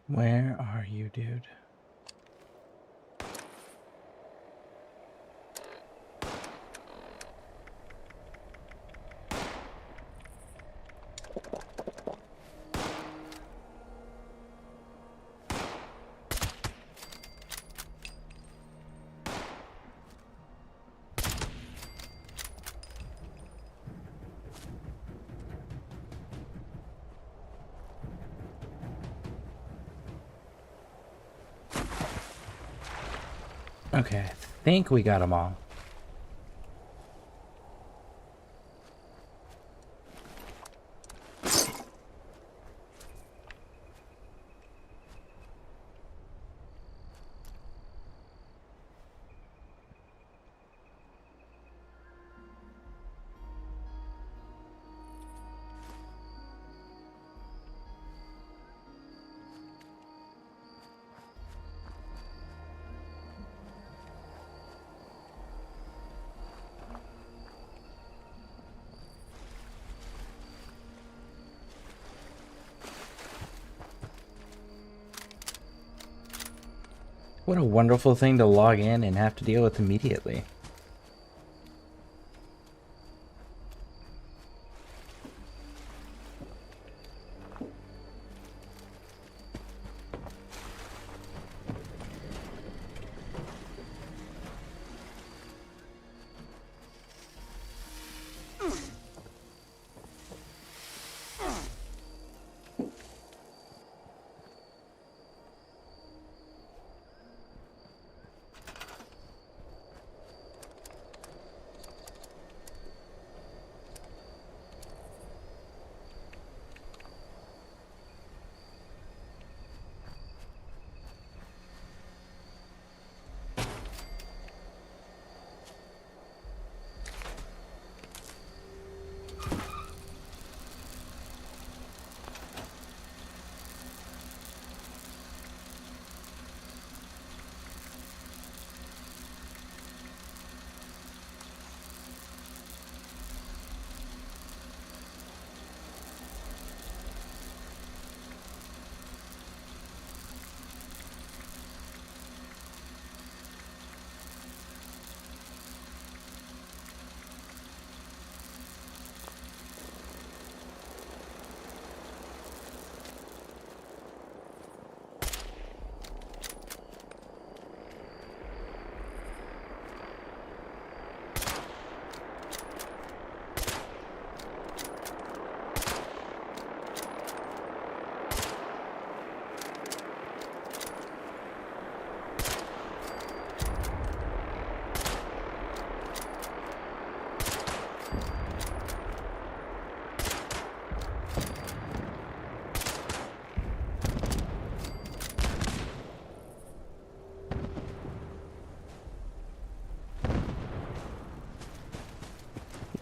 Where are you, dude? Okay, I think we got them all. What a wonderful thing to log in and have to deal with immediately.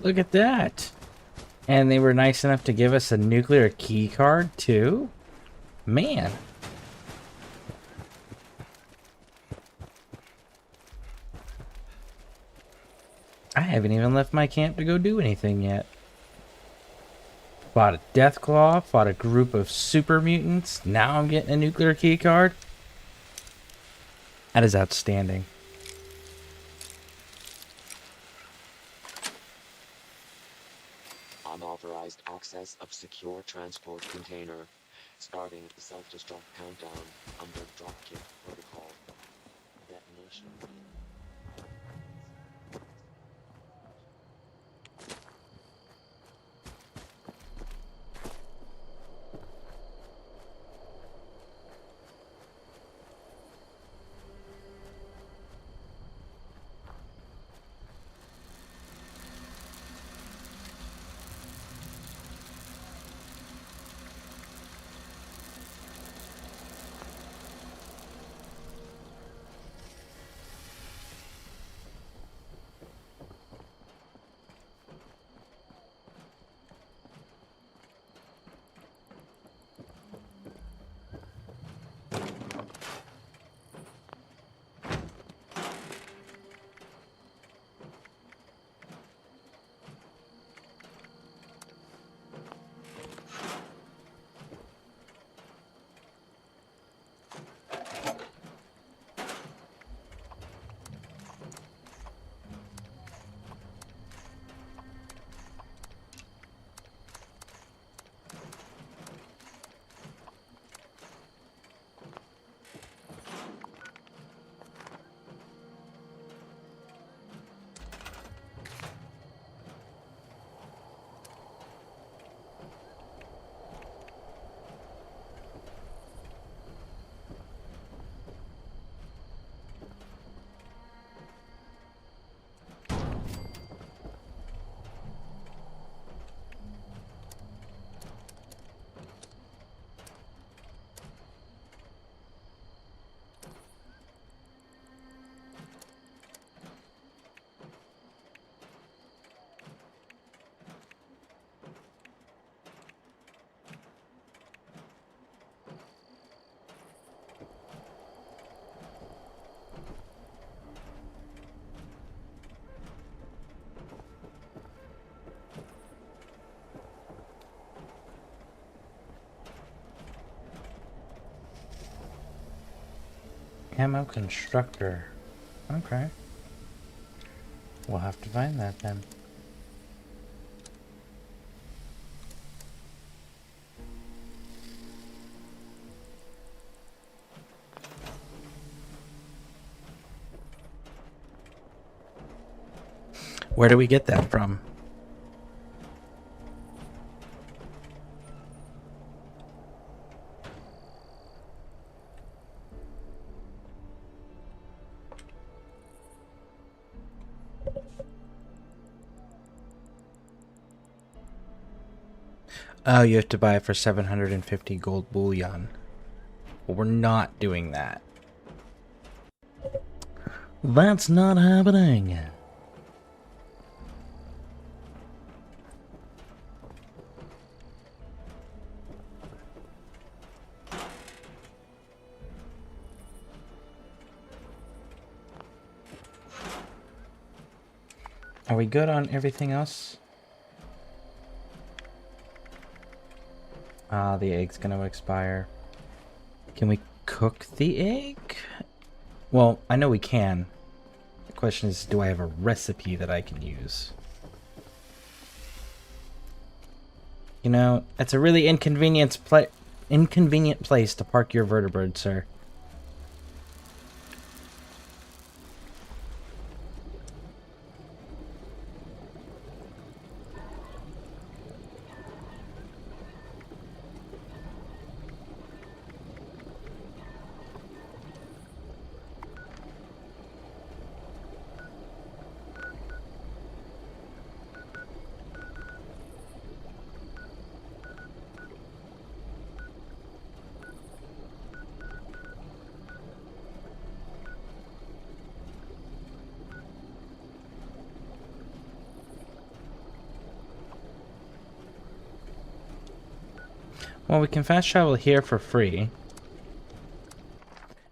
Look at that. And they were nice enough to give us a nuclear key card too? Man. I haven't even left my camp to go do anything yet. Fought a Deathclaw, fought a group of super mutants. Now I'm getting a nuclear key card. That is outstanding. Unauthorized access of secure transport container. Starting self-destruct countdown under dropkick protocol. Detonation. Camo constructor. Okay. We'll have to find that then. Where do we get that from? Oh, you have to buy it for 750 gold bullion. Well, we're not doing that. That's not happening. Are we good on everything else? Ah, the egg's gonna expire. Can we cook the egg? Well, I know we can. The question is, do I have a recipe that I can use? You know, that's a really inconvenient place to park your vertebrate, sir. Well, we can fast travel here for free.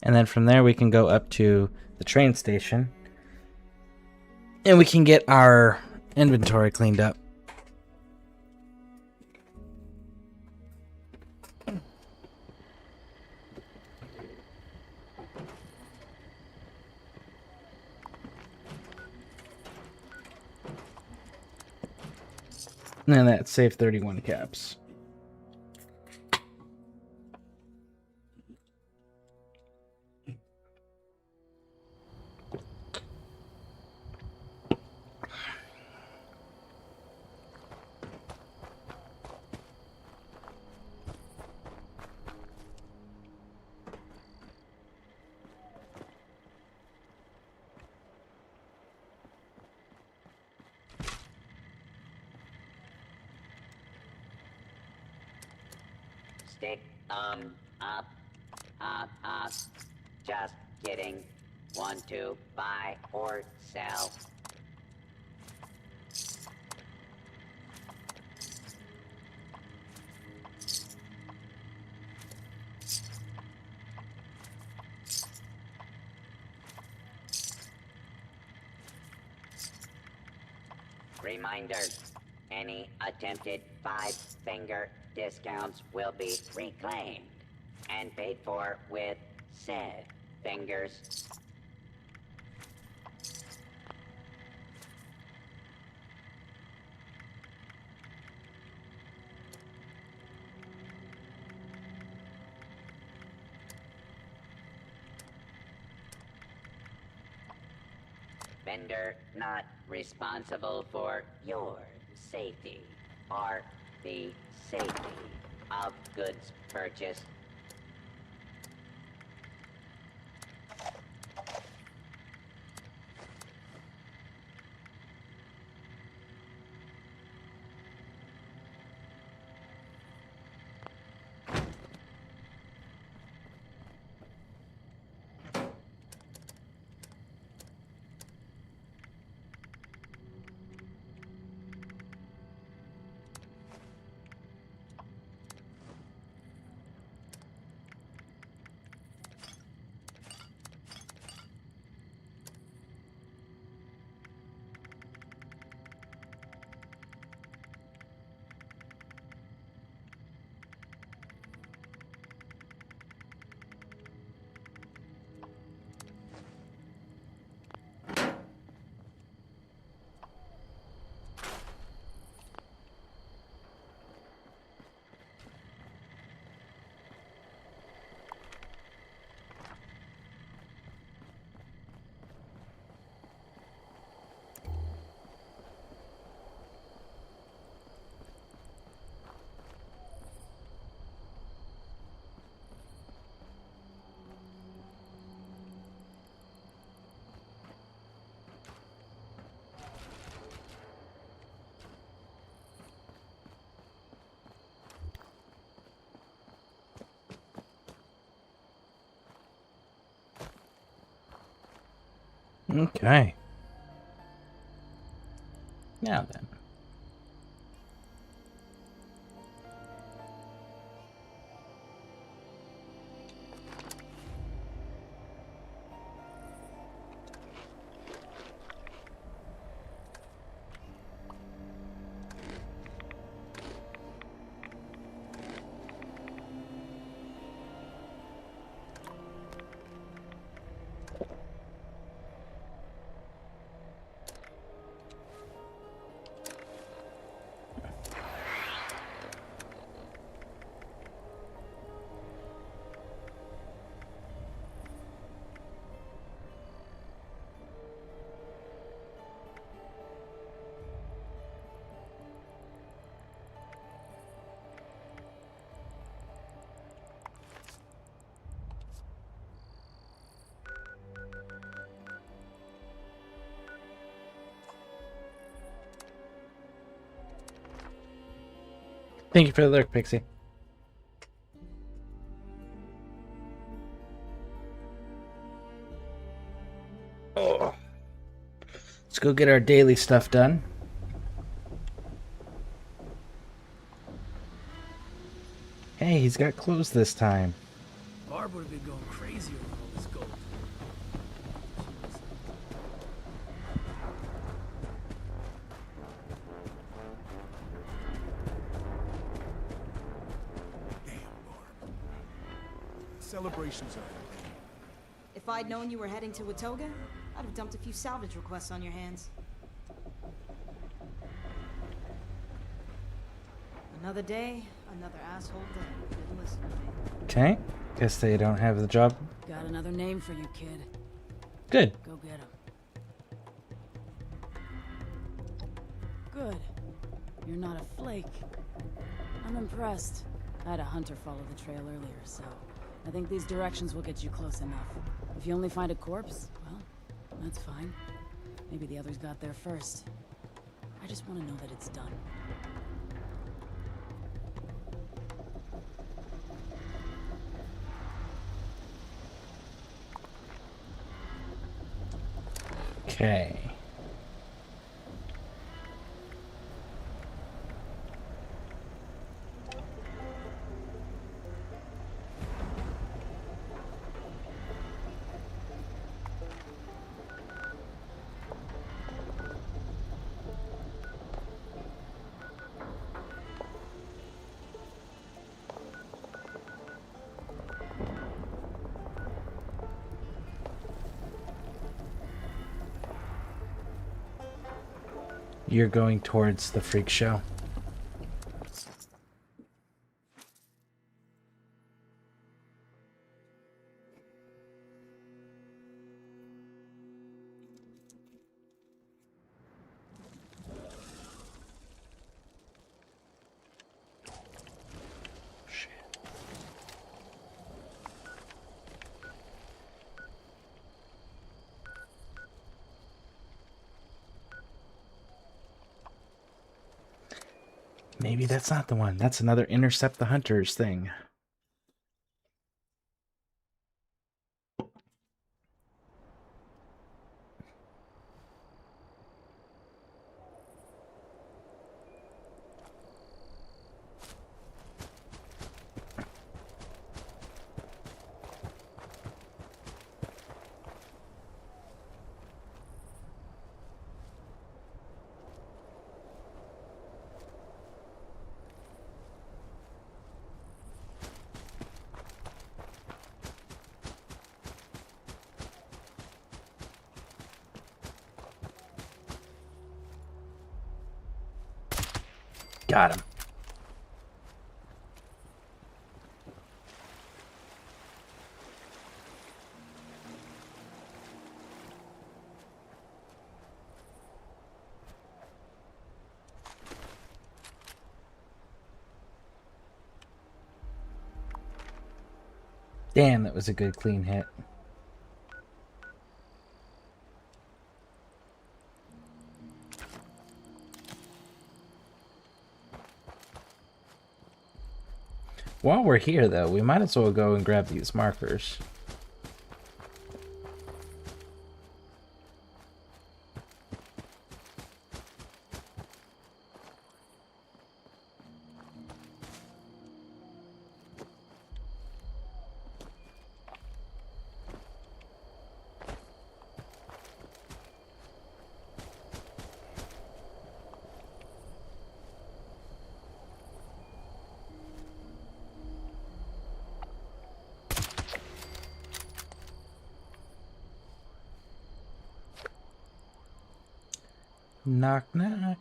And then from there we can go up to the train station. And we can get our inventory cleaned up. And that saved 31 caps. Stick up, up. Just kidding. Want to buy or sell? Reminder, any attempted five-finger discounts will be reclaimed and paid for with said fingers. Vendor not responsible for your safety or the safety of goods purchased. Okay. Now then. Thank you for the lurk, Pixie. Oh. Let's go get our daily stuff done. Hey, he's got clothes this time. Barb would have been going crazy over all this gold. Damn, Barb. Celebrations are complete. If I'd known you were heading to Watoga, I'd have dumped a few salvage requests on your hands. Another day, another asshole dead. Didn't listen to me. Okay. Guess they don't have the job. Got another name for you, kid. Good. Go get him. Good. You're not a flake. I'm impressed. I had a hunter follow the trail earlier, so I think these directions will get you close enough. If you only find a corpse, well, that's fine. Maybe the others got there first. I just want to know that it's done. Okay. You're going towards the freak show. Maybe that's not the one. That's another intercept the hunters thing. Got him. Damn, that was a good clean hit. While we're here, though, we might as well go and grab these markers. Knock, knock.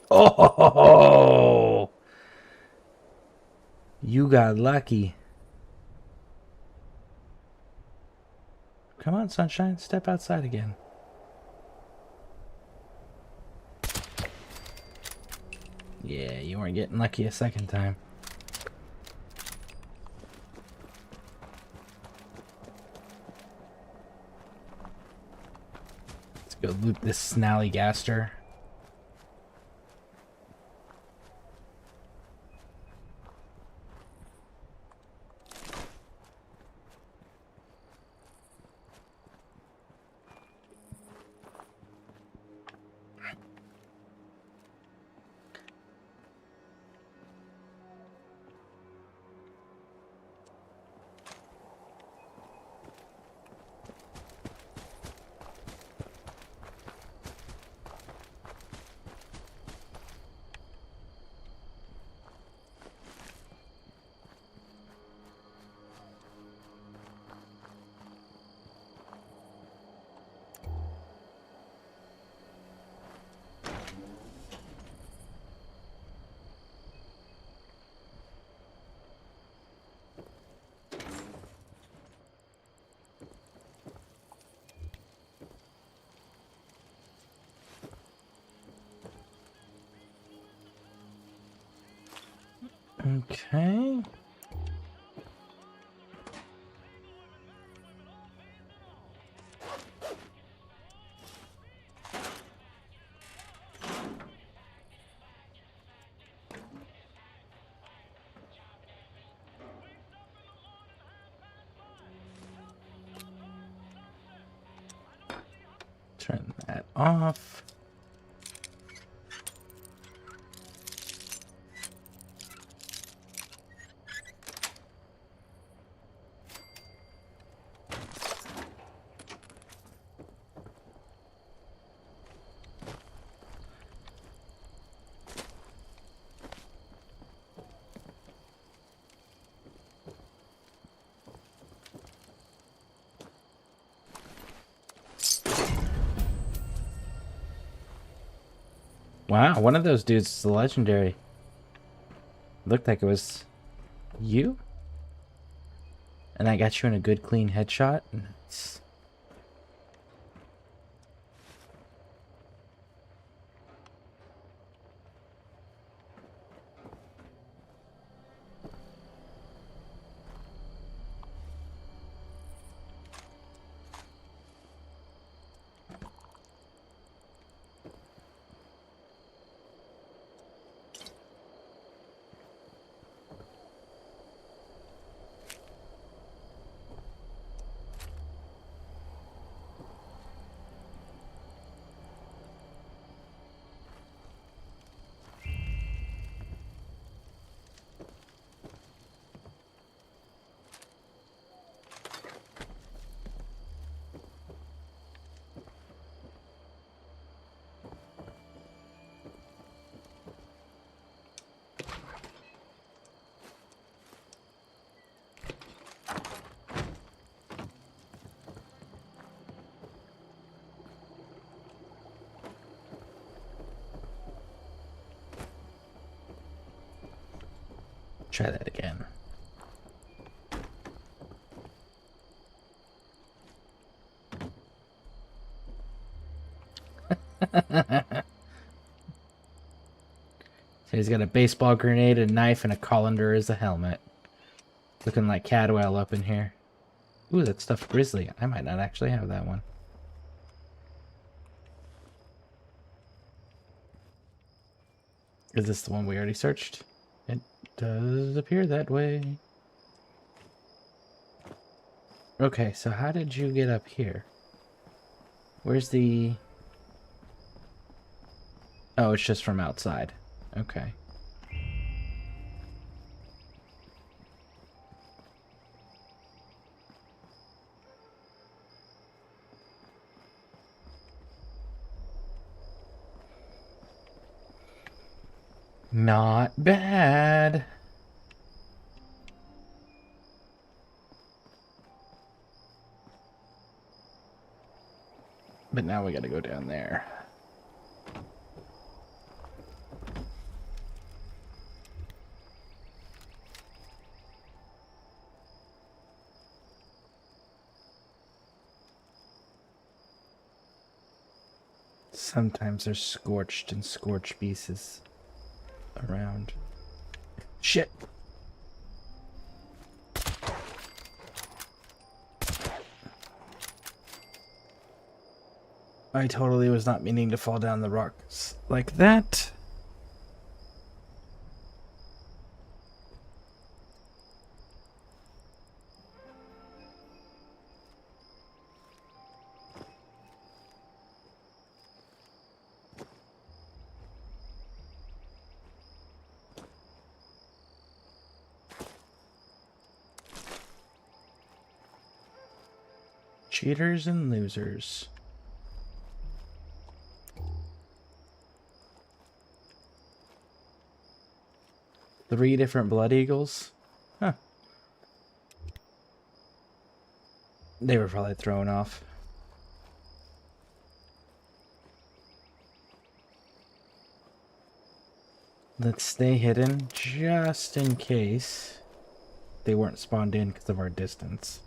Oh, you got lucky. Come on, sunshine, step outside again. Yeah, you weren't getting lucky a second time. Let's go loot this snallygaster. Okay. Turn that off. Wow, one of those dudes is legendary. Looked like it was you? And I got you in a good clean headshot? Nice. Try that again. So he's got a baseball grenade, a knife, and a colander as a helmet. Looking like Cadwell up in here. Ooh, that stuffed grizzly. I might not actually have that one. Is this the one we already searched? It does appear that way. Okay, so how did you get up here? Where's the... Oh, it's just from outside. Okay. Not bad. But now we gotta go down there. Sometimes there's scorched and scorched pieces around. Shit! I totally was not meaning to fall down the rocks like that. Cheaters and losers. Three different blood eagles? Huh. They were probably thrown off. Let's stay hidden just in case they weren't spawned in because of our distance.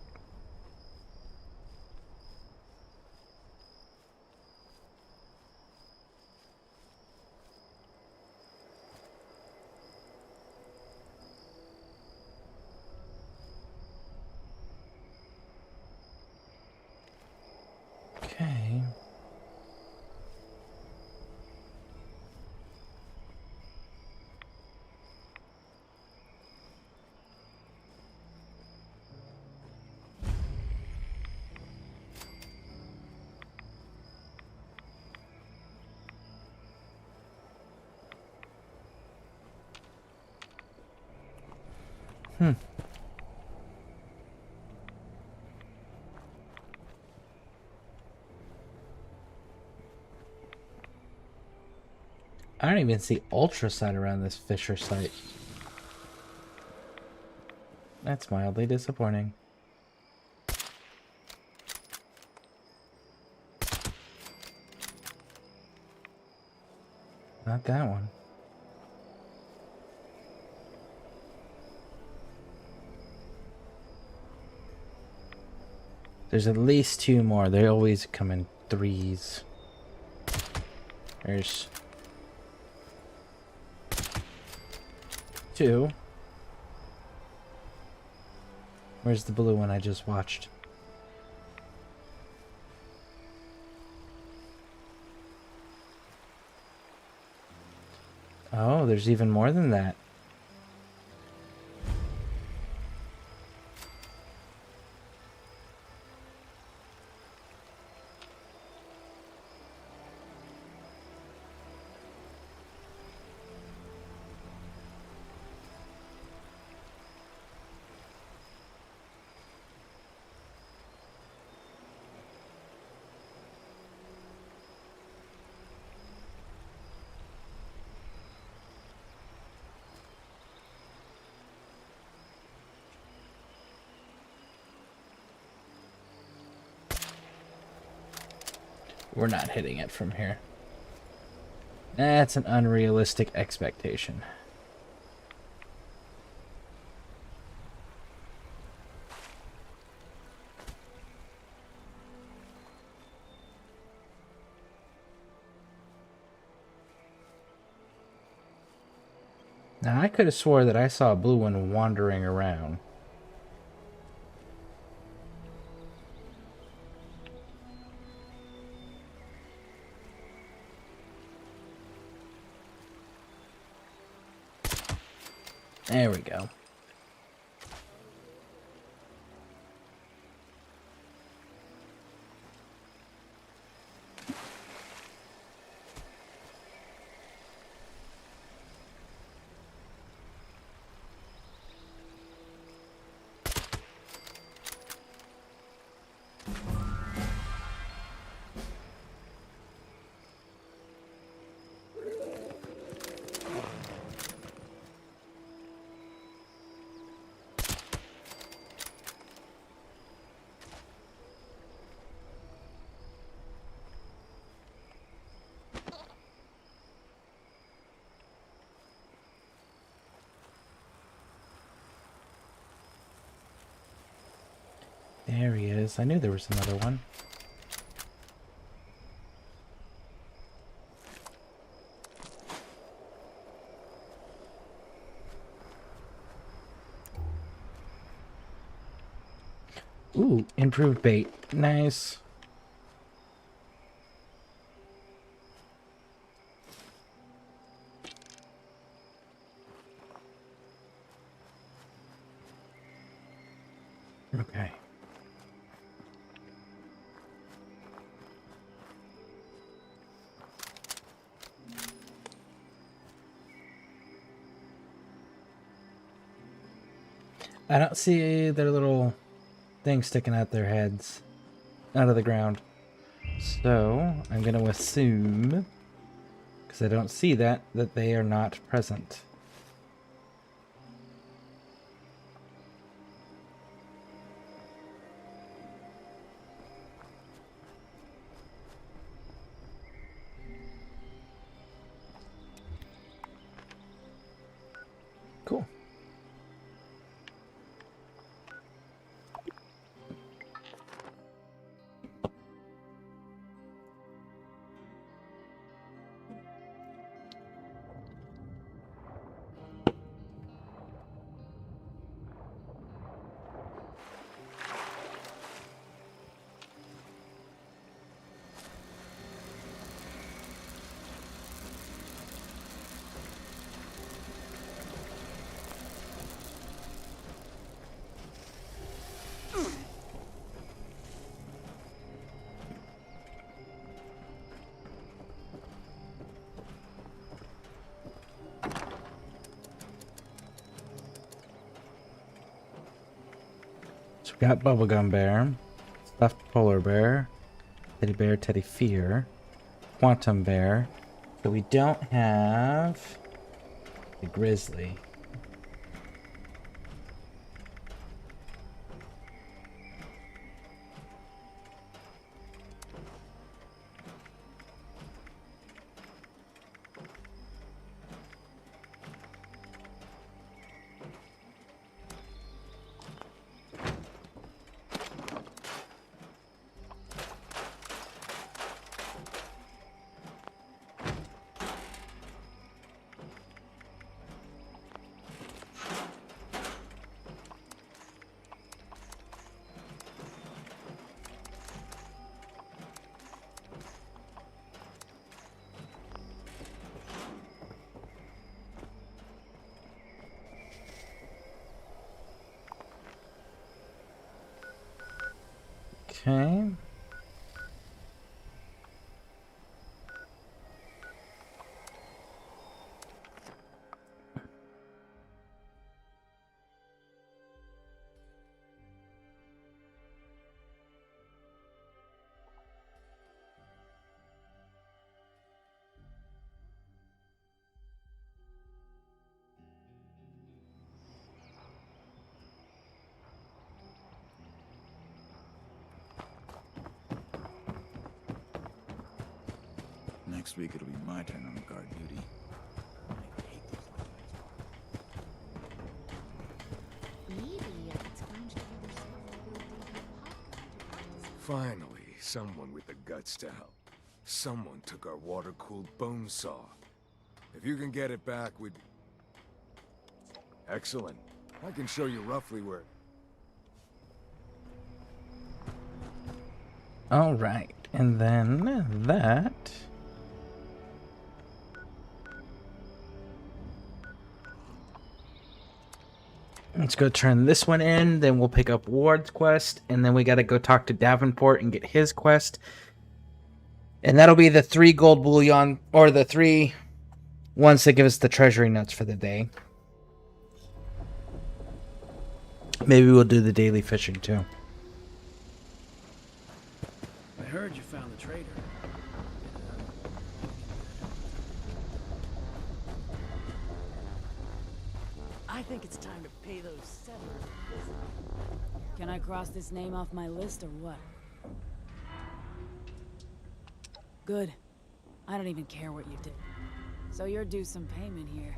Okay. I don't even see ultrasite around this Fisher site. That's mildly disappointing. Not that one. There's at least two more. They always come in threes. There's two. Where's the blue one I just watched? Oh, there's even more than that. We're not hitting it from here. That's an unrealistic expectation. Now, I could have swore that I saw a blue one wandering around. There we go. There he is. I knew there was another one. Ooh, improved bait. Nice. Okay. I don't see their little thing sticking out their heads out of the ground. So, I'm going to assume, because I don't see that they are not present. Cool. So we got Bubblegum Bear, Stuffed Polar Bear, Teddy Bear, Teddy Fear, Quantum Bear, but we don't have the Grizzly. Okay. Next week it'll be my turn on guard duty. I hate those Finally, someone with the guts to help. Someone took our water-cooled bone saw. If you can get it back, we'd... Excellent. I can show you roughly where... All right, and then that. Let's go turn this one in, then we'll pick up Ward's quest, and then we gotta go talk to Davenport and get his quest. And that'll be the 3 gold bullion, or the 3 ones that give us the treasury nuts for the day. Maybe we'll do the daily fishing too. I heard you found the traitor. I think it's time to pay those settlers. Can I cross this name off my list or what? Good. I don't even care what you did. So you're due some payment here.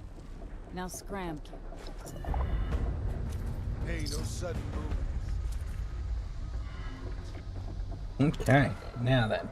Now scram, kid. Hey, no sudden movements. Okay, now then.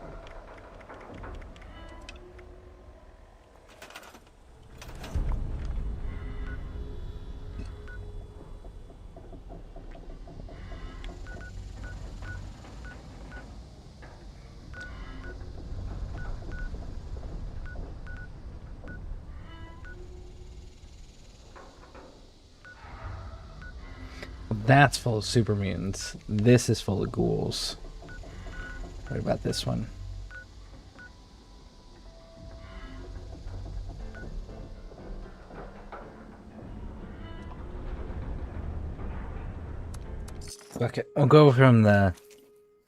That's full of super mutants. This is full of ghouls. What about this one? Okay, we'll go from the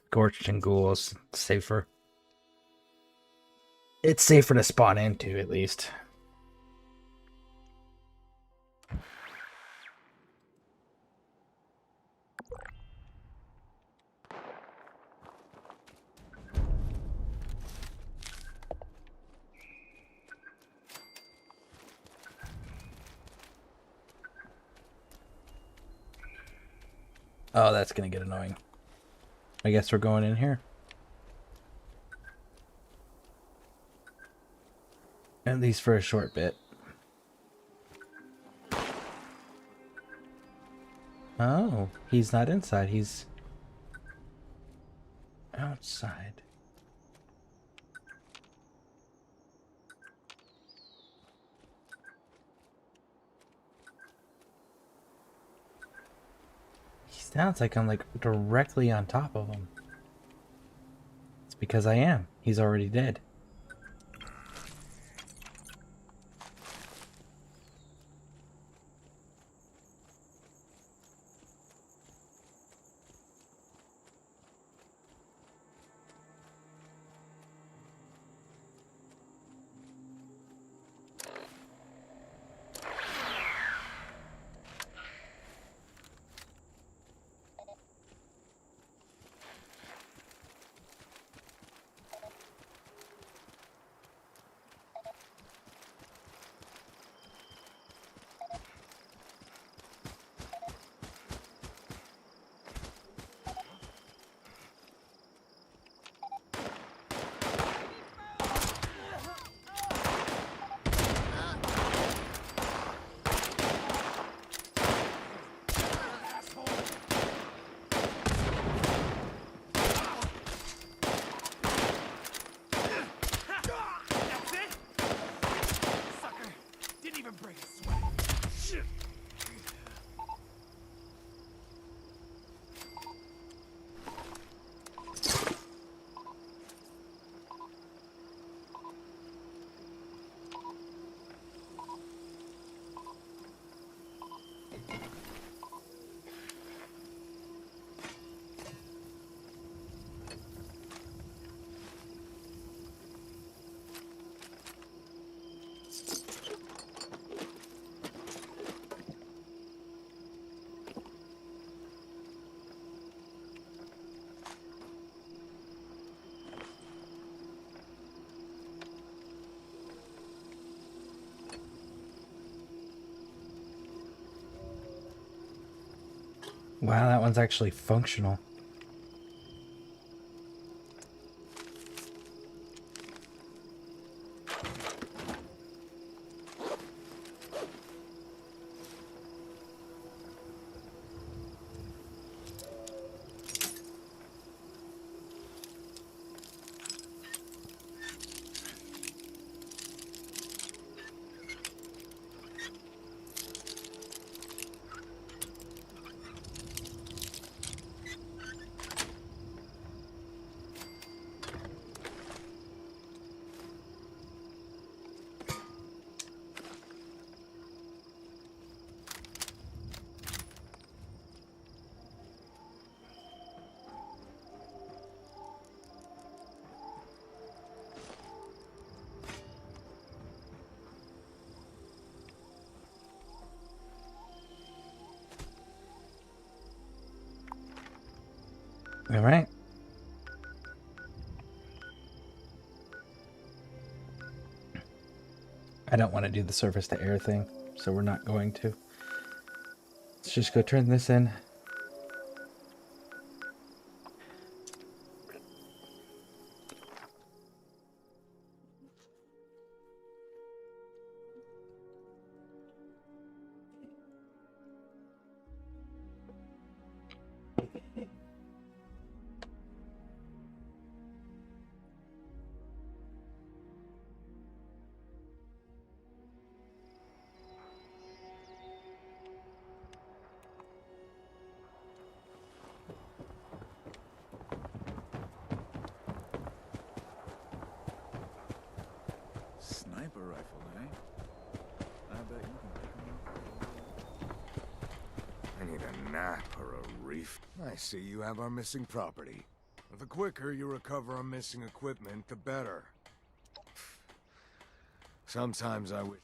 Scorched and ghouls. It's safer. It's safer to spawn into, at least. Oh, that's gonna get annoying. I guess we're going in here. At least for a short bit. Oh, he's not inside, he's outside. He sounds like I'm like directly on top of him. It's because I am. He's already dead. Wow, that one's actually functional. All right. I don't want to do the surface to air thing, so we're not going to. Let's just go turn this in. Sniper rifle, eh? I bet you can pick 'em up. I need a nap or a reef. I see you have our missing property. The quicker you recover our missing equipment, the better. Sometimes I wish...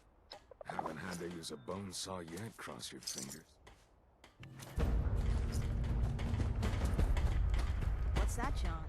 Haven't had to use a bone saw yet, cross your fingers. What's that, John?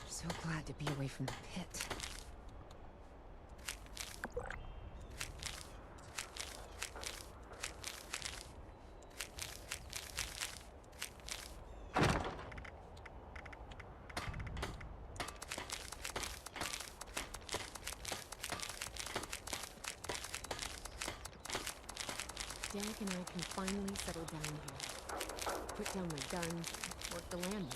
So glad to be away from the pit. Jack and I can finally settle down here. Put down my guns, work the land.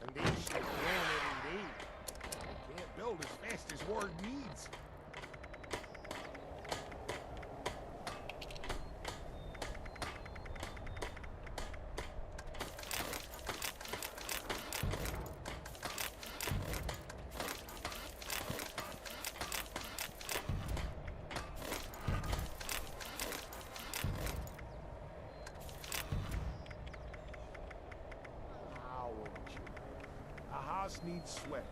Foundation growing every day. Can't build as fast as ward needs. A house needs sweat.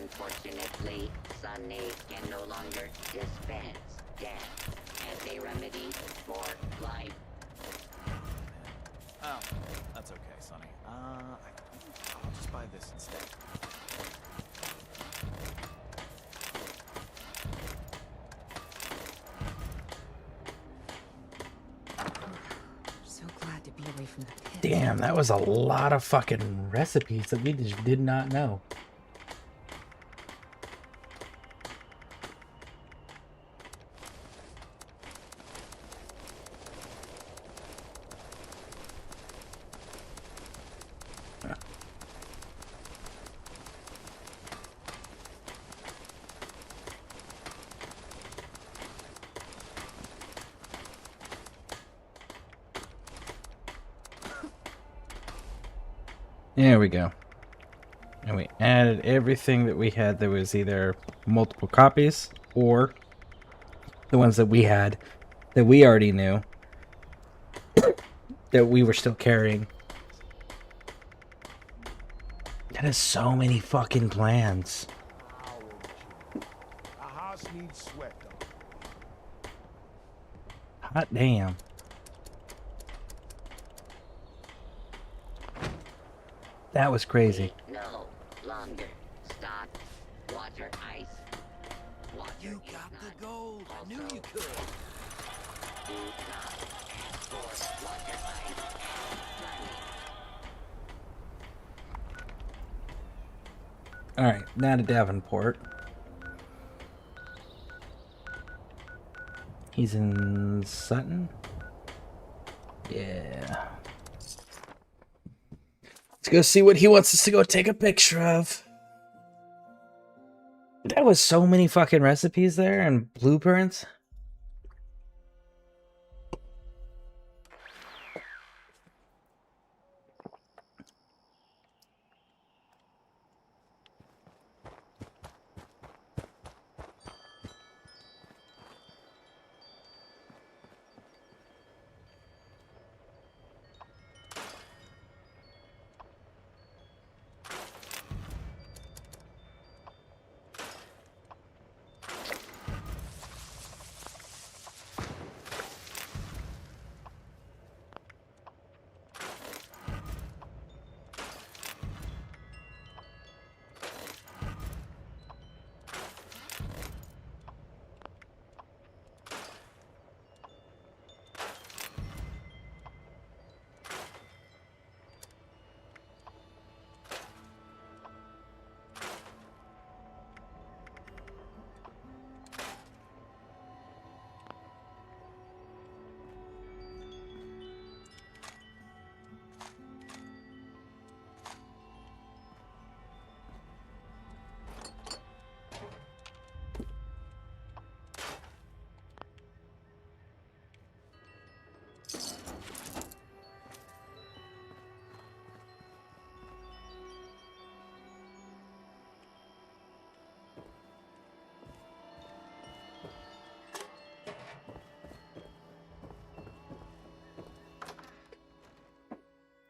Unfortunately, Sunny can no longer dispense death as a remedy for life. Oh, that's okay, Sonny. I'll just buy this instead. So glad to be away from the pit. Damn, that was a lot of fucking recipes that we just did not know. There we go. And we added everything that we had that was either multiple copies or the ones that we had that we already knew that we were still carrying. That is so many fucking plans. A just needs sweat on. Hot damn. That was crazy. No longer stock water ice. Water You is got the not gold. I knew also you could. do not export water ice and money. Alright, now to Davenport. He's in Sutton? Yeah. Let's go see what he wants us to go take a picture of. That was so many fucking recipes there and blueprints.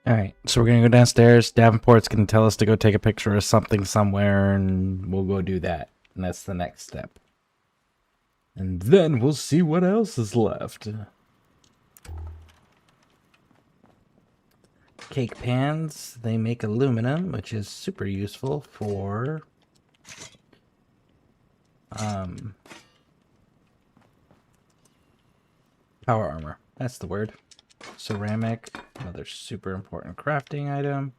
Alright, so we're gonna go downstairs. Davenport's gonna tell us to go take a picture of something somewhere, and we'll go do that. And that's the next step. And then we'll see what else is left. Cake pans, they make aluminum, which is super useful for power armor. That's the word. Ceramic, another super important crafting item.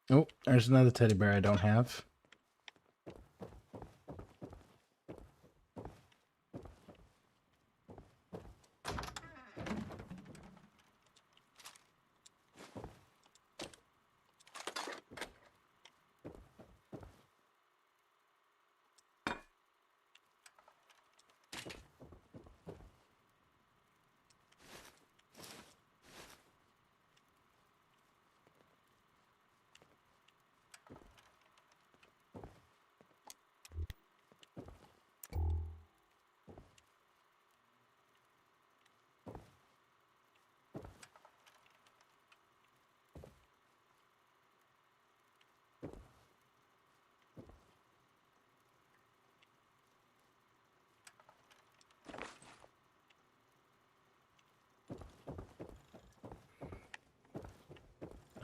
Oh, there's another teddy bear I don't have.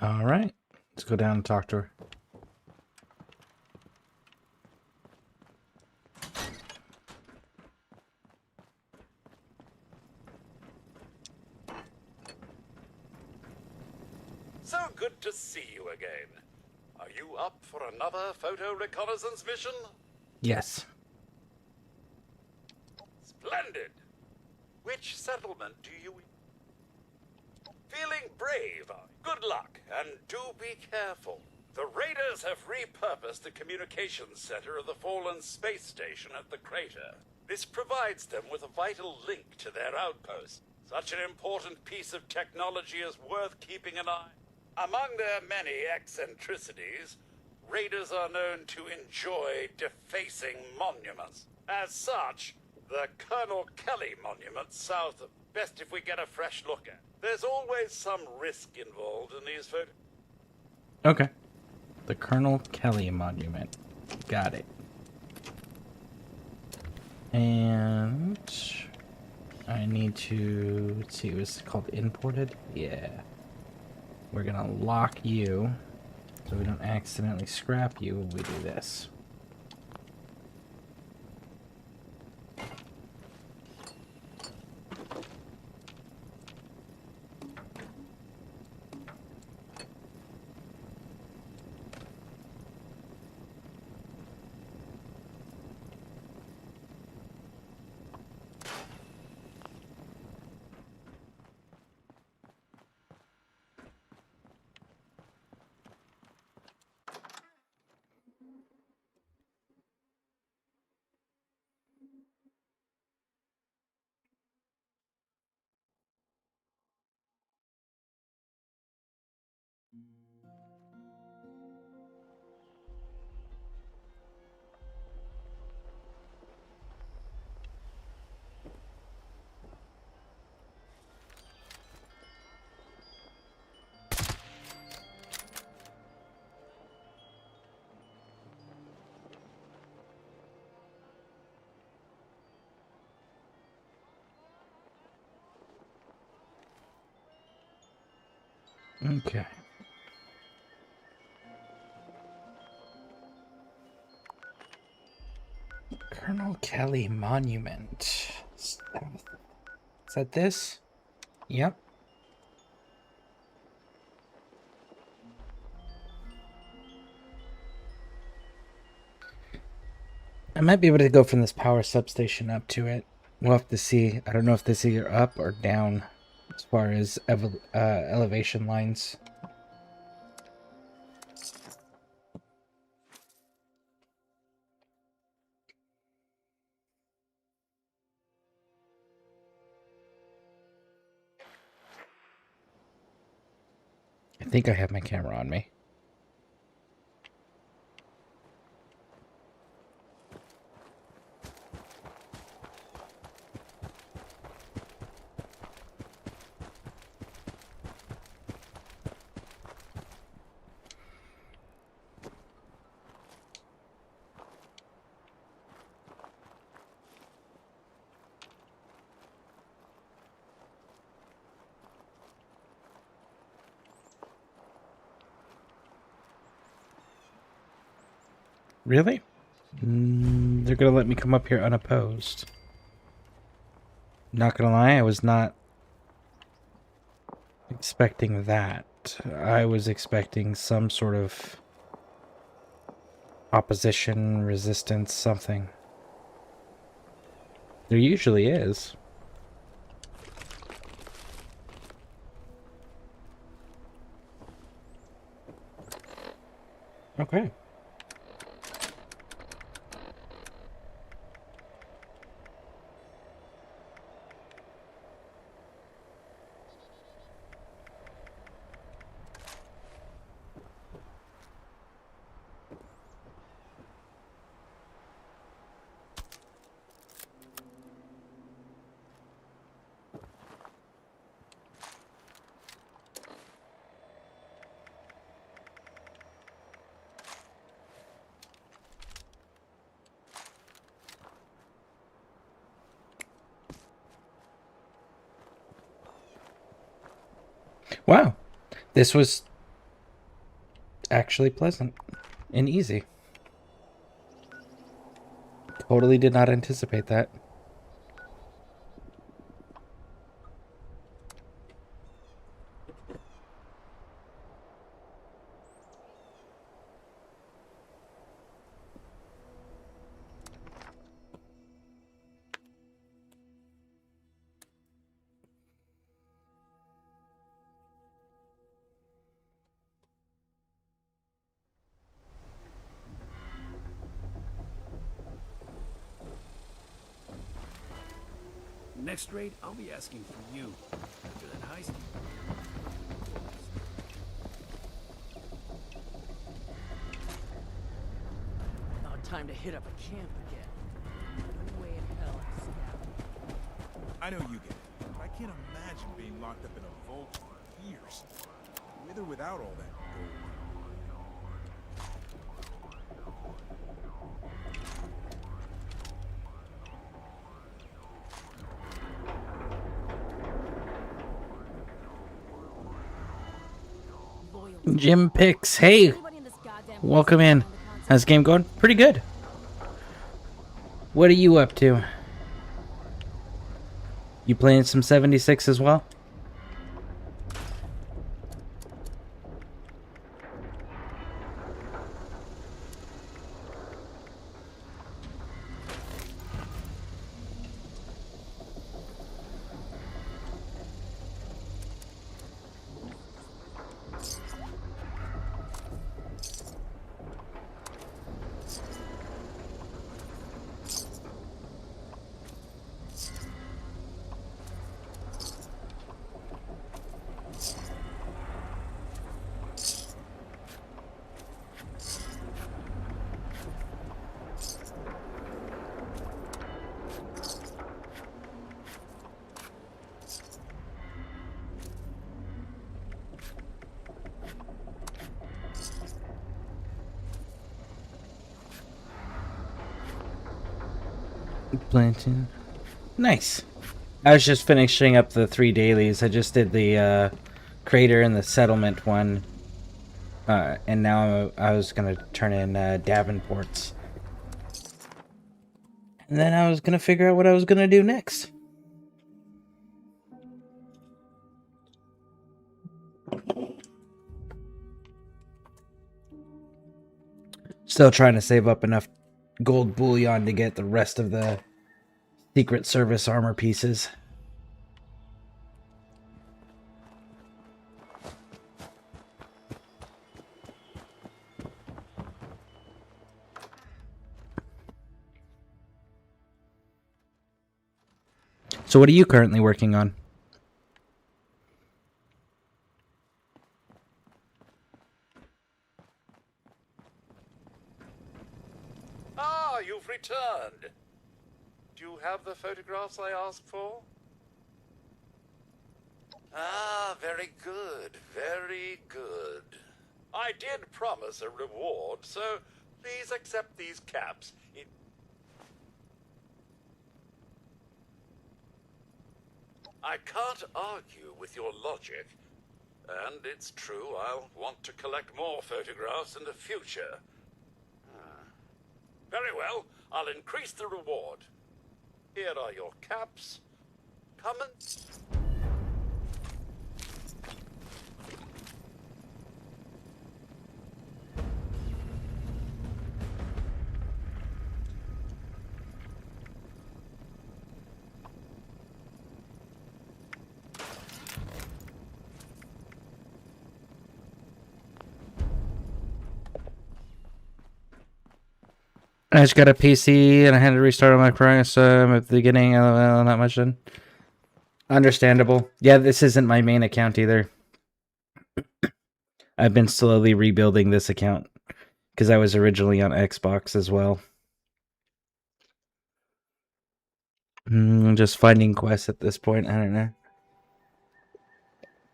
All right, let's go down and talk to her. So good to see you again. Are you up for another photo reconnaissance mission? Yes. Splendid. Which settlement do you... Feeling brave? Good luck, and do be careful. The Raiders have repurposed the communications center of the fallen space station at the crater. This provides them with a vital link to their outpost. Such an important piece of technology is worth keeping an eye. Among their many eccentricities, Raiders are known to enjoy defacing monuments. As such, the Colonel Kelly monument south of... Best if we get a fresh look at. There's always some risk involved in these photos. Okay. The Colonel Kelly monument. Got it. And I need to, let's see, was it called imported? Yeah. We're gonna lock you so we don't accidentally scrap you when we do this. Okay. Colonel Kelly Monument. Is that this? Yep. I might be able to go from this power substation up to it. We'll have to see. I don't know if this is either up or down as far as elevation lines. I think I have my camera on me. Really? They're gonna let me come up here unopposed. Not gonna lie, I was not expecting that. I was expecting some sort of opposition, resistance, something. There usually is. Okay. Wow, this was actually pleasant and easy. Totally did not anticipate that. Next raid, I'll be asking for you. After that heist. About time to hit up a camp again. No way in hell I scout. I know you get it, but I can't imagine being locked up in a vault for years. With or without all that gold. Jim Picks, hey, welcome in. How's the game going? Pretty good. What are you up to? You playing some 76 as well? Planting. Nice. I was just finishing up the 3 dailies. I just did the crater and the settlement one. And now I was going to turn in Davenport's. And then I was going to figure out what I was going to do next. Still trying to save up enough gold bullion to get the rest of the Secret Service armor pieces. So what are you currently working on? Ah, you've returned. Do you have the photographs I asked for? Ah, very good, very good. I did promise a reward, so please accept these caps. I can't argue with your logic, and it's true I'll want to collect more photographs in the future. Very well, I'll increase the reward. Here are your caps. Come and... I just got a PC and I had to restart on my progress at the beginning. Not much done. Understandable. Yeah, this isn't my main account either. I've been slowly rebuilding this account because I was originally on Xbox as well. Just finding quests at this point. I don't know.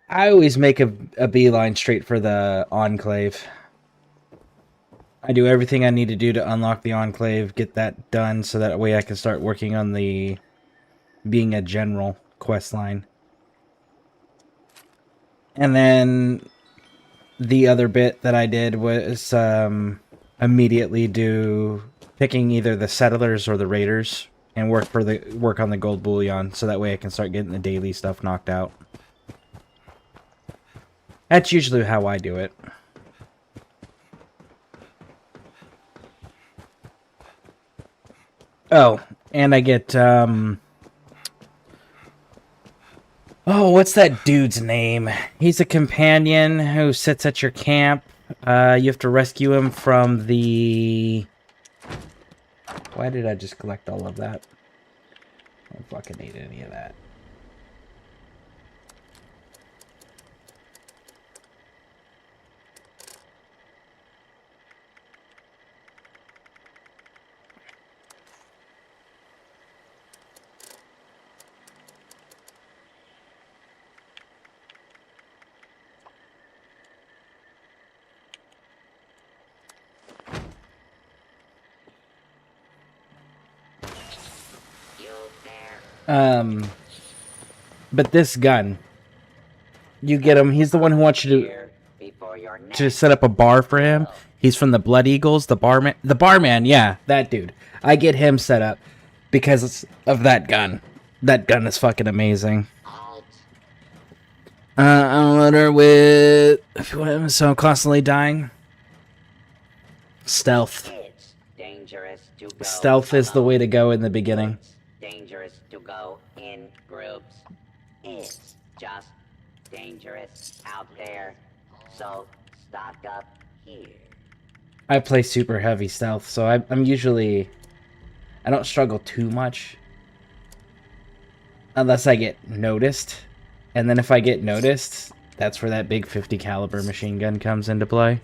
I always make a beeline straight for the Enclave. I do everything I need to do to unlock the Enclave, get that done, so that way I can start working on the being a general quest line. And then the other bit that I did was immediately do picking either the settlers or the raiders and work on the gold bullion, so that way I can start getting the daily stuff knocked out. That's usually how I do it. Oh, and I get, oh, what's that dude's name? He's a companion who sits at your camp. You have to rescue him from the... Why did I just collect all of that? I don't fucking need any of that. But this gun, you get him. He's the one who wants you to set up a bar for him. He's from the Blood Eagles, the barman. The barman, yeah, that dude. I get him set up because of that gun. That gun is fucking amazing. I'll let her with. So I'm constantly dying. Stealth. Stealth is the way to go in the beginning. Dangerous to go in groups. It's just dangerous out there. So stock up here. I play super heavy stealth, so I'm usually... I don't struggle too much. Unless I get noticed. And then if I get noticed, that's where that big 50 caliber machine gun comes into play.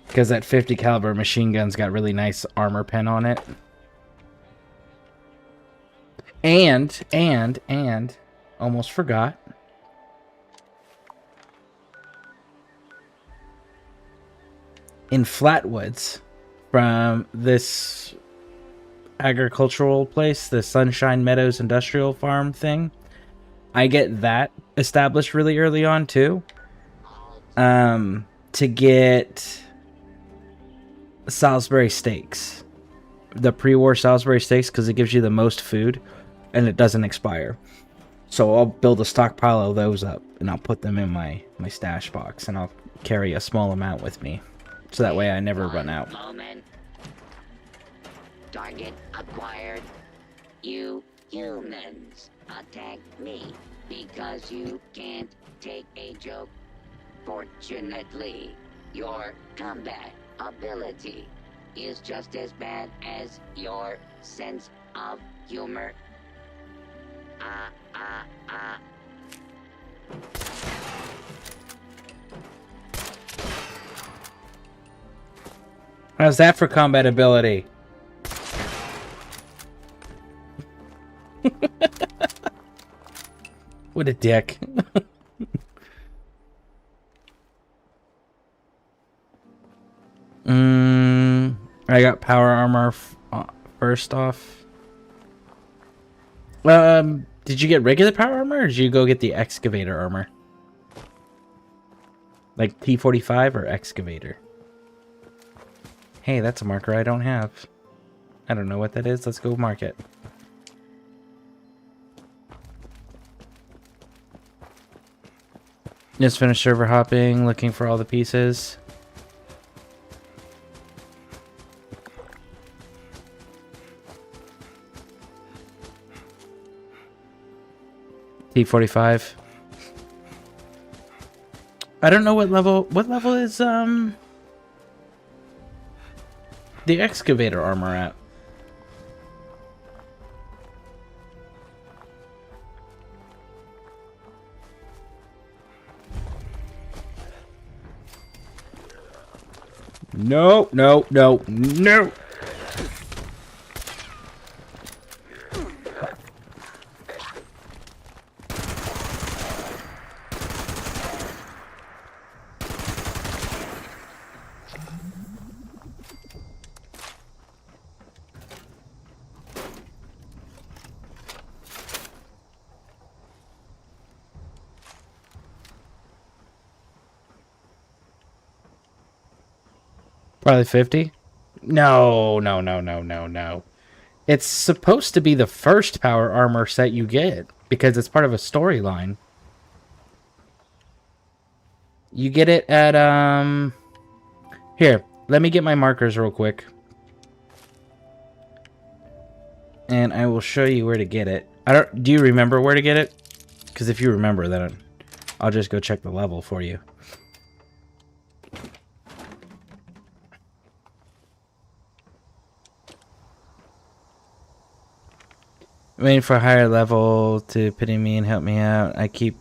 Because that 50 caliber machine gun's got really nice armor pen on it. And, almost forgot. In Flatwoods, from this agricultural place, the Sunshine Meadows Industrial Farm thing, I get that established really early on too. To get Salisbury steaks, the pre-war Salisbury steaks, because it gives you the most food and it doesn't expire. So I'll build a stockpile of those up and I'll put them in my stash box and I'll carry a small amount with me, so that way I never run out. Target acquired. You humans attack me because you can't take a joke. Fortunately, your combat ability is just as bad as your sense of humor. How's that for combat ability? What a dick. I got power armor first off. Did you get regular power armor, or did you go get the excavator armor? Like T45 or excavator? Hey, that's a marker I don't have. I don't know what that is. Let's go mark it. Just finished server hopping, looking for all the pieces. T45. I don't know what level is the excavator armor at. No, no, no, no. Probably 50? No, no, no, no, no, no. It's supposed to be the first power armor set you get, because it's part of a storyline. You get it at, Here, let me get my markers real quick. And I will show you where to get it. Do you remember where to get it? Because if you remember, then I'll just go check the level for you. Waiting for a higher level to pity me and help me out. I keep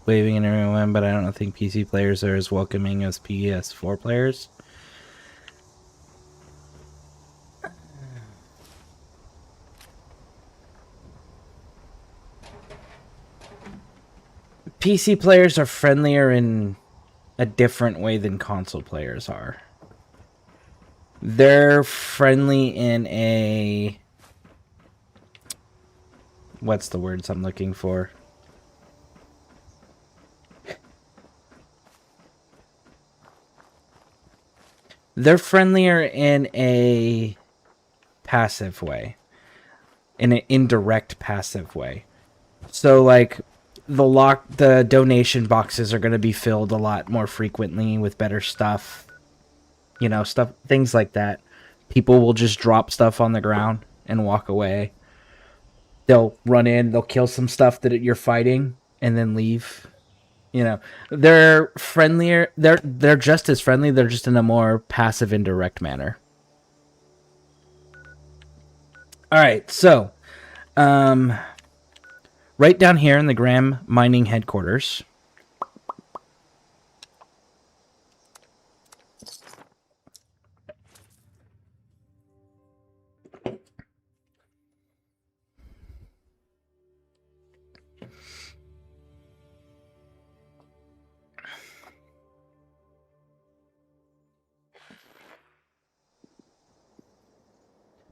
waving at everyone, but I don't think PC players are as welcoming as PS4 players. PC players are friendlier in a different way than console players are. They're friendly in a... What's the words I'm looking for? They're friendlier in a passive way. In an indirect passive way. So, like, the donation boxes are going to be filled a lot more frequently with better stuff. You know, things like that. People will just drop stuff on the ground and walk away. They'll run in, they'll kill some stuff that you're fighting, and then leave. You know, they're friendlier. They're just as friendly. They're just in a more passive, indirect manner. All right, so, right down here in the Graham Mining Headquarters.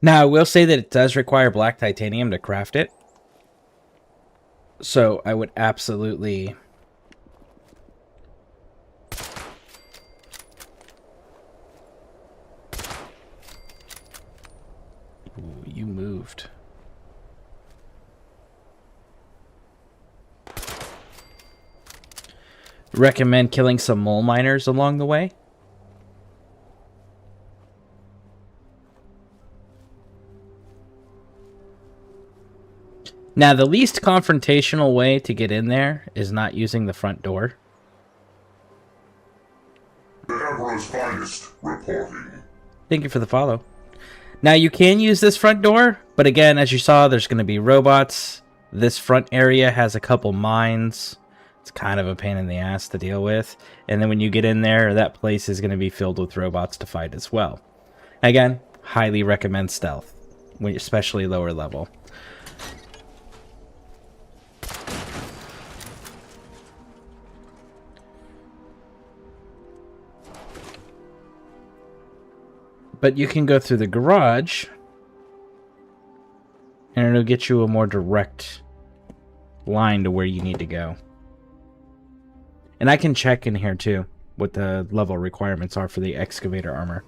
Now, I will say that it does require black titanium to craft it. So, I would absolutely... Ooh, you moved. Recommend killing some mole miners along the way. Now, the least confrontational way to get in there is not using the front door. The Emperor's Finest reporting. Thank you for the follow. Now, you can use this front door, but again, as you saw, there's going to be robots. This front area has a couple mines. It's kind of a pain in the ass to deal with. And then when you get in there, that place is going to be filled with robots to fight as well. Again, highly recommend stealth, especially lower level. But you can go through the garage, and it'll get you a more direct line to where you need to go. And I can check in here too what the level requirements are for the excavator armor.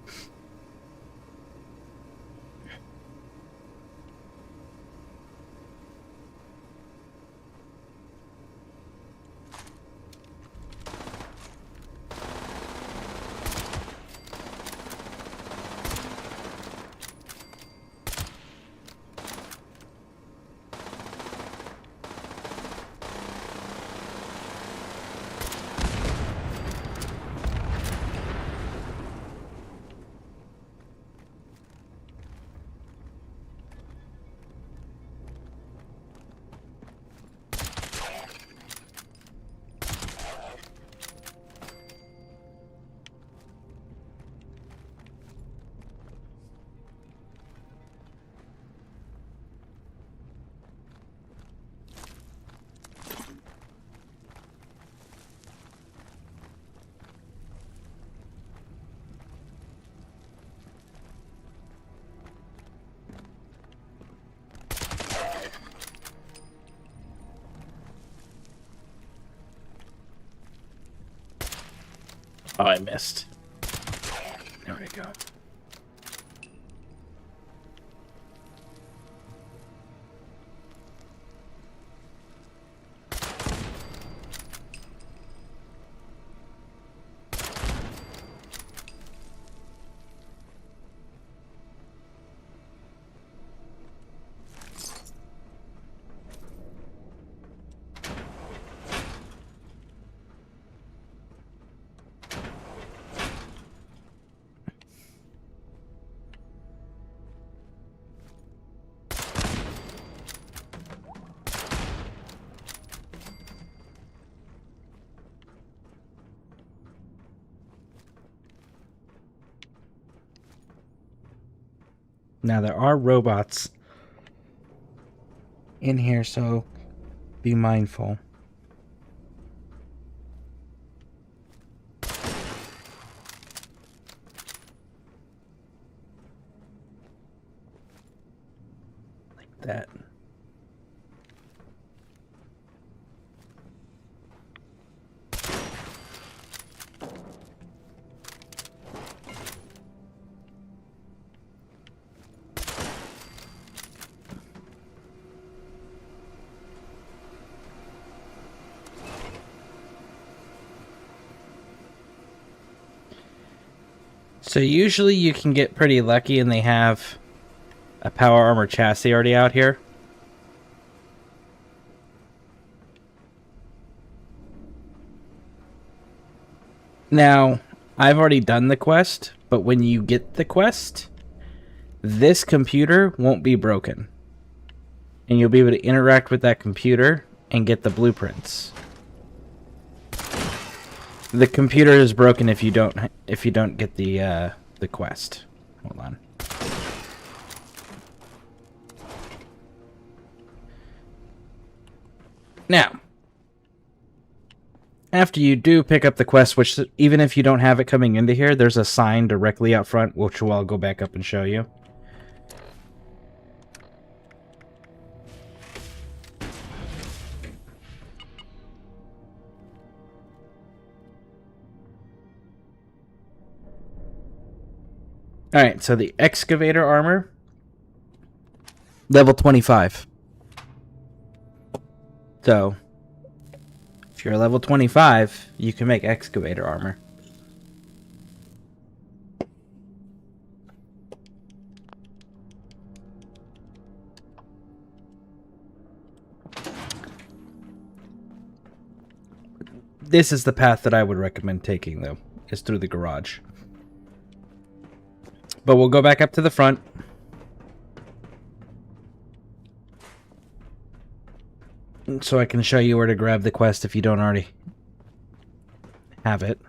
Oh, I missed. There we go. Now, there are robots in here, so be mindful. Like that. So usually you can get pretty lucky and they have a power armor chassis already out here. Now, I've already done the quest, but when you get the quest, this computer won't be broken. And you'll be able to interact with that computer and get the blueprints. The computer is broken if you don't get the quest. Hold on. Now, after you do pick up the quest, which even if you don't have it coming into here, there's a sign directly out front, which I'll go back up and show you. Alright, so the excavator armor, level 25. So, if you're level 25, you can make excavator armor. This is the path that I would recommend taking, though, is through the garage. But we'll go back up to the front. So I can show you where to grab the quest if you don't already have it.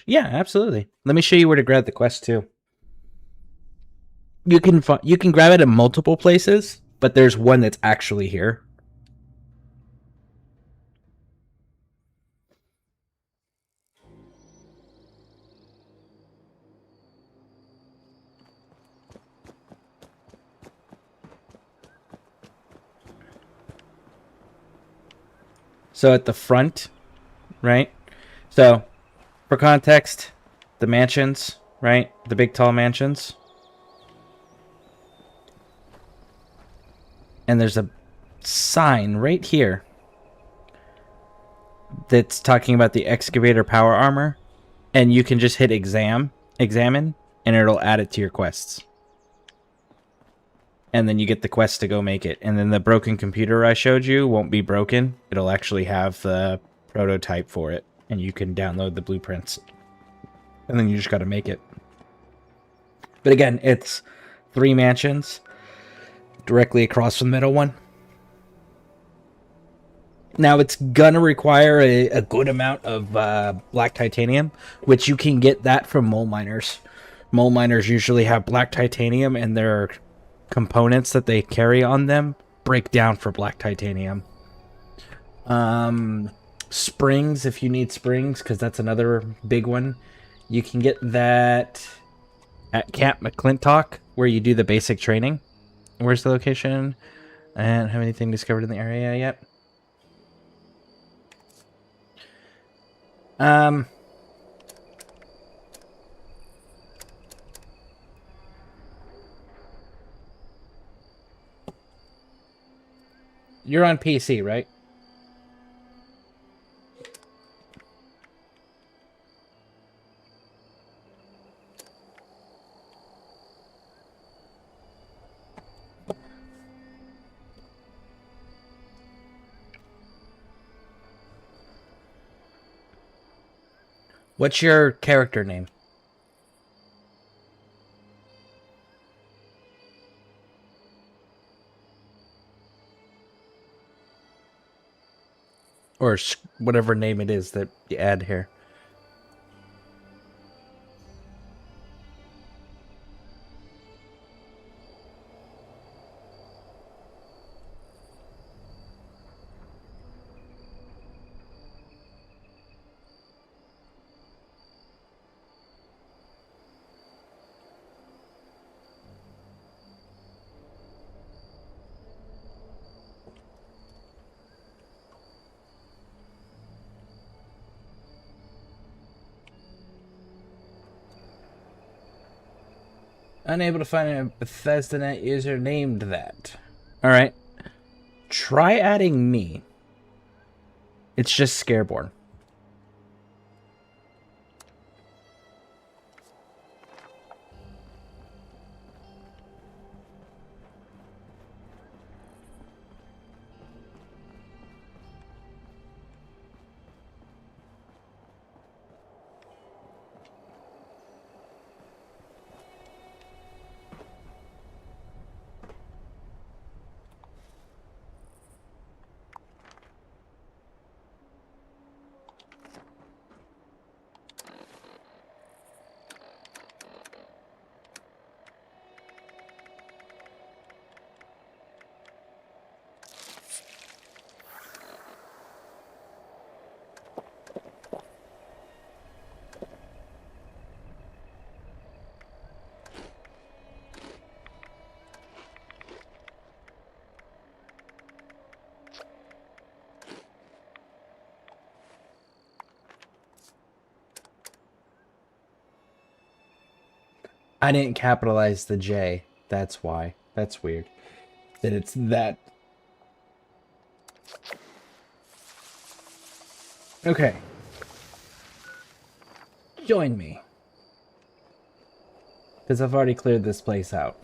Yeah, absolutely. Let me show you where to grab the quest too. You can grab it at multiple places, but there's one that's actually here. So at the front, right? So, for context, the mansions, right? The big tall mansions. And there's a sign right here that's talking about the excavator power armor, and you can just hit examine, and it'll add it to your quests. And then you get the quest to go make it. And then the broken computer I showed you won't be broken. It'll actually have the prototype for it, and you can download the blueprints. And then you just got to make it. But again, it's 3 mansions directly across from the middle one. Now, it's gonna require a good amount of black titanium, which you can get that from mole miners. Mole miners usually have black titanium, and their components that they carry on them break down for black titanium. Springs, if you need springs, because that's another big one. You can get that at Camp McClintock, where you do the basic training. Where's the location? I don't have anything discovered in the area yet. You're on PC, right? What's your character name? Or whatever name it is that you add here. Unable to find a BethesdaNet user named that. Alright. Try adding me. It's just Scareborne. I didn't capitalize the J. That's why. That's weird. That it's that. Okay. Join me. Because I've already cleared this place out.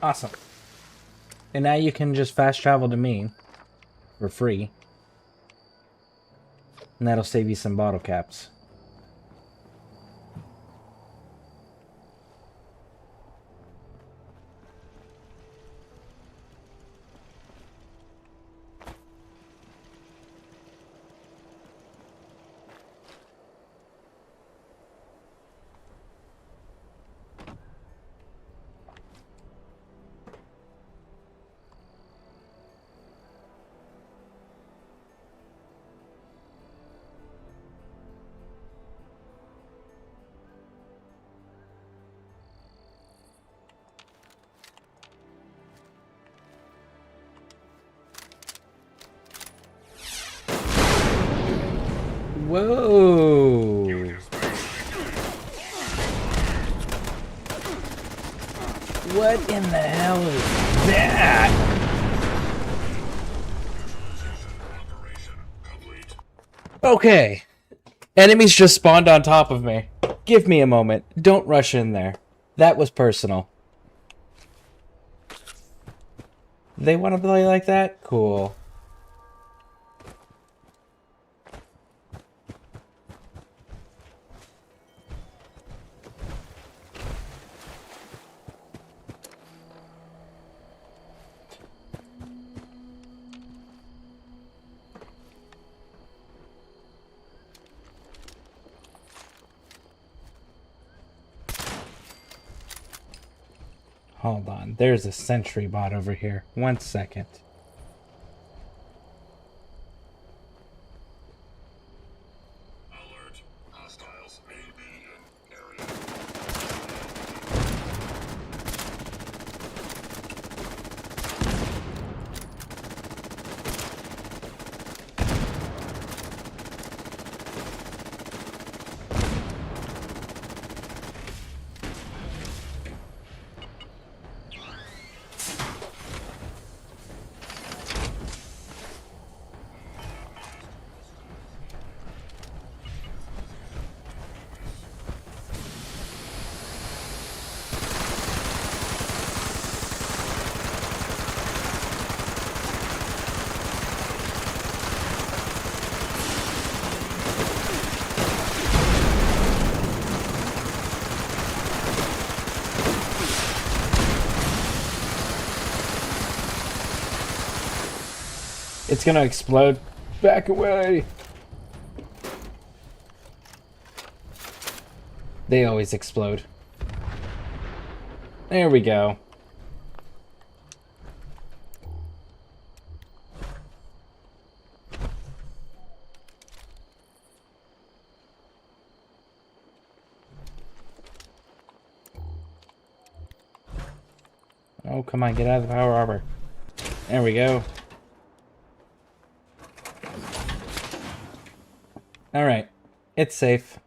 Awesome. And now you can just fast travel to me for free. And that'll save you some bottle caps. Whoa! What in the hell is that? Okay. Enemies just spawned on top of me. Give me a moment. Don't rush in there. That was personal. They want to play like that? Cool. Hold on. There's a sentry bot over here. 1 second. Alert. Hostiles may be in area. It's gonna explode. Back away. They always explode. There we go. Oh, come on, get out of the power arbor. There we go. Alright. It's safe.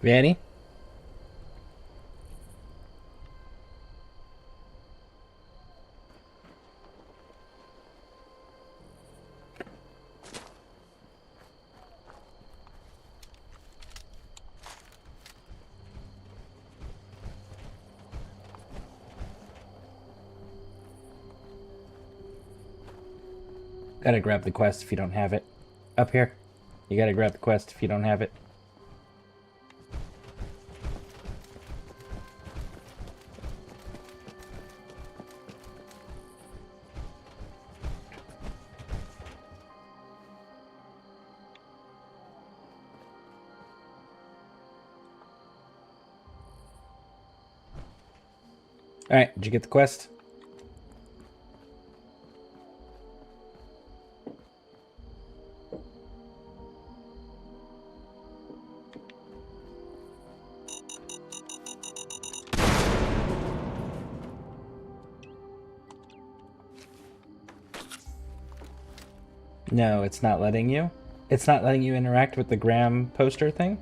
Ready? Gotta grab the quest if you don't have it. Up here. You gotta grab the quest if you don't have it. Alright, did you get the quest? No, it's not letting you. It's not letting you interact with the Graham poster thing?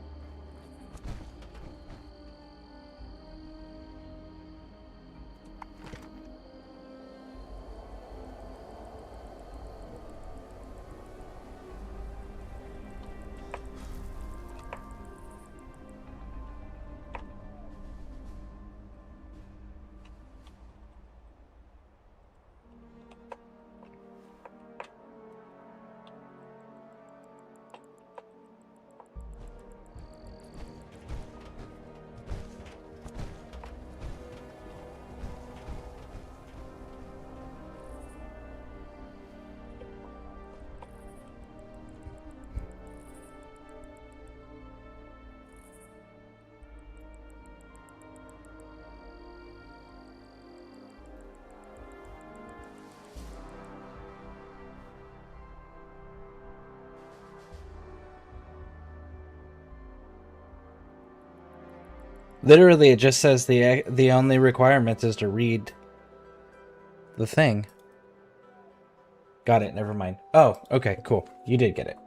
Literally, it just says the only requirement is to read the thing. Got it. Never mind. Oh, okay, cool. You did get it.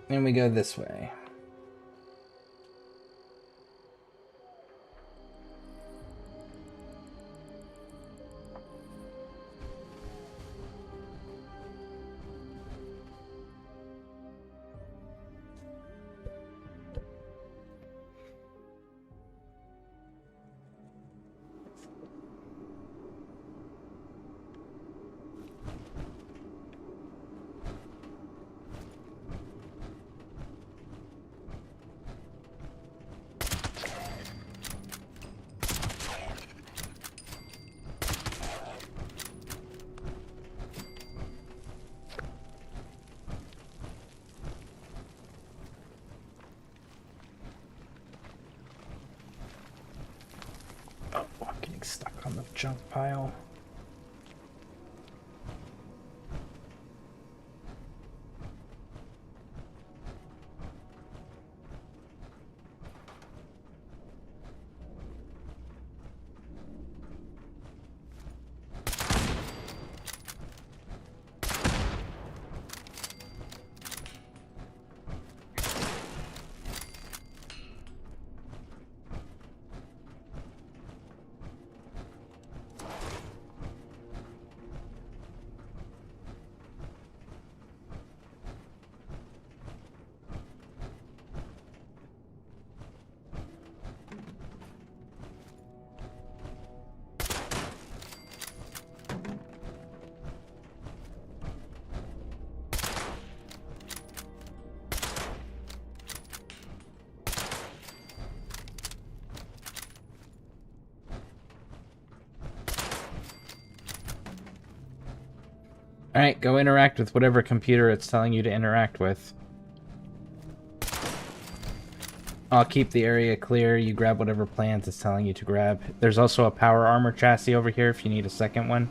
And we go this way. Oh, I'm getting stuck on the junk pile. Alright, go interact with whatever computer it's telling you to interact with. I'll keep the area clear. You grab whatever plans it's telling you to grab. There's also a power armor chassis over here if you need a second one.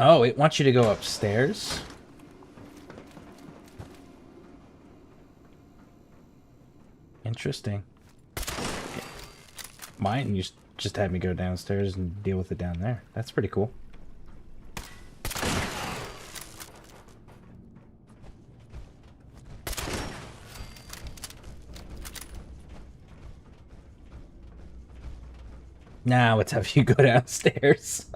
Oh, it wants you to go upstairs? Interesting. Mine you just had me go downstairs and deal with it down there. That's pretty cool. Now let's have you go downstairs.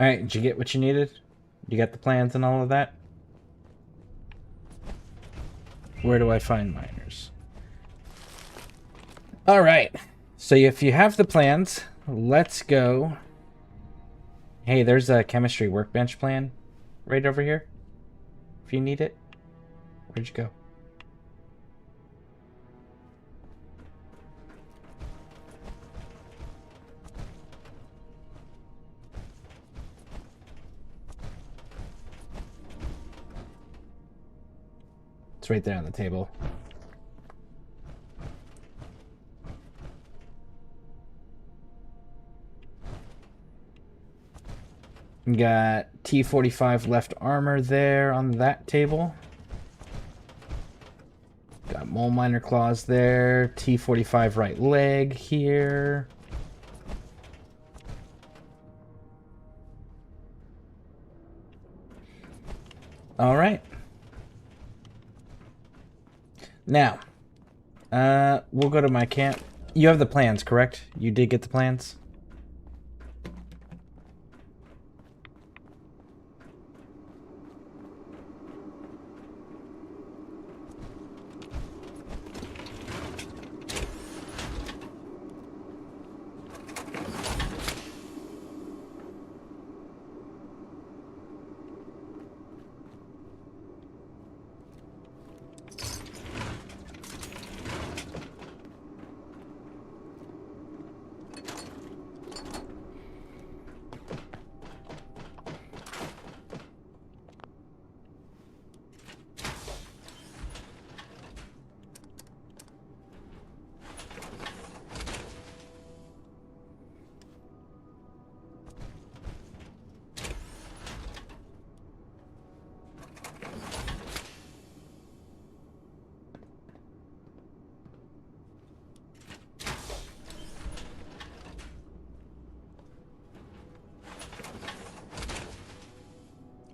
Alright, did you get what you needed? You got the plans and all of that? Where do I find miners? Alright, so if you have the plans, let's go. Hey, there's a chemistry workbench plan right over here. If you need it. Where'd you go? It's right there on the table. We got T-45 left armor there on that table. mole miner claws there. T45 right leg here. All right. Now, we'll go to my camp. You have the plans, correct? You did get the plans?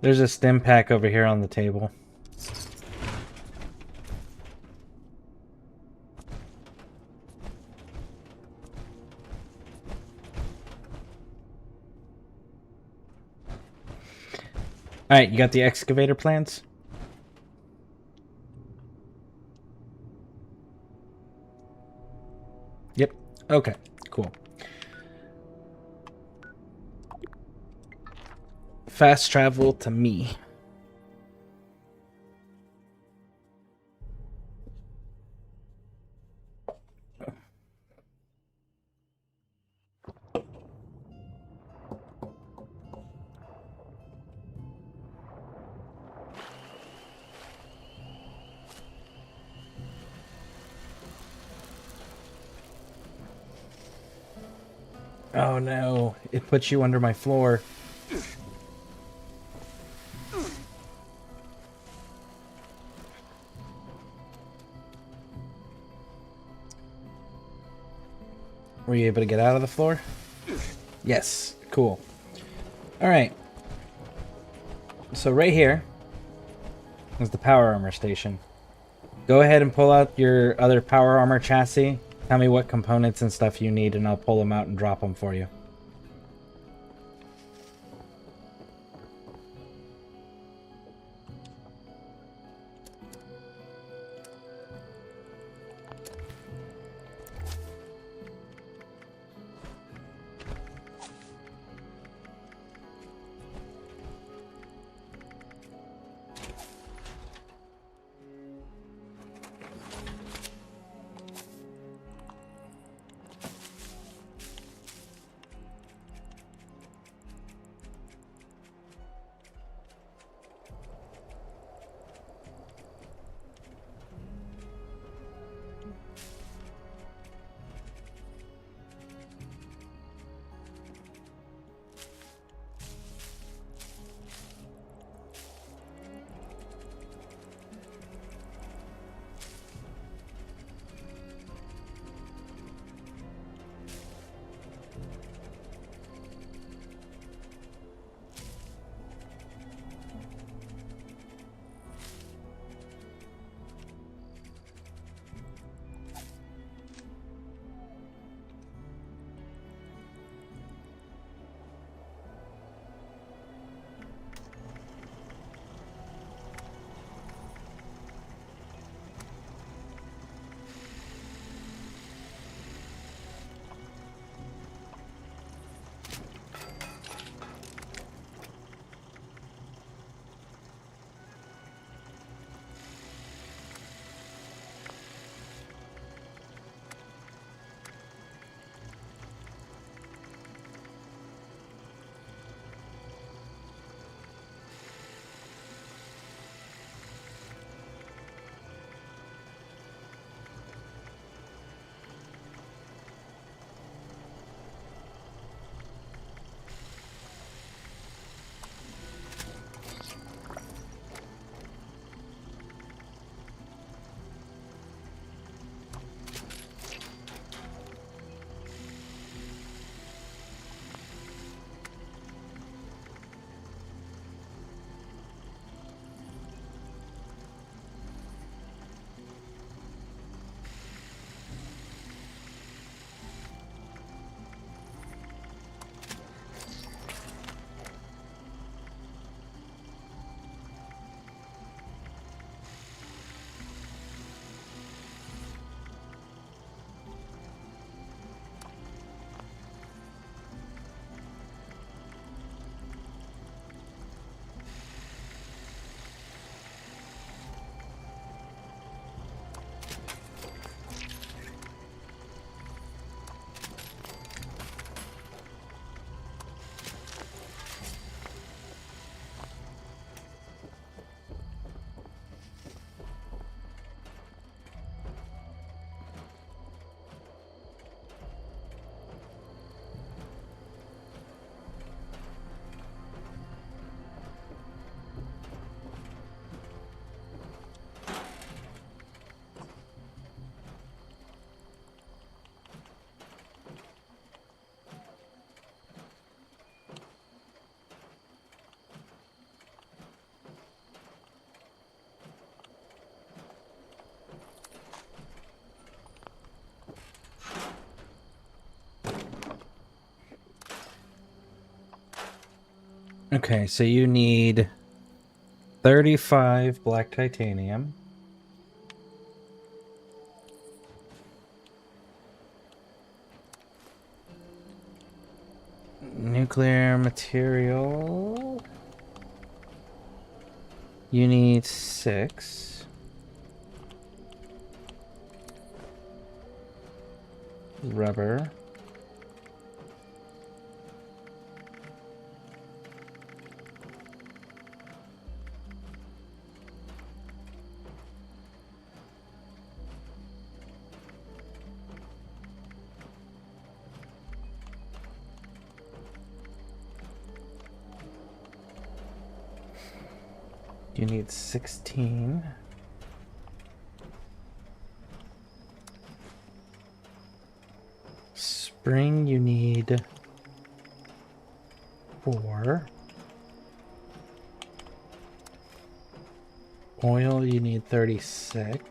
There's a stim pack over here on the table. Alright, you got the excavator plans? Yep. Okay, cool. Fast travel to me. Oh no, it puts you under my floor. Were you able to get out of the floor? Yes, cool. Alright. So right here is the power armor station. Go ahead and pull out your other power armor chassis. Tell me what components and stuff you need and I'll pull them out and drop them for you. Okay, so you need 35 black titanium. Nuclear material. You need 6. Rubber. You need 16. Spring, you need 4. Oil, you need 36.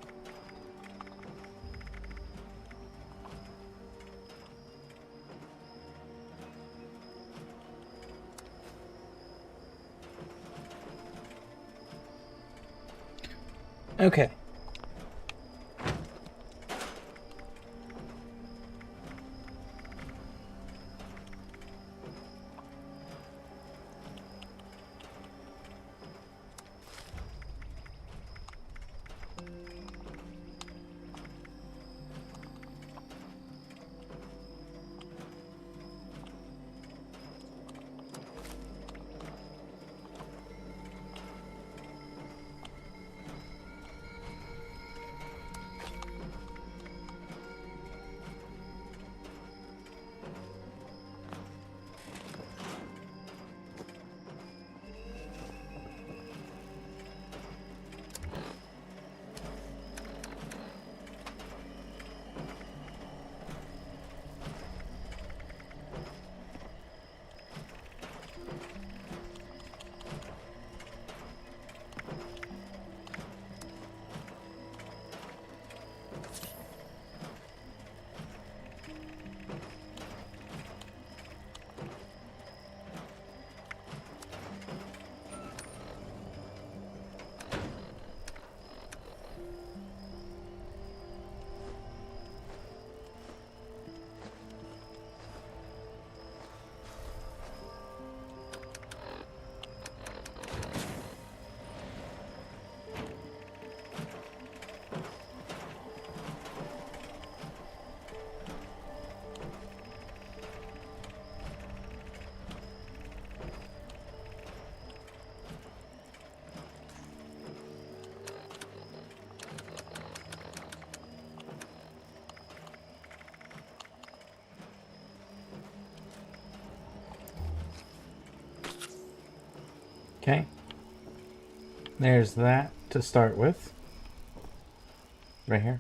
Okay. Okay. There's that to start with. Right here.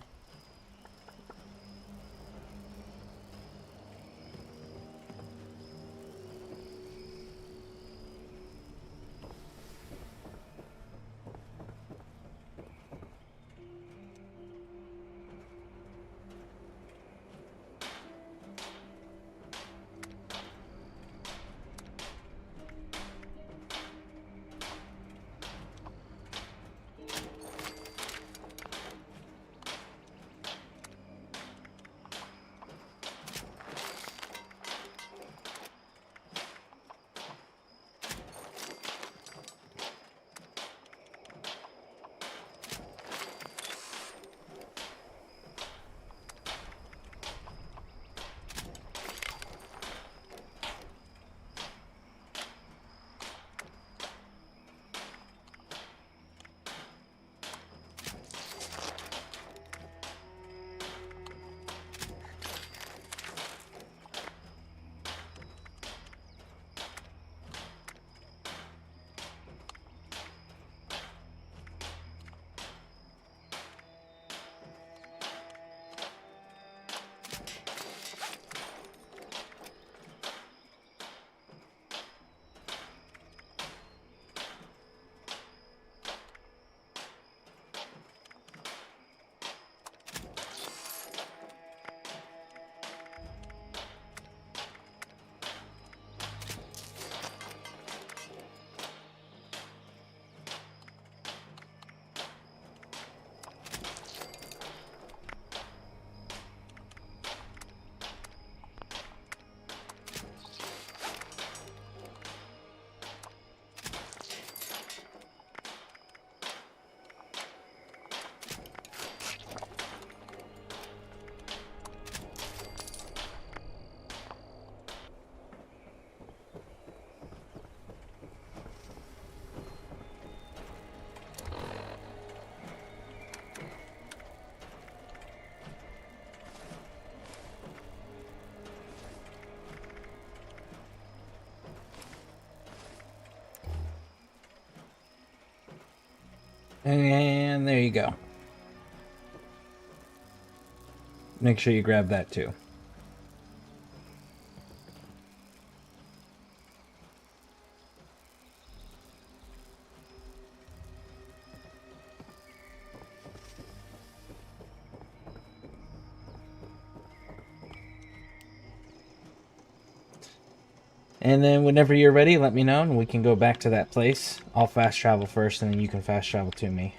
And there you go. Make sure you grab that too. And then whenever you're ready, let me know and we can go back to that place. I'll fast travel first and then you can fast travel to me.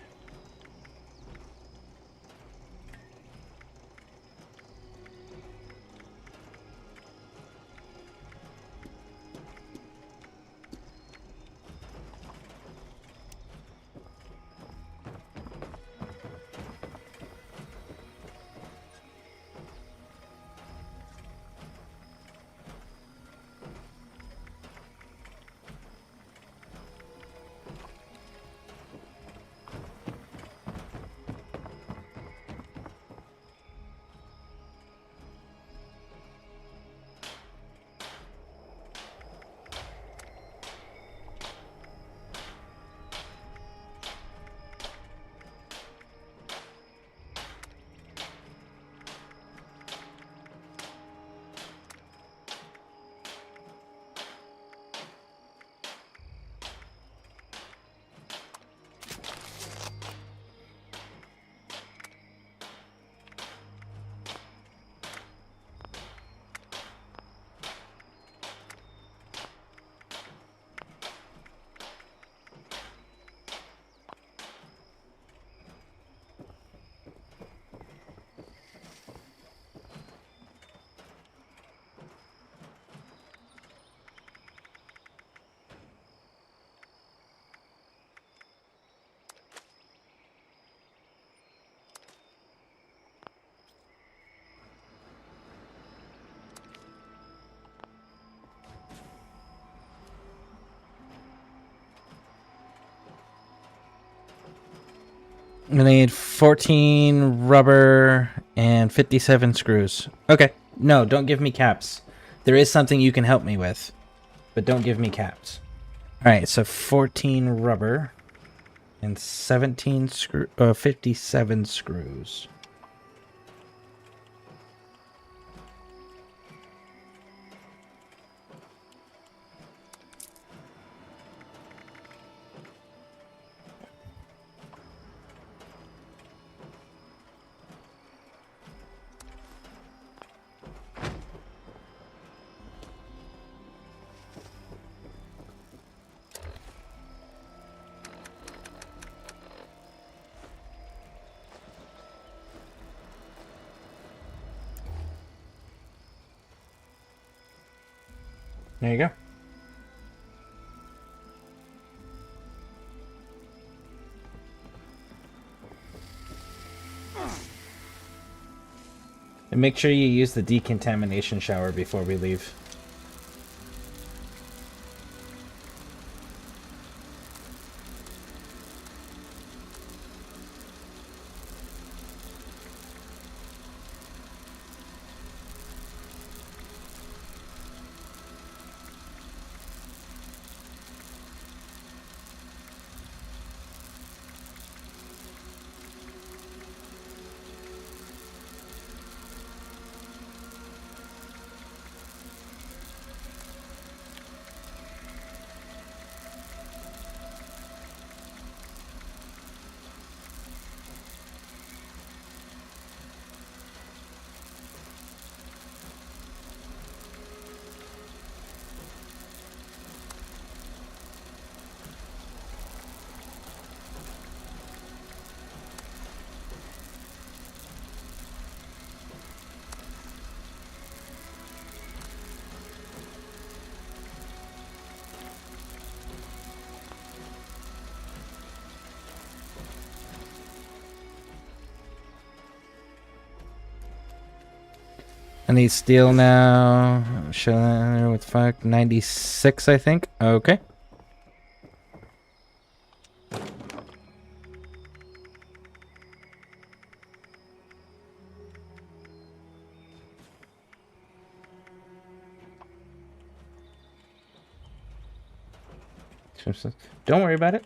I need 14 rubber and 57 screws. Okay. No, don't give me caps. There is something you can help me with, but don't give me caps. Alright, so 14 rubber and 57 screws. There you go. And make sure you use the decontamination shower before we leave. I need steel now. Show that with fuck 96, I think. Okay. Don't worry about it.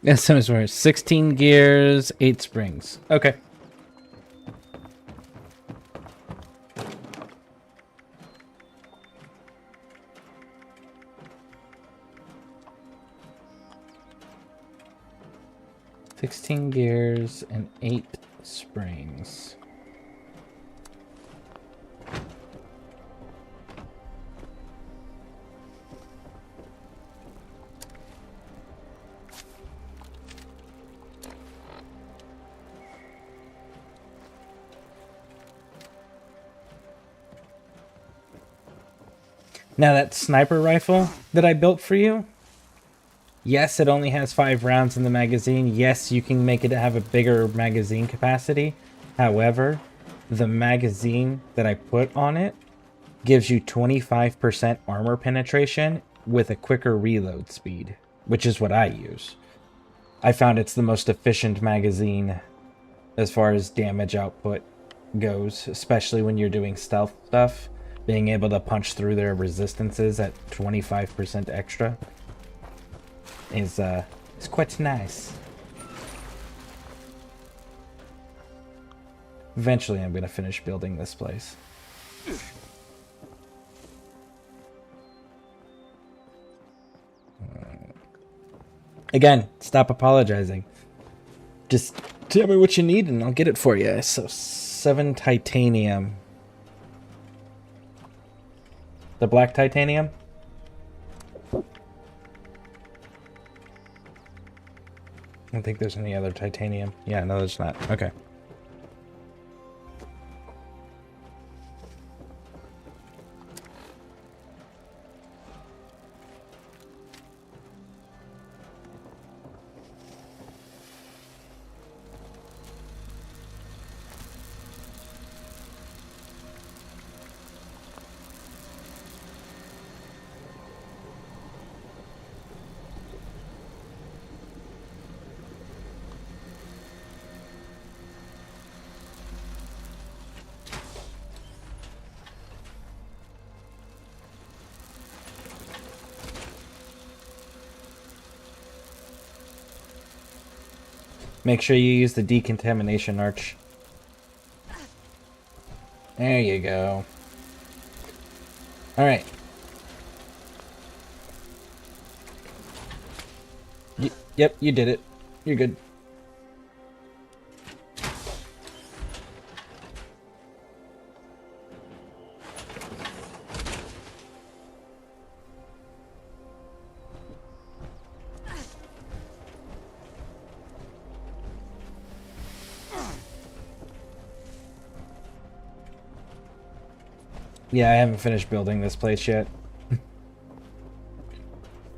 Yes, so it's worth 16 gears, 8 springs. Okay. $16 gears and 8 springs. Now that sniper rifle that I built for you, yes, it only has 5 rounds in the magazine. Yes, you can make it have a bigger magazine capacity. However, the magazine that I put on it gives you 25% armor penetration with a quicker reload speed, which is what I use. I found it's the most efficient magazine as far as damage output goes, especially when you're doing stealth stuff. Being able to punch through their resistances at 25% extra is quite nice. Eventually, I'm gonna finish building this place. Again, stop apologizing. Just tell me what you need and I'll get it for you. So 7 titanium. The black titanium? I don't think there's any other titanium. Yeah, no, there's not. Okay. Make sure you use the decontamination arch. There you go. Alright. Yep, you did it. You're good. Yeah, I haven't finished building this place yet.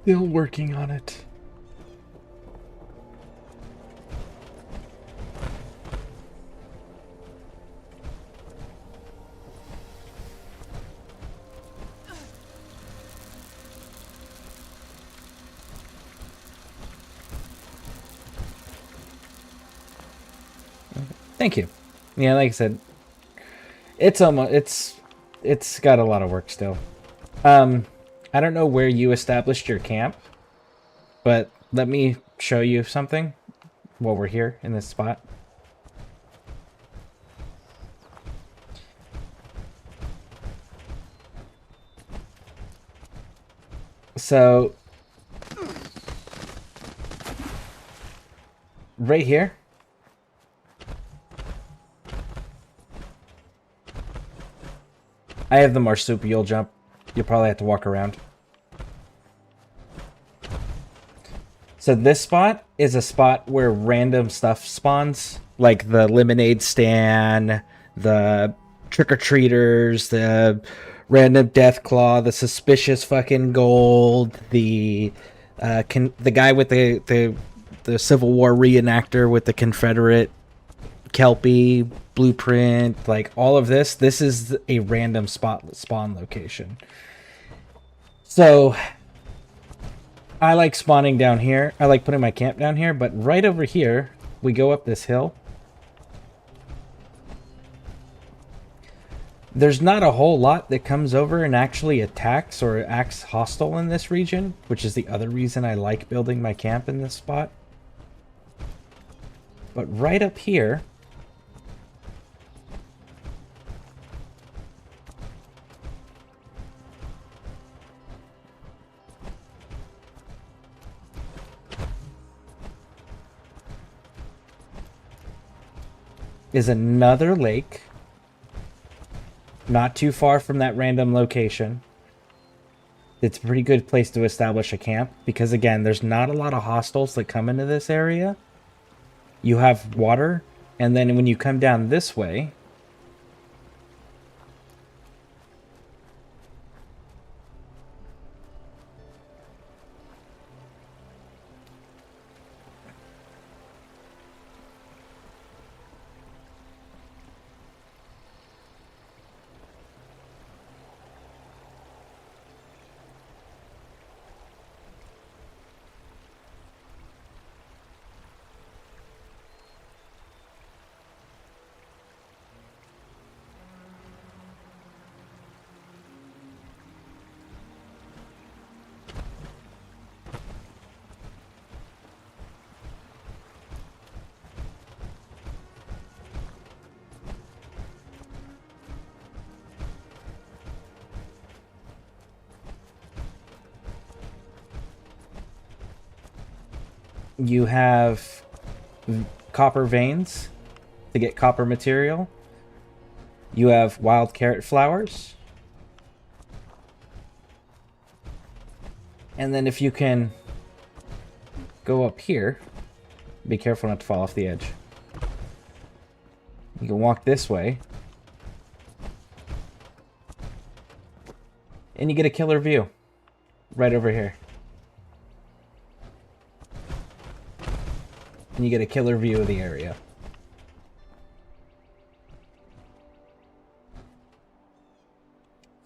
Still working on it. Thank you. Yeah, like I said, it's almost it's got a lot of work still. I don't know where you established your camp, but let me show you something while we're here in this spot. So right here I have the marsupial jump. You'll probably have to walk around. So this spot is a spot where random stuff spawns. Like the lemonade stand, the trick-or-treaters, the random death claw, the suspicious fucking gold, the guy with the Civil War reenactor with the Confederate Kelpie blueprint, like all of this. This is a random spawn location. So I like spawning down here. I like putting my camp down here, but right over here, we go up this hill. There's not a whole lot that comes over and actually attacks or acts hostile in this region, which is the other reason I like building my camp in this spot. But right up here, is another lake. Not too far from that random location. It's a pretty good place to establish a camp because, again, there's not a lot of hostiles that come into this area. You have water, and then when you come down this way, you have copper veins to get copper material. You have wild carrot flowers. And then if you can go up here, be careful not to fall off the edge. You can walk this way. And you get a killer view right over here. And you get a killer view of the area.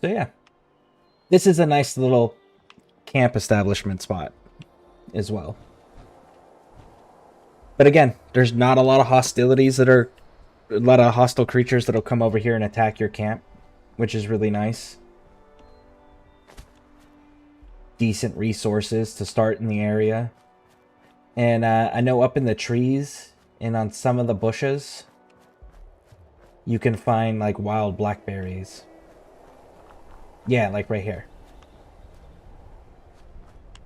So yeah, this is a nice little camp establishment spot as well. But again, there's not a lot of hostilities that are, a lot of hostile creatures that'll come over here and attack your camp, which is really nice. Decent resources to start in the area. And I know up in the trees and on some of the bushes, you can find like wild blackberries. Yeah, like right here.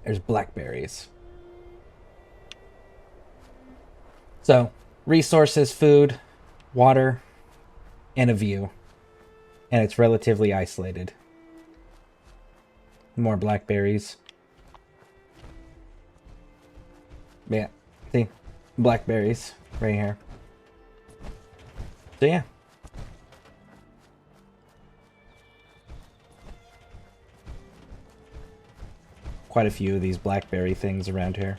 There's blackberries. So, resources, food, water, and a view. And it's relatively isolated. More blackberries. Yeah, see? Blackberries right here. So yeah. Quite a few of these blackberry things around here.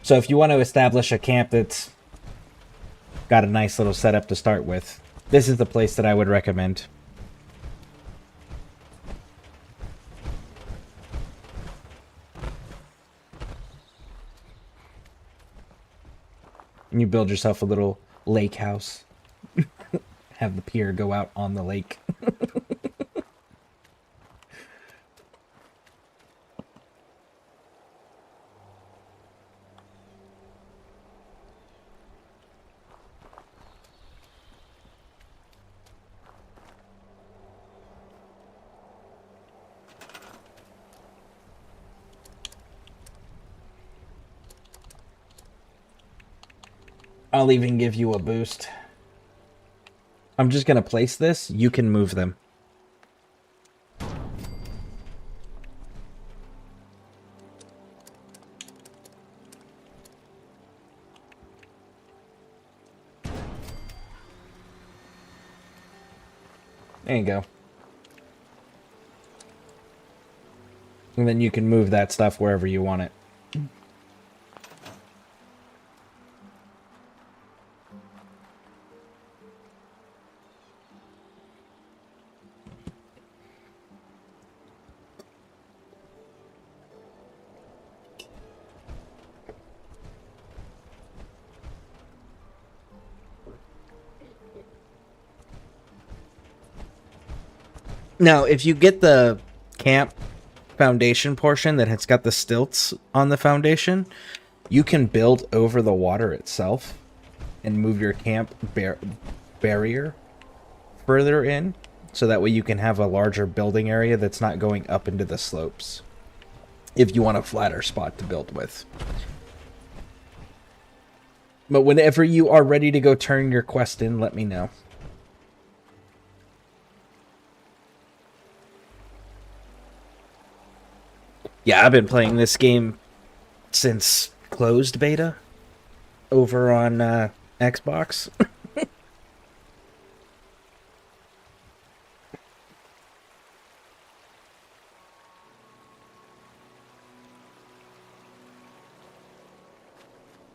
So if you want to establish a camp that's got a nice little setup to start with, this is the place that I would recommend. And you build yourself a little lake house. Have the pier go out on the lake. I'll even give you a boost. I'm just gonna place this. You can move them. There you go. And then you can move that stuff wherever you want it. Now, if you get the camp foundation portion that has got the stilts on the foundation, you can build over the water itself and move your camp barrier further in, so that way you can have a larger building area that's not going up into the slopes if you want a flatter spot to build with. But whenever you are ready to go turn your quest in, let me know. Yeah, I've been playing this game since closed beta over on Xbox.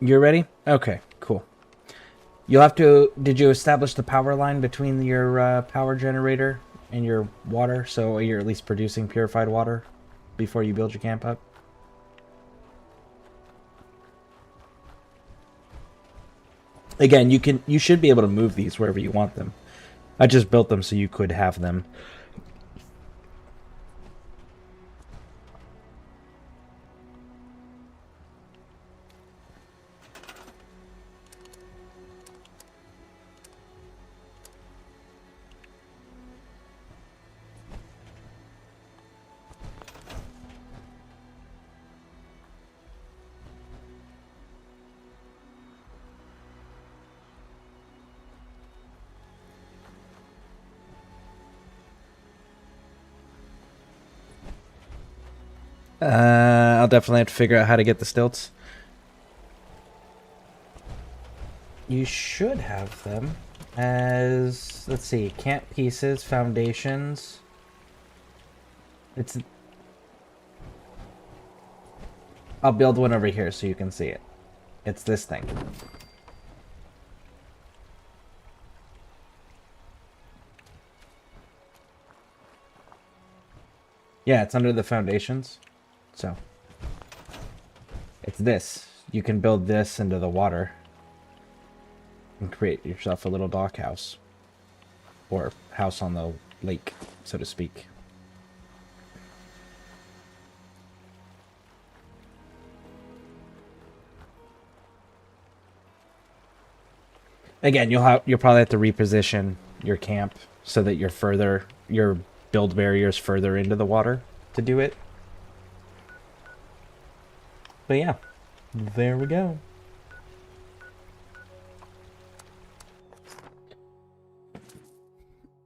You're ready? Okay, cool. You'll have to... Did you establish the power line between your power generator and your water, so you're at least producing purified water before you build your camp up? Again, you should be able to move these wherever you want them. I just built them so you could have them. I'll definitely have to figure out how to get the stilts. You should have them as, let's see, camp pieces, foundations. I'll build one over here so you can see it. It's this thing. Yeah, it's under the foundations. So, it's this. You can build this into the water and create yourself a little dock house. Or house on the lake, so to speak. Again, you'll probably have to reposition your camp so that your build barriers further into the water to do it. But yeah, there we go.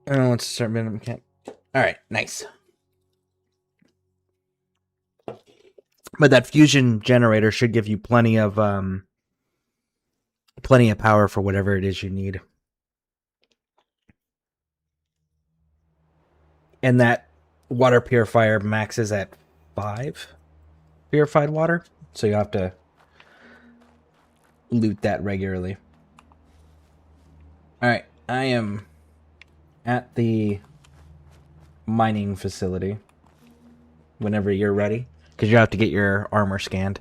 Oh, let's start minimum camp. All right, nice. But that fusion generator should give you plenty of power for whatever it is you need. And that water purifier maxes at 5 purified water, so you have to loot that regularly. All right, I am at the mining facility whenever you're ready, because you have to get your armor scanned.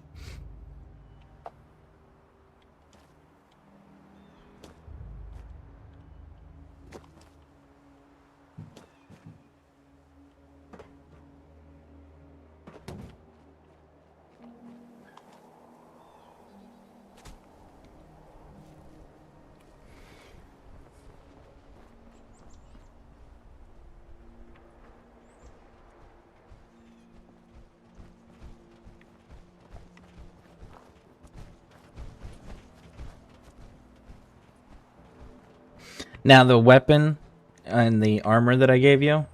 Now, the weapon and the armor that I gave you,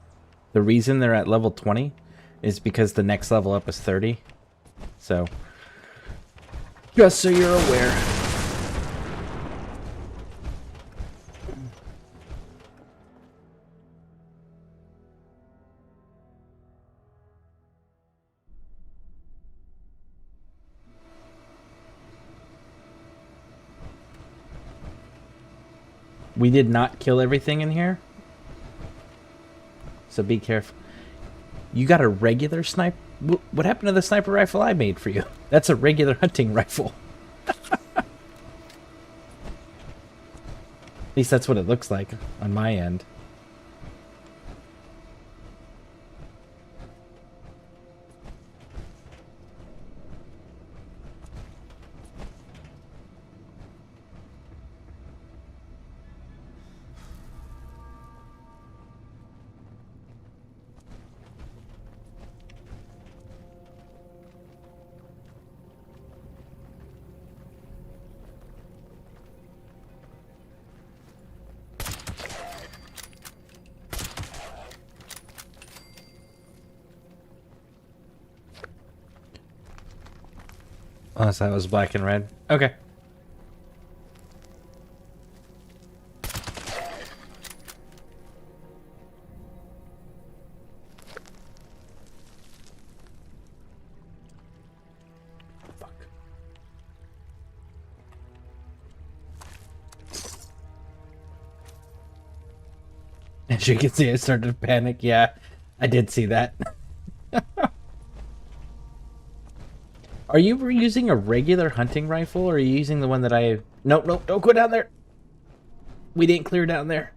the reason they're at level 20 is because the next level up is 30. So, just so you're aware. We did not kill everything in here, so be careful. You got a regular sniper? What happened to the sniper rifle I made for you? That's a regular hunting rifle. At least that's what it looks like on my end. Unless that was black and red. Okay. Fuck. As you can see, I started to panic. Yeah, I did see that. Are you using a regular hunting rifle, or are you using the one that I... Nope, nope, don't go down there. We didn't clear down there.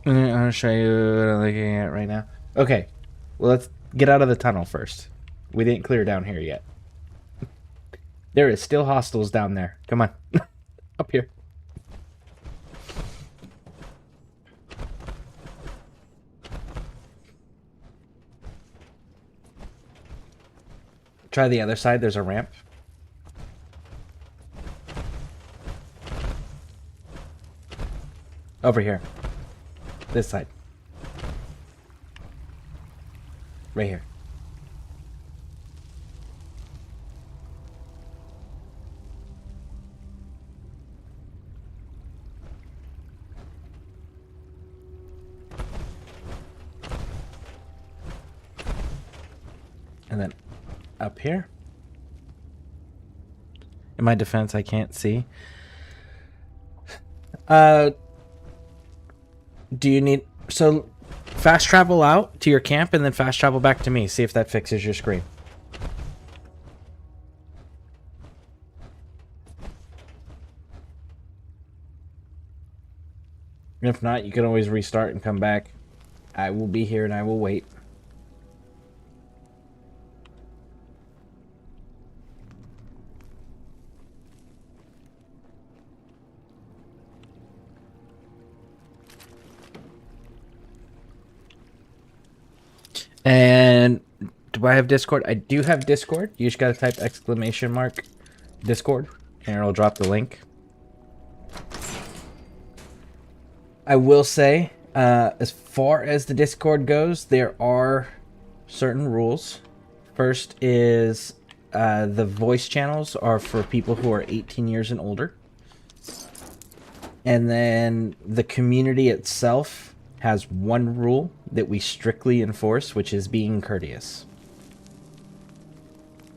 I'll show you what I'm looking at right now. Okay, well, let's get out of the tunnel first. We didn't clear down here yet. There is still hostiles down there. Come on. Up here. Try the other side. There's a ramp. Over here. This side. Right here. And then up here. In my defense, I can't see. Do you need... So, fast travel out to your camp and then fast travel back to me. See if that fixes your screen. If not, you can always restart and come back. I will be here and I will wait. And do I have Discord? I do have Discord. You just gotta type !! Discord and it'll drop the link. I will say, as far as the Discord goes, there are certain rules. First is the voice channels are for people who are 18 years and older. And then the community itself has one rule that we strictly enforce, which is being courteous.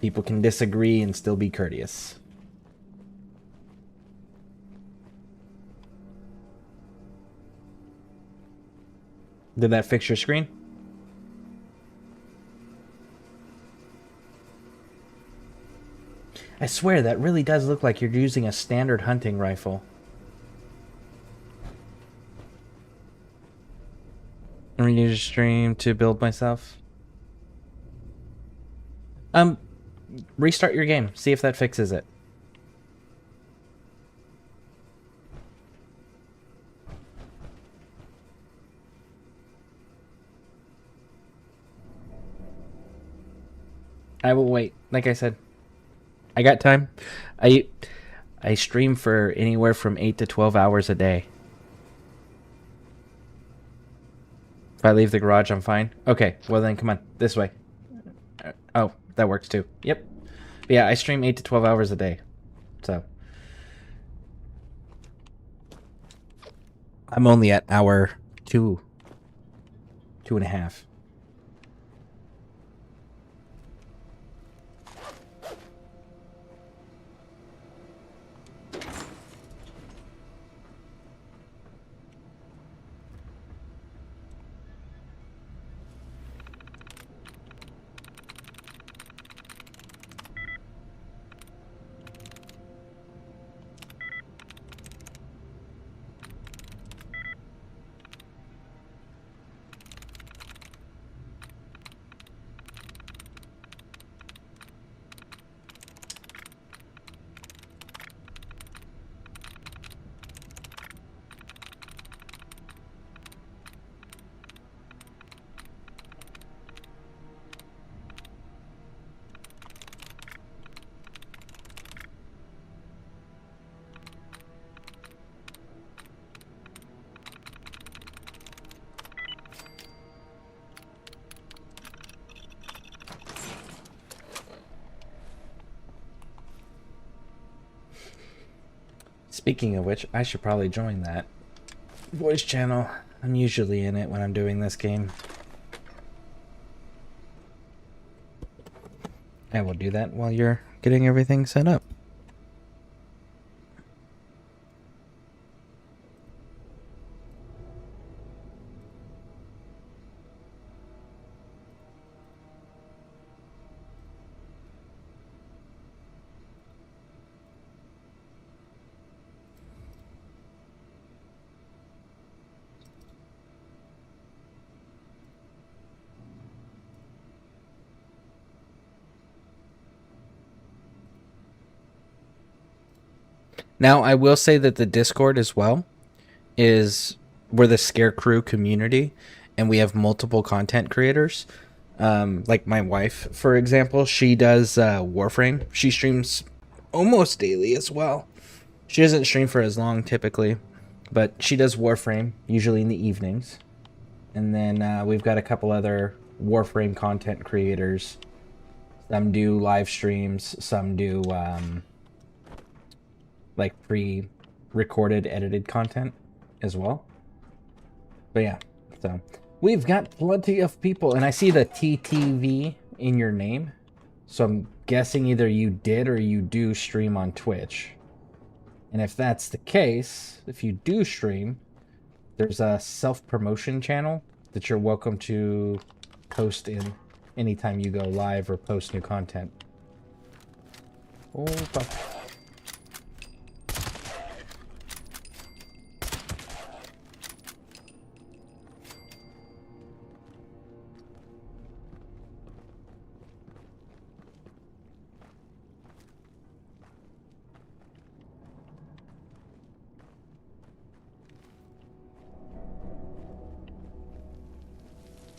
People can disagree and still be courteous. Did that fix your screen? I swear that really does look like you're using a standard hunting rifle. I'm gonna use stream to build myself. Restart your game. See if that fixes it. I will wait. Like I said, I got time. I stream for anywhere from 8 to 12 hours a day. If I leave the garage, I'm fine. Okay, well then, come on. This way. Oh, that works too. Yep. But yeah, I stream 8 to 12 hours a day. So. I'm only at hour 2. 2.5. Speaking of which, I should probably join that voice channel. I'm usually in it when I'm doing this game. I will do that while you're getting everything set up. Now, I will say that the Discord as well we're the ScareCrew community, and we have multiple content creators. Like my wife, for example, she does Warframe. She streams almost daily as well. She doesn't stream for as long typically, but she does Warframe, usually in the evenings. And then we've got a couple other Warframe content creators. Some do live streams, some do like pre-recorded, edited content as well. But yeah, so we've got plenty of people, and I see the TTV in your name, so I'm guessing either you did or you do stream on Twitch. And if that's the case, if you do stream, there's a self-promotion channel that you're welcome to post in anytime you go live or post new content. Oh, fuck.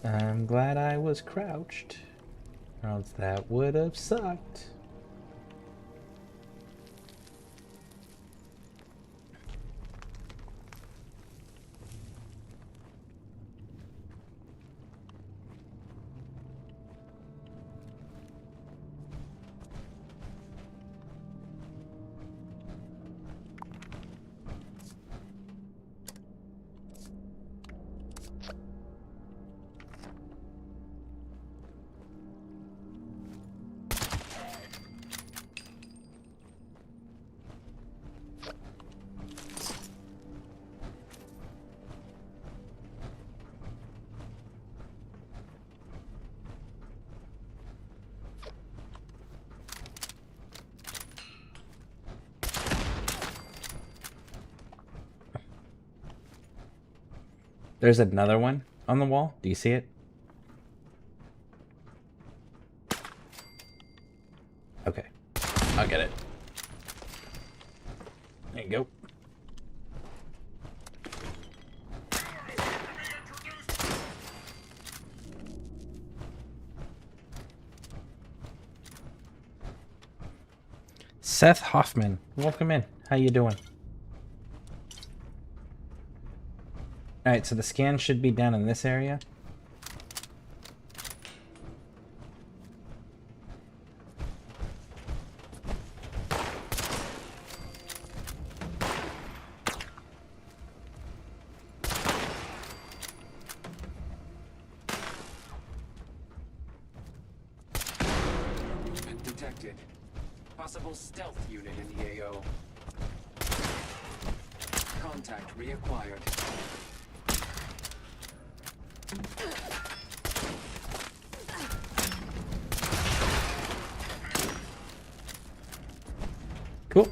I'm glad I was crouched, or else that would have sucked. There's another one on the wall. Do you see it? Okay. I'll get it. There you go. Seth Hoffman, welcome in. How you doing? Alright, so the scan should be down in this area. Detected. Possible stealth unit in the AO. Contact reacquired. Cool.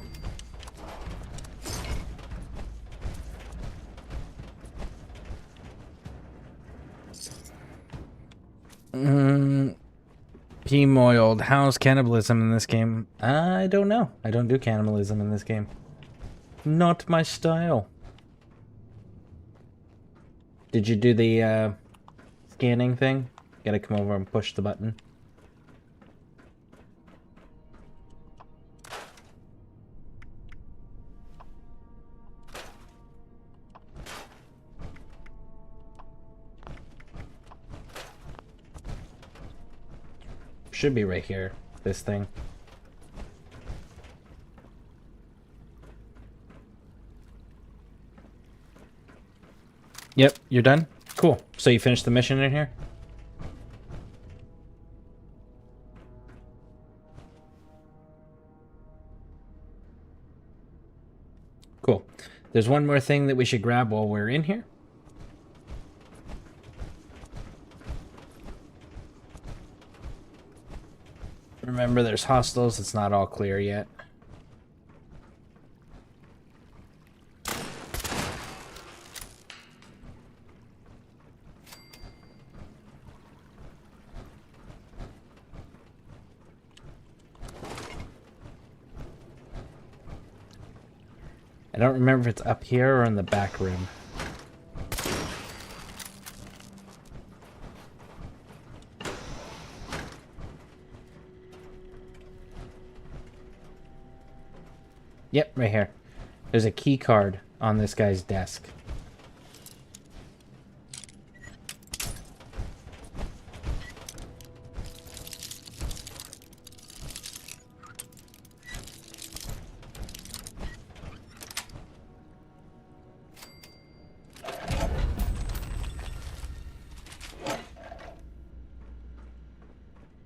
P-moiled. How's cannibalism in this game? I don't know. I don't do cannibalism in this game. Not my style. Did you do the scanning thing? Gotta come over and push the button. Should be right here, this thing. Yep, you're done? Cool. So you finished the mission in here? Cool. There's one more thing that we should grab while we're in here. Remember, there's hostiles. It's not all clear yet. I don't remember if it's up here or in the back room. Yep, right here. There's a key card on this guy's desk.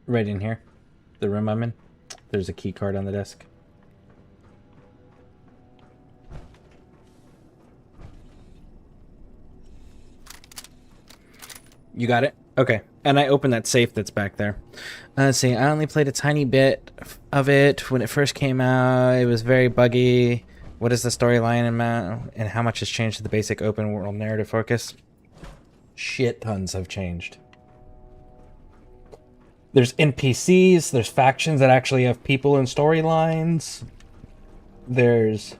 Right in here. The room I'm in. There's a key card on the desk. You got it? Okay. And I opened that safe that's back there. Let's see. I only played a tiny bit of it when it first came out. It was very buggy. What is the storyline and how much has changed to the basic open world narrative focus? Shit tons have changed. There's NPCs. There's factions that actually have people and storylines. There's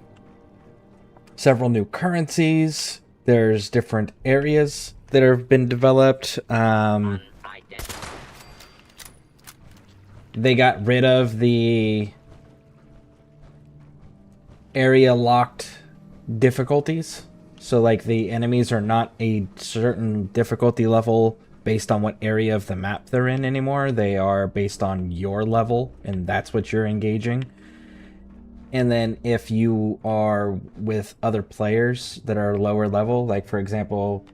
several new currencies. There's different areas that have been developed. They got rid of the area locked difficulties. So like the enemies are not a certain difficulty level based on what area of the map they're in anymore. They are based on your level, and that's what you're engaging. And then if you are with other players that are lower level, like for example,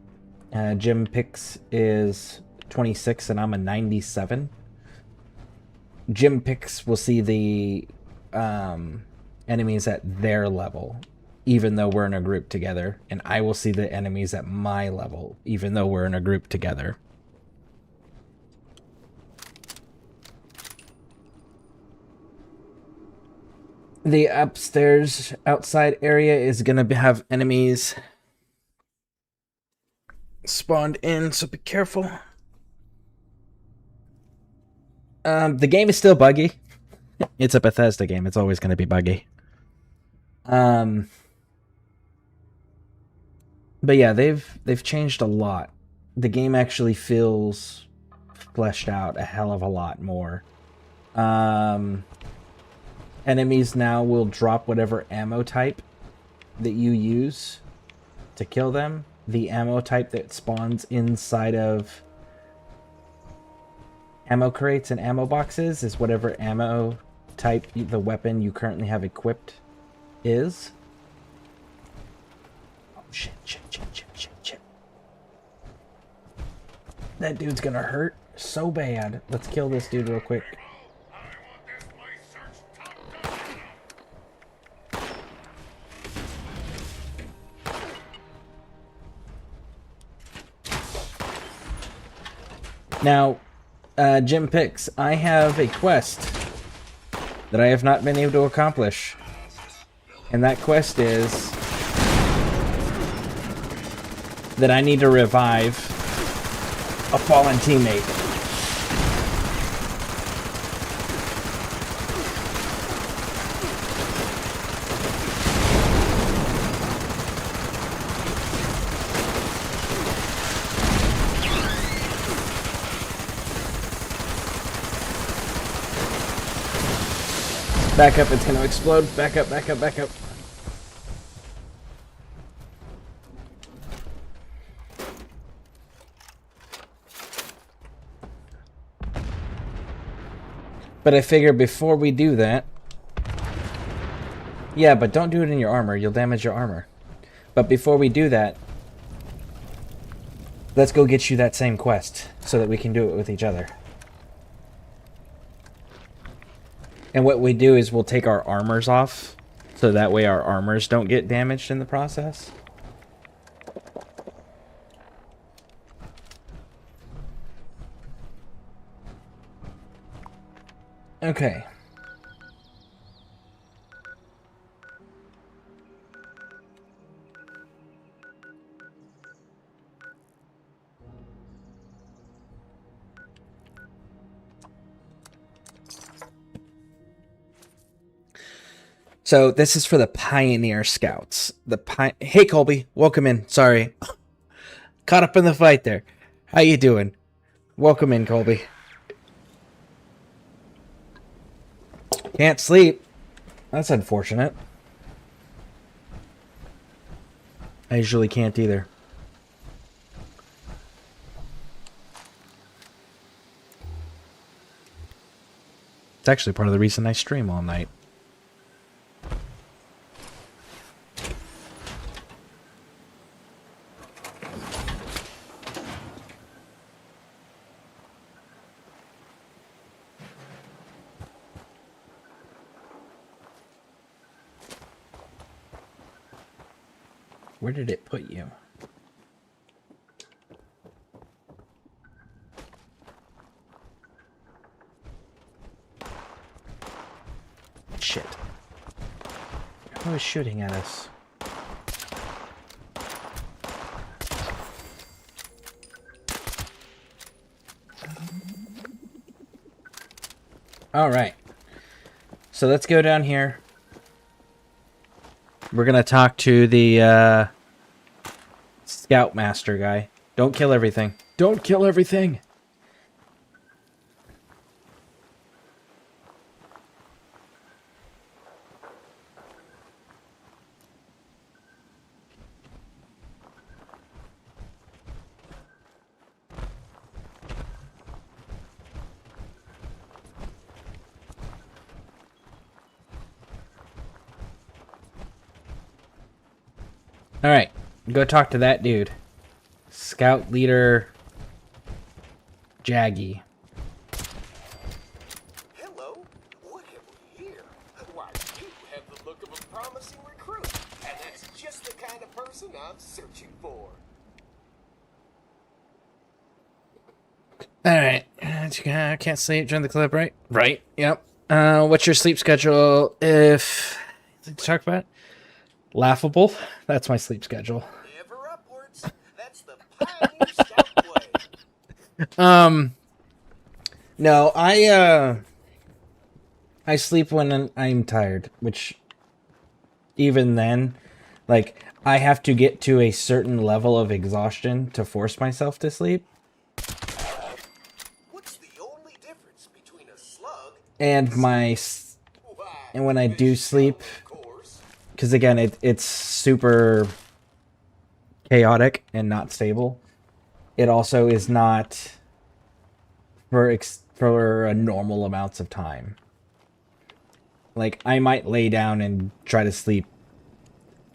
Jim Pix is 26 and I'm a 97. Jim Pix will see the enemies at their level, even though we're in a group together. And I will see the enemies at my level, even though we're in a group together. The upstairs outside area is going to have enemies spawned in, so be careful. The game is still buggy. It's a Bethesda game. It's always going to be buggy. But yeah, they've changed a lot. The game actually feels fleshed out a hell of a lot more. enemies now will drop whatever ammo type that you use to kill them. The ammo type that spawns inside of ammo crates and ammo boxes is whatever ammo type the weapon you currently have equipped is. Oh, shit. That dude's gonna hurt so bad. Let's kill this dude real quick. Now, Jim Pix, I have a quest that I have not been able to accomplish. And that quest is that I need to revive a fallen teammate. Back up, it's gonna explode. Back up, back up, back up. But I figure before we do that... Yeah, but don't do it in your armor. You'll damage your armor. But before we do that, let's go get you that same quest so that we can do it with each other. And what we do is we'll take our armors off, so that way our armors don't get damaged in the process. Okay. So this is for the Pioneer Scouts. Hey Colby, welcome in. Sorry, caught up in the fight there. How you doing? Welcome in, Colby. Can't sleep. That's unfortunate. I usually can't either. It's actually part of the reason I stream all night. Where did it put you? Shit. Who was shooting at us? Alright. So let's go down here. We're gonna talk to the Scoutmaster guy. Don't kill everything. Don't kill everything! Alright, go talk to that dude. Scout leader Jaggy. Hello, what have we here? Why, you have the look of a promising recruit, and that's just the kind of person I'm searching for. Alright, I can't sleep during the clip, right? Right, yep. What's your sleep schedule if... Did you talk about it? Laughable. That's my sleep schedule. Ever upwards. That's the Pioneer Scout way. No, I sleep when I'm tired, which even then, like, I have to get to a certain level of exhaustion to force myself to sleep. What's the only difference between a slug And my... Why, And when I do sleep, because again, it's super chaotic and not stable. It also is not for a normal amounts of time. Like, I might lay down and try to sleep,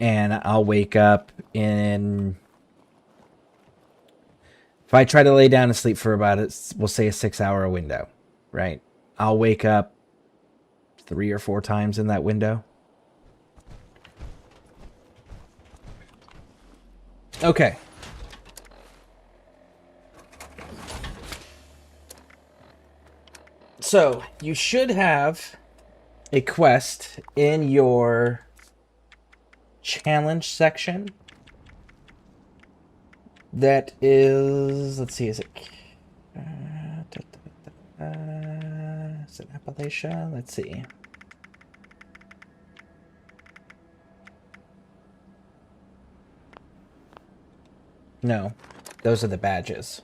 and I'll wake up in... If I try to lay down and sleep for about, we'll say a 6-hour window, right? I'll wake up 3 or 4 times in that window. Okay. So, you should have a quest in your challenge section that is, let's see, is it Appalachia? Let's see. No, those are the badges.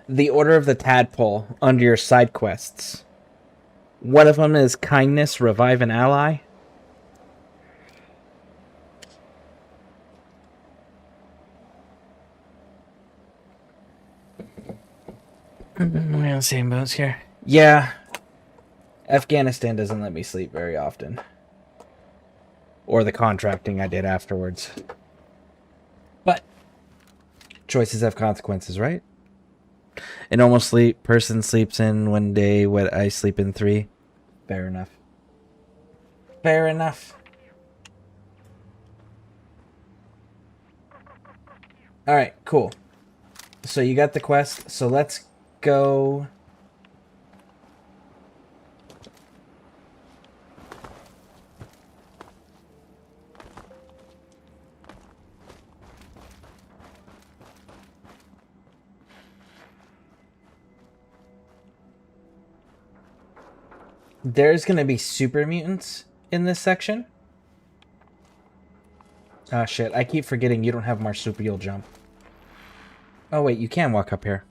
The Order of the Tadpole under your side quests. One of them is Kindness, Revive an Ally. We're on the same boats here. Yeah. Afghanistan doesn't let me sleep very often. Or the contracting I did afterwards. But choices have consequences, right? A normal person sleeps in 1 day what I sleep in 3. Fair enough. Fair enough. Alright, cool. So you got the quest. So let's go... There's going to be super mutants in this section. Oh shit, I keep forgetting you don't have marsupial jump. Oh wait, you can walk up here.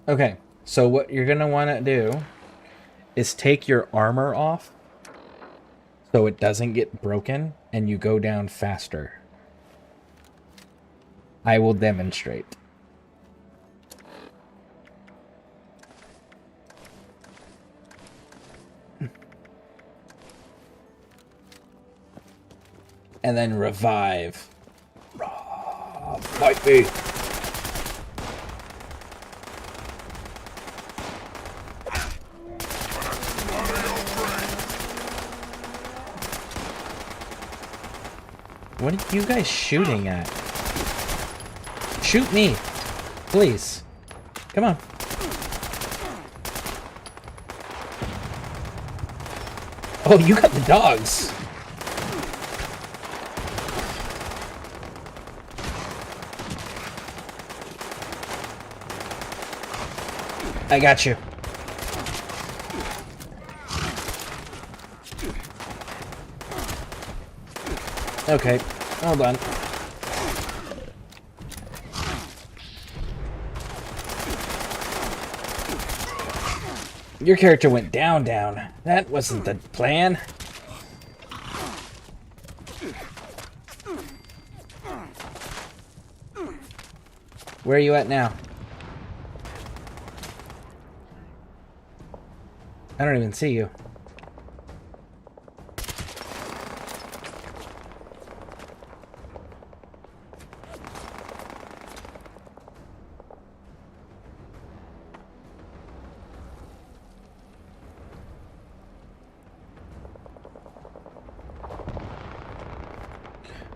Okay, so what you're going to want to do is take your armor off so it doesn't get broken and you go down faster. I will demonstrate. And then revive. Fight me. What are you guys shooting at? Shoot me, please. Come on. Oh, you got the dogs. I got you. Okay, hold on. Your character went down. That wasn't the plan. Where are you at now? I don't even see you.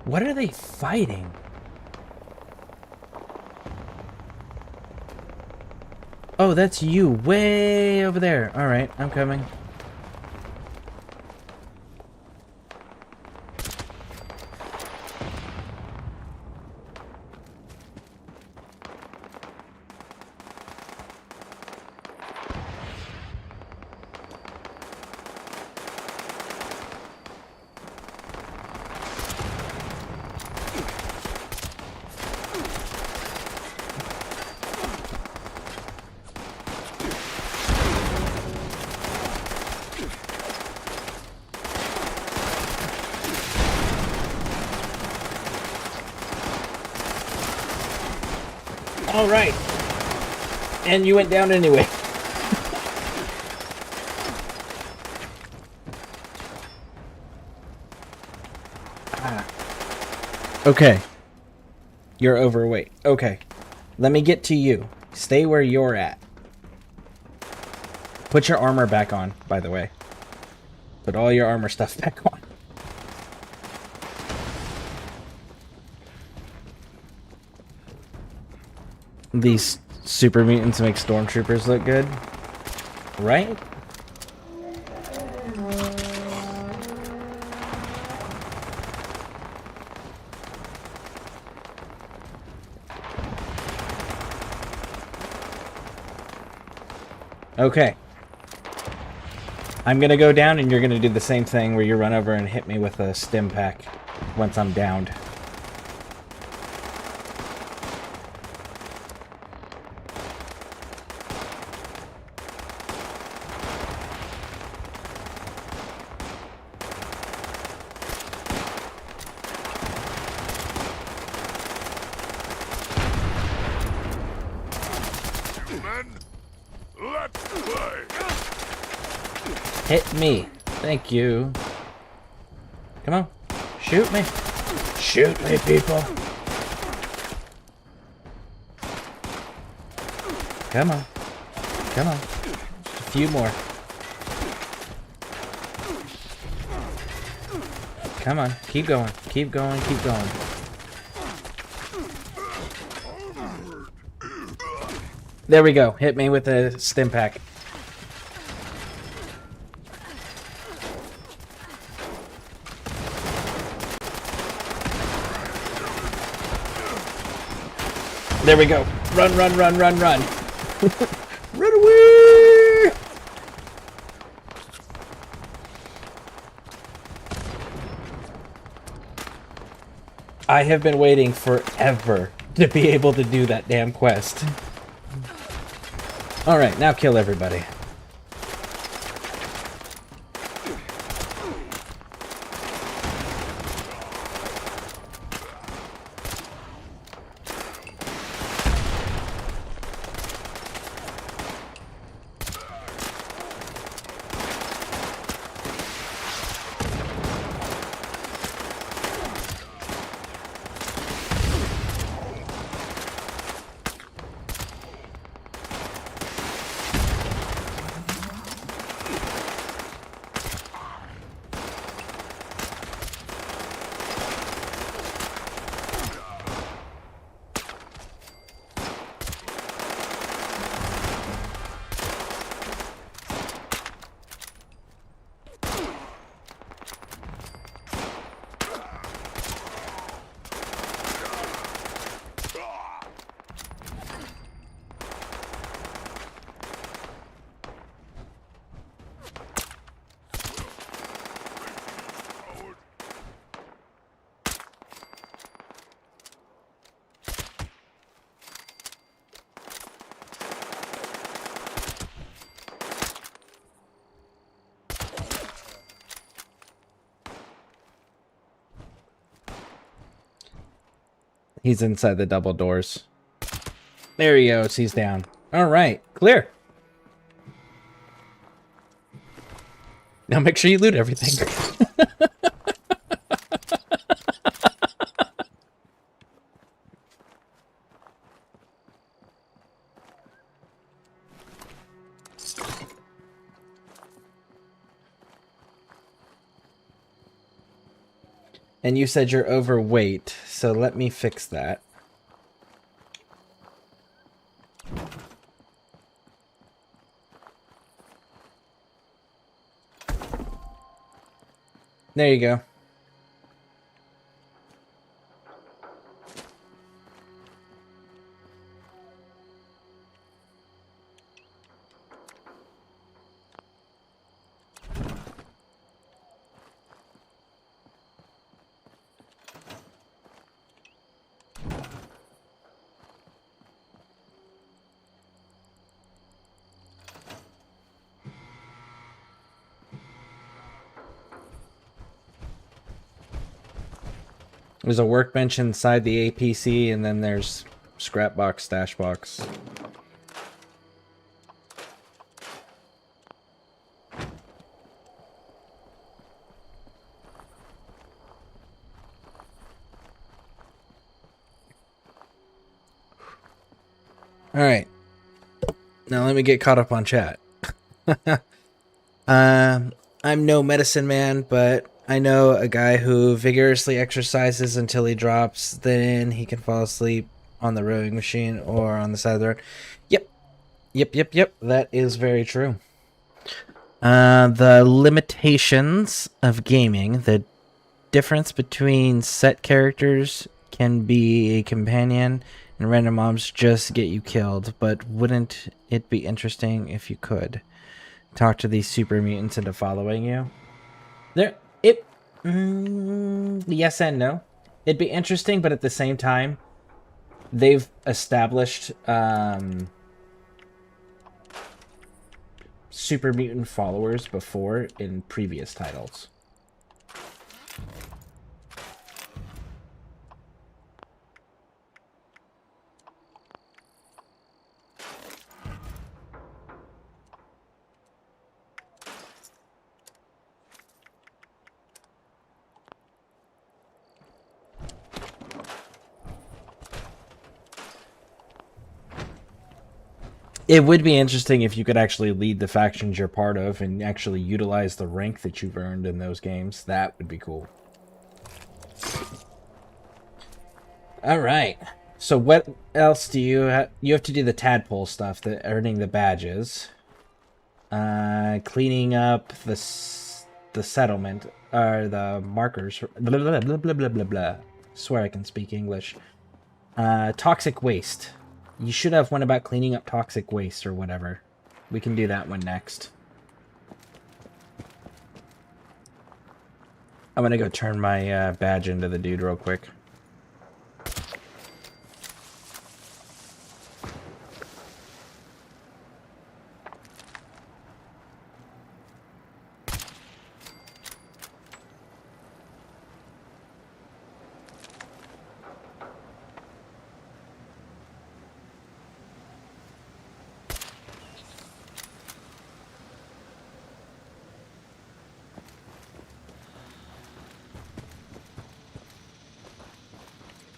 What are they fighting? Oh, that's you. Way over there. Alright, I'm coming. All right. And you went down anyway. Okay. You're overweight. Okay. Let me get to you. Stay where you're at. Put your armor back on, by the way. Put all your armor stuff back on. These super mutants make stormtroopers look good. Right? Okay. I'm gonna go down and you're gonna do the same thing where you run over and hit me with a stim pack once I'm downed. Hit me. Thank you. Come on. Shoot me. Shoot me, people. Come on. Come on. Just a few more. Come on. Keep going. Keep going. Keep going. There we go. Hit me with a stim pack. There we go. Run, run, run, run, run. Run away! I have been waiting forever to be able to do that damn quest. Alright, now kill everybody. He's inside the double doors. There he goes. He's down. All right. Clear. Now make sure you loot everything. And you said you're overweight, so let me fix that. There you go. There's a workbench inside the APC, and then there's scrap box, stash box. All right. Now let me get caught up on chat. I'm no medicine man, but I know a guy who vigorously exercises until he drops, then he can fall asleep on the rowing machine or on the side of the road. Yep. That is very true. The limitations of gaming, the difference between set characters can be a companion and random mobs just get you killed, but wouldn't it be interesting if you could talk to these super mutants into following you? Yes and no. It'd be interesting, but at the same time, they've established super mutant followers before in previous titles. It would be interesting if you could actually lead the factions you're part of and actually utilize the rank that you've earned in those games. That would be cool. All right. So what else do you have? You have to do the tadpole stuff, the earning the badges, cleaning up the settlement, or the markers. Blah blah blah blah blah blah blah. Swear I can speak English. Toxic waste. You should have one about cleaning up toxic waste or whatever. We can do that one next. I'm gonna go turn my badge into the dude real quick.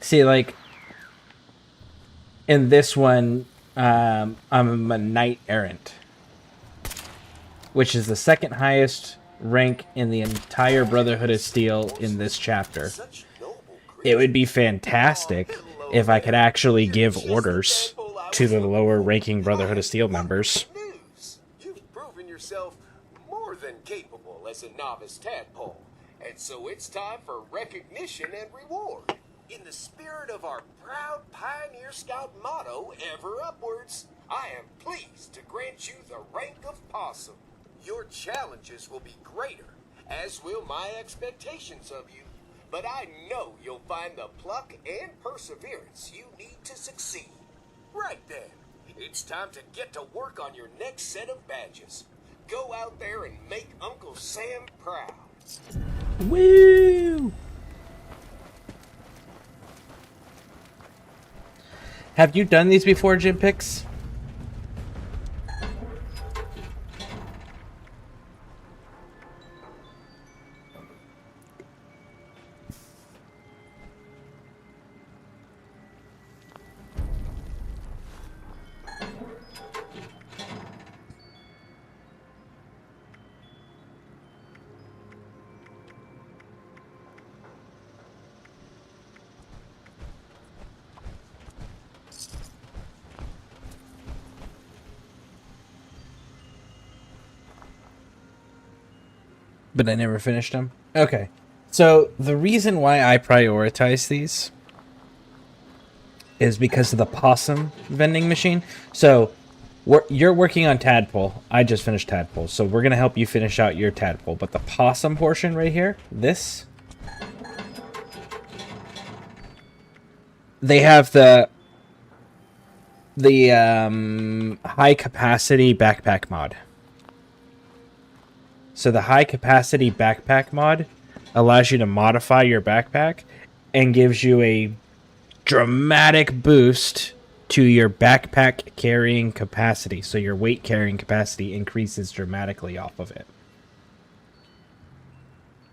See, like, in this one, I'm a knight errant, which is the second highest rank in the entire Brotherhood of Steel in this chapter. It would be fantastic if I could actually give orders to the lower ranking Brotherhood of Steel members. You've proven yourself more than capable as a novice tadpole, and so it's time for recognition and reward. In the spirit of our proud Pioneer Scout motto, ever upwards, I am pleased to grant you the rank of possum. Your challenges will be greater, as will my expectations of you. But I know you'll find the pluck and perseverance you need to succeed. Right then, it's time to get to work on your next set of badges. Go out there and make Uncle Sam proud. Woo! Have you done these before, Jim Pix? But I never finished them. Okay. So the reason why I prioritize these is because of the possum vending machine. So you're working on tadpole. I just finished tadpole. So we're going to help you finish out your tadpole. But the possum portion right here, this, they have the high capacity backpack mod. So the high capacity backpack mod allows you to modify your backpack and gives you a dramatic boost to your backpack carrying capacity. So your weight carrying capacity increases dramatically off of it.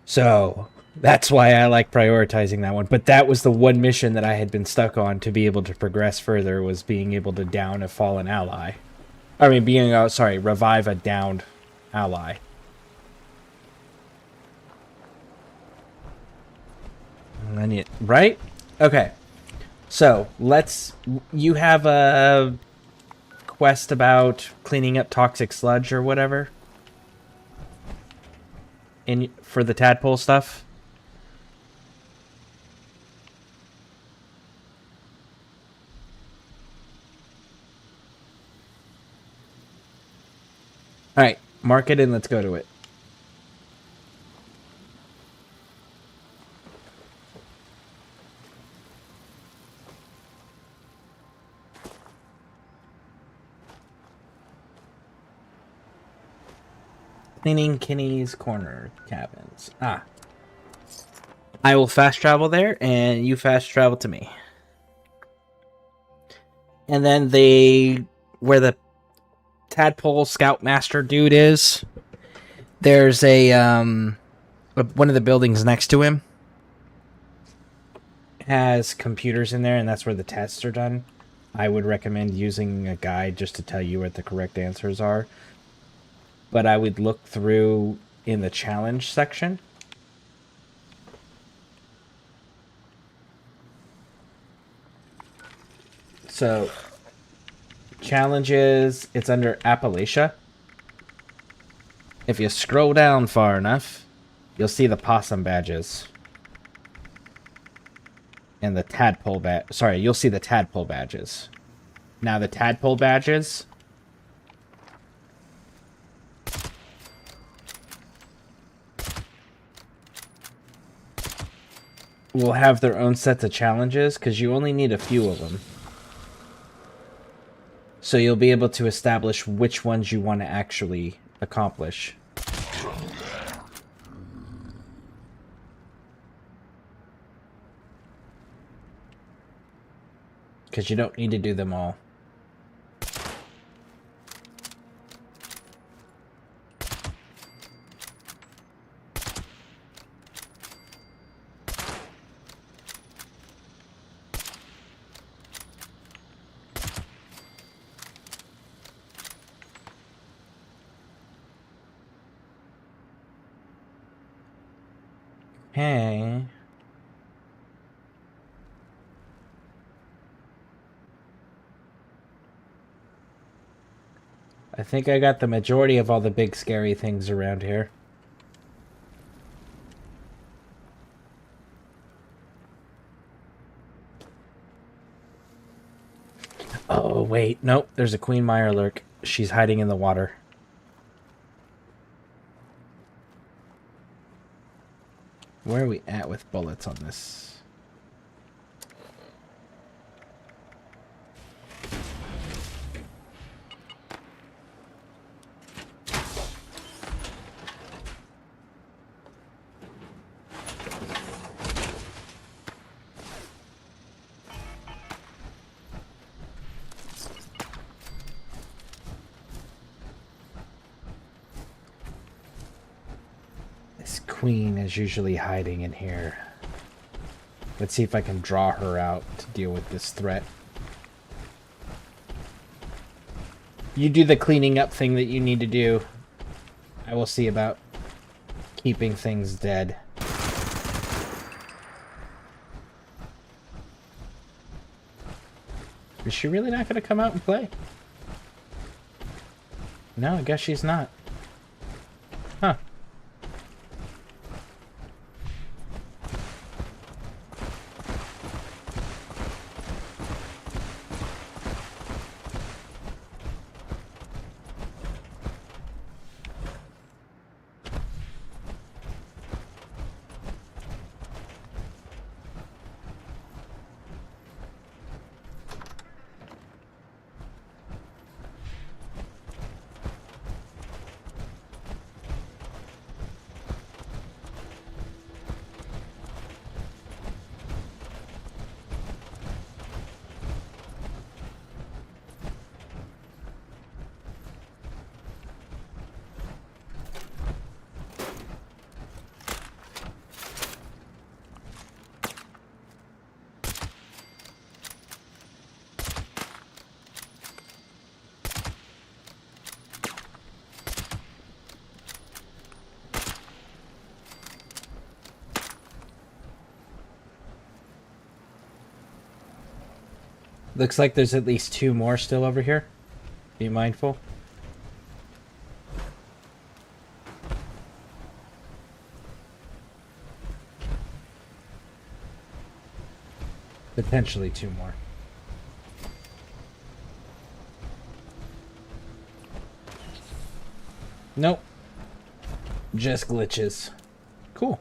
So that's why I like prioritizing that one. But that was the one mission that I had been stuck on to be able to progress further, was being able to down a fallen ally. I mean, revive a downed ally. Right? Okay. So, you have a quest about cleaning up toxic sludge or whatever? For the tadpole stuff? Alright, mark it and let's go to it. Cleaning Kinney's Corner cabins. Ah. I will fast travel there, and you fast travel to me. And then where the tadpole scoutmaster dude is, there's one of the buildings next to him has computers in there, and that's where the tests are done. I would recommend using a guide just to tell you what the correct answers are. But I would look through in the challenge section. So, challenges, it's under Appalachia. If you scroll down far enough, you'll see the possum badges. And the tadpole you'll see the tadpole badges. Now the tadpole badges will have their own sets of challenges, because you only need a few of them. So you'll be able to establish which ones you want to actually accomplish. Because you don't need to do them all. Hey. I think I got the majority of all the big scary things around here. Oh, wait. Nope. There's a Queen Mirelurk. She's hiding in the water. Where are we at with bullets on this? Queen is usually hiding in here. Let's see if I can draw her out to deal with this threat. You do the cleaning up thing that you need to do. I will see about keeping things dead. Is she really not going to come out and play? No, I guess she's not. Huh. Looks like there's at least 2 more still over here. Be mindful. Potentially 2 more. Nope. Just glitches. Cool.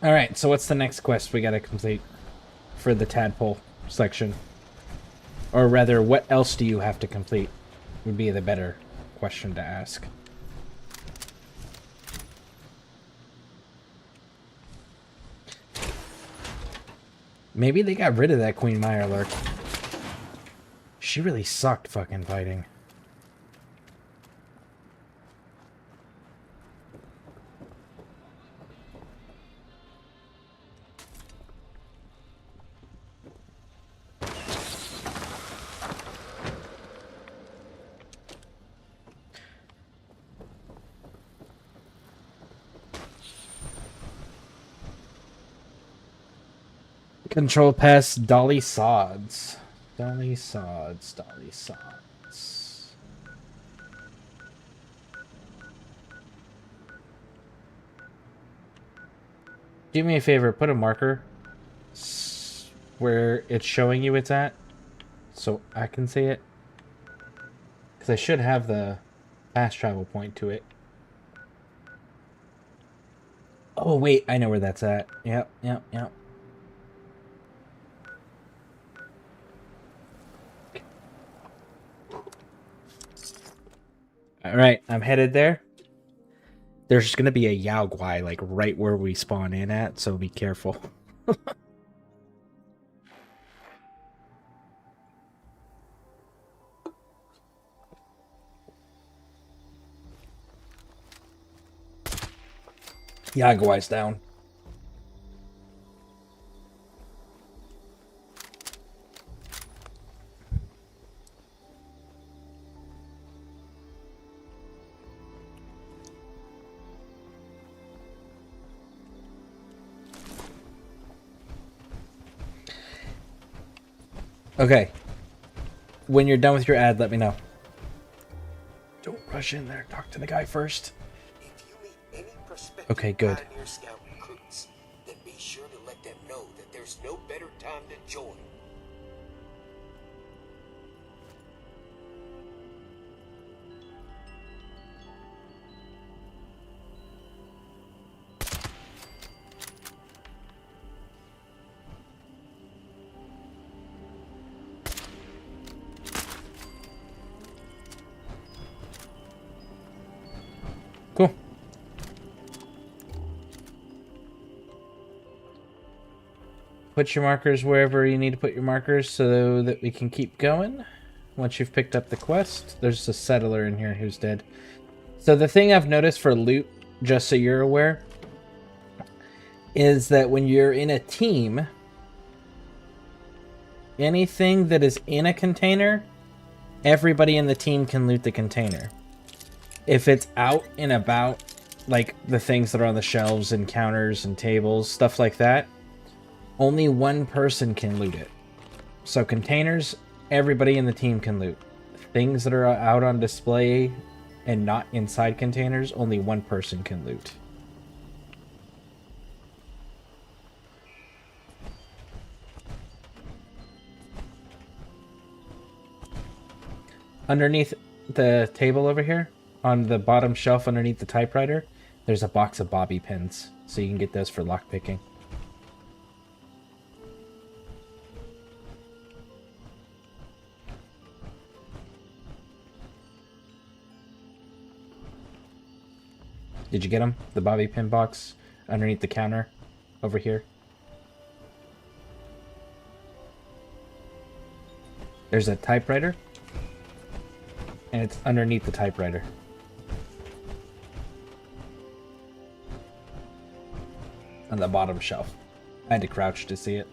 Alright, so what's the next quest we gotta complete for the tadpole section? Or rather, what else do you have to complete would be the better question to ask. Maybe they got rid of that Queen Mirelurk. She really sucked fucking fighting. Control past Dolly Sods. Dolly Sods. Dolly Sods. Do me a favor, put a marker where it's showing you it's at so I can see it. Because I should have the fast travel point to it. Oh, wait, I know where that's at. Yep, yep, yep. Alright, I'm headed there. There's going to be a Yao Guai, like, right where we spawn in at, so be careful. Yao Guai's down. Okay. When you're done with your ad, let me know. Don't rush in there. Talk to the guy first. If you meet any prospective Okay, good. Pioneer Scout recruits, then be sure to let them know that there's no better time to join. Cool. Put your markers wherever you need to put your markers so that we can keep going. Once you've picked up the quest, there's a settler in here who's dead. So the thing I've noticed for loot, just so you're aware, is that when you're in a team, anything that is in a container, everybody in the team can loot the container. If it's out and about, like the things that are on the shelves and counters and tables, stuff like that, only one person can loot it. So containers, everybody in the team can loot. Things that are out on display and not inside containers, only one person can loot. Underneath the table over here, on the bottom shelf underneath the typewriter, there's a box of bobby pins, so you can get those for lockpicking. Did you get them? The bobby pin box underneath the counter over here. There's a typewriter, and it's underneath the typewriter. On the bottom shelf. I had to crouch to see it.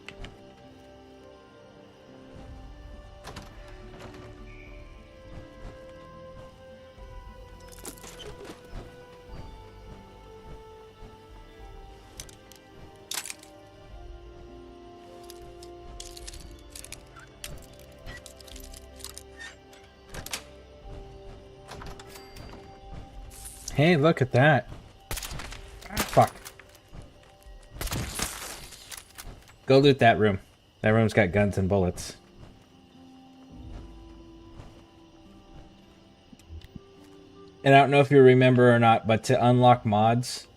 Hey, look at that. Ah, fuck. Go loot that room. That room's got guns and bullets. And I don't know if you remember or not, but to unlock mods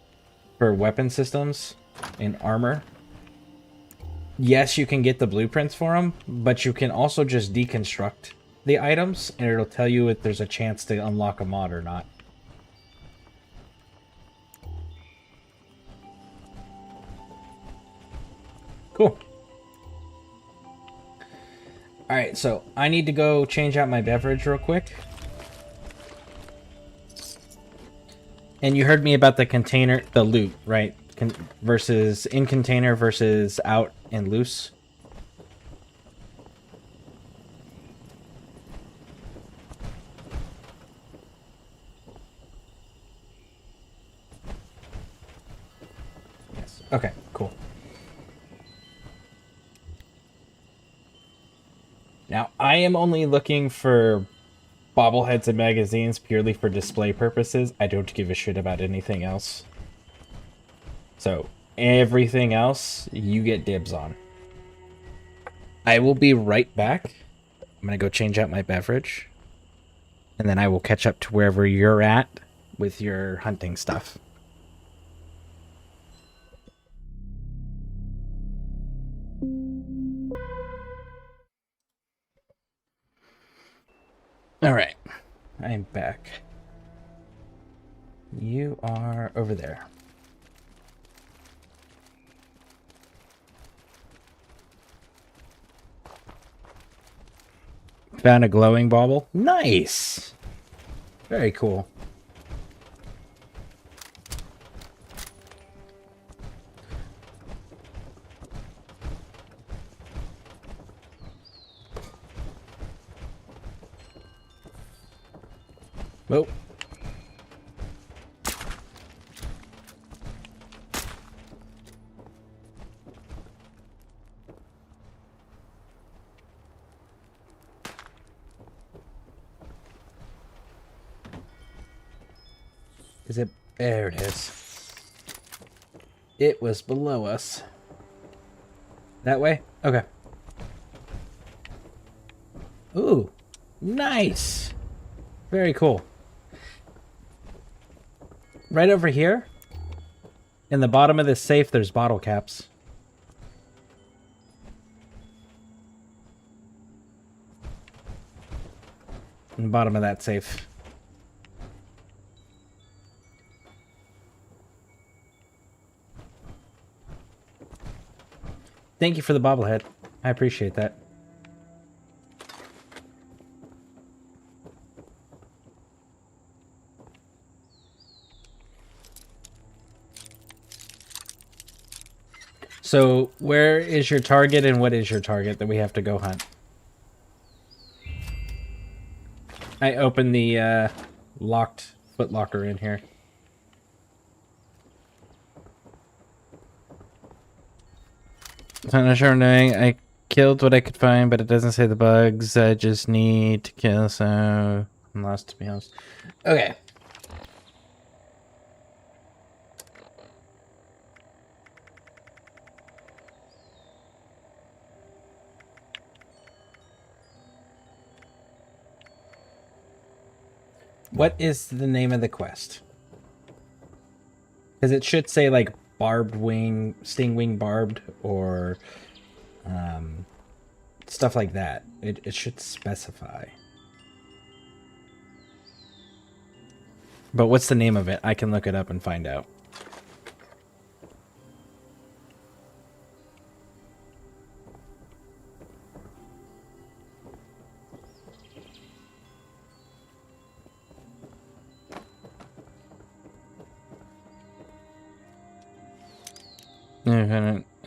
for weapon systems and armor, yes, you can get the blueprints for them, but you can also just deconstruct the items, and it'll tell you if there's a chance to unlock a mod or not. Cool. Alright, so I need to go change out my beverage real quick. And you heard me about the container, the loot, right? Versus in container versus out and loose. Yes. Okay, cool. Now, I am only looking for bobbleheads and magazines purely for display purposes. I don't give a shit about anything else. So, everything else, you get dibs on. I will be right back. I'm going to go change out my beverage. And then I will catch up to wherever you're at with your hunting stuff. Alright, I'm back. You are over there. Found a glowing bauble. Nice! Very cool. Whoa. Is it? There it is. It was below us. That way? Okay. Ooh. Nice. Very cool. Right over here, in the bottom of this safe, there's bottle caps. In the bottom of that safe. Thank you for the bobblehead. I appreciate that. So, where is your target and what is your target that we have to go hunt? I opened the locked footlocker in here. I'm not sure I'm doing. I killed what I could find, but it doesn't say the bugs. I just need to kill, so I'm lost, to be honest. Okay. What is the name of the quest? Because it should say like barbed wing, sting wing barbed, or stuff like that. It should specify. But what's the name of it? I can look it up and find out.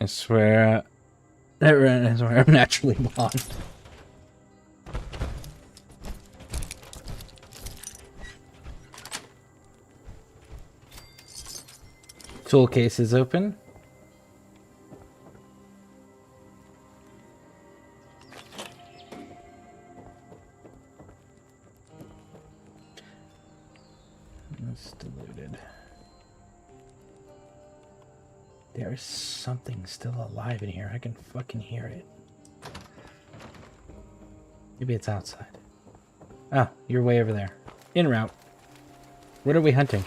I swear I'm naturally blonde. Tool case is open. That's diluted. There is something still alive in here. I can fucking hear it. Maybe it's outside. Ah, you're way over there. En route. What are we hunting?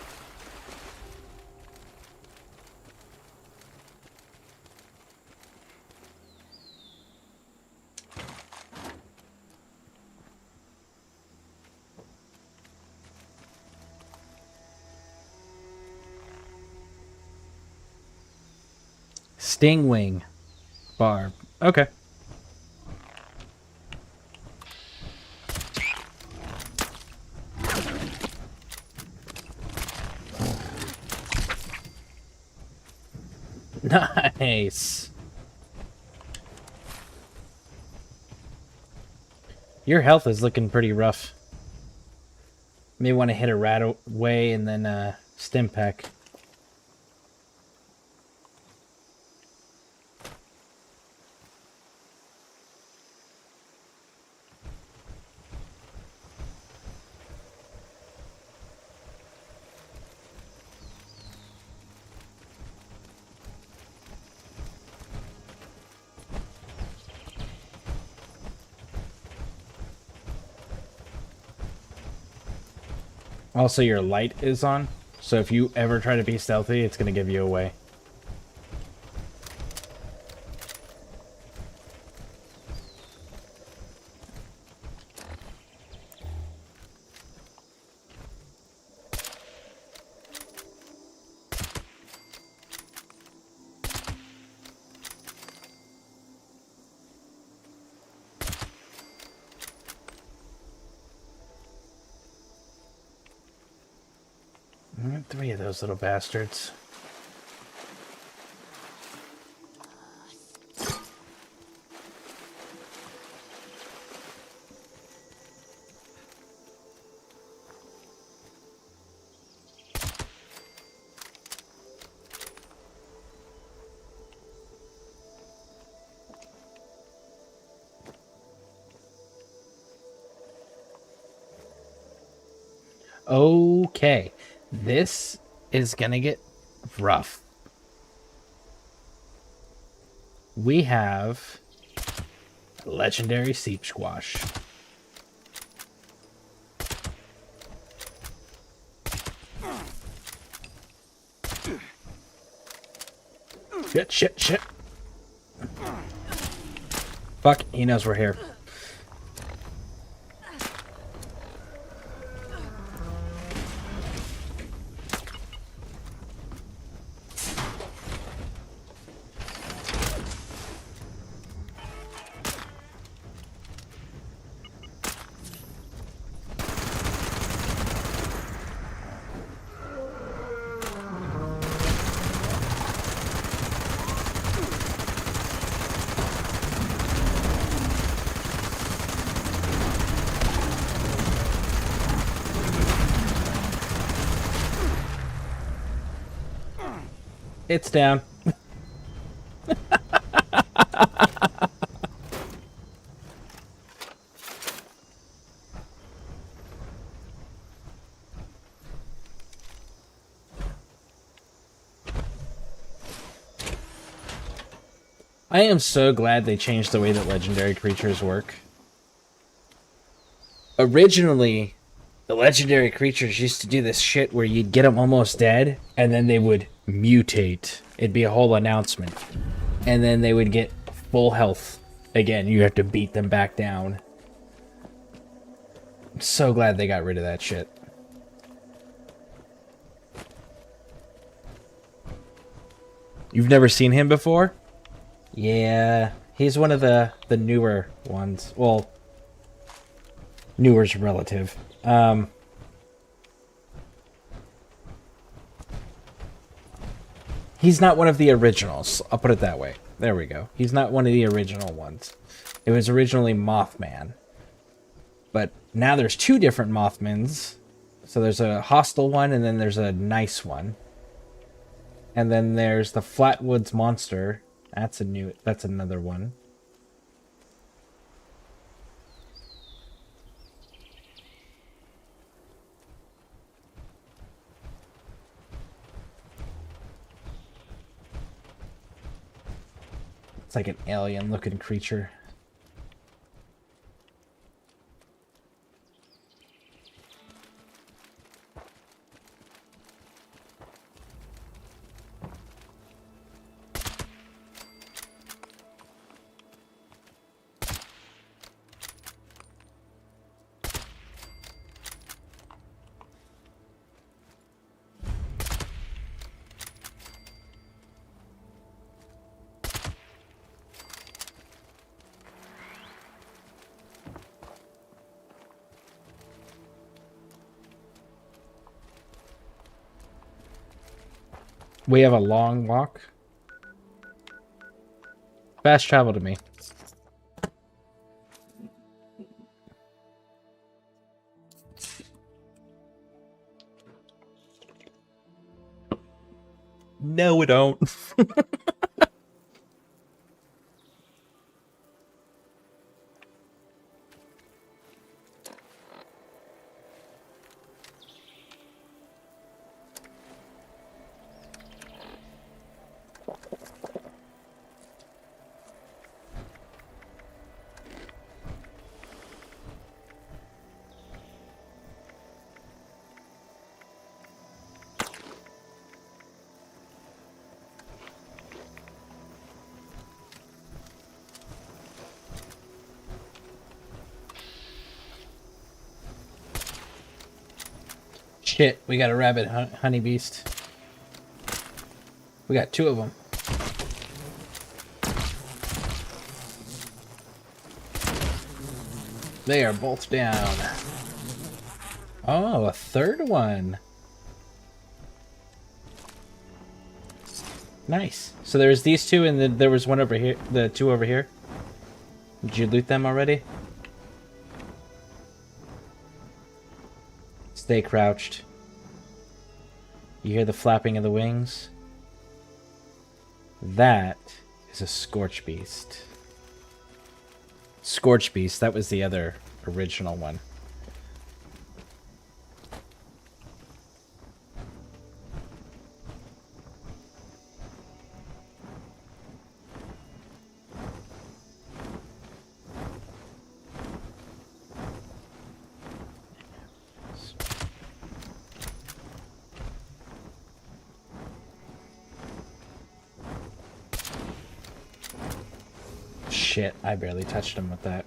Stingwing barb. Okay. Nice. Your health is looking pretty rough. May want to hit a rat away and then stim pack. Also, your light is on, so if you ever try to be stealthy, it's going to give you away. Three of those little bastards. Okay, this is gonna get rough. We have legendary seep squash. Shit. Fuck, he knows we're here. It's down. I am so glad they changed the way that legendary creatures work. Originally, The legendary creatures used to do this shit where you'd get them almost dead, and then they would mutate. It'd be a whole announcement. And then they would get full health again. You have to beat them back down. I'm so glad they got rid of that shit. You've never seen him before? Yeah, he's one of the newer ones. Well, newer's relative. He's not one of the originals. I'll put it that way. There we go. He's not one of the original ones. It was originally Mothman. But now there's two different Mothmans. So there's a hostile one and then there's a nice one. And then there's the Flatwoods Monster. That's another one. It's like an alien-looking creature. We have a long walk. Fast travel to me. No, we don't. Shit, we got a rabbit honey beast. We got two of them. They are both down. Oh, a third one. Nice. So there's these two and then there was one over here, the two over here. Did you loot them already? Stay crouched. You hear the flapping of the wings? That is a Scorch Beast. Scorch Beast, that was the other original one. Shit, I barely touched him with that.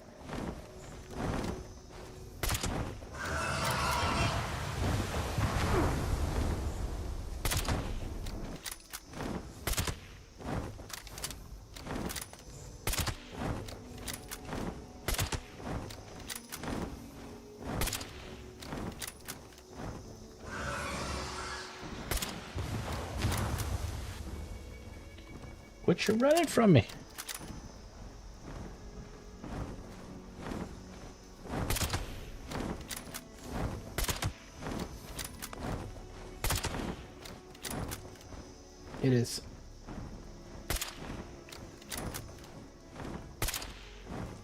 Quit you running from me. It is.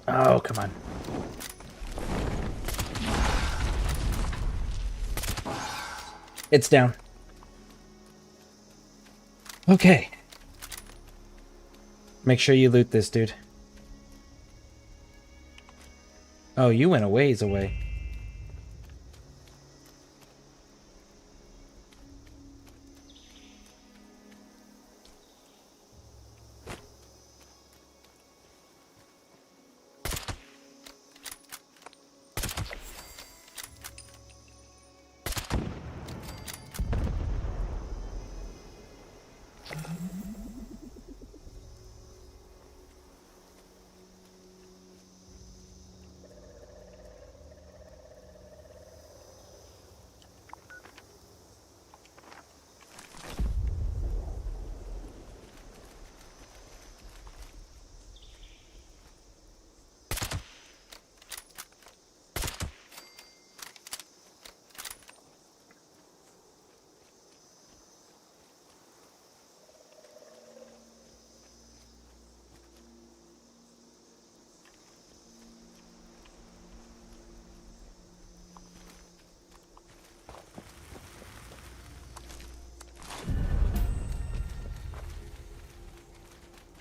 Oh, come on. It's down. Okay. Make sure you loot this, dude. Oh, you went a ways away.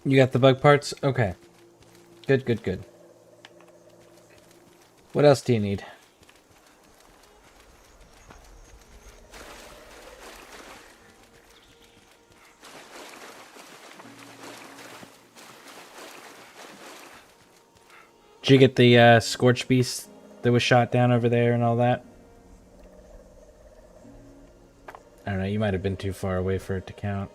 You got the bug parts? Okay. Good, good, good. What else do you need? Did you get the Scorch Beast that was shot down over there and all that? I don't know, you might have been too far away for it to count.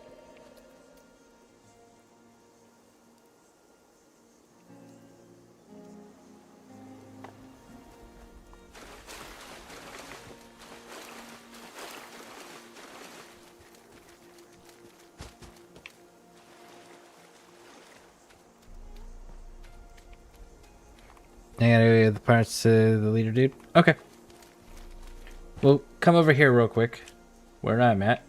I gotta give the parts to the leader dude? Okay. Well, come over here real quick. Where I'm at.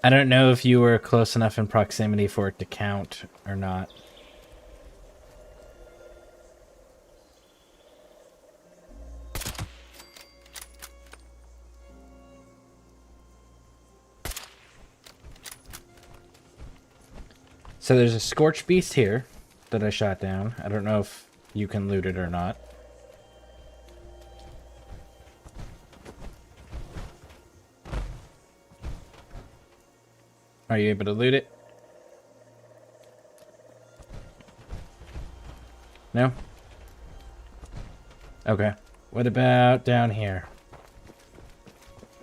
I don't know if you were close enough in proximity for it to count or not. So there's a Scorch Beast here that I shot down. I don't know if you can loot it or not. Are you able to loot it? No? Okay. What about down here?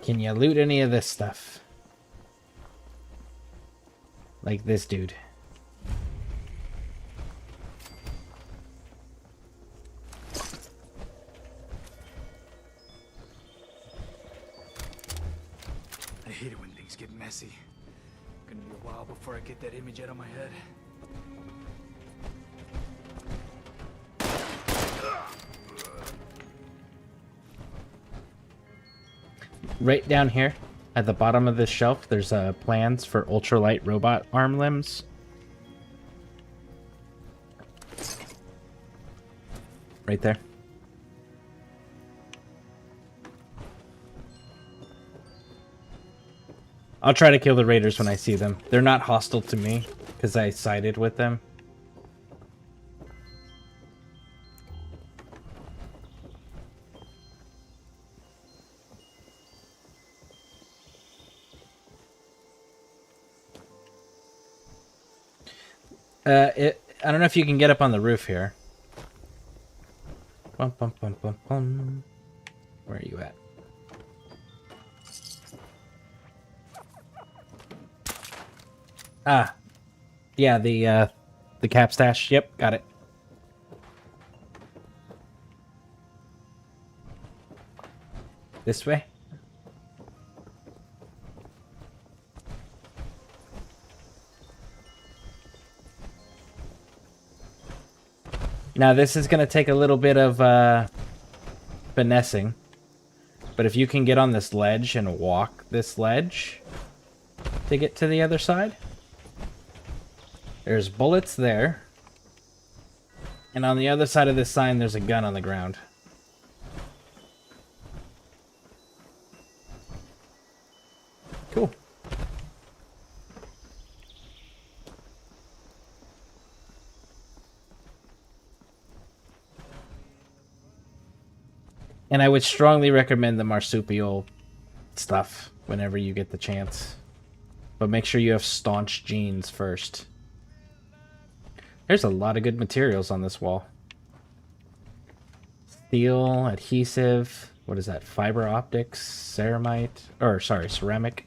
Can you loot any of this stuff? Like this dude. I hate it when things get messy. Gonna be a while before I get that image out of my head. Right down here, at the bottom of this shelf, there's plans for ultralight robot arm limbs. Right there. I'll try to kill the raiders when I see them. They're not hostile to me, because I sided with them. I don't know if you can get up on the roof here. Bum, bum, bum, bum, bum. Where are you at? Ah, yeah, the cap stash. Yep, got it. This way. Now this is gonna take a little bit of finessing, but if you can get on this ledge and walk this ledge to get to the other side. There's bullets there. And on the other side of this sign, there's a gun on the ground. Cool. And I would strongly recommend the marsupial stuff whenever you get the chance. But make sure you have staunch jeans first. There's a lot of good materials on this wall. Steel, adhesive, what is that? Fiber optics, ceramite, or sorry, ceramic.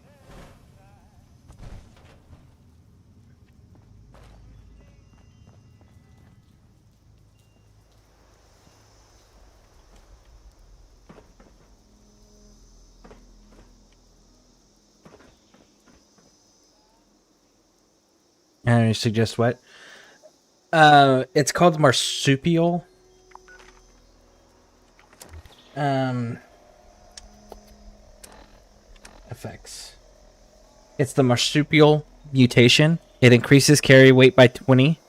And I suggest what? It's called marsupial. Effects. It's the marsupial mutation. It increases carry weight by 20.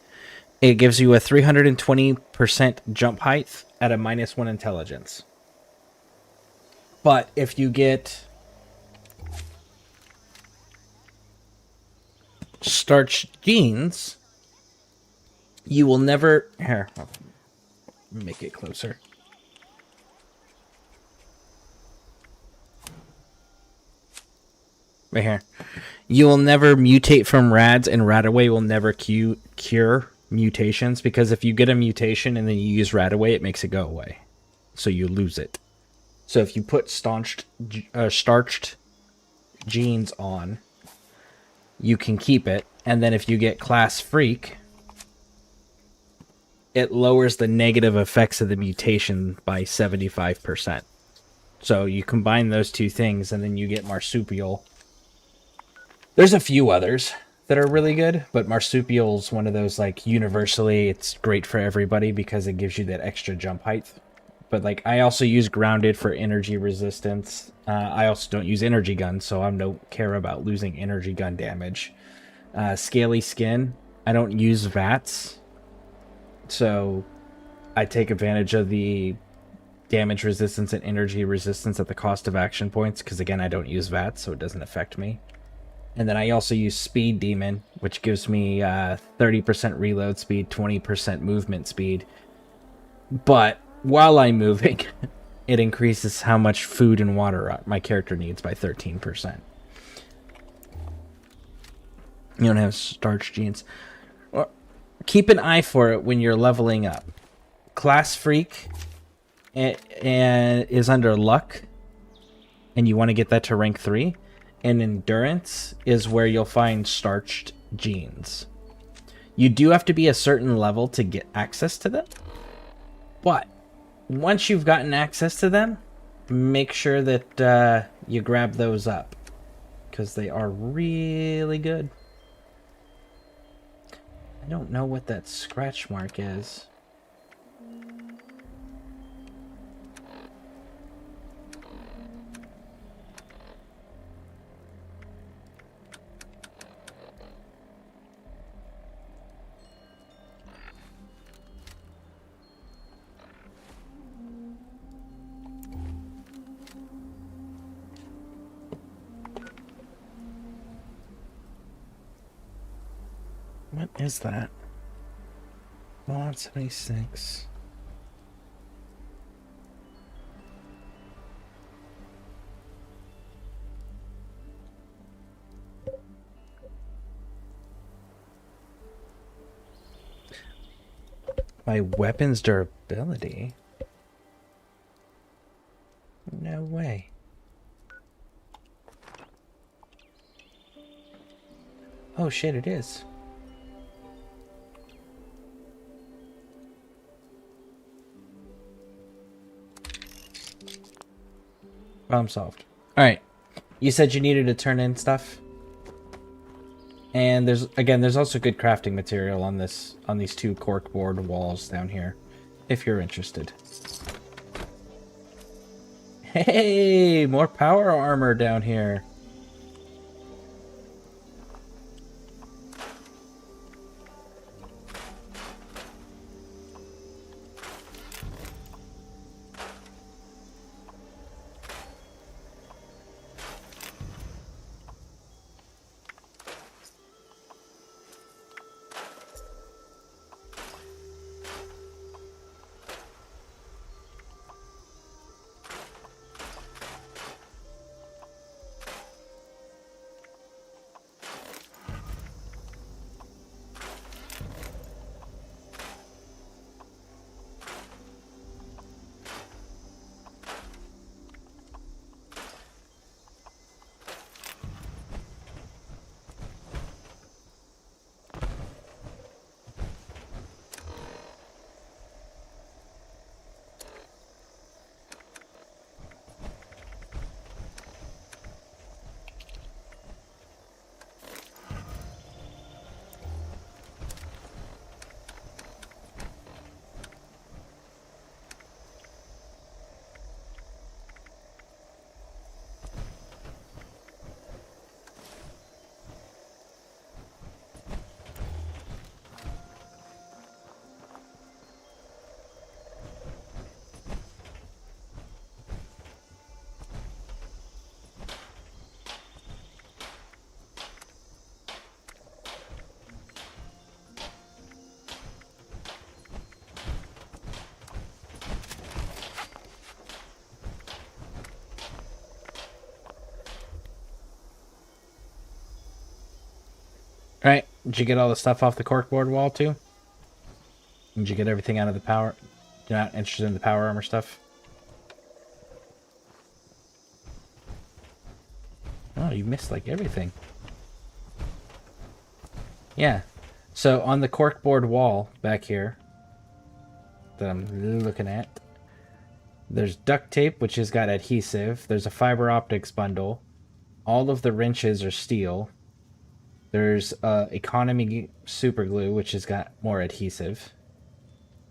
It gives you a 320% jump height at a -1 intelligence. But if you get starched jeans, you will never... Here, I'll make it closer. Right here. You will never mutate from rads, and Radaway will never cure mutations, because if you get a mutation and then you use Radaway, it makes it go away. So you lose it. So if you put starched jeans on, you can keep it. And then if you get Class Freak, it lowers the negative effects of the mutation by 75%. So you combine those two things, and then you get Marsupial. There's a few others that are really good, but Marsupial's one of those, like, universally, it's great for everybody because it gives you that extra jump height. But, like, I also use Grounded for energy resistance. I also don't use energy guns, so I don't care about losing energy gun damage. Scaly Skin, I don't use VATS, so I take advantage of the damage resistance and energy resistance at the cost of action points, because, again, I don't use VATS, so it doesn't affect me. And then I also use Speed Demon, which gives me 30% reload speed, 20% movement speed. But while I'm moving, it increases how much food and water my character needs by 13%. You don't have starch jeans. Or keep an eye for it when you're leveling up. Class Freak and is under Luck, and you want to get that to rank 3. And Endurance is where you'll find starched jeans. You do have to be a certain level to get access to them, but once you've gotten access to them, make sure that you grab those up, because they are really good. I don't know what that scratch mark is. What is that? 176. My weapon's durability? No way. Oh shit, it is. Problem solved. Alright. You said you needed to turn in stuff? And there's also good crafting material on these two corkboard walls down here, if you're interested. Hey, more power armor down here. Did you get all the stuff off the corkboard wall too? Did you get everything out of the power? You're not interested in the power armor stuff? Oh, you missed like everything. Yeah. So on the corkboard wall back here that I'm looking at, there's duct tape, which has got adhesive. There's a fiber optics bundle. All of the wrenches are steel. There's economy super glue, which has got more adhesive.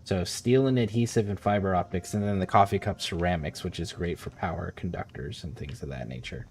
So steel and adhesive and fiber optics, and then the coffee cup ceramics, which is great for power conductors and things of that nature.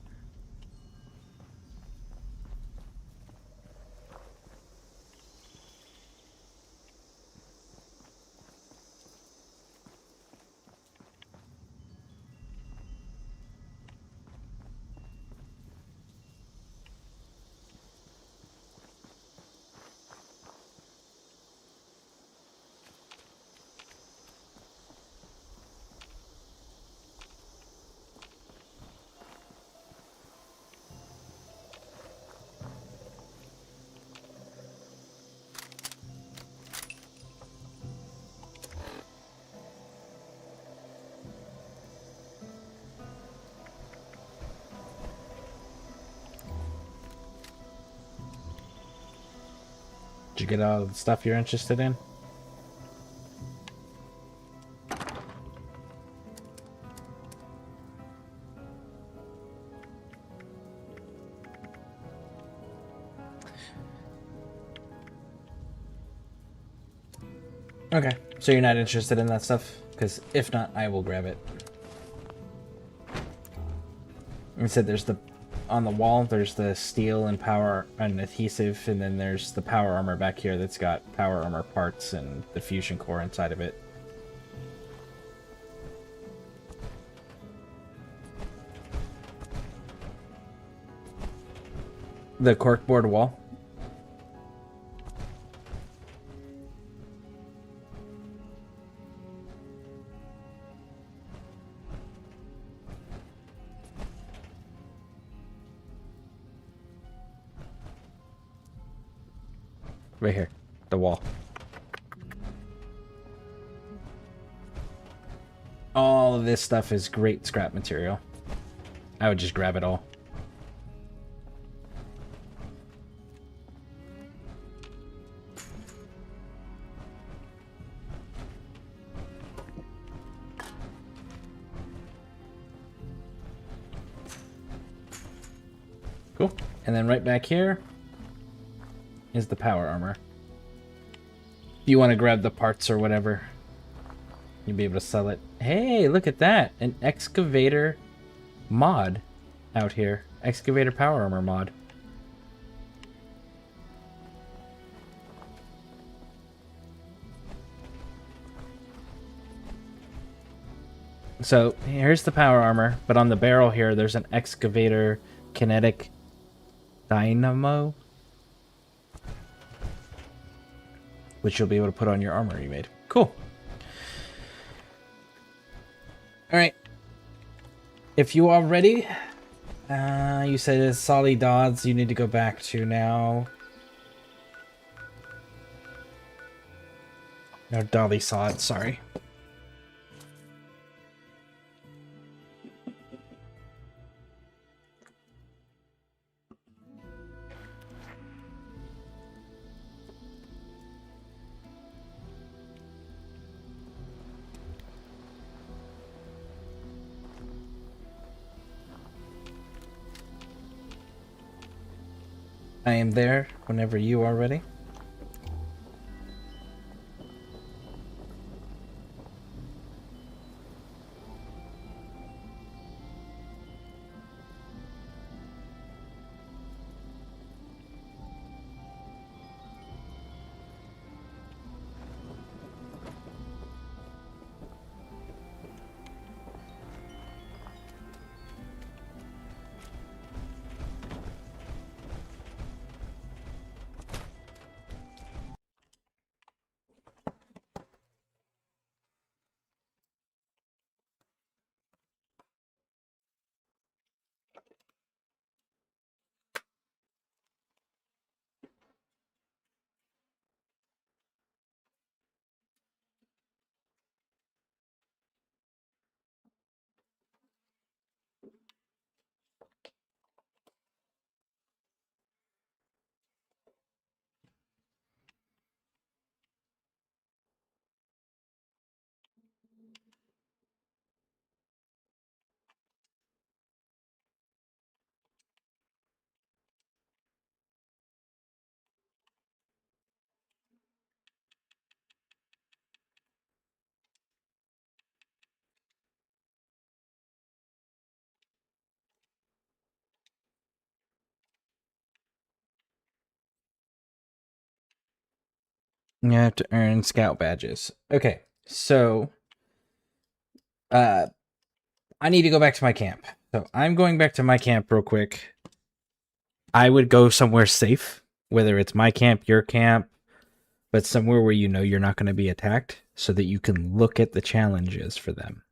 Did you get all the stuff you're interested in? Okay, so you're not interested in that stuff? Because if not, I will grab it. Like I said, there's the on the wall, there's the steel and power and adhesive, and then there's the power armor back here that's got power armor parts and the fusion core inside of it. The corkboard wall. Right here, the wall. All of this stuff is great scrap material. I would just grab it all. Cool. And then right back here is the power armor. If you want to grab the parts or whatever, you'll be able to sell it. Hey, look at that. An excavator mod out here. Excavator power armor mod. So here's the power armor, but on the barrel here, there's an excavator kinetic dynamo, which you'll be able to put on your armor you made. Cool. All right. If you are ready, you said it's Solly Dodds you need to go back to now. No, Dolly Sod, sorry. I am there whenever you are ready. You have to earn scout badges. Okay, so I need to go back to my camp. So I'm going back to my camp real quick. I would go somewhere safe, whether it's my camp, your camp, but somewhere where you know you're not going to be attacked so that you can look at the challenges for them.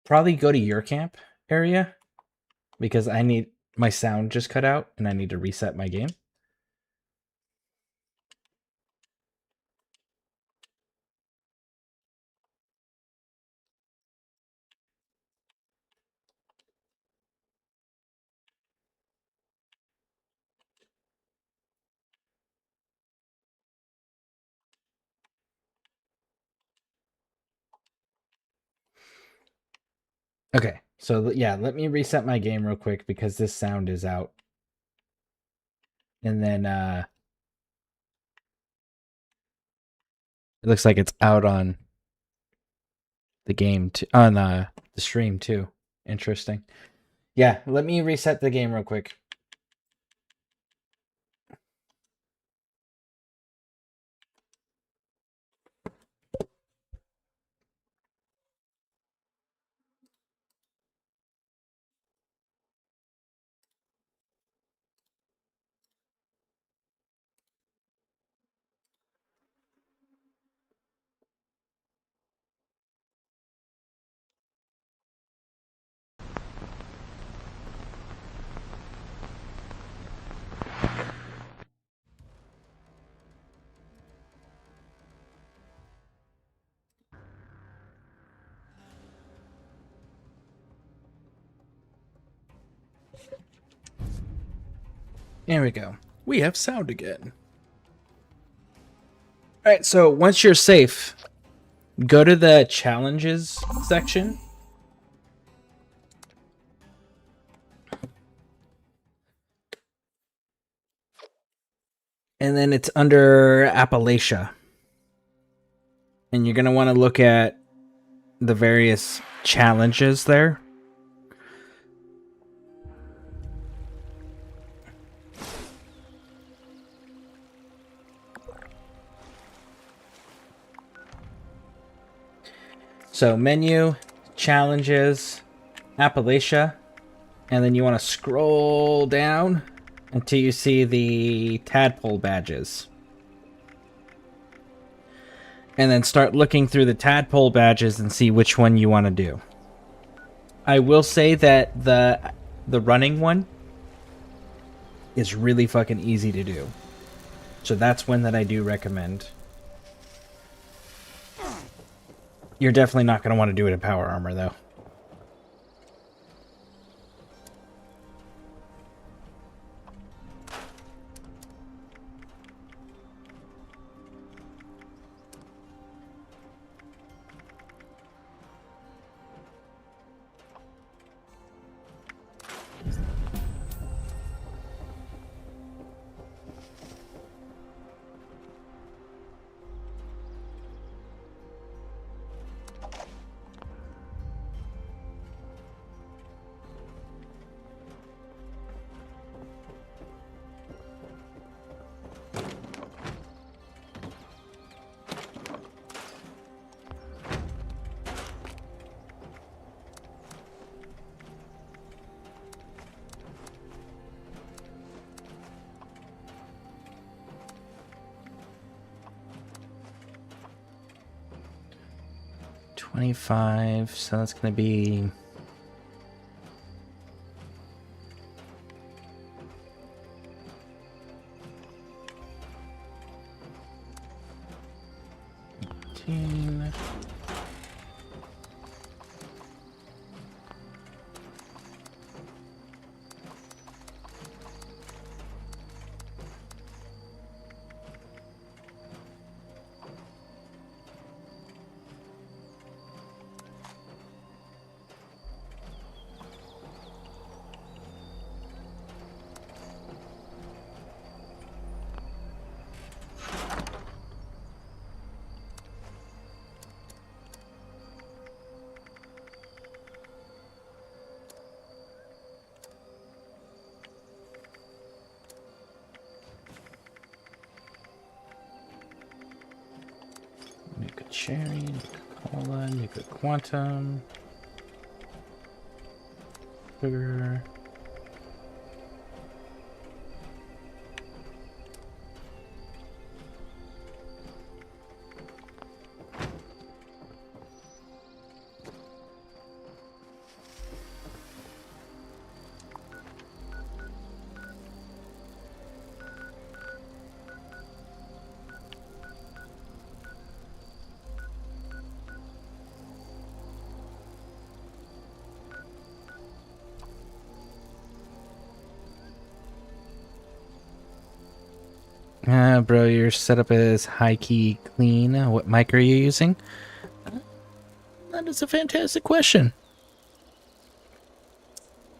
Probably go to your camp area because I need my sound just cut out and I need to reset my game. Okay, so yeah, let me reset my game real quick because this sound is out. And then it looks like it's out on the game on the stream too. Interesting. Yeah, let me reset the game real quick. There we go. We have sound again. All right, so once you're safe, go to the challenges section. And then it's under Appalachia. And you're going to want to look at the various challenges there. So menu, challenges, Appalachia, and then you want to scroll down until you see the tadpole badges. And then start looking through the tadpole badges and see which one you want to do. I will say that the running one is really fucking easy to do. So that's one that I do recommend. You're definitely not going to want to do it in power armor, though. $25, so that's going to be... $18. Sharing, cola, nuclear quantum, sugar. Bro, your setup is high-key clean. What mic are you using? That is a fantastic question.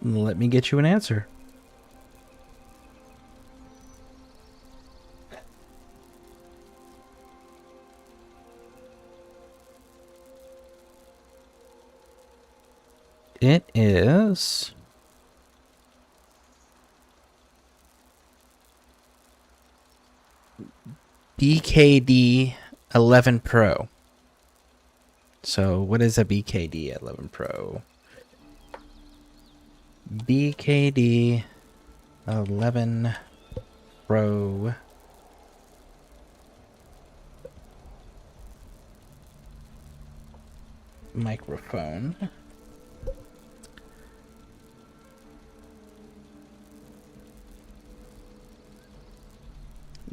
Let me get you an answer. It is... BKD 11 Pro. So what is a BKD 11 Pro? BKD 11 Pro. Microphone.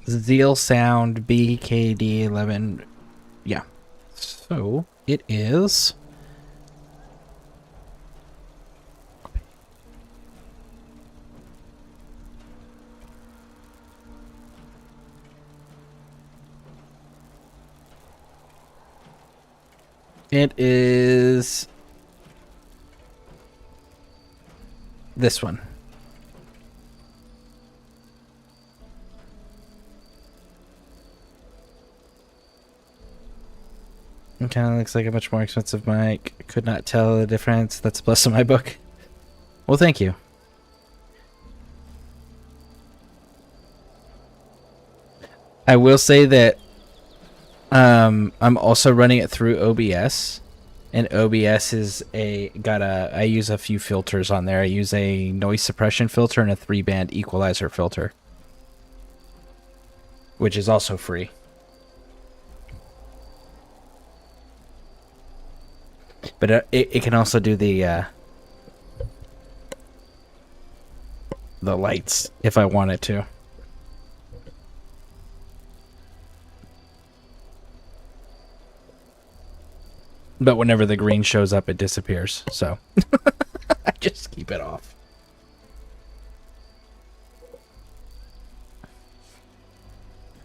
Zeal Sound BKD 11. Yeah. So it is. It is this one. It kind of looks like a much more expensive mic. Could not tell the difference. That's a plus in my book. Well, thank you. I will say that I'm also running it through OBS, and OBS is I use a few filters on there. I use a noise suppression filter and a 3-band equalizer filter, which is also free. But it can also do the lights if I wanted to. But whenever the green shows up, it disappears. So I just keep it off.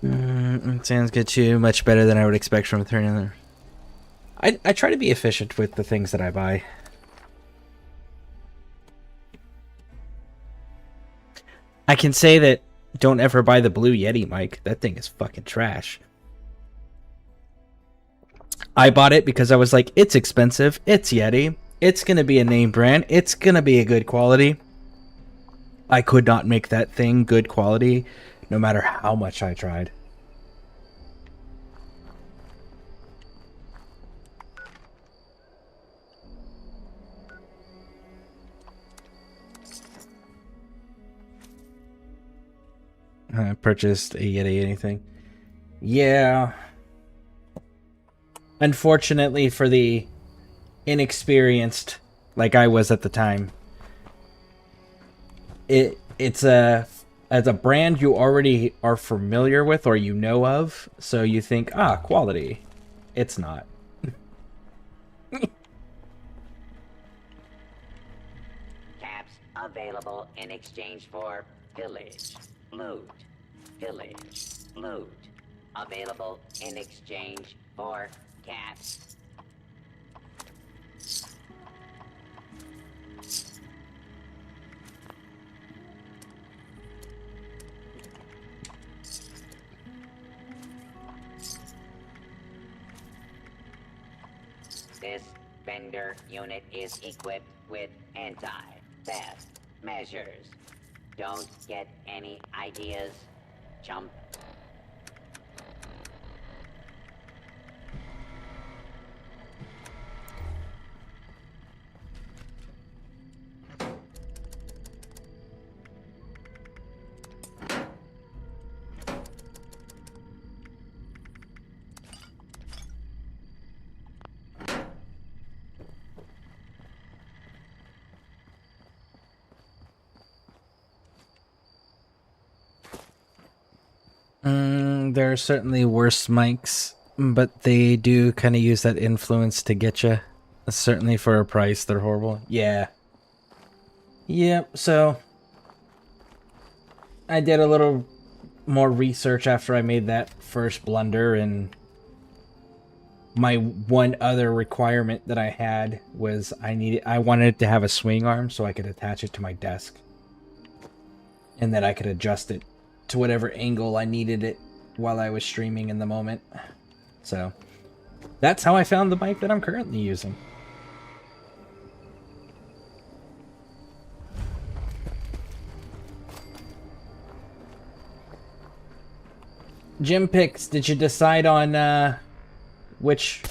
It sounds good too. Much better than I would expect from a 39. I try to be efficient with the things that I buy. I can say that don't ever buy the Blue Yeti mic. That thing is fucking trash. I bought it because I was like, it's expensive. It's Yeti. It's going to be a name brand. It's going to be a good quality. I could not make that thing good quality no matter how much I tried. I purchased a Yeti anything. Yeah. Unfortunately for the inexperienced, like I was at the time, it's as a brand you already are familiar with or you know of, so you think, quality. It's not. Caps available in exchange for pillage, loot, pillage, loot. Available in exchange for caps. This vendor unit is equipped with anti-theft measures. Don't get any ideas, chump. There are certainly worse mics, but they do kind of use that influence to get you. Certainly for a price, they're horrible. Yeah. Yep, so I did a little more research after I made that first blunder, and my one other requirement that I had was I wanted it to have a swing arm so I could attach it to my desk. And that I could adjust it to whatever angle I needed it while I was streaming in the moment. So that's how I found the mic that I'm currently using. Gym Picks, did you decide on which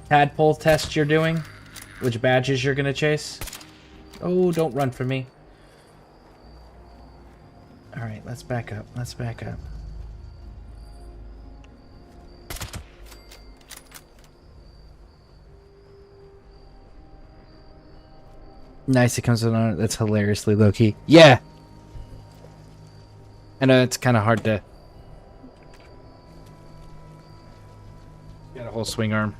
tadpole test you're doing? Which badges you're gonna chase? Oh, don't run for me. Alright, let's back up. Let's back up. Nice, it comes on it. That's hilariously low-key. Yeah! I know it's kind of hard to... Got a whole swing arm.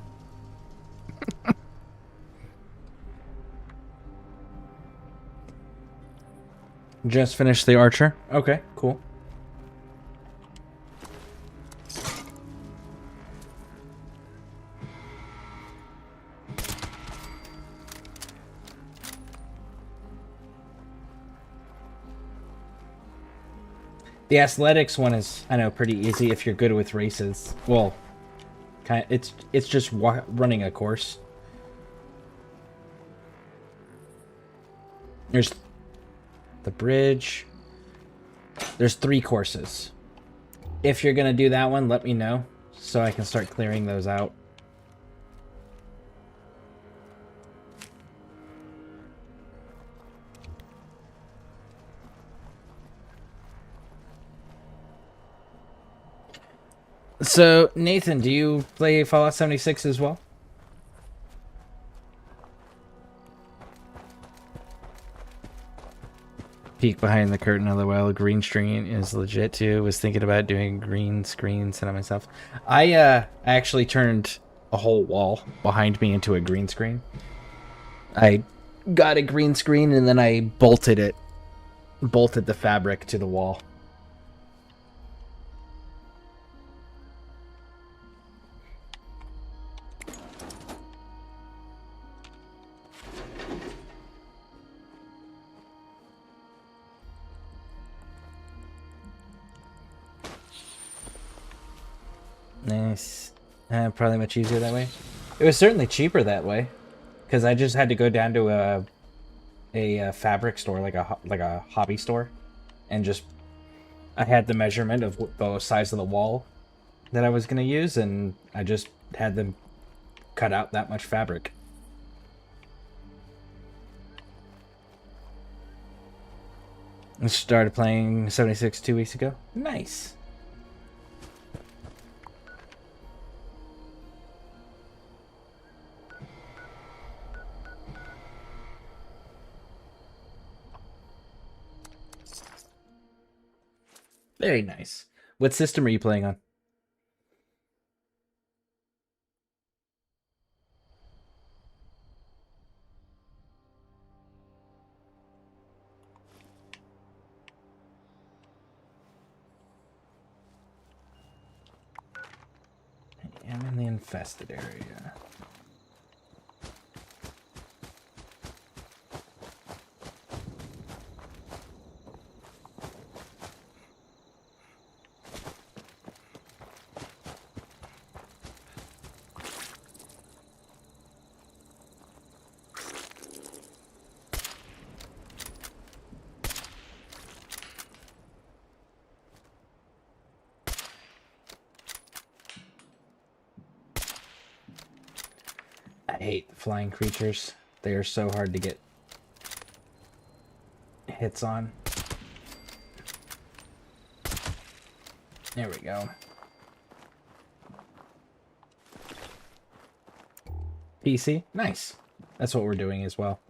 Just finished the Archer. Okay, cool. The athletics one is, I know, pretty easy if you're good with races. Well, kind of, it's just running a course. There's the bridge. There's 3 courses. If you're gonna do that one, let me know so I can start clearing those out. So, Nathan, do you play Fallout 76 as well? Peek behind the curtain, LOL. Green screen is legit too. Was thinking about doing green screen set up myself. I actually turned a whole wall behind me into a green screen. I got a green screen and then I bolted the fabric to the wall. Nice. Probably much easier that way. It was certainly cheaper that way, because I just had to go down to a fabric store, like a hobby store, and just I had the measurement of the size of the wall that I was gonna use, and I just had them cut out that much fabric. I started playing 76 2 weeks ago. Nice. Very nice. What system are you playing on? I am in the infested area. I hate the flying creatures. They are so hard to get hits on. There we go. PC? Nice. That's what we're doing as well.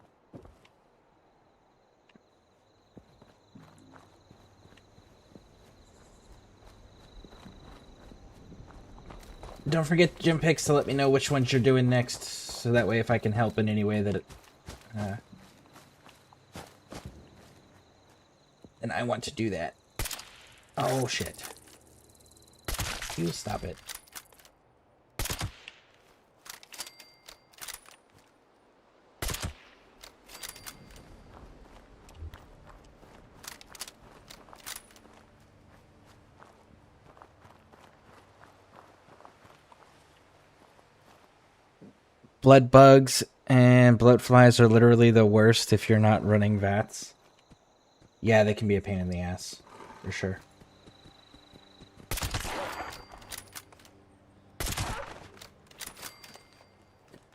don't forget gym picks to let me know which ones you're doing next, so that way if I can help in any way that it, and I want to do that. Oh shit. You stop it. Blood bugs and bloat flies are literally the worst if you're not running VATS. Yeah, they can be a pain in the ass, for sure.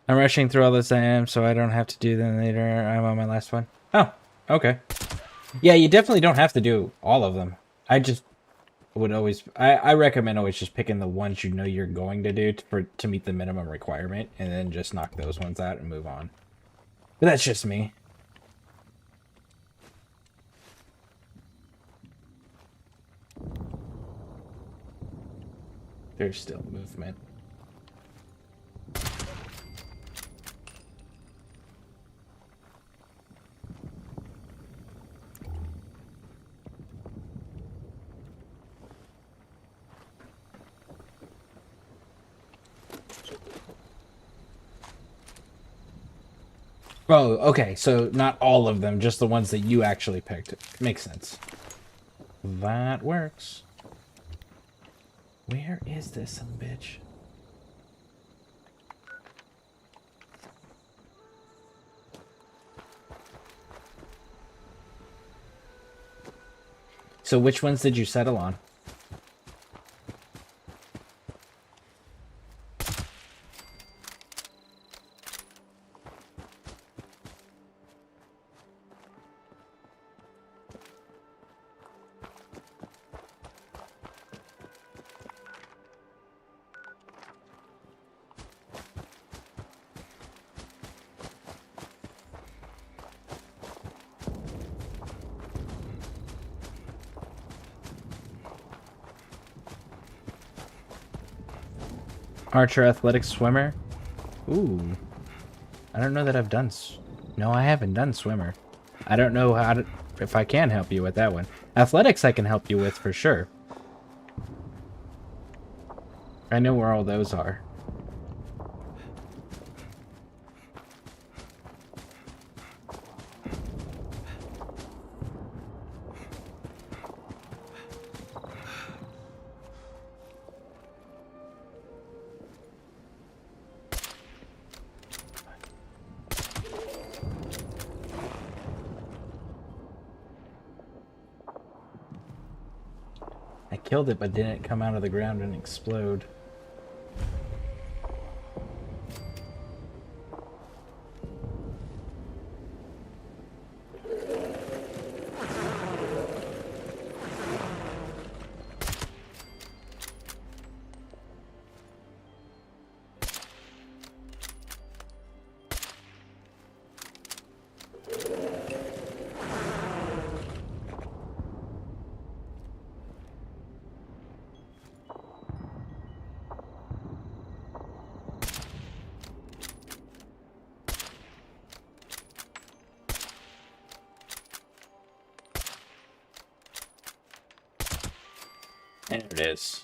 I'm rushing through all this I am, so I don't have to do them later. I'm on my last one. Oh, okay. Yeah, you definitely don't have to do all of them. I just would always... I recommend always just picking the ones you know you're going to do to meet the minimum requirement, and then just knock those ones out and move on. But that's just me. There's still movement. Oh, okay, so not all of them, just the ones that you actually picked. Makes sense. That works. Where is this son of a bitch? So which ones did you settle on? Archer, athletics, swimmer. Ooh. I don't know that I've done... No, I haven't done swimmer. I don't know how to... if I can help you with that one. Athletics I can help you with for sure. I know where all those are. I killed it, but didn't come out of the ground and explode. There it is.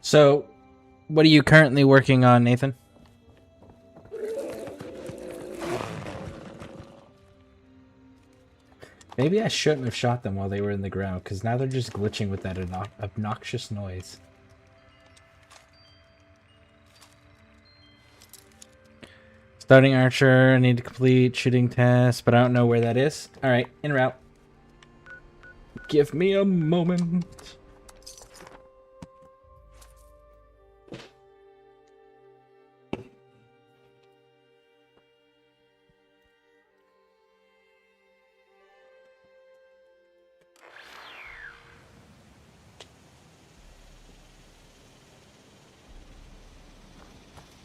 So, what are you currently working on, Nathan? Maybe I shouldn't have shot them while they were in the ground, because now they're just glitching with that obnoxious noise. Starting archer, I need to complete shooting test, but I don't know where that is. Alright, en route. Give me a moment.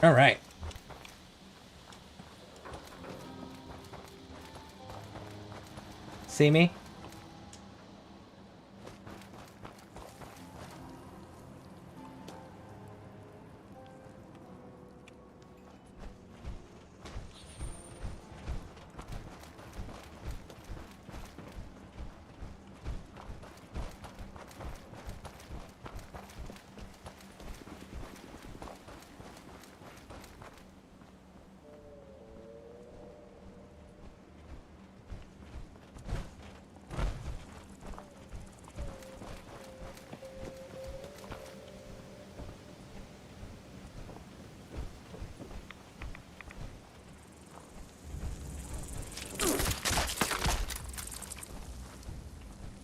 Alright. See me?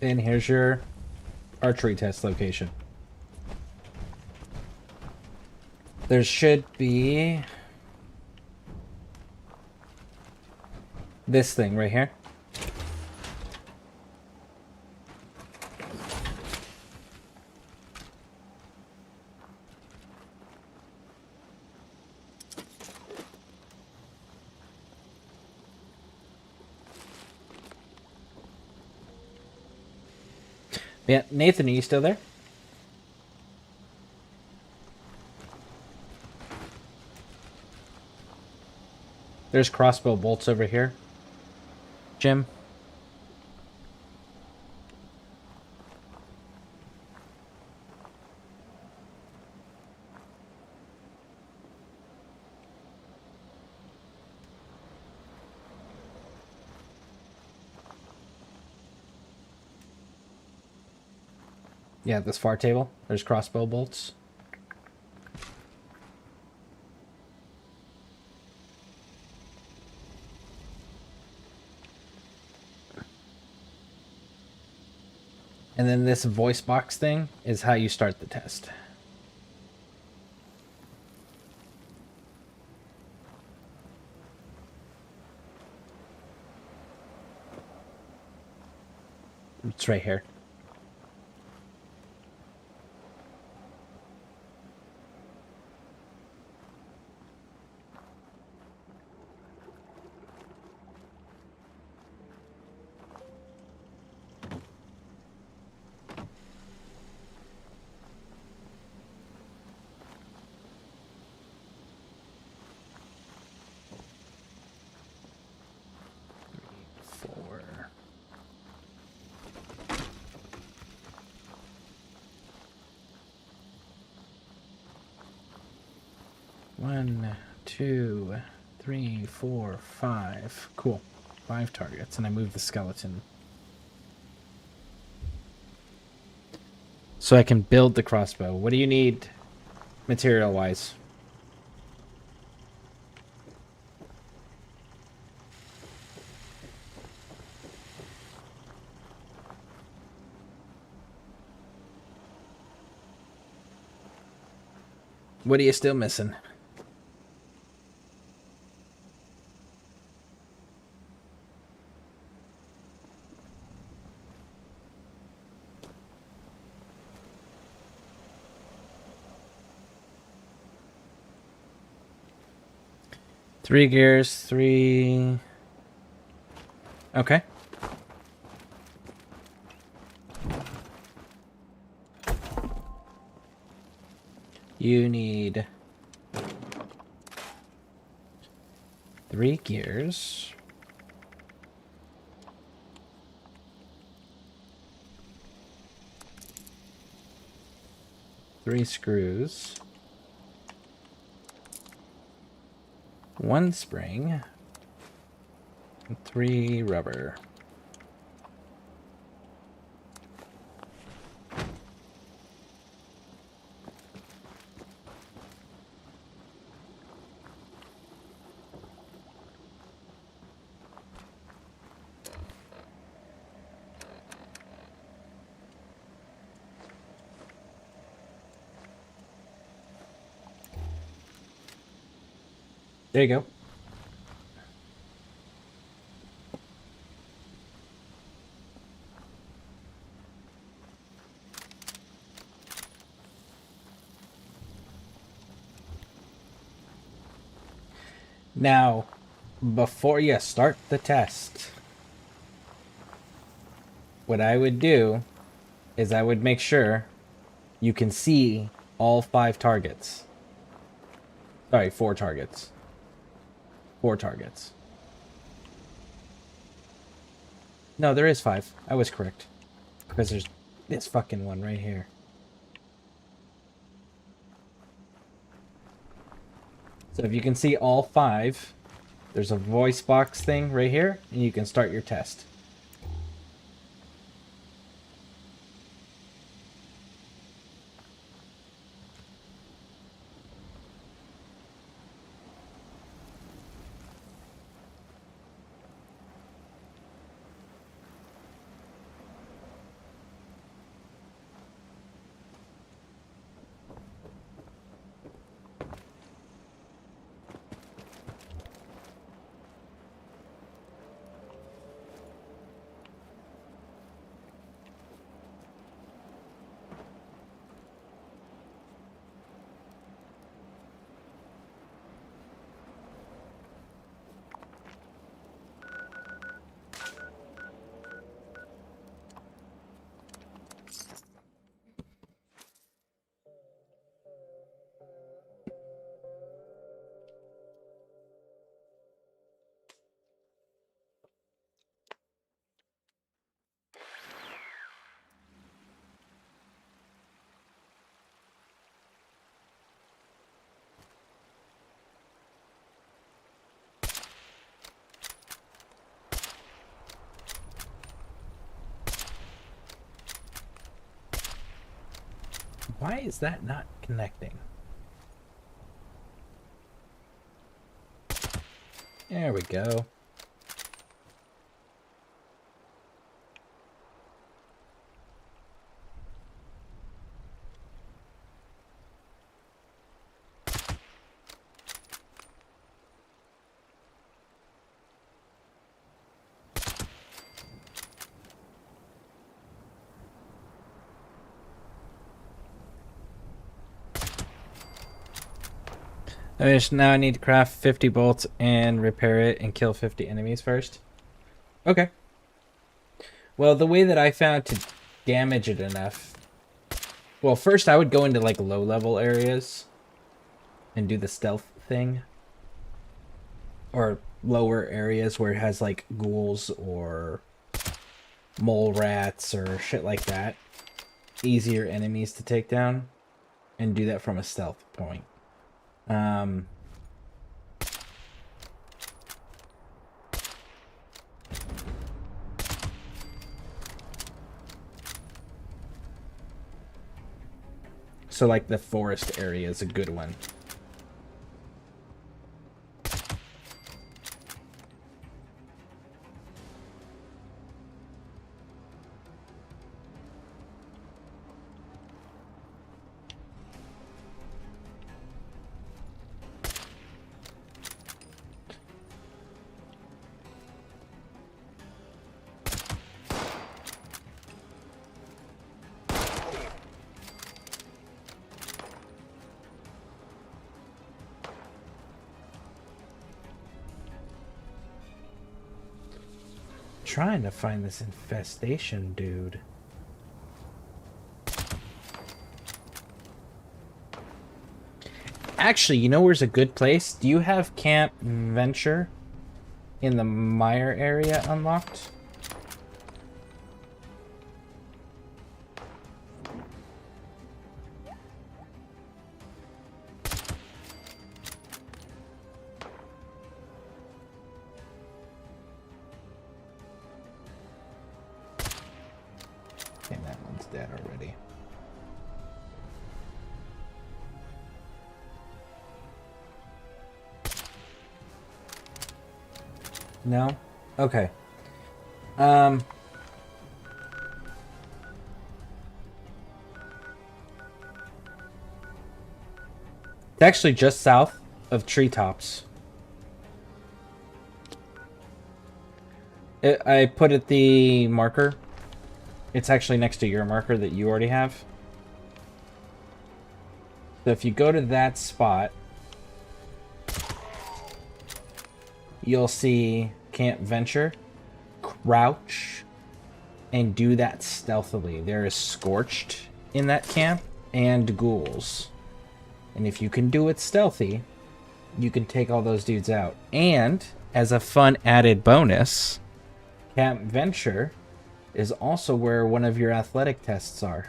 And here's your archery test location. There should be this thing right here. Yeah, Nathan, are you still there? There's crossbow bolts over here. Jim? Yeah, this far table. There's crossbow bolts. And then this voice box thing is how you start the test. It's right here. One, two, three, four, five. Cool. 5 targets, and I move the skeleton. So I can build the crossbow. What do you need material-wise? What are you still missing? Three gears, 3... Okay. You need 3 gears. Three screws. 1 spring. And 3 rubber. There you go. Now, before you start the test, what I would do is I would make sure you can see all 5 targets. Sorry, 4 targets. 4 targets. No, there is 5. I was correct. Because there's this fucking one right here. So if you can see all 5, there's a voice box thing right here, and you can start your test. Why is that not connecting? There we go. Now I need to craft 50 bolts and repair it and kill 50 enemies first. Okay. Well, the way that I found to damage it enough... Well, first I would go into like low-level areas and do the stealth thing. Or lower areas where it has like ghouls or mole rats or shit like that. Easier enemies to take down. And do that from a stealth point. So like the forest area is a good one. Trying to find this infestation dude. Actually, you know where's a good place? Do you have Camp Venture in the Mire area unlocked? Dead already. No? Okay. It's actually just south of Treetops. I put it the marker. It's actually next to your marker that you already have. So if you go to that spot, you'll see Camp Venture. Crouch and do that stealthily. There is Scorched in that camp and ghouls. And if you can do it stealthy, you can take all those dudes out. And as a fun added bonus, Camp Venture is also where one of your athletic tests are.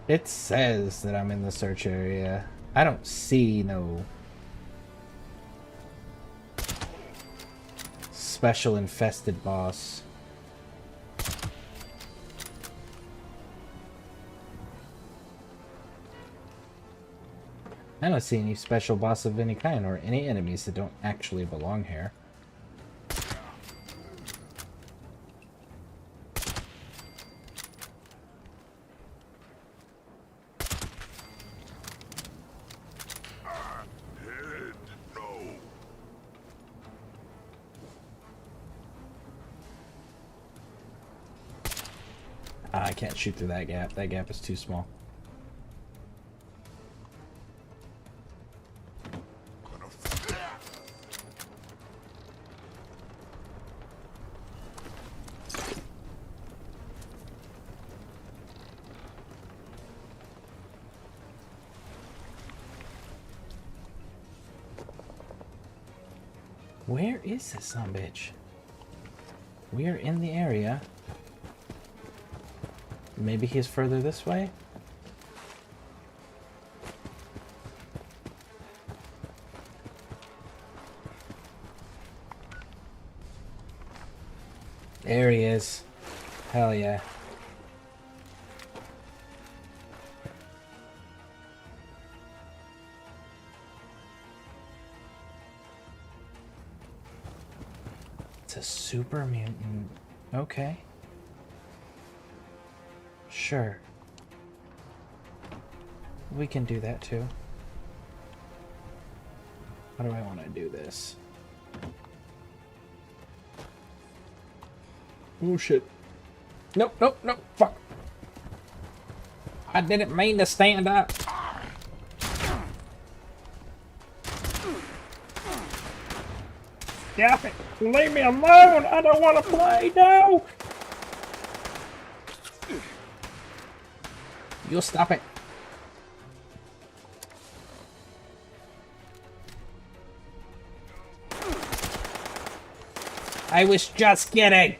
It says that I'm in the search area. I don't see no special infested boss. I don't see any special boss of any kind or any enemies that don't actually belong here. I can't shoot through that gap. That gap is too small. Where is this sumbitch? We are in the area. Maybe he's further this way? There he is. Hell yeah. It's a super mutant. Okay. Sure. We can do that too. How do I want to do this? Oh shit. Nope, nope, nope, fuck. I didn't mean to stand up. Stop it! Leave me alone! I don't want to play, no! You'll stop it. I was just kidding.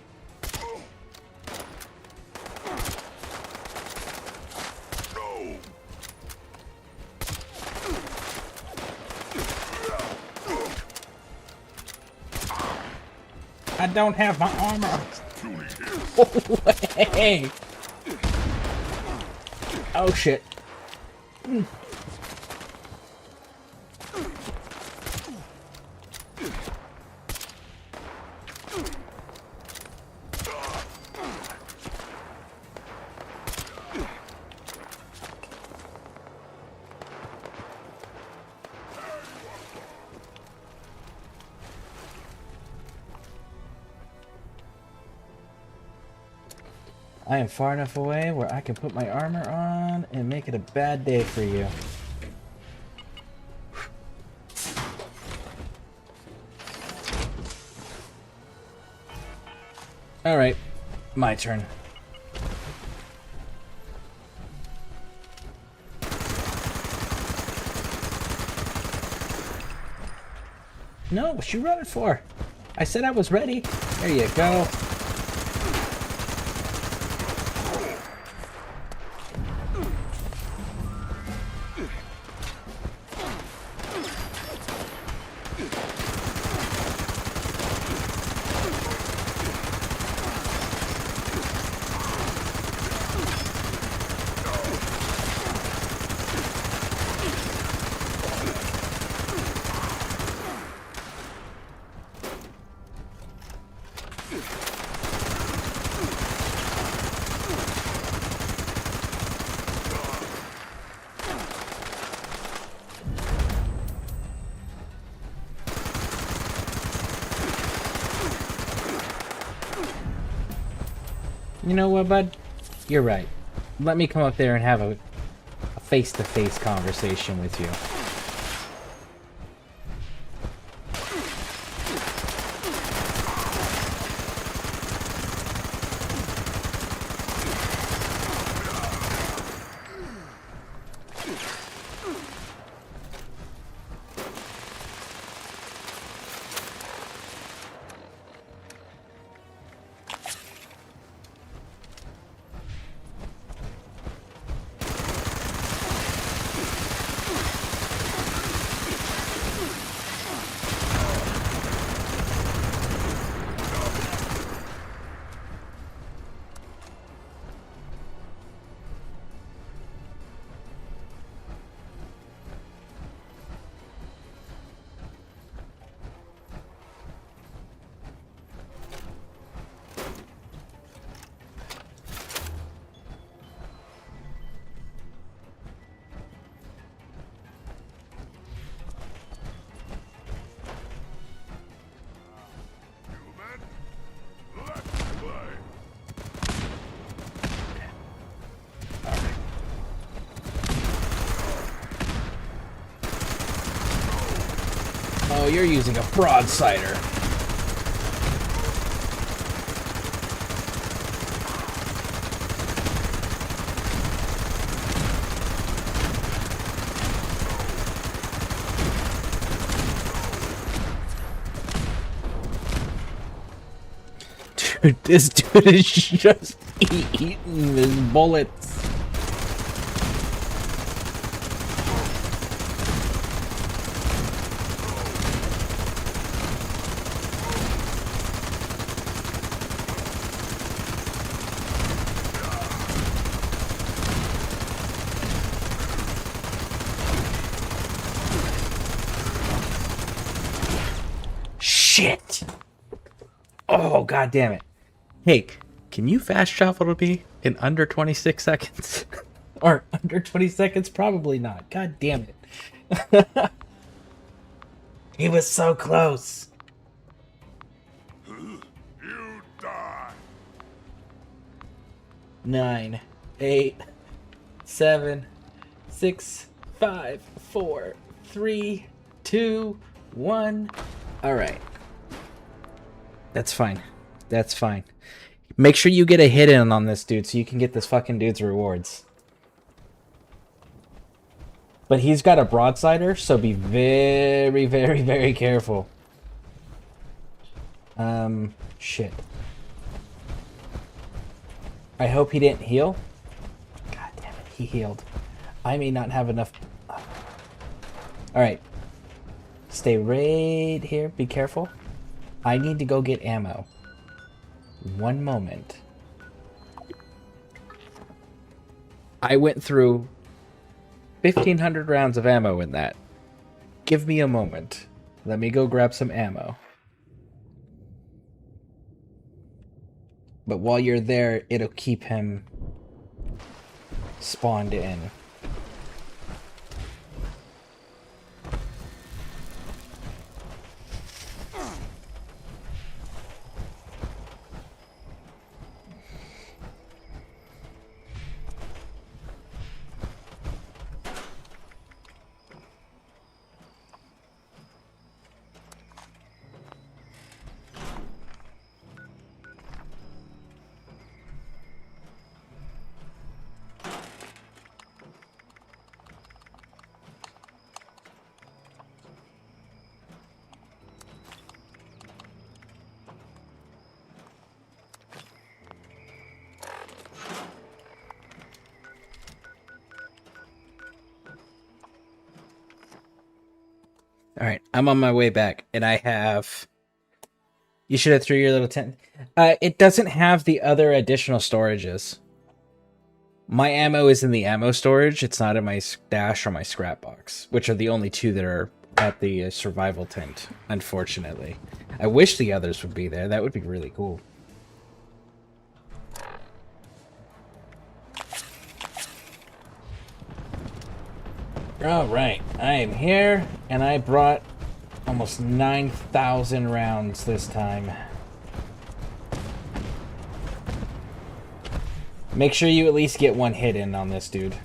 I don't have my armor. Hey. Oh shit. I am far enough away where I can put my armor on and make it a bad day for you. Alright, my turn. No, what you running for? I said I was ready. There you go. You know what, bud? You're right. Let me come up there and have a face-to-face conversation with you. Oh, you're using a broadsider. Dude, this dude is just eating his bullets. Shit! Oh, god damn it. Hey, can you fast travel to me in under 26 seconds? Or under 20 seconds? Probably not. God damn it. He was so close. You die. 9, 8, 7, 6, 5, 4, 3, 2, 1. Alright. That's fine. That's fine. Make sure you get a hit in on this dude so you can get this fucking dude's rewards. But he's got a broadsider, so be very, very, very careful. Shit. I hope he didn't heal. God damn it, he healed. I may not have enough. Alright. Stay right here. Be careful. I need to go get ammo. One moment. I went through 1,500 rounds of ammo in that. Give me a moment. Let me go grab some ammo. But while you're there, it'll keep him spawned in. Alright, I'm on my way back, and I have... You should have threw your little tent... it doesn't have the other additional storages. My ammo is in the ammo storage, it's not in my stash or my scrap box, which are the only two that are at the survival tent, unfortunately. I wish the others would be there, that would be really cool. Alright, I am here, and I brought almost 9,000 rounds this time. Make sure you at least get one hit in on this dude.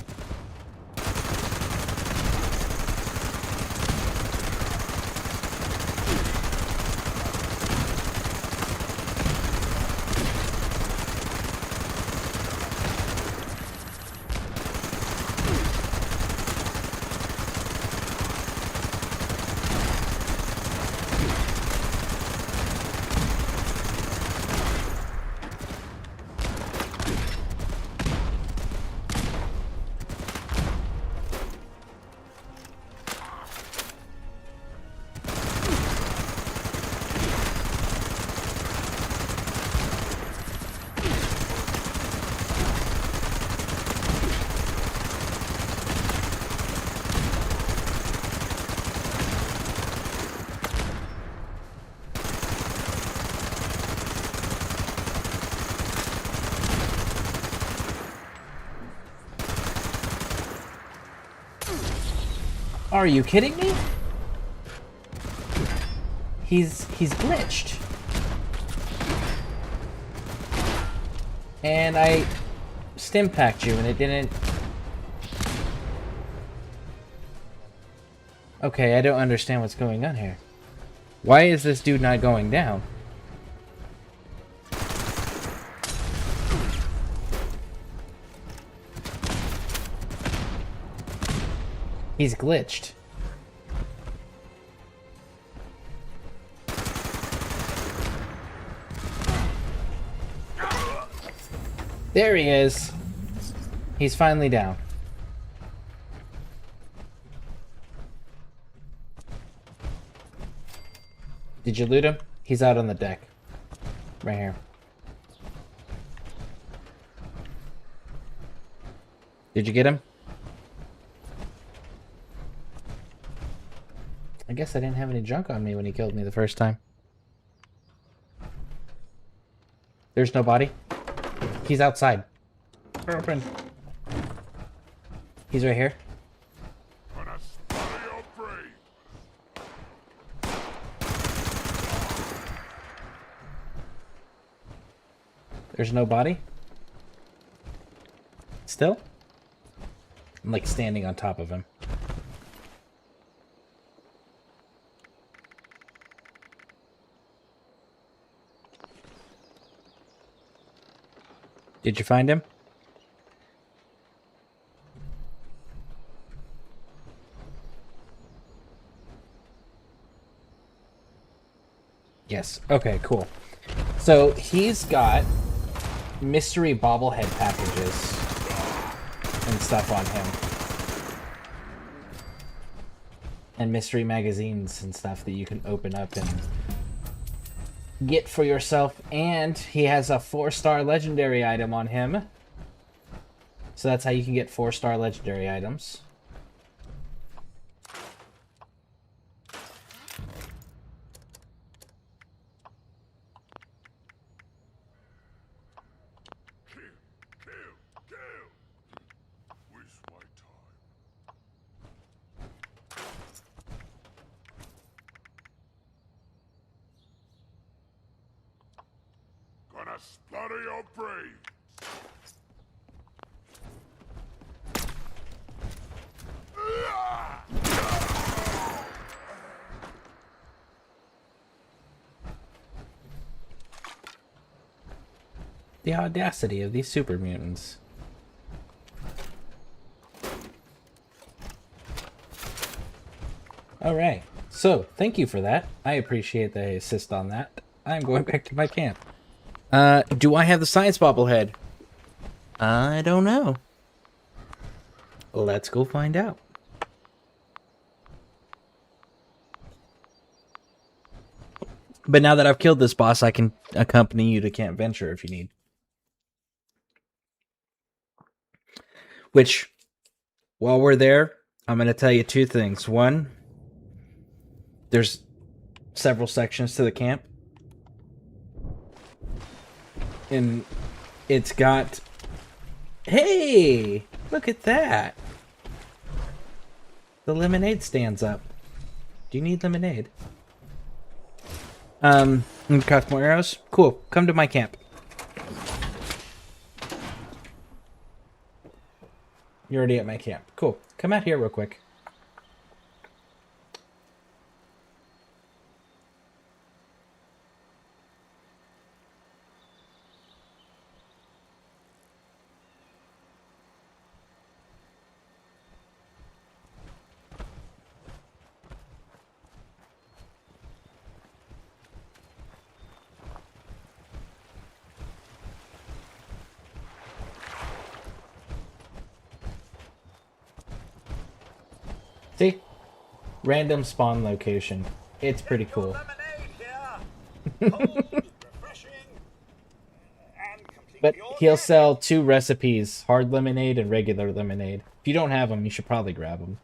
Are you kidding me? He's glitched. And I stim packed you and it didn't. Okay, I don't understand what's going on here. Why is this dude not going down? He's glitched. There he is. He's finally down. Did you loot him? He's out on the deck. Right here. Did you get him? I guess I didn't have any junk on me when he killed me the first time. There's no body. He's outside. Open. He's right here. There's no body. Still? I'm like standing on top of him. Did you find him? Yes. Okay, cool. So he's got mystery bobblehead packages and stuff on him. And mystery magazines and stuff that you can open up and get for yourself, and he has a 4-star legendary item on him. So that's how you can get 4-star legendary items. Splatter your brain. The audacity of these super mutants. Alright, so thank you for that. I appreciate the assist on that. I'm going back to my camp. Do I have the science bobblehead? I don't know. Let's go find out. But now that I've killed this boss, I can accompany you to Camp Venture if you need. Which, while we're there, I'm going to tell you 2 things. One, there's several sections to the camp. And it's got... Hey! Look at that! The lemonade stands up. Do you need lemonade? Craft more arrows? Cool. Come to my camp. You're already at my camp. Cool. Come out here real quick. See? Random spawn location. It's pretty cool. But he'll sell 2 recipes, hard lemonade and regular lemonade. If you don't have them, you should probably grab them.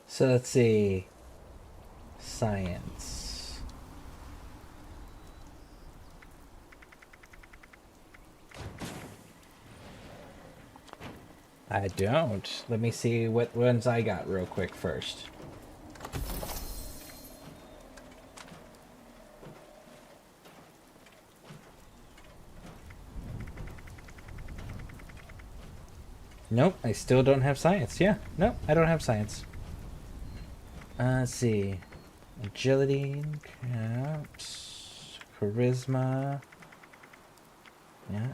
So let's see. Science. I don't. Let me see what ones I got real quick first. Nope, I still don't have science. Yeah, nope, I don't have science. Let's see. Agility, caps, charisma. Yeah.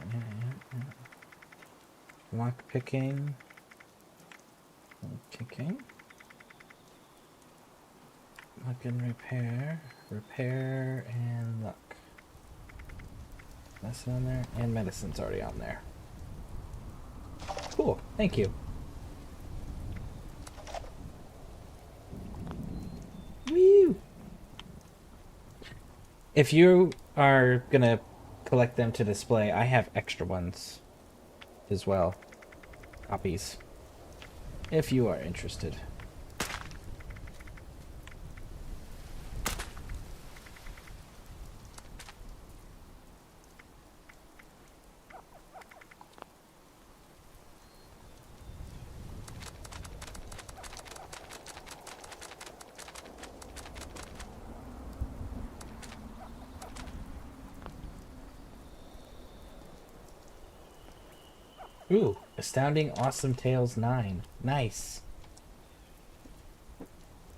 Lock picking. Kicking. Luck and repair. Repair and luck. Medicine on there, and medicine's already on there. Cool, thank you. Woo! If you are gonna collect them to display, I have extra ones as well. Copies. If you are interested. Ooh, Astounding Awesome Tales 9. Nice.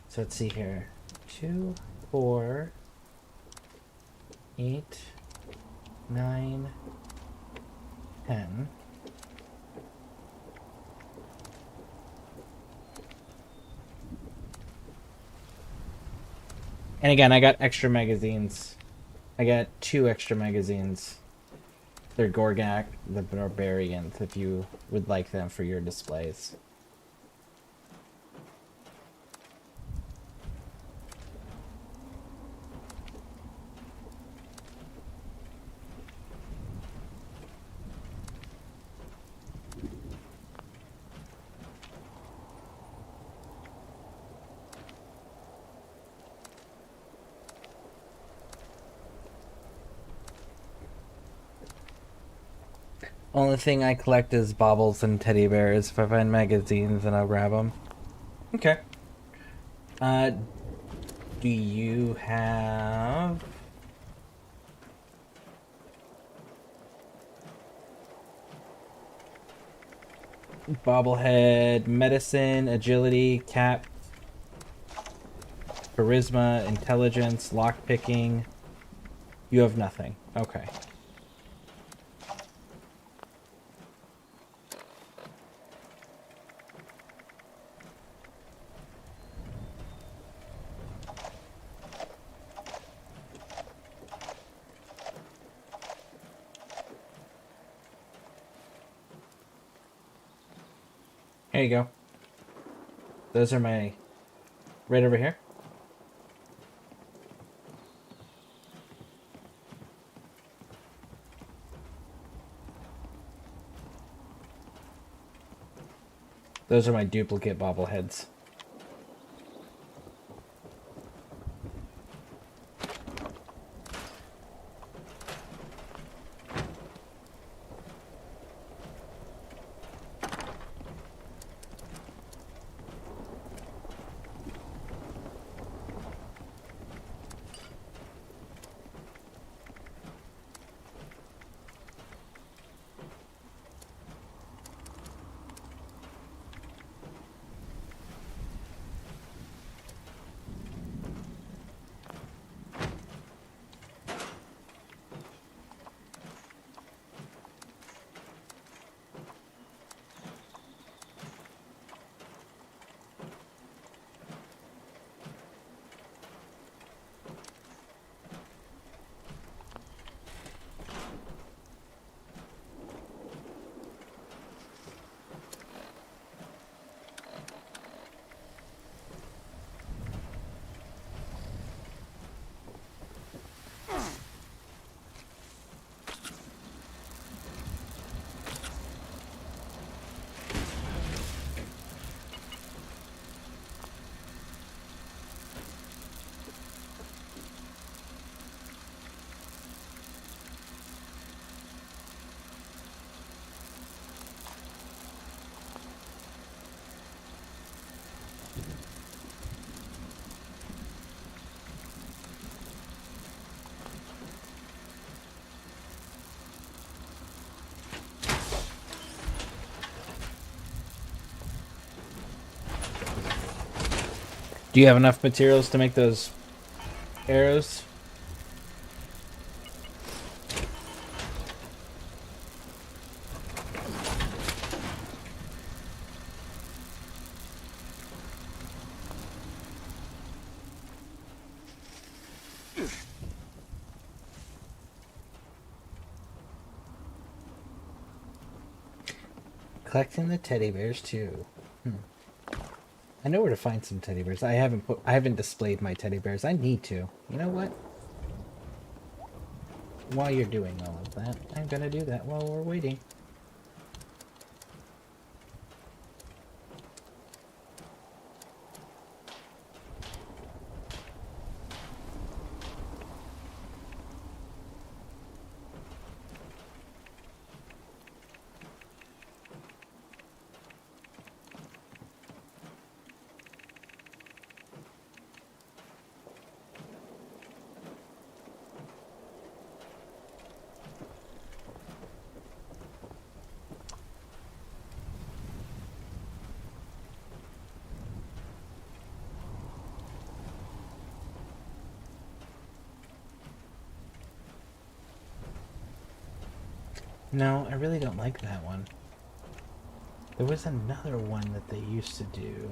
So let's see here. 2, 4, 8, 9, 10. And again, I got extra magazines. I got 2 extra magazines. They're Gorgak, the Barbarians, if you would like them for your displays. Only thing I collect is baubles and teddy bears. If I find magazines, then I'll grab them. Okay. Do you have... Bobblehead, medicine, agility, cap, charisma, intelligence, lockpicking. You have nothing. Okay. Here you go. Those are my... right over here. Those are my duplicate bobbleheads. Do you have enough materials to make those arrows? Collecting the teddy bears too. I know where to find some teddy bears. I haven't displayed my teddy bears. I need to. You know what? While you're doing all of that, I'm gonna do that while we're waiting. No, I really don't like that one. There was another one that they used to do.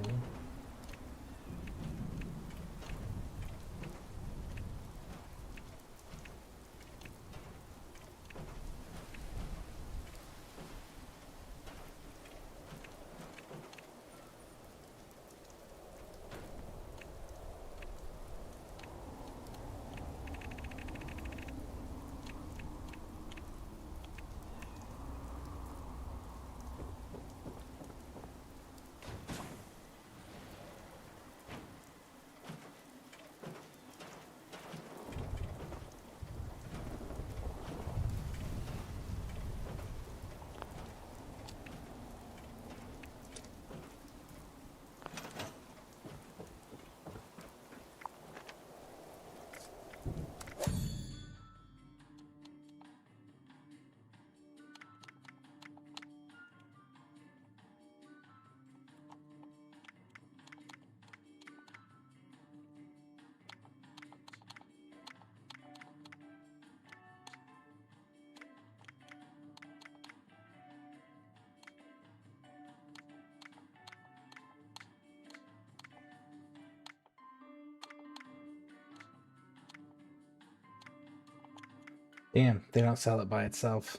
Damn, they don't sell it by itself.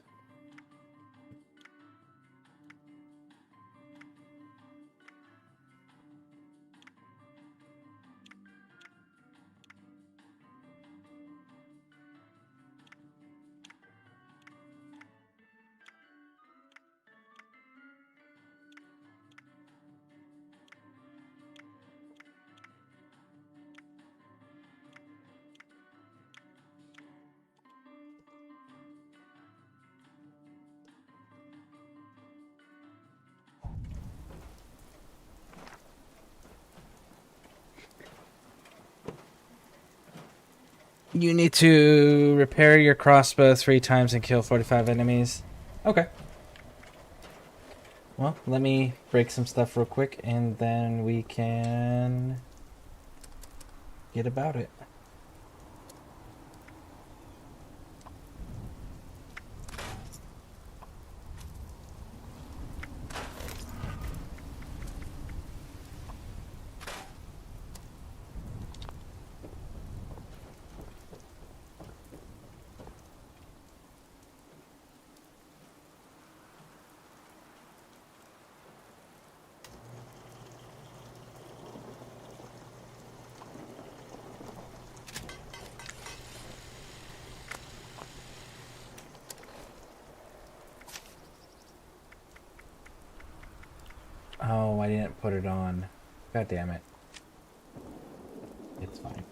You need to repair your crossbow 3 times and kill 45 enemies. Okay. Well, let me break some stuff real quick and then we can get about it. Oh, I didn't put it on. God damn it. It's fine.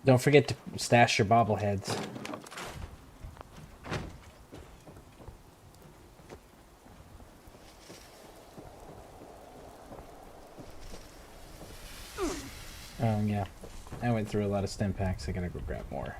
Don't forget to stash your bobbleheads. Yeah. I went through a lot of stim packs. I gotta go grab more.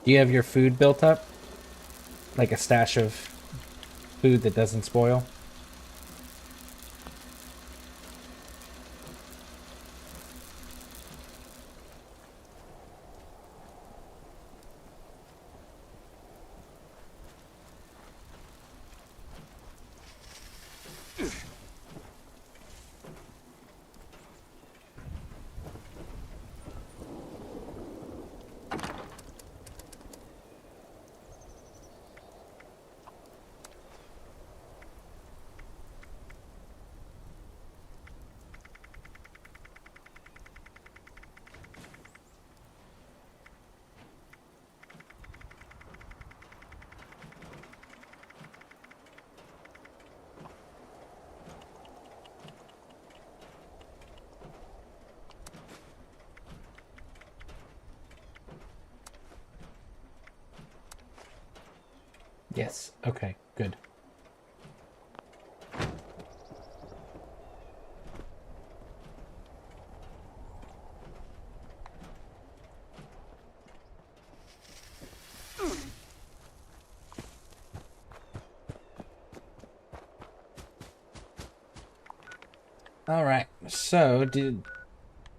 Do you have your food built up? Like a stash of food that doesn't spoil? Yes. Okay, good. All right. So,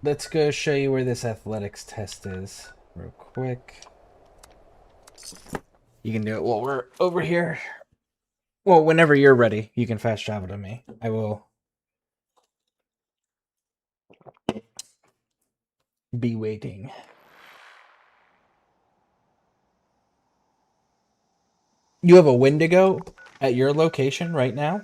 let's go show you where this athletics test is real quick. You can do it while we're over here. Well, whenever you're ready, you can fast travel to me. I will be waiting. You have a Wendigo at your location right now?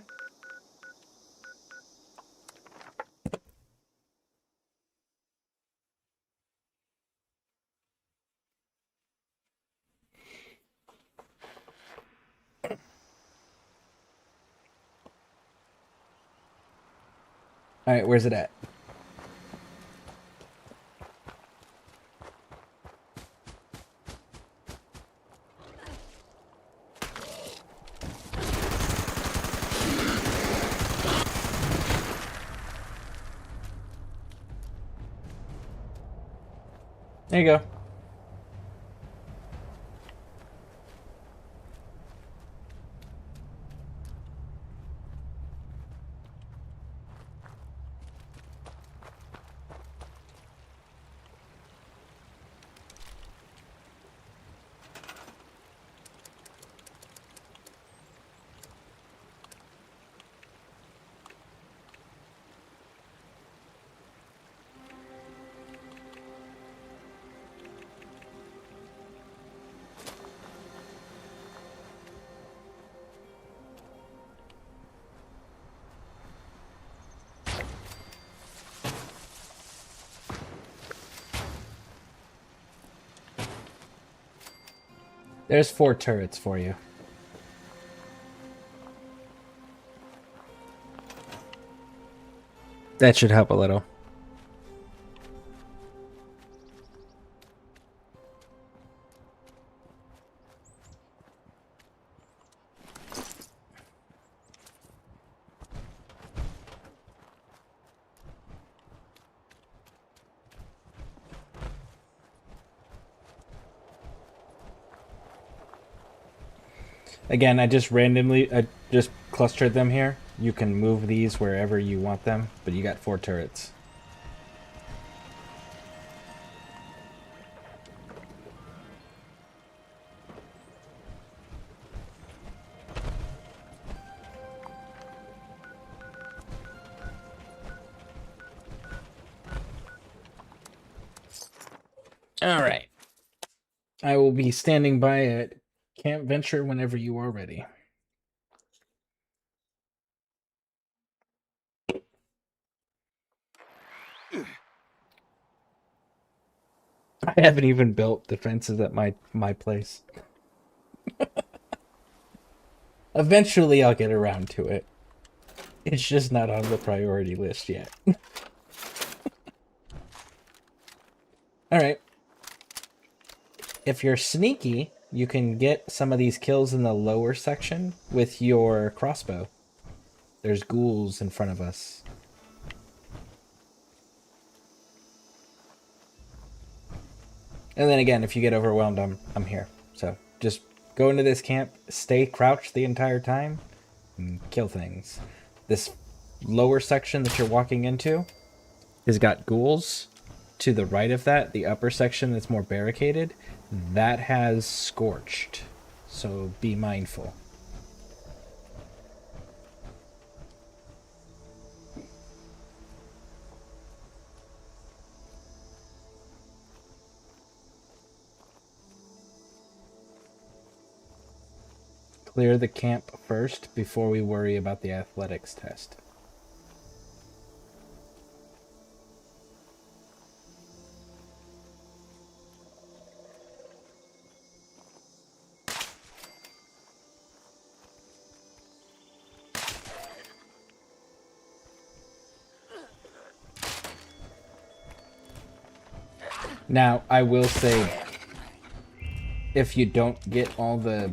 Alright, where's it at? There you go. There's 4 turrets for you. That should help a little. Again, I just just clustered them here. You can move these wherever you want them, but you got 4 turrets. All right. I will be standing by at Camp Venture whenever you are ready. I haven't even built defenses at my place. Eventually I'll get around to it. It's just not on the priority list yet. Alright. If you're sneaky, you can get some of these kills in the lower section with your crossbow. There's ghouls in front of us. And then again, if you get overwhelmed, I'm here. So just go into this camp, stay crouched the entire time, and kill things. This lower section that you're walking into has got ghouls. To the right of that, the upper section that's more barricaded, that has scorched. So be mindful. Clear the camp first before we worry about the athletics test. Now, I will say, if you don't get all the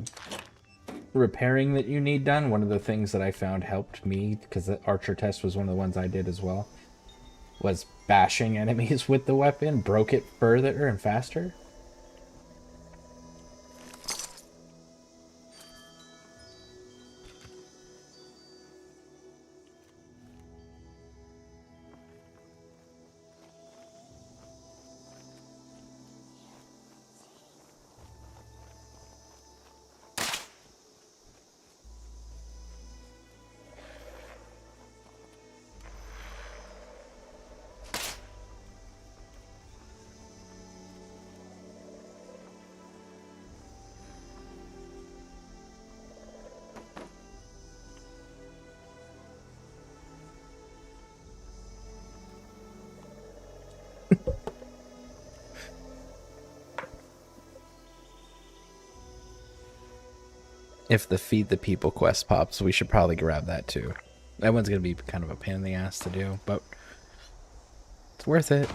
repairing that you need done, one of the things that I found helped me, because the archer test was one of the ones I did as well, was bashing enemies with the weapon, broke it further and faster. If the Feed the People quest pops, we should probably grab that too. That one's gonna be kind of a pain in the ass to do, but it's worth it.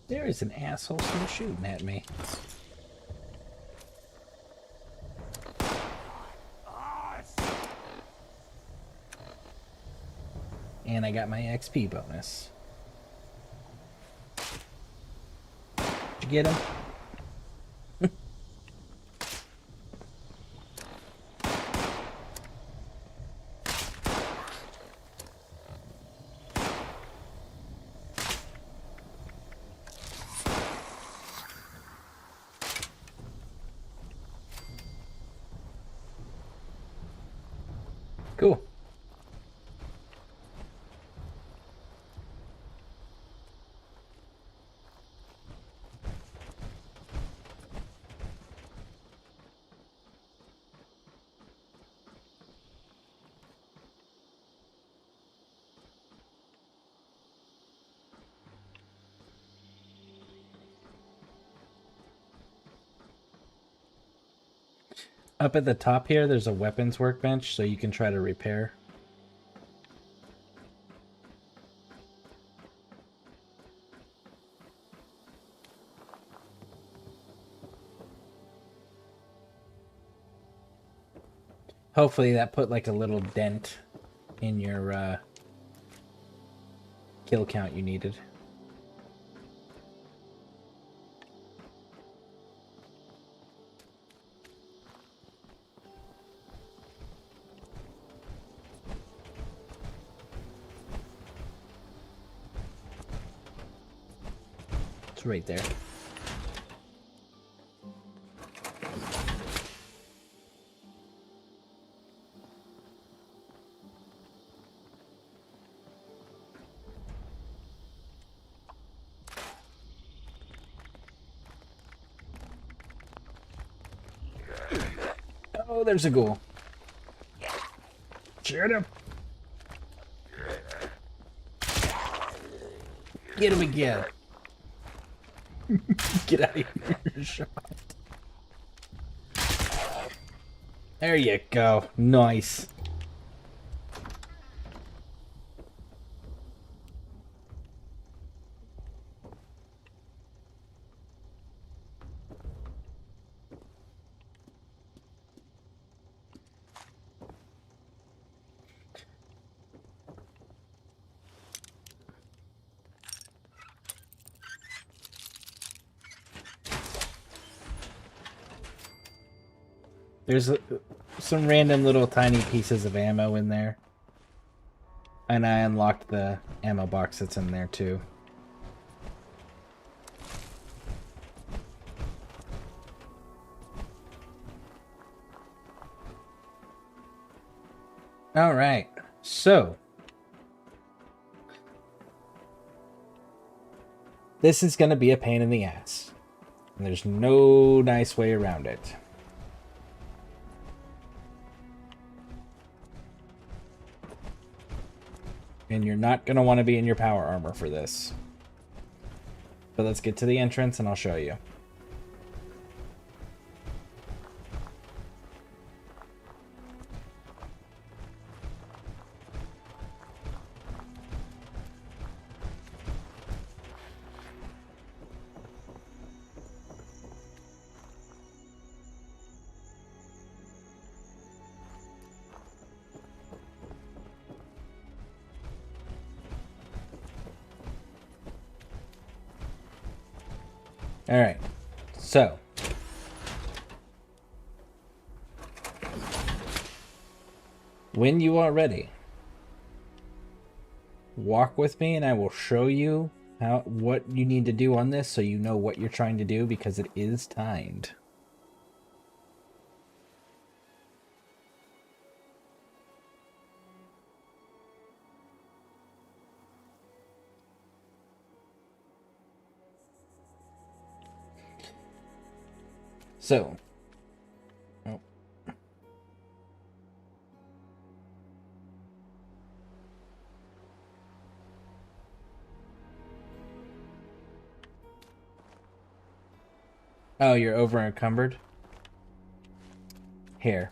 There is an asshole still shooting at me. And I got my XP bonus. Did you get him? Cool. Up at the top here, there's a weapons workbench, so you can try to repair. Hopefully that put like a little dent in your kill count you needed. It's right there. Oh, there's a ghoul. Shoot him. Get him again. Get out of here, shot. There you go. Nice. There's some random little tiny pieces of ammo in there. And I unlocked the ammo box that's in there too. Alright, so this is going to be a pain in the ass. And there's no nice way around it. And you're not going to want to be in your power armor for this. But let's get to the entrance and I'll show you. Alright. So. When you are ready, walk with me and I will show you what you need to do on this so you know what you're trying to do, because it is timed. So. Oh. Oh, you're over encumbered? Here.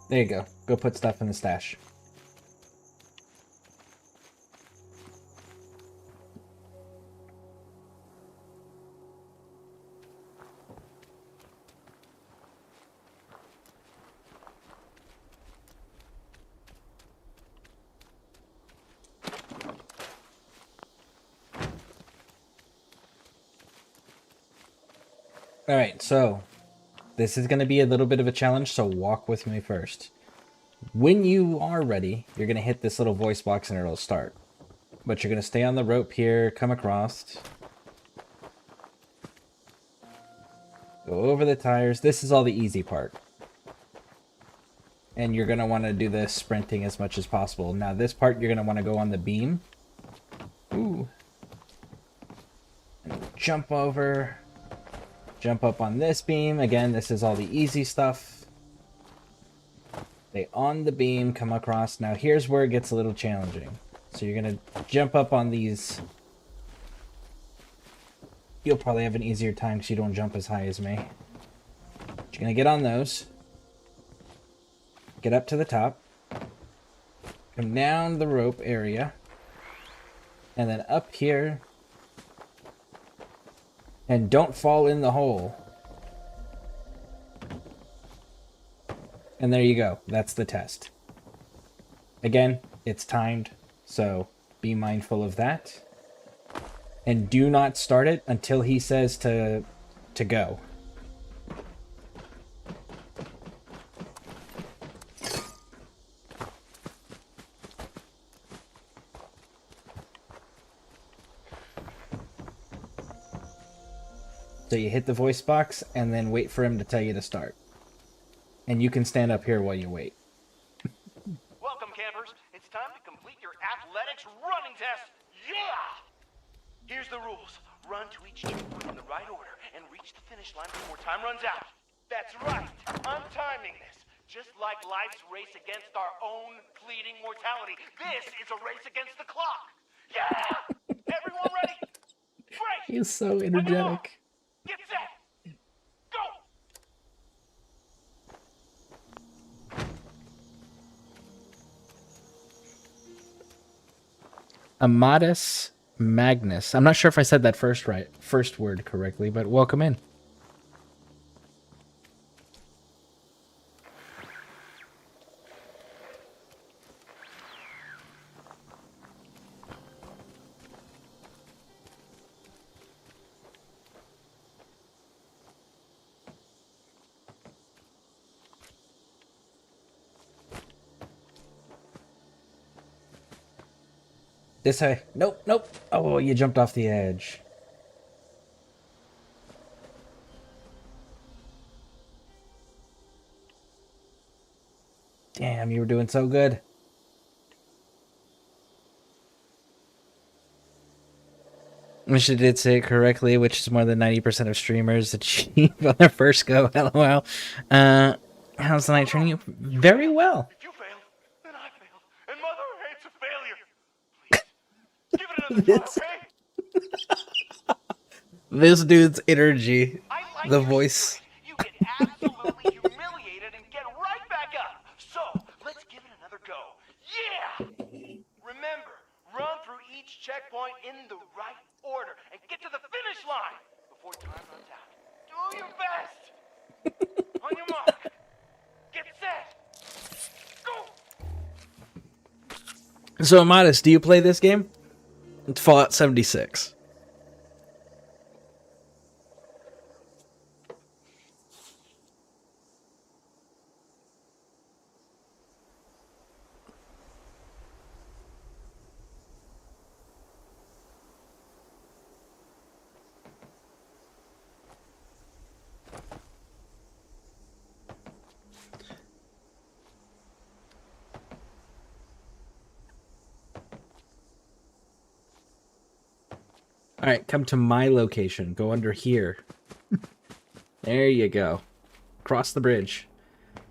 There you go. Go put stuff in the stash. Alright, so this is going to be a little bit of a challenge, so walk with me first. When you are ready, you're going to hit this little voice box and it'll start. But you're going to stay on the rope here, come across. Go over the tires. This is all the easy part. And you're going to want to do the sprinting as much as possible. Now this part, you're going to want to go on the beam. Ooh. And jump over. Jump up on this beam. Again, this is all the easy stuff. Stay on the beam, come across. Now here's where it gets a little challenging. So you're going to jump up on these. You'll probably have an easier time because you don't jump as high as me. But you're going to get on those. Get up to the top. Come down the rope area. And then up here. And don't fall in the hole. And there you go. That's the test. Again, it's timed, so be mindful of that. And do not start it until he says to go. So you hit the voice box and then wait for him to tell you to start. And you can stand up here while you wait. Welcome, campers. It's time to complete your athletics running test. Yeah! Here's the rules. Run to each checkpoint in the right order and reach the finish line before time runs out. That's right. I'm timing this. Just like life's race against our own fleeting mortality, this is a race against the clock. Yeah! Everyone ready? Great! He's so energetic. Get set! Go! Amatus Magnus. I'm not sure if I said that first word correctly, but welcome in. This way. Nope, nope. Oh, you jumped off the edge. Damn, you were doing so good. Misha did say it correctly, which is more than 90% of streamers achieve on their first go. LOL. How's the night treating you? Very well. If you fail, then I fail. And Mother hates a failure. Please, give it another try, okay? This dude's energy, the voice. You get absolutely humiliated and get right back up. So, let's give it another go. Yeah! Remember, run through each checkpoint in the right order and get to the finish line before time runs out. Do your best. On your mark. Get set. Go! So, Amatus, do you play this game? It's Fallout 76. All right, come to my location. Go under here. There you go. Cross the bridge.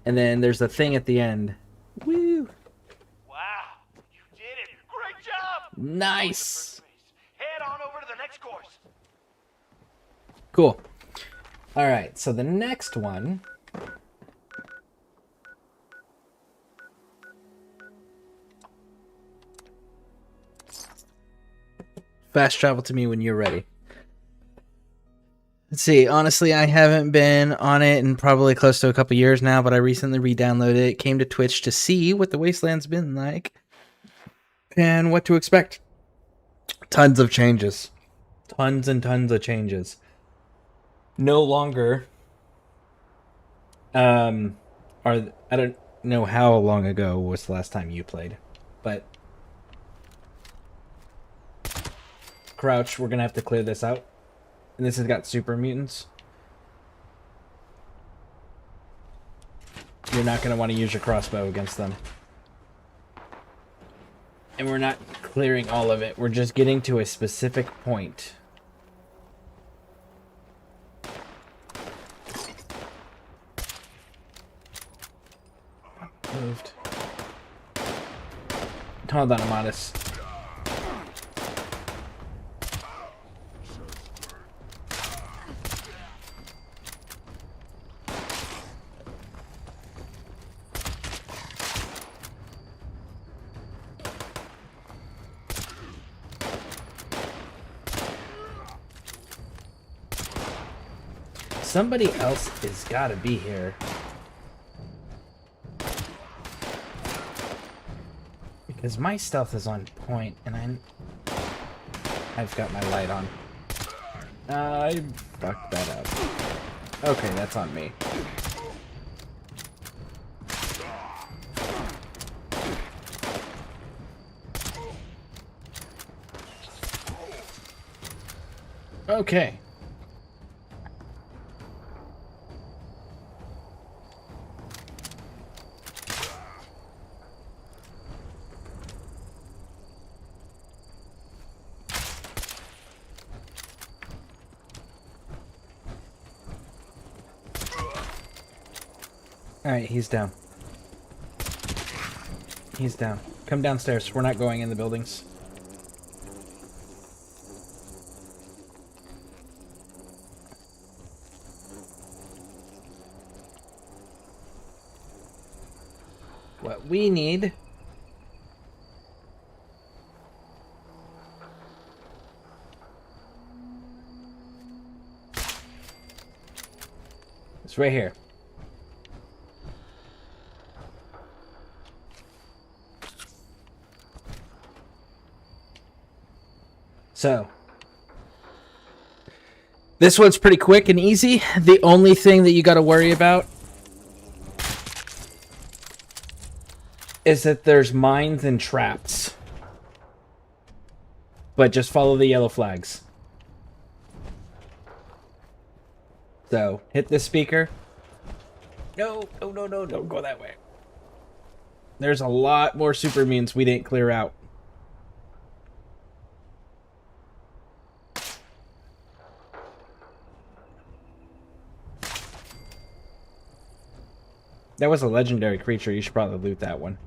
And then there's a thing at the end. Woo! Wow, you did it! Great job! Nice! Head on over to the next course. Cool. All right, so the next one... Fast travel to me when you're ready. Let's see. Honestly, I haven't been on it in probably close to a couple years now, but I recently re-downloaded it. Came to Twitch to see what the Wasteland's been like and what to expect. Tons of changes. Tons and tons of changes. No longer I don't know how long ago was the last time you played, but Crouch, we're gonna have to clear this out. And this has got super mutants. You're not gonna want to use your crossbow against them. And we're not clearing all of it. We're just getting to a specific point. Moved. Hold on, Amatis. Somebody else has got to be here. Because my stealth is on point, and I've got my light on. I fucked that up. Okay, that's on me. Okay. Alright, he's down. He's down. Come downstairs. We're not going in the buildings. What we need is right here. So, this one's pretty quick and easy. The only thing that you got to worry about is that there's mines and traps. But just follow the yellow flags. So, hit this speaker. No, don't go that way. There's a lot more super mutants we didn't clear out. That was a legendary creature. You should probably loot that one.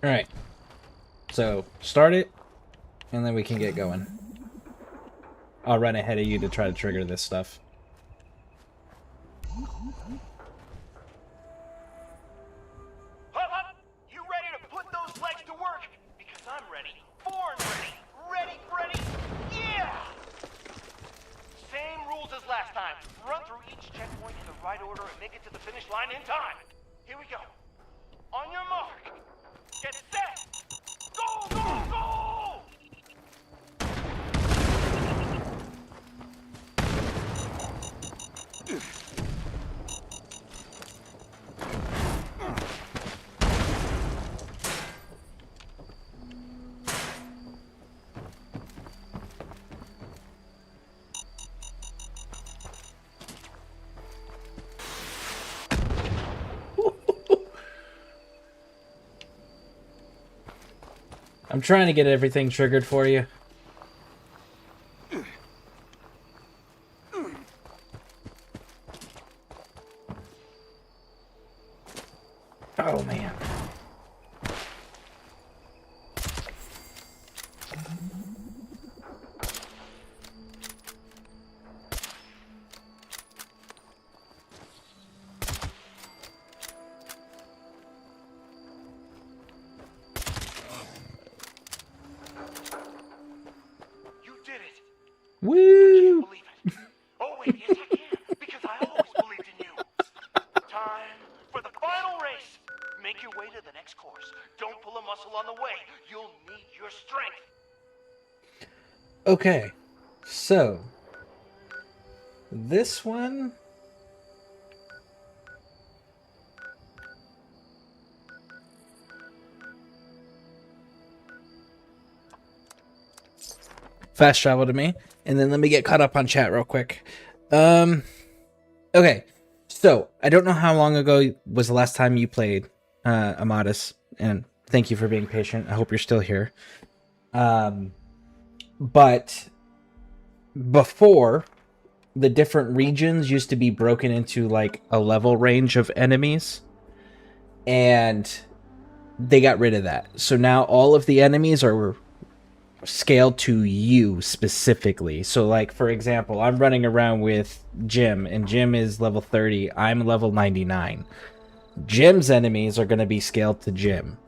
Alright. So, start it, and then we can get going. I'll run ahead of you to try to trigger this stuff. You ready to put those legs to work? Because I'm ready. Born ready. line in time. Here we go. On your mark. Get set. Go, go, go! I'm trying to get everything triggered for you. Oh, man. Woo! Oh wait, yes I can, because I always believed in you. Time for the final race. Make your way to the next course. Don't pull a muscle on the way. You'll need your strength. Okay, so this one. Fast travel to me, and then let me get caught up on chat real quick. Okay, so I don't know how long ago was the last time you played Amadeus, and thank you for being patient. I hope you're still here. But before, the different regions used to be broken into like a level range of enemies, and they got rid of that. So now all of the enemies are scaled to you specifically. So like, for example, I'm running around with Jim, and Jim is level 30. I'm level 99. Jim's enemies are going to be scaled to Jim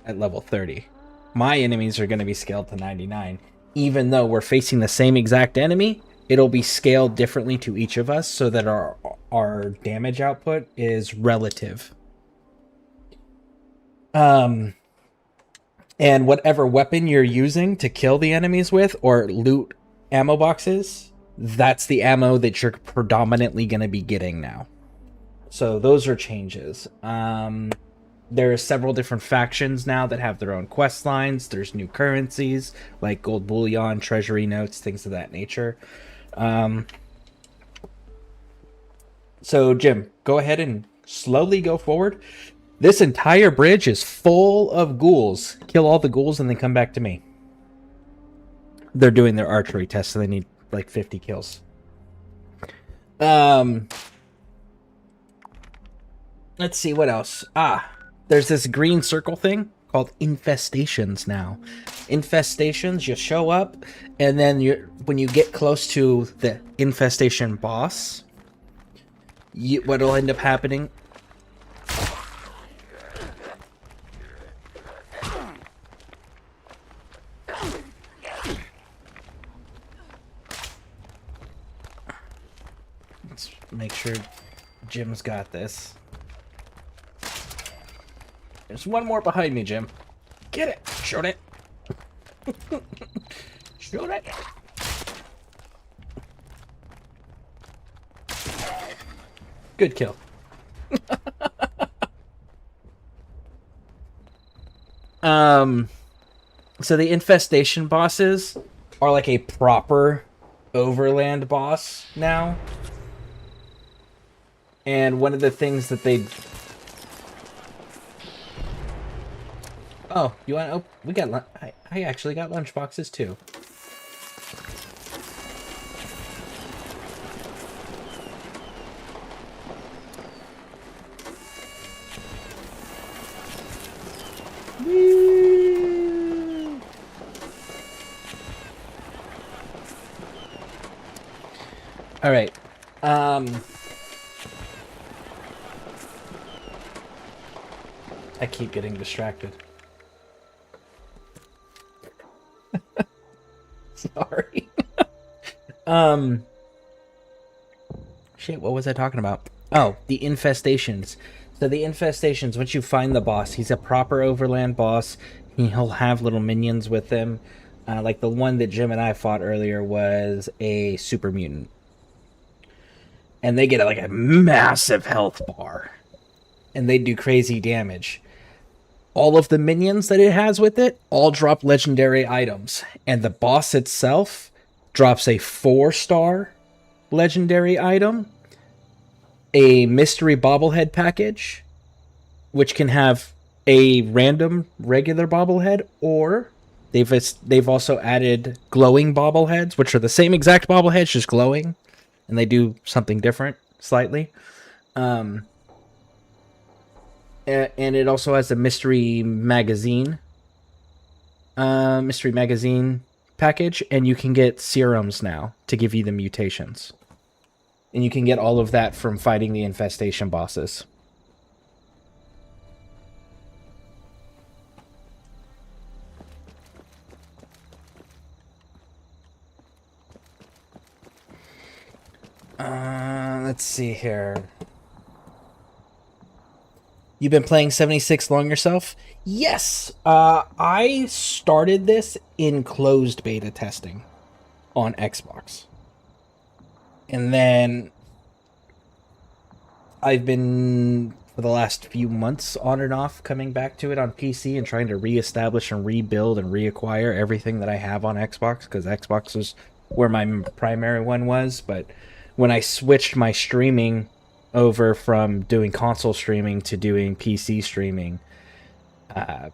at level 30. My enemies are going to be scaled to 99. Even though we're facing the same exact enemy, it'll be scaled differently to each of us so that our damage output is relative. And whatever weapon you're using to kill the enemies with or loot ammo boxes, that's the ammo that you're predominantly going to be getting now. So those are changes. There are several different factions now that have their own quest lines. There's new currencies like gold bullion, treasury notes, things of that nature. So Jim, go ahead and slowly go forward. This entire bridge is full of ghouls. Kill all the ghouls and then come back to me. They're doing their archery test, so they need like 50 kills. Let's see what else. There's this green circle thing called infestations now. Infestations, you show up, and then when you get close to the infestation boss, what'll end up happening... Let's make sure Jim's got this. There's one more behind me, Jim. Get it! Shoot it! Shoot it! Good kill. So the infestation bosses are like a proper overland boss now. And one of the things that they... Oh, you want to... Oh, we got... I actually got lunch boxes too. Woo! All right. I keep getting distracted. Sorry. Shit, what was I talking about? Oh, the infestations. So the infestations, once you find the boss, he's a proper overland boss. He'll have little minions with him. Like the one that Jim and I fought earlier was a super mutant. And they get like a massive health bar. And they do crazy damage. All of the minions that it has with it all drop legendary items. And the boss itself drops a 4-star legendary item, a mystery bobblehead package, which can have a random regular bobblehead, or they've also added glowing bobbleheads, which are the same exact bobbleheads, just glowing, and they do something different slightly. And it also has a mystery magazine package, and you can get serums now to give you the mutations. And you can get all of that from fighting the infestation bosses. Let's see here. You've been playing 76 long yourself? Yes! I started this in closed beta testing on Xbox. And then I've been, for the last few months, on and off, coming back to it on PC and trying to reestablish and rebuild and reacquire everything that I have on Xbox, because Xbox is where my primary one was. But when I switched my streaming over from doing console streaming to doing PC streaming, I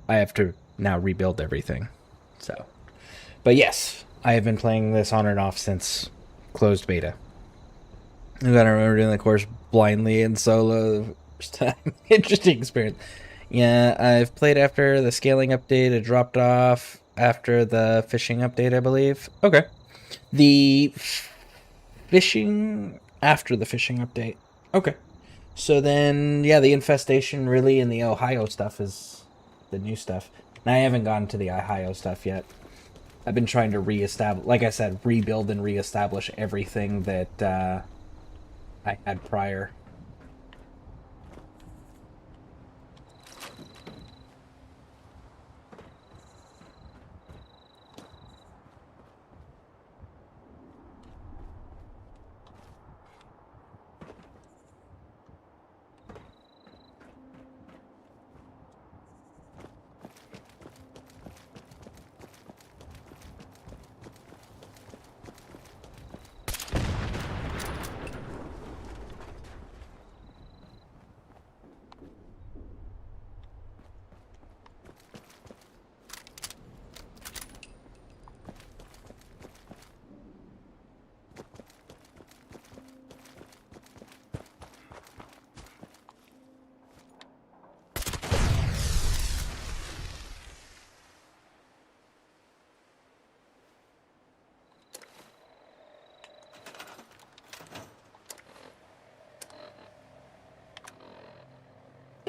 have to now rebuild everything. So, but yes, I have been playing this on and off since closed beta. I gotta remember doing the course blindly in solo. First time. Interesting experience. Yeah, I've played after the scaling update. It dropped off after the fishing update, I believe. Okay. The fishing after the fishing update. Okay. So then, yeah, the infestation really and the Ohio stuff is the new stuff. And I haven't gotten to the Ohio stuff yet. I've been trying to reestablish, like I said, rebuild and reestablish everything that I had prior.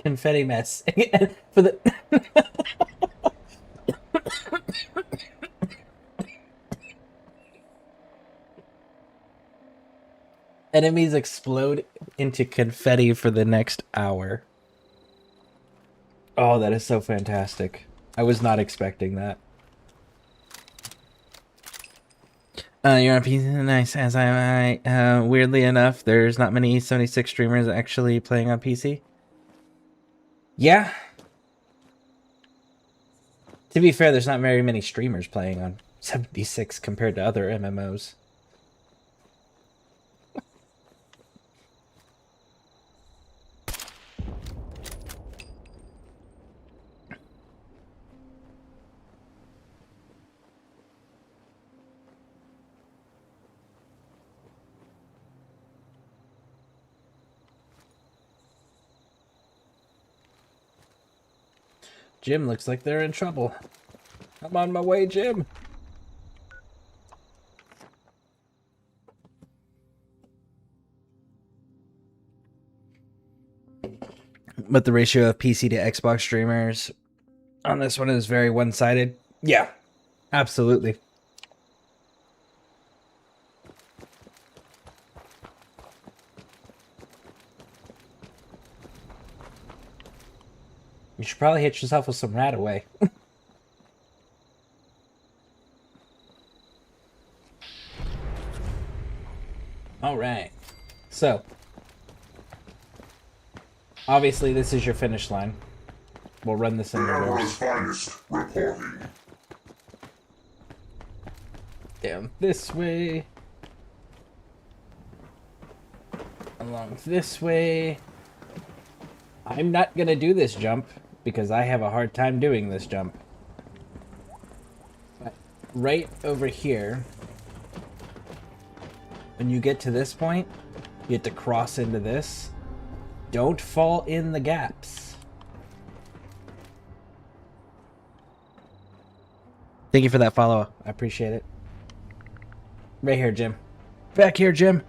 Confetti mess. For the enemies explode into confetti for the next hour. Oh, that is so fantastic. I was not expecting that. You're on PC? Nice. As I weirdly enough, there's not many 76 streamers actually playing on PC. Yeah. To be fair, there's not very many streamers playing on 76 compared to other MMOs. Jim looks like they're in trouble. I'm on my way, Jim. But the ratio of PC to Xbox streamers on this one is very one-sided. Yeah, absolutely. You should probably hit yourself with some rat away. Alright. So. Obviously, this is your finish line. We'll run this in reverse. Finest reporting. Down this way. Along this way. I'm not gonna do this jump because I have a hard time doing this jump. But right over here, when you get to this point, you have to cross into this. Don't fall in the gaps. Thank you for that follow. I appreciate it. Right here, Jim. Back here, Jim.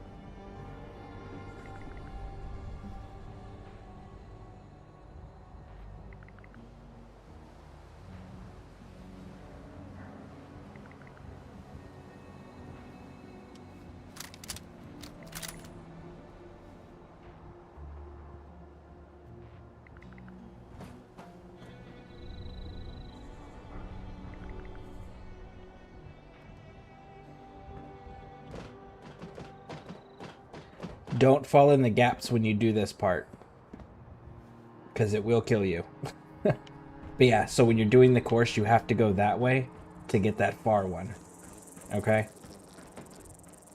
Don't fall in the gaps when you do this part, because it will kill you. But yeah, so when you're doing the course, you have to go that way to get that far one. Okay?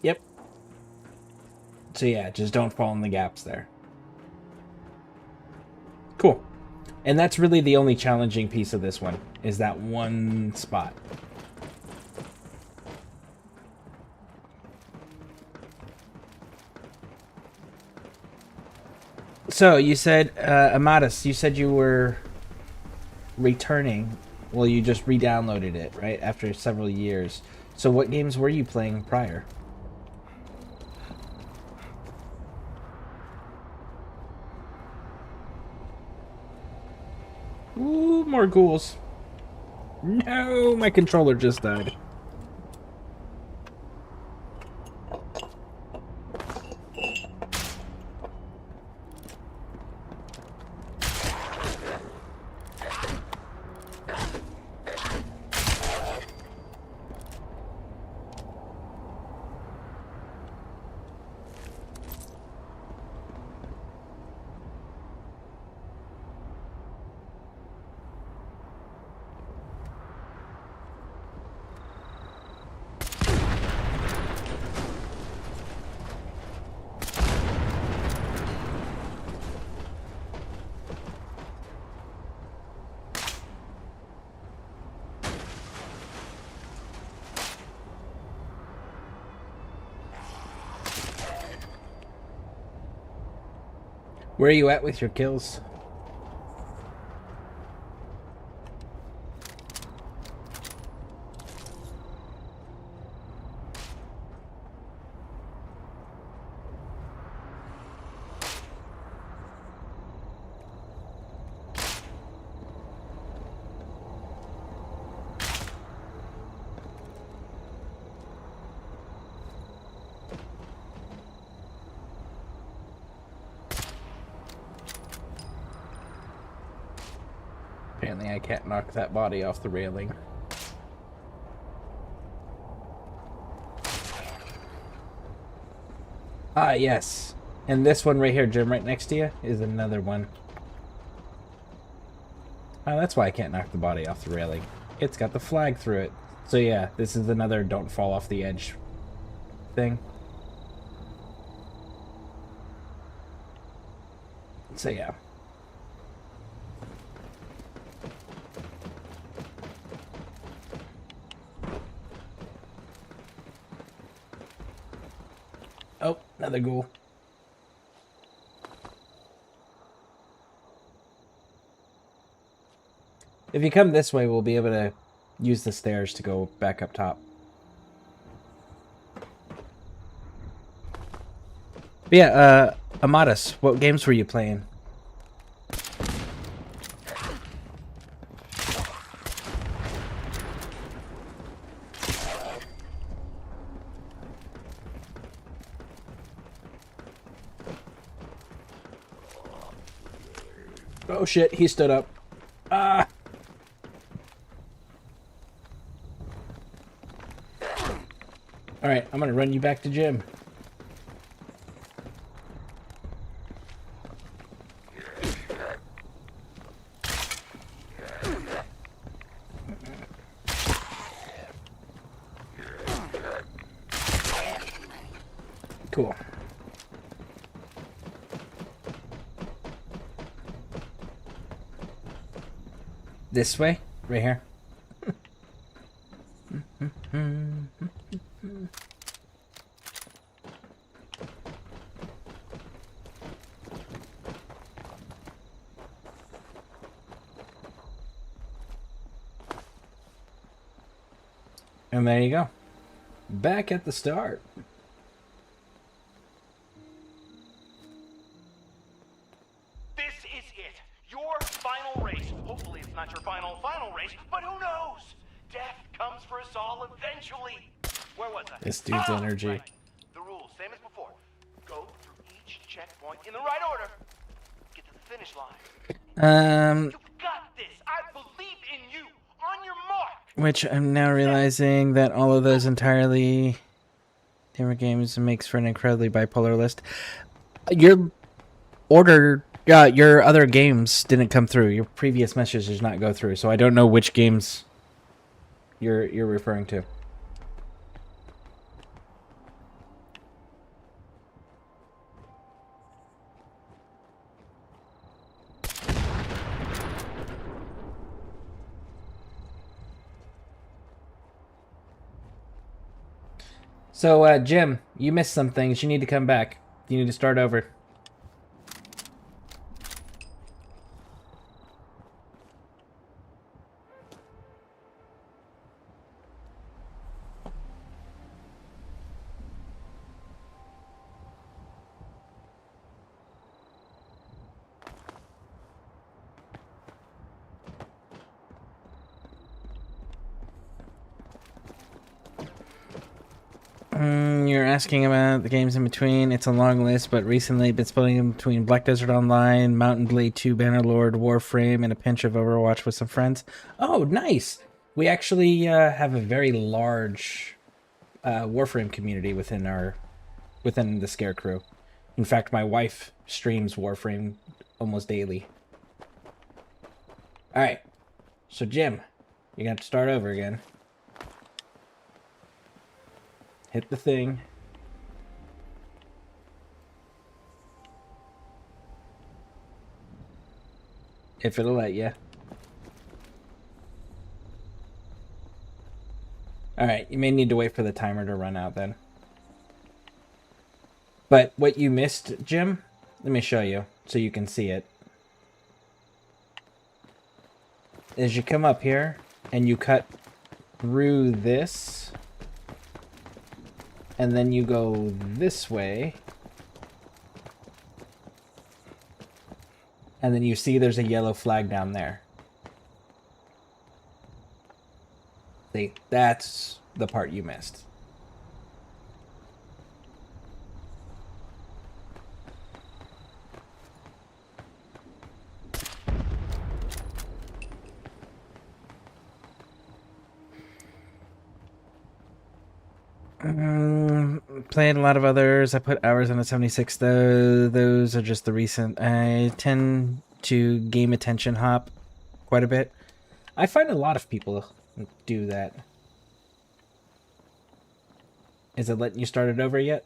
Yep. So yeah, just don't fall in the gaps there. Cool. And that's really the only challenging piece of this one, is that one spot. So, you said, Amatus, you said you were returning. Well, you just re-downloaded it, right? After several years. So what games were you playing prior? Ooh, more ghouls. No, my controller just died. Where are you at with your kills? Apparently I can't knock that body off the railing. Ah, yes. And this one right here, Jim, right next to you, is another one. Oh, that's why I can't knock the body off the railing. It's got the flag through it. So yeah, this is another don't fall off the edge thing. So yeah. Oh, another ghoul. If you come this way, we'll be able to use the stairs to go back up top. But yeah, Amatus, what games were you playing? Oh shit, he stood up. Alright, I'm gonna run you back to Jim. Cool. This way? Right here. And there you go. Back at the start. This is it. Your final race. Hopefully it's not your final race, but who knows? Death comes for us all eventually. Where was I? This dude's energy. Right. The rules, same as before. Go through each checkpoint in the right order. Get to the finish line. You got this. I believe in you. On your mark. Which I'm now realizing that all of those entirely different games makes for an incredibly bipolar list. Your order, your other games didn't come through. Your previous messages did not go through, so I don't know which games you're referring to. So, Jim, you missed some things. You need to come back. You need to start over. You're asking about the games in between. It's a long list, but recently I've been splitting them between Black Desert Online, Mountain Blade 2, Bannerlord, Warframe, and a pinch of Overwatch with some friends. Oh, nice! We actually have a very large Warframe community within the ScareCrew. In fact, my wife streams Warframe almost daily. Alright, so Jim, you're gonna have to start over again. Hit the thing. If it'll let you. Alright, you may need to wait for the timer to run out then. But what you missed, Jim, let me show you so you can see it. Is you come up here and you cut through this. And then you go this way. And then you see there's a yellow flag down there. See, that's the part you missed. Played a lot of others. I put hours on the 76 though. Those are just the recent. I tend to game attention hop quite a bit. I find a lot of people do that. Is it letting you start it over yet?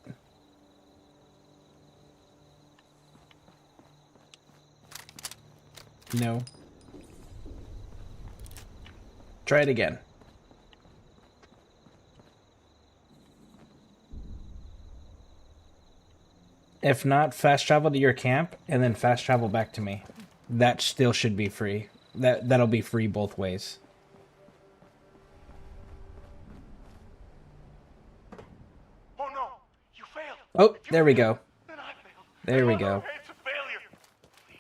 No. Try it again. If not, fast travel to your camp and then fast travel back to me. That still should be free. That'll be free both ways. Oh no, you failed. Oh, there we go. There we go. It's a failure. Please,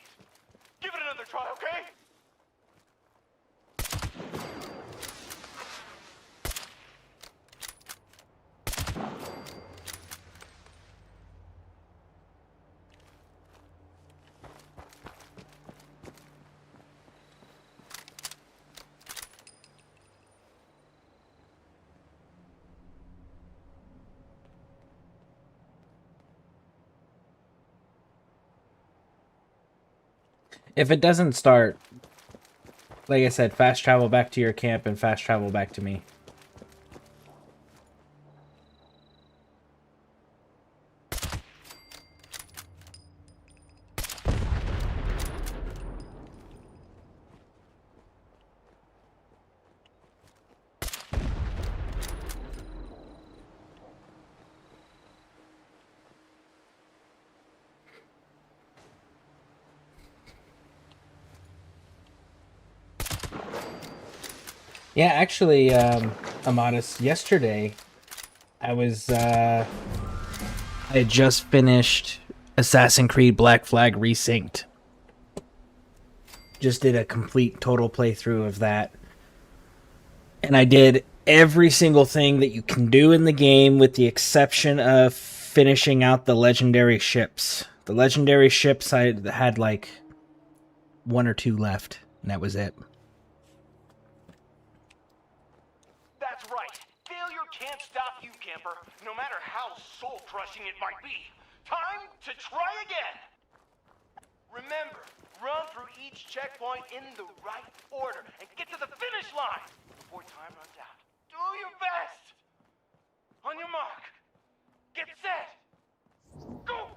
give it another try, okay? If it doesn't start, like I said, fast travel back to your camp and fast travel back to me. Yeah, actually, Amatis, yesterday, I had just finished Assassin's Creed Black Flag Resynced. Just did a complete total playthrough of that. And I did every single thing that you can do in the game with the exception of finishing out the legendary ships. The legendary ships, I had like 1 or 2 left, and that was it. That's right. Failure can't stop you, camper, no matter how soul-crushing it might be. Time to try again! Remember, run through each checkpoint in the right order and get to the finish line before time runs out. Do your best! On your mark, get set, go!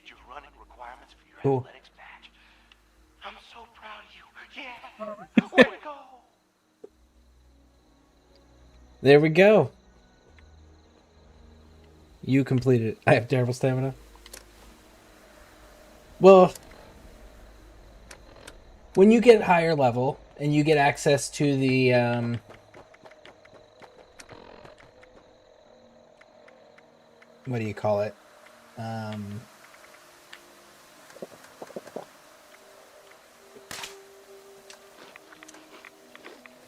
Your running requirements for your Cool. athletics badge. I'm so proud of you. Yeah. Way to go. There we go. You completed it. I have terrible stamina. Well, when you get higher level and you get access to the what do you call it?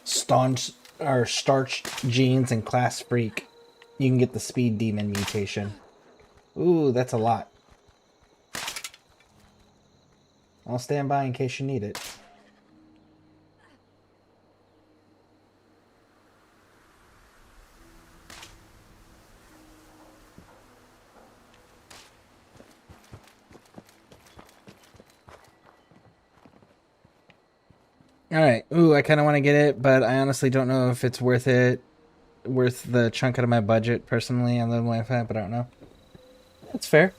Staunch or starched jeans and class freak, you can get the speed demon mutation. Ooh, that's a lot. I'll stand by in case you need it. Alright, ooh, I kind of want to get it, but I honestly don't know if it's worth it. Worth the chunk out of my budget, personally, on the Wi-Fi, but I don't know. That's fair.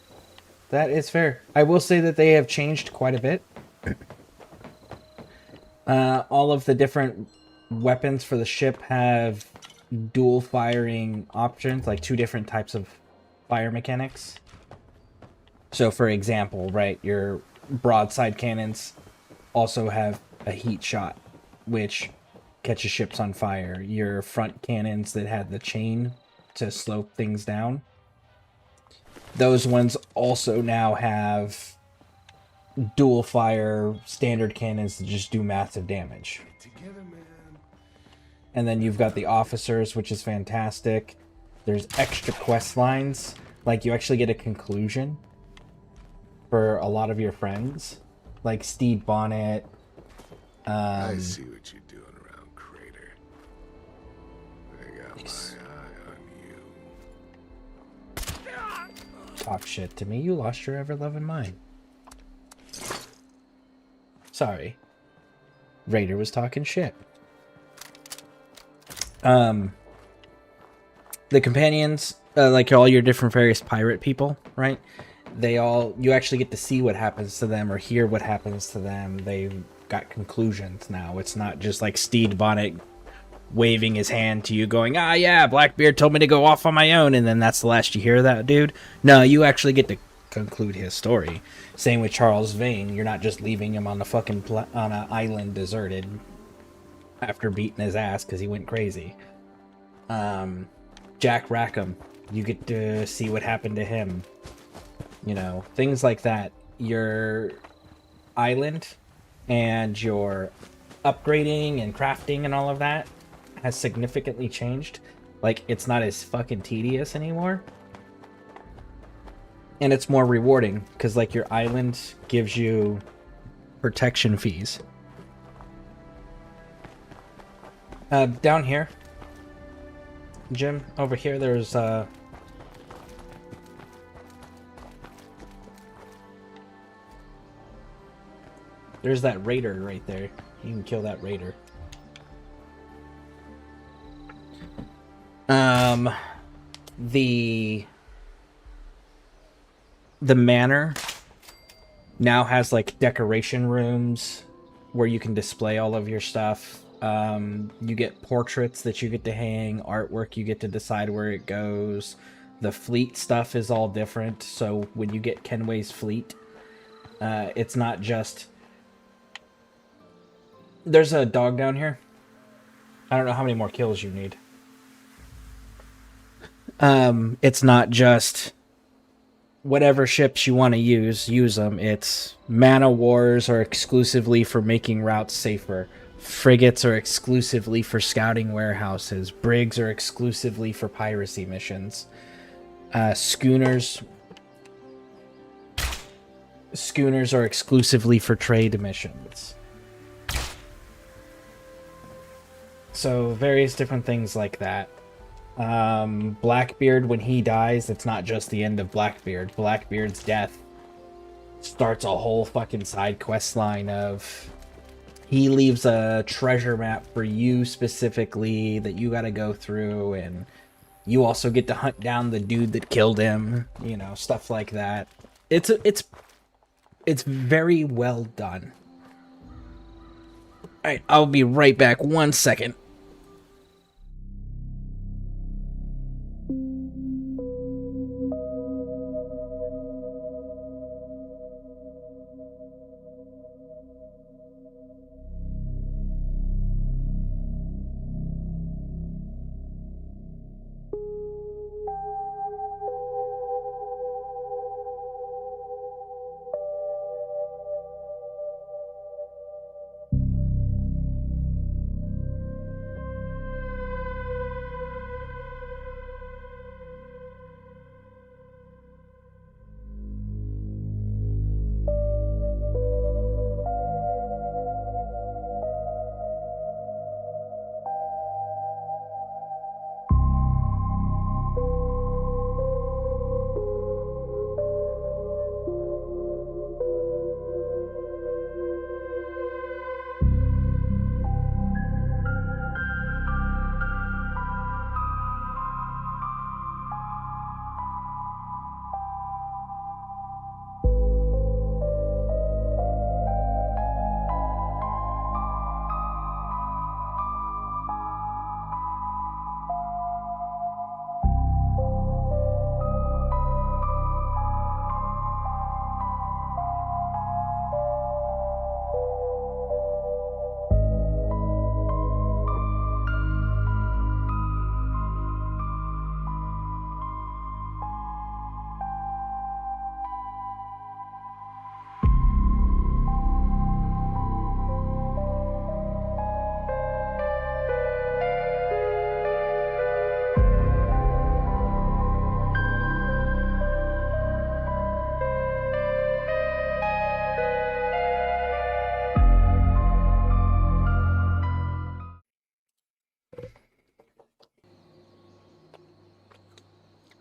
That is fair. I will say that they have changed quite a bit. All of the different weapons for the ship have dual firing options, like 2 different types of fire mechanics. So, for example, right, your broadside cannons also have a heat shot, which catches ships on fire. Your front cannons that had the chain to slow things down. Those ones also now have dual fire standard cannons that just do massive damage. And then you've got the officers, which is fantastic. There's extra quest lines, like you actually get a conclusion for a lot of your friends, like Steed Bonnet. I see what you're doing around Crater. I got my eye on you. Talk shit to me. You lost your ever-loving mind. Sorry. Raider was talking shit. The companions, like all your different various pirate people, right? You actually get to see what happens to them or hear what happens to them. They've got conclusions now. It's not just like Steed Bonnet waving his hand to you going, ah, yeah, Blackbeard told me to go off on my own, and then that's the last you hear of that dude. No, you actually get to conclude his story. Same with Charles Vane. You're not just leaving him on a fucking on an island deserted after beating his ass because he went crazy. Jack Rackham, you get to see what happened to him. You know, things like that. Your island and your upgrading and crafting and all of that has significantly changed. Like, it's not as fucking tedious anymore. And it's more rewarding, because, like, your island gives you protection fees. Down here, Jim, over here, there's, there's that raider right there. You can kill that raider. The manor now has like decoration rooms where you can display all of your stuff. You get portraits that you get to hang, artwork you get to decide where it goes. The fleet stuff is all different. So when you get Kenway's fleet, it's not just... There's a dog down here. I don't know how many more kills you need. It's not just whatever ships you want to use them. It's man-o'-wars are exclusively for making routes safer. Frigates are exclusively for scouting warehouses. Brigs are exclusively for piracy missions. Schooners are exclusively for trade missions. So various different things like that. Blackbeard, when he dies, it's not just the end of Blackbeard. Blackbeard's death starts a whole fucking side quest line of... He leaves a treasure map for you specifically that you gotta go through, and you also get to hunt down the dude that killed him, you know, stuff like that. It's very well done. Alright, I'll be right back 1 second.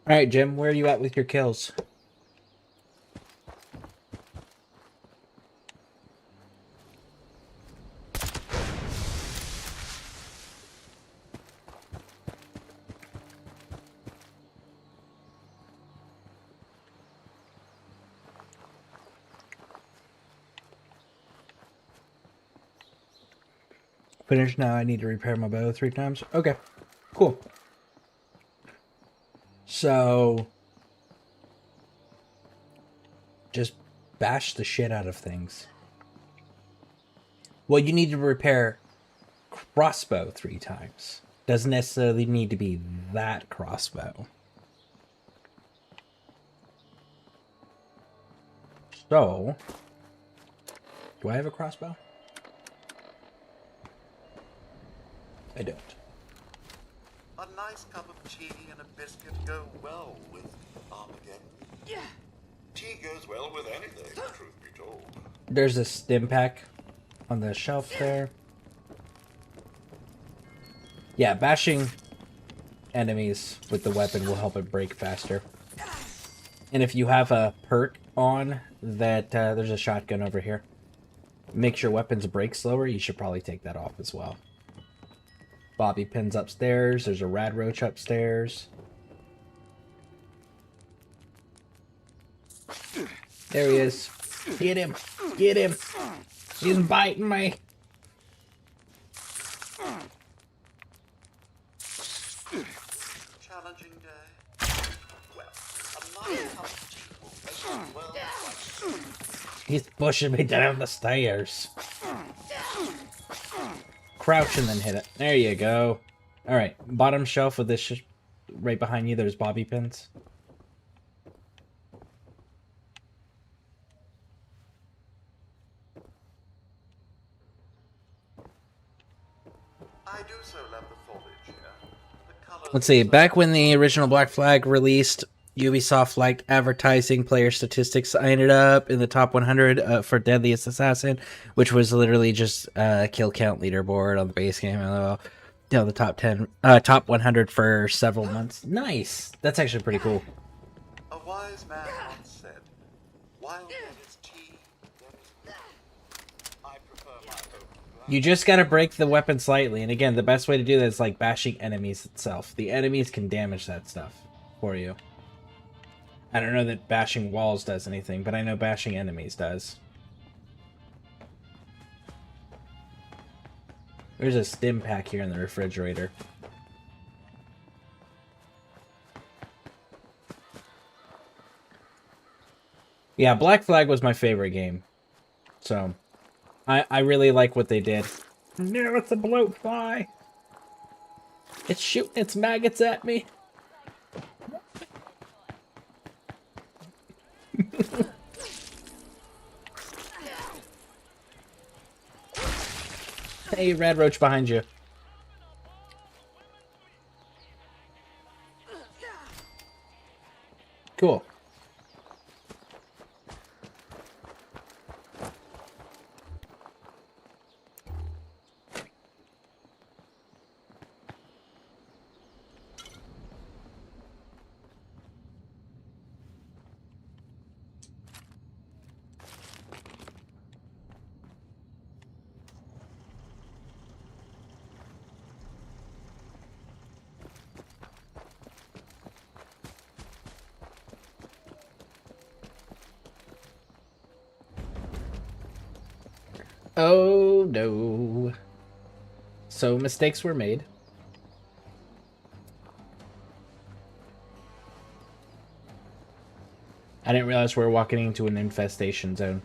Alright, Jim, where are you at with your kills? Finished now. I need to repair my bow 3 times. Okay, cool. So, just bash the shit out of things. Well, you need to repair crossbow 3 times. Doesn't necessarily need to be that crossbow. So, do I have a crossbow? I don't. A nice cup of tea and a biscuit go well with Armageddon. Yeah. Tea goes well with anything, truth be told. There's a stim pack on the shelf there. Yeah, bashing enemies with the weapon will help it break faster. And if you have a perk on that, there's a shotgun over here. Makes your weapons break slower, you should probably take that off as well. Bobby pins upstairs. There's a rad roach upstairs. There he is. Get him. Get him. He's biting me. Challenging day. Well, a nice cup of tea will make it well like... He's pushing me down the stairs. Crouch and then hit it. There you go. Alright, bottom shelf of this right behind you, there's bobby pins. I do so love the foliage here. The colors... Let's see, back when the original Black Flag released, Ubisoft liked advertising player statistics. I ended up in the top 100 for Deadliest Assassin, which was literally just a kill count leaderboard on the base game. LOL. You know, the top 10, top 100 for several months. Nice. That's actually pretty cool. A wise man once said, "While there is tea, there is blood." I prefer my own. You just gotta break the weapon slightly, and again, the best way to do that is like bashing enemies itself. The enemies can damage that stuff for you. I don't know that bashing walls does anything, but I know bashing enemies does. There's a stim pack here in the refrigerator. Yeah, Black Flag was my favorite game. So, I really like what they did. No, it's a bloat fly. It's shooting its maggots at me. Hey, Red Roach behind you. Cool. Oh no. So mistakes were made. I didn't realize we were walking into an infestation zone.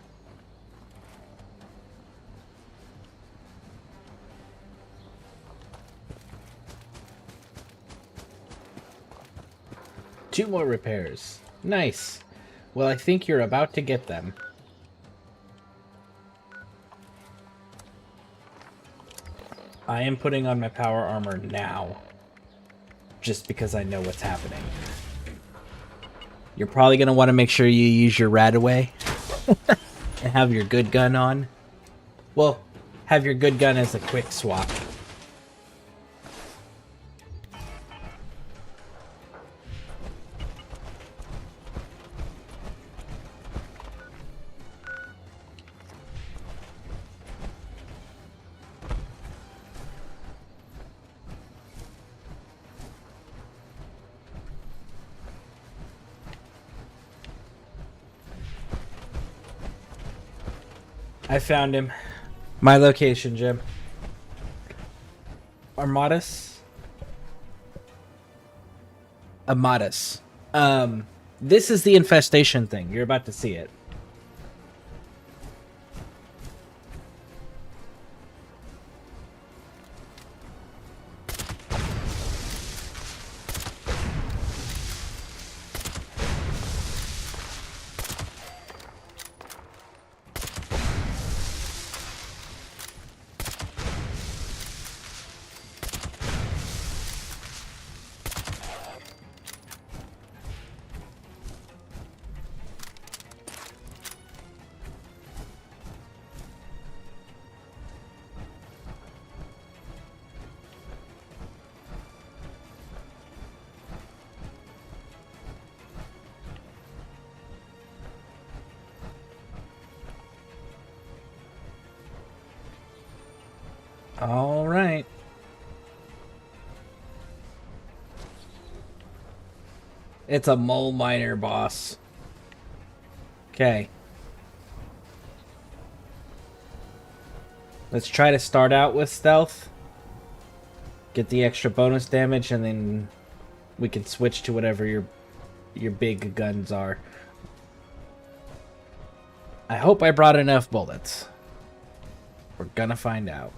Two more repairs. Nice. Well, I think you're about to get them. I am putting on my power armor now, just because I know what's happening. You're probably going to want to make sure you use your Radaway and have your good gun on. Well, have your good gun as a quick swap. I found him. My location, Jim. Armadas? Amadas. This is the infestation thing. You're about to see it. All right. It's a mole miner boss. Okay. Let's try to start out with stealth. Get the extra bonus damage, and then we can switch to whatever your big guns are. I hope I brought enough bullets. We're gonna find out.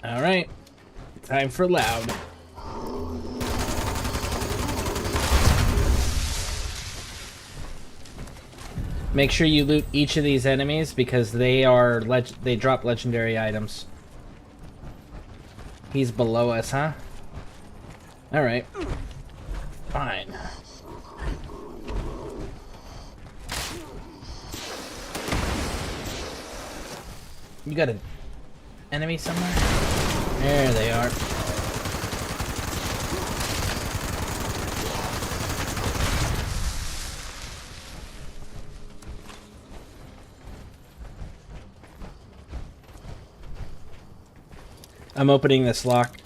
All right, time for loud. Make sure you loot each of these enemies because they are they drop legendary items. He's below us, huh? All right, fine. You got an enemy somewhere? There they are. I'm opening this lock.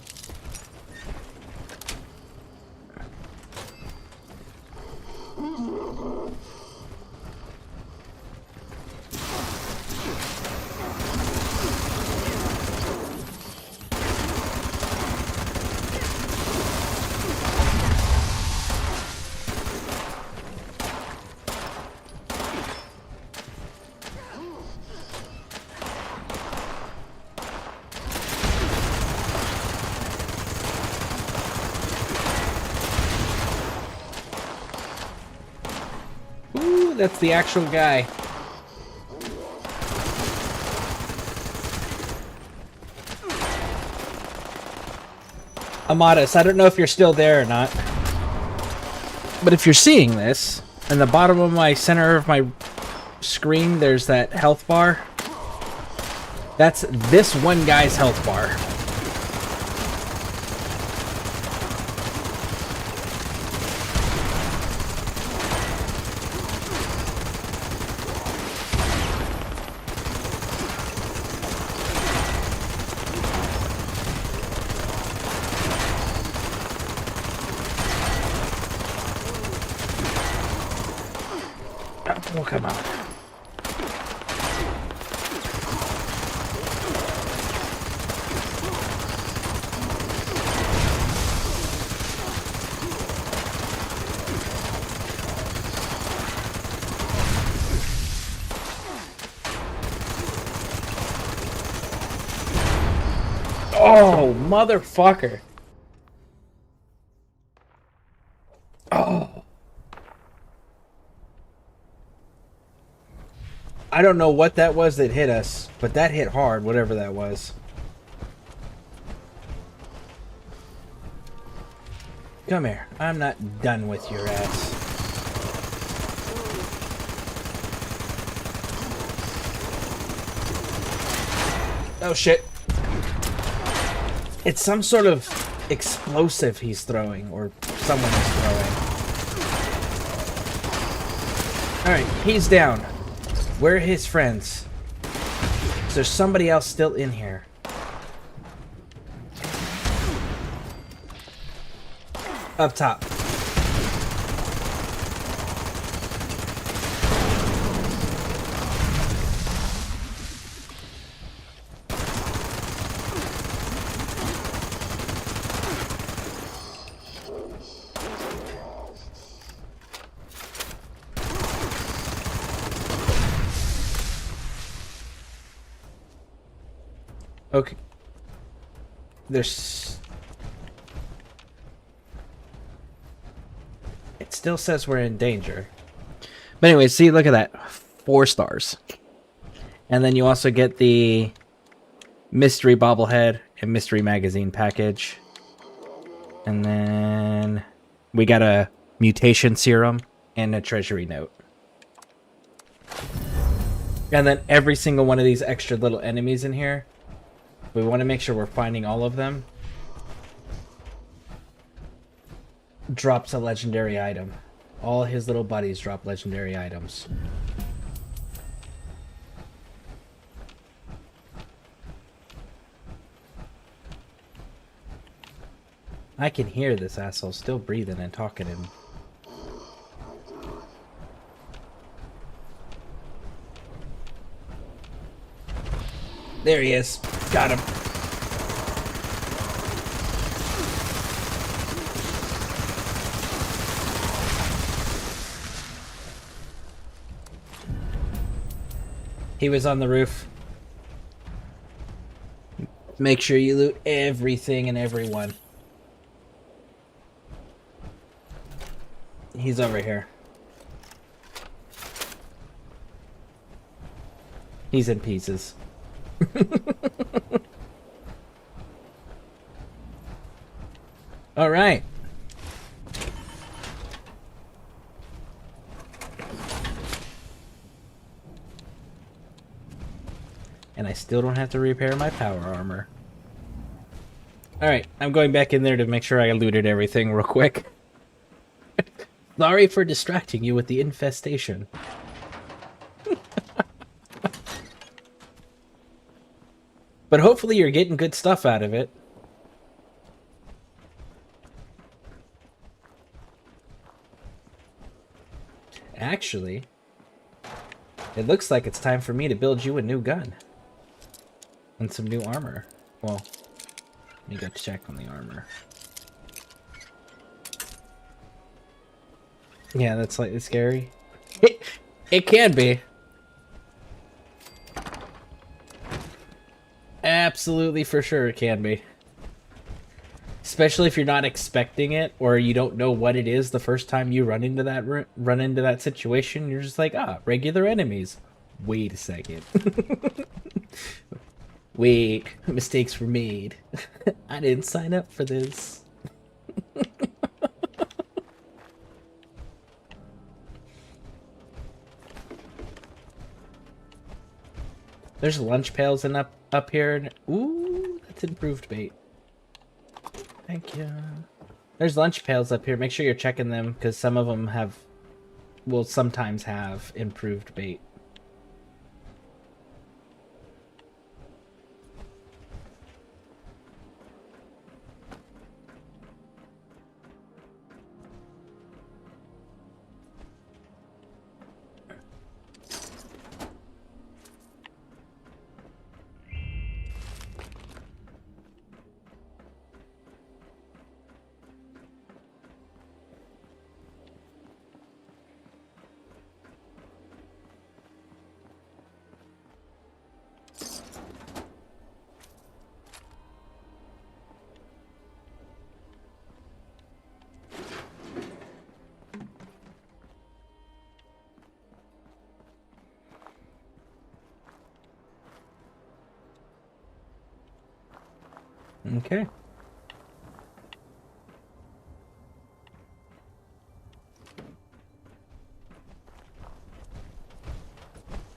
That's the actual guy. Amadas, I don't know if you're still there or not, but if you're seeing this, in the bottom of my center of my screen, there's that health bar. That's this one guy's health bar. Oh, come on. Oh, motherfucker. Oh. I don't know what that was that hit us, but that hit hard, whatever that was. Come here. I'm not done with your ass. Oh shit. It's some sort of explosive he's throwing, or someone is throwing. Alright, he's down. Where are his friends? Is there somebody else still in here? Up top. Okay. There's... It still says we're in danger. But anyway, see, look at that. 4 stars. And then you also get the mystery bobblehead and mystery magazine package. And then we got a mutation serum and a treasury note. And then every single one of these extra little enemies in here, we want to make sure we're finding all of them. Drops a legendary item. All his little buddies drop legendary items. I can hear this asshole still breathing and talking to him. There he is. Got him. He was on the roof. Make sure you loot everything and everyone. He's over here. He's in pieces. All right. And I still don't have to repair my power armor. Alright, I'm going back in there to make sure I looted everything real quick. Sorry for distracting you with the infestation. But hopefully you're getting good stuff out of it. Actually, it looks like it's time for me to build you a new gun. And some new armor. Well, let me go check on the armor. Yeah, that's slightly scary. It can be. Absolutely, for sure it can be. Especially if you're not expecting it, or you don't know what it is the first time you run into that situation. You're just like, ah, regular enemies. Wait a second. Wait, mistakes were made. I didn't sign up for this. There's lunch pails in up here. Ooh, that's improved bait. Thank you. There's lunch pails up here. Make sure you're checking them, because some of them will sometimes have improved bait. Okay.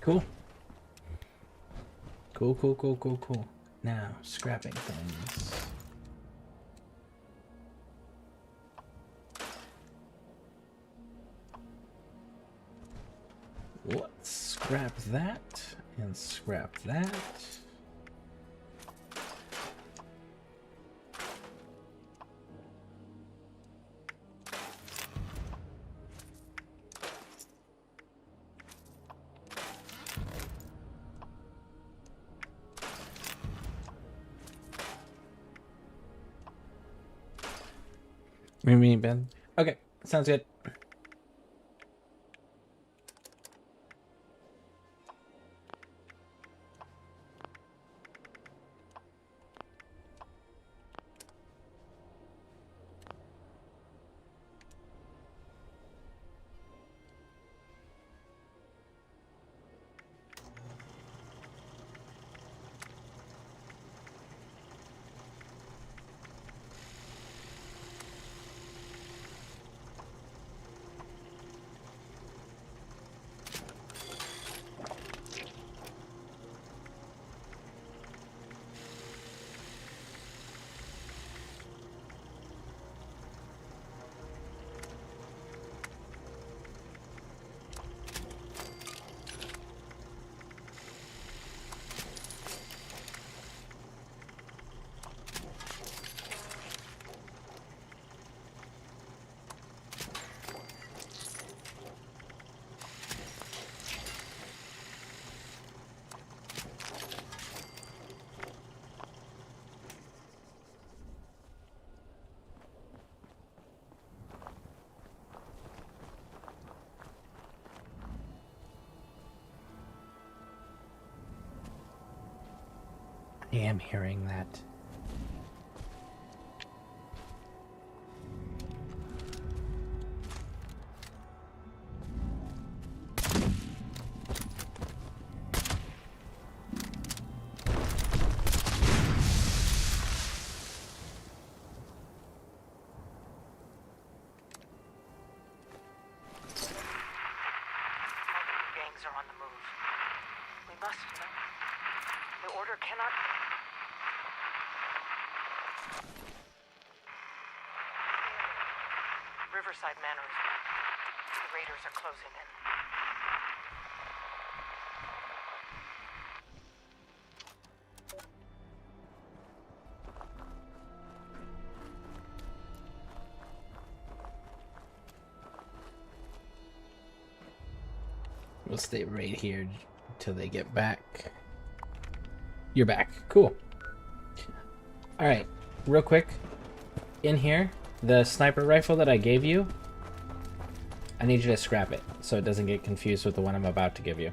Cool. Cool. Now, scrapping things. Let's scrap that and scrap that. Me, Ben. Okay, sounds good. I am hearing that. Gangs are on the move. We must, you know. The order cannot... Riverside Manor is back. The raiders are closing in. We'll stay right here until they get back. You're back. Cool. Alright, real quick. In here, the sniper rifle that I gave you, I need you to scrap it so it doesn't get confused with the one I'm about to give you.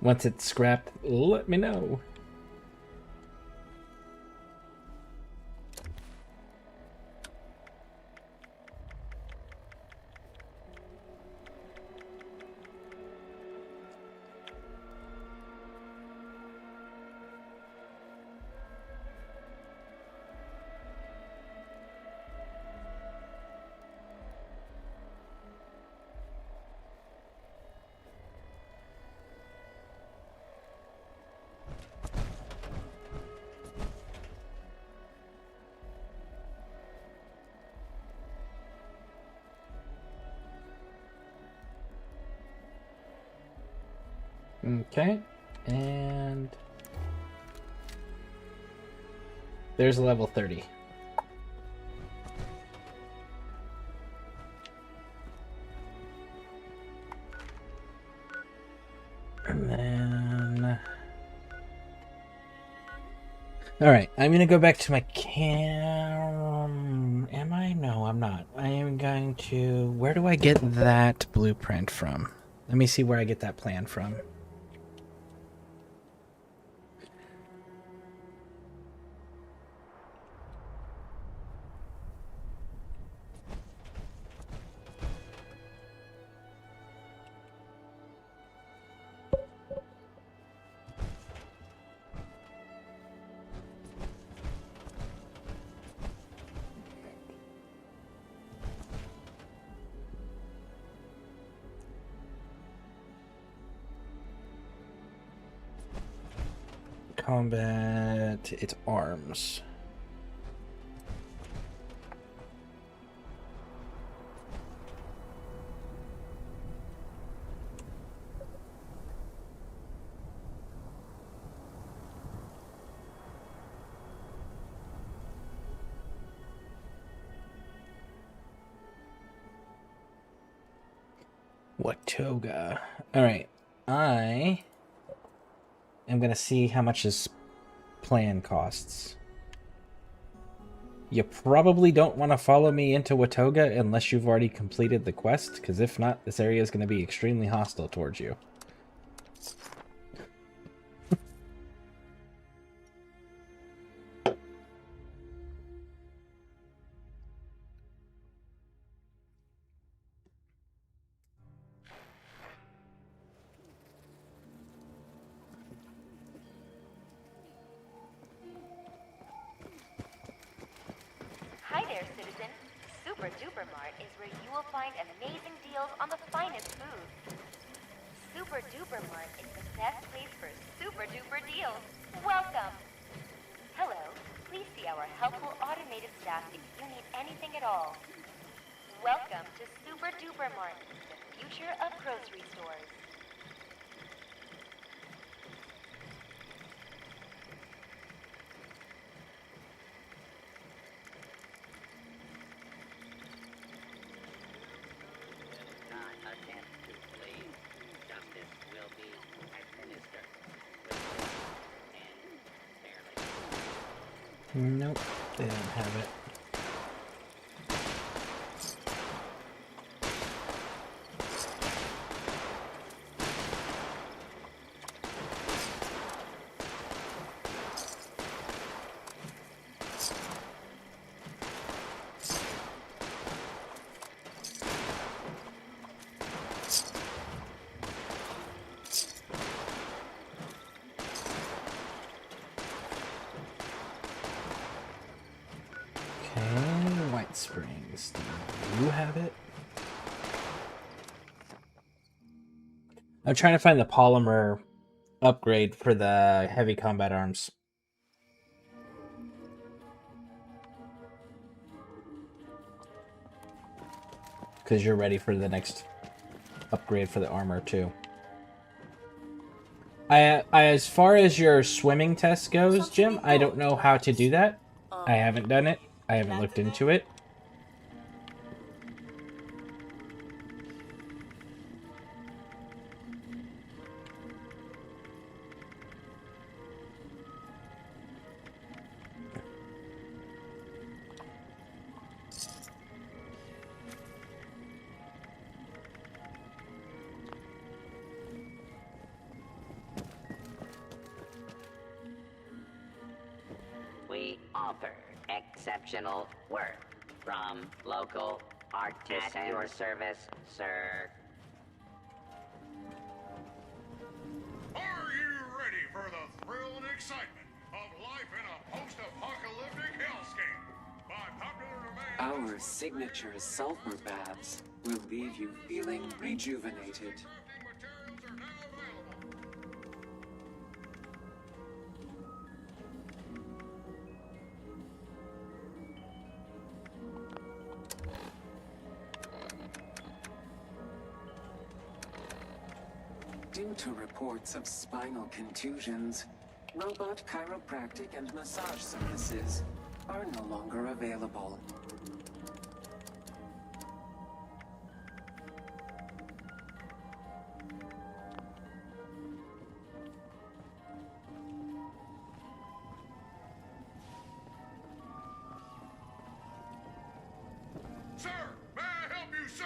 Once it's scrapped, let me know. Okay, and there's level 30. And then... Alright, I'm gonna go back to my cam... Am I? No, I'm not. I am going to... Where do I get that blueprint from? Let me see where I get that plan from. combat. It's arms. Watoga. Alright. I am gonna see how much this plan costs. You probably don't want to follow me into Watoga unless you've already completed the quest, because if not, this area is going to be extremely hostile towards you. Hi there, citizen. Super Duper Mart is where you will find amazing deals on the finest food. Super Duper Mart is the best place for super duper deals. Welcome! Hello, please see our helpful automated staff if you need anything at all. Welcome to Super Duper Mart, the future of grocery stores. Not attempt to flee. Justice will be administered and fairly. Nope, they don't have it. White Springs, do you have it? I'm trying to find the polymer upgrade for the heavy combat arms. Because you're ready for the next upgrade for the armor too. As far as your swimming test goes, Jim, I don't know how to do that. I haven't done it. I haven't looked into it. We offer exceptional work from local artisans. At your service, sir. Are you ready for the thrill and excitement of life in a post-apocalyptic hellscape? By popular demand... Our signature sulfur baths will leave you feeling rejuvenated. Due to reports of spinal contusions, robot chiropractic and massage services are no longer available. Sir, may I help you, sir?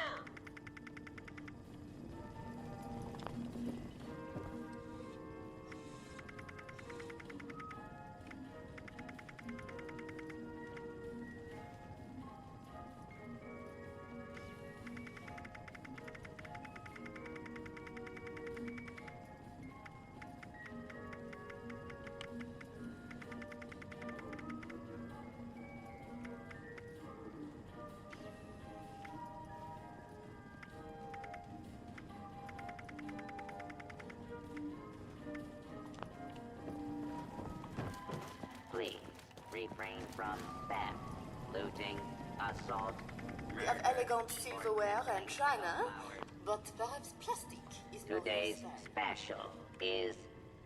refrain from theft, looting, assault. We have elegant silverware and china, but perhaps plastic is more Today's style. special is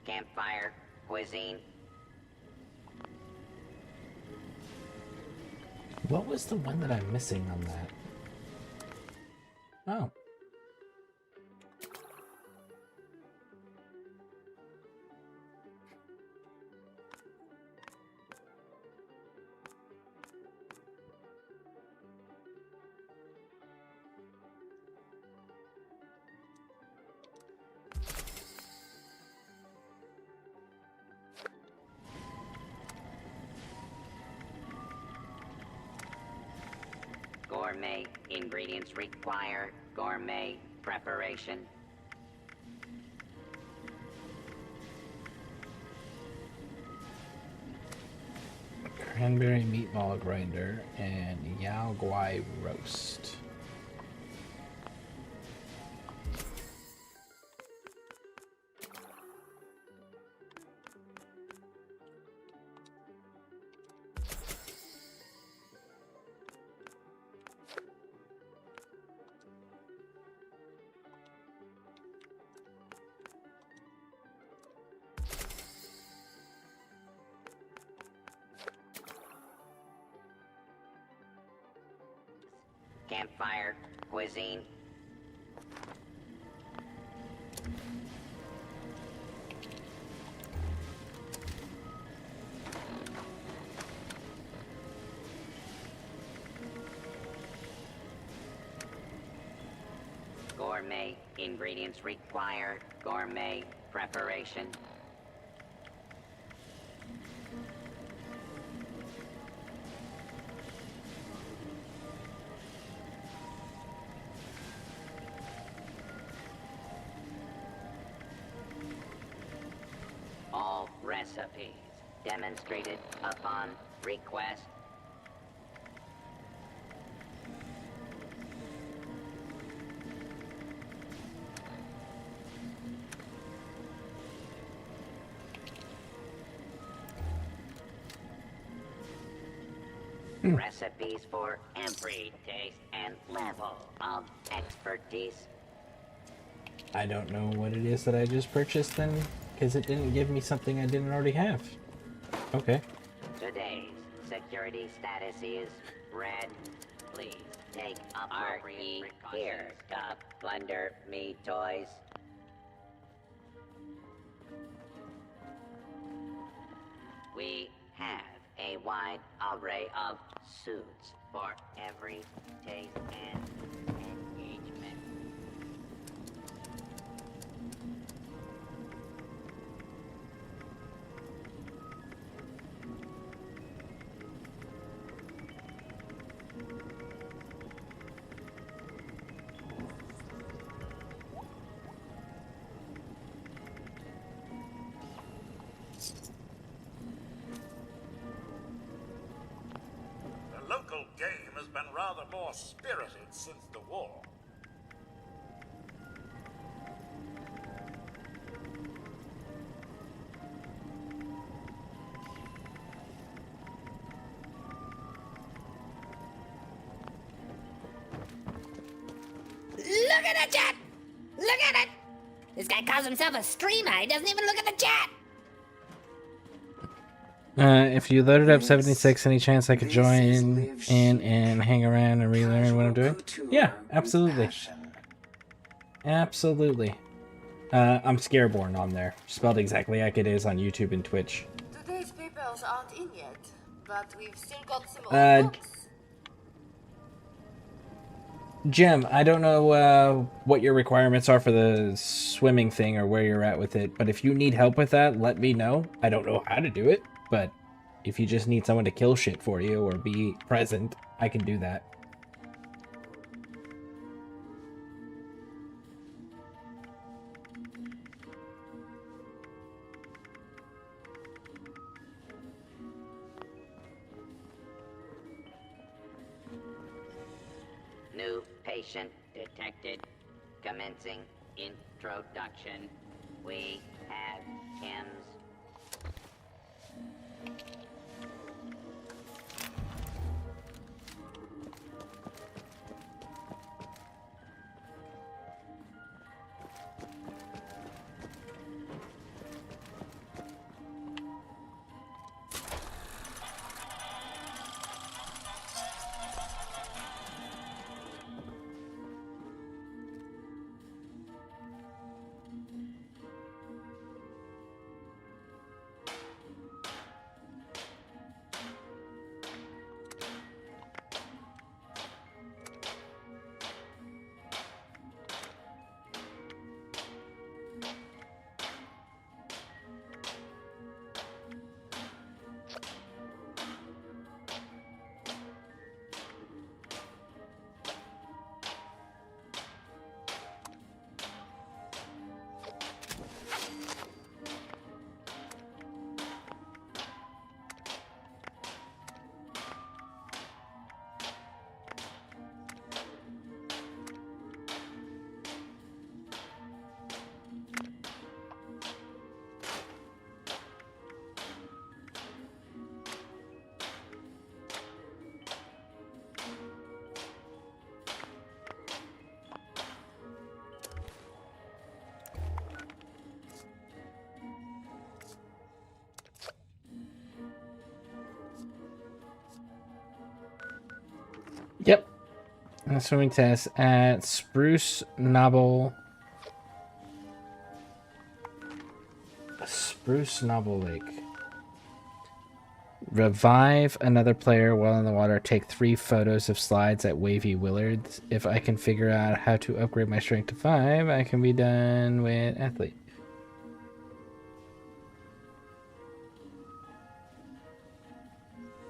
campfire cuisine. What was the one that I'm missing on that? Oh. Gourmet ingredients require gourmet preparation. Cranberry meatball grinder and yao guai roast. Campfire cuisine. Gourmet ingredients require gourmet preparation. All recipes demonstrated upon request. Recipes for every taste and level of expertise. I don't know what it is that I just purchased then, because it didn't give me something I didn't already have. Okay. Today's security status is red. Please take appropriate precautions. Here, stop, plunder me toys. We have a wide array of suits for every taste and engagement. The local game has been rather more spirited since the war. Look at the chat! Look at it! This guy calls himself a streamer. He doesn't even look at the chat. If you loaded up 76, any chance I could join in and hang around and relearn what I'm doing? Yeah, absolutely. Absolutely. I'm Scareborne on there, spelled exactly like it is on YouTube and Twitch. Today's papers aren't in yet, but we've still got some old books. Jim, I don't know what your requirements are for the swimming thing or where you're at with it, but if you need help with that, let me know. I don't know how to do it, but if you just need someone to kill shit for you or be present, I can do that. New patient detected. Commencing introduction. We have Tim's. A swimming test at Spruce Knoble Lake. Revive another player while in the water. Take 3 photos of slides at Wavy Willards. If I can figure out how to upgrade my strength to 5, I can be done with athlete.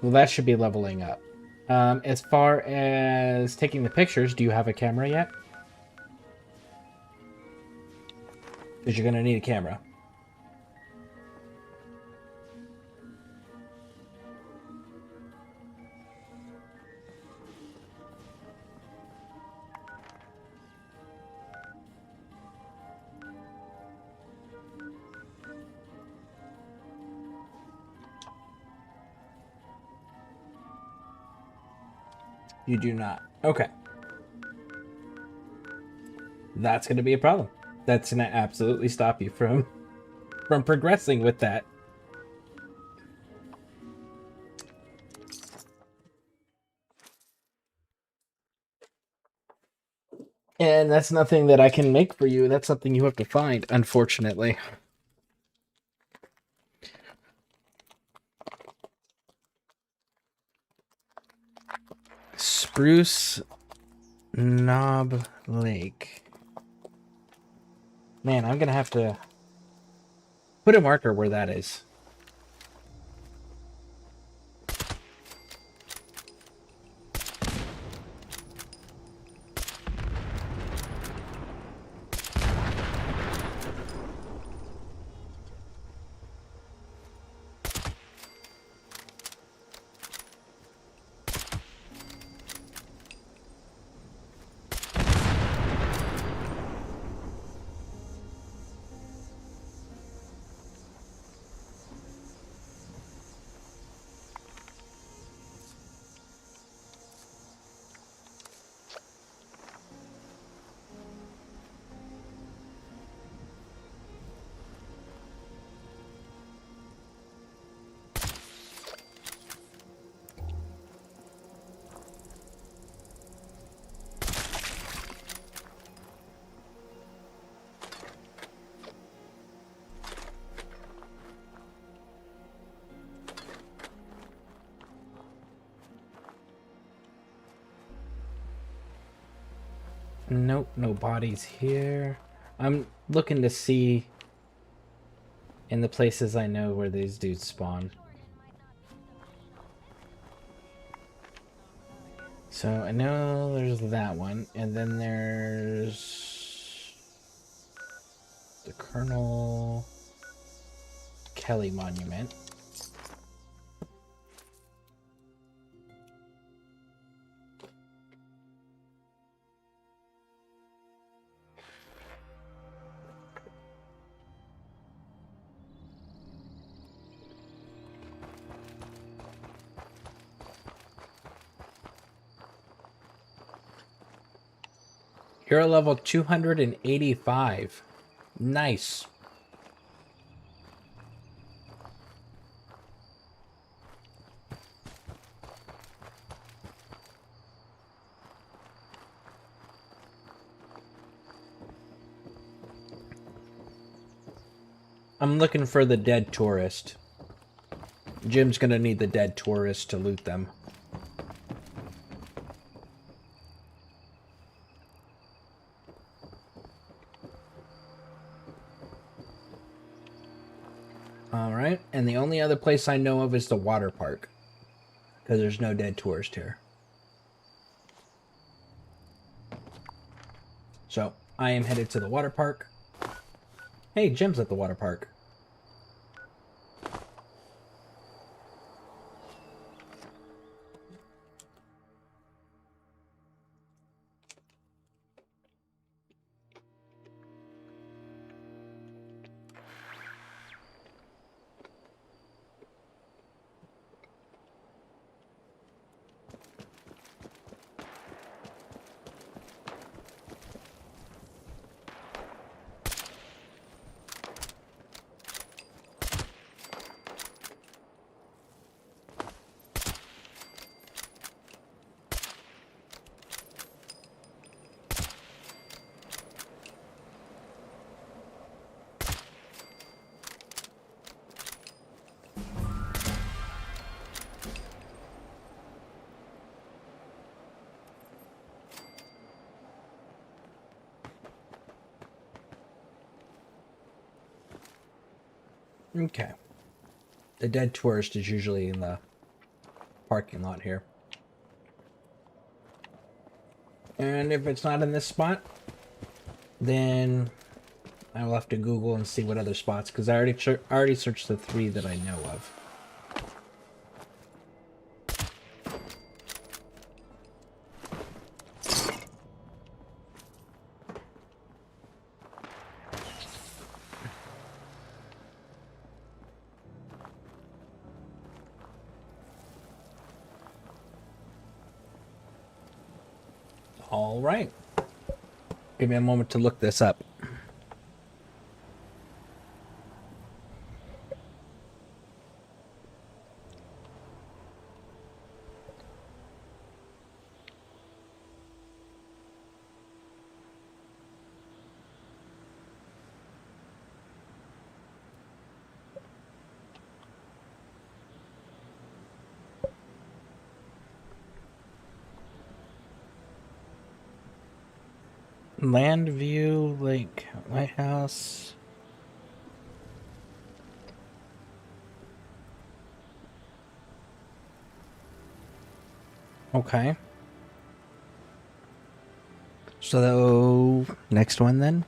Well, that should be leveling up. As far as taking the pictures, do you have a camera yet? Because you're going to need a camera. You do not. Okay. That's going to be a problem. That's going to absolutely stop you from progressing with that. And that's nothing that I can make for you. That's something you have to find, unfortunately. Spruce Knob Lake. Man, I'm gonna have to put a marker where that is. Nope, no bodies here. I'm looking to see in the places I know where these dudes spawn. So I know there's that one, and then there's the Colonel Kelly Monument. You're level 285. Nice. I'm looking for the dead tourist. Jim's gonna need the dead tourist to loot them. Alright, and the only other place I know of is the water park. Because there's no dead tourist here. So, I am headed to the water park. Hey, Jim's at the water park. Okay. The dead tourist is usually in the parking lot here. And if it's not in this spot, then I will have to Google and see what other spots, because I already searched the 3 that I know of. All right. Give me a moment to look this up. Land view, lake, lighthouse. Okay. So, next one then.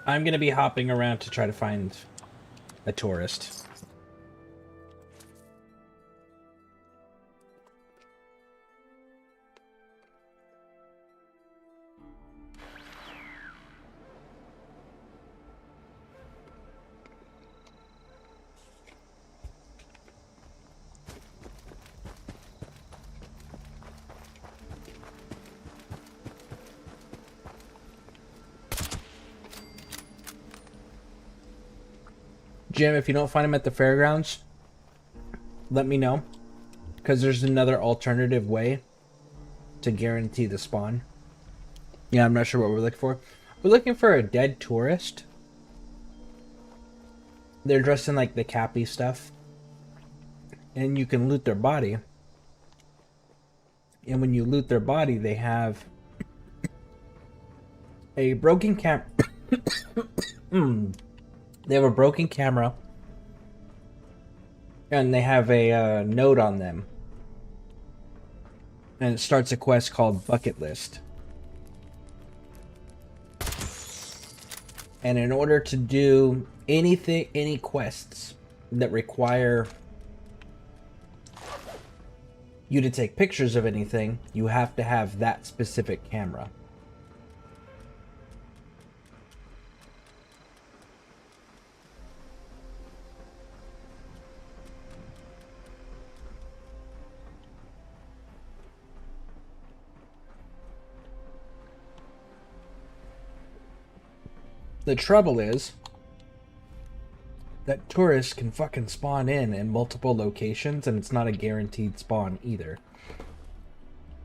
I'm going to be hopping around to try to find a tourist. Jim, if you don't find him at the fairgrounds, let me know. Because there's another alternative way to guarantee the spawn. Yeah, I'm not sure what we're looking for. We're looking for a dead tourist. They're dressed in like the cappy stuff. And you can loot their body. And when you loot their body, they have a broken They have a broken camera. And they have a note on them. And it starts a quest called Bucket List. And in order to do any quests that require you to take pictures of anything, you have to have that specific camera. The trouble is that tourists can fucking spawn in multiple locations, and it's not a guaranteed spawn either.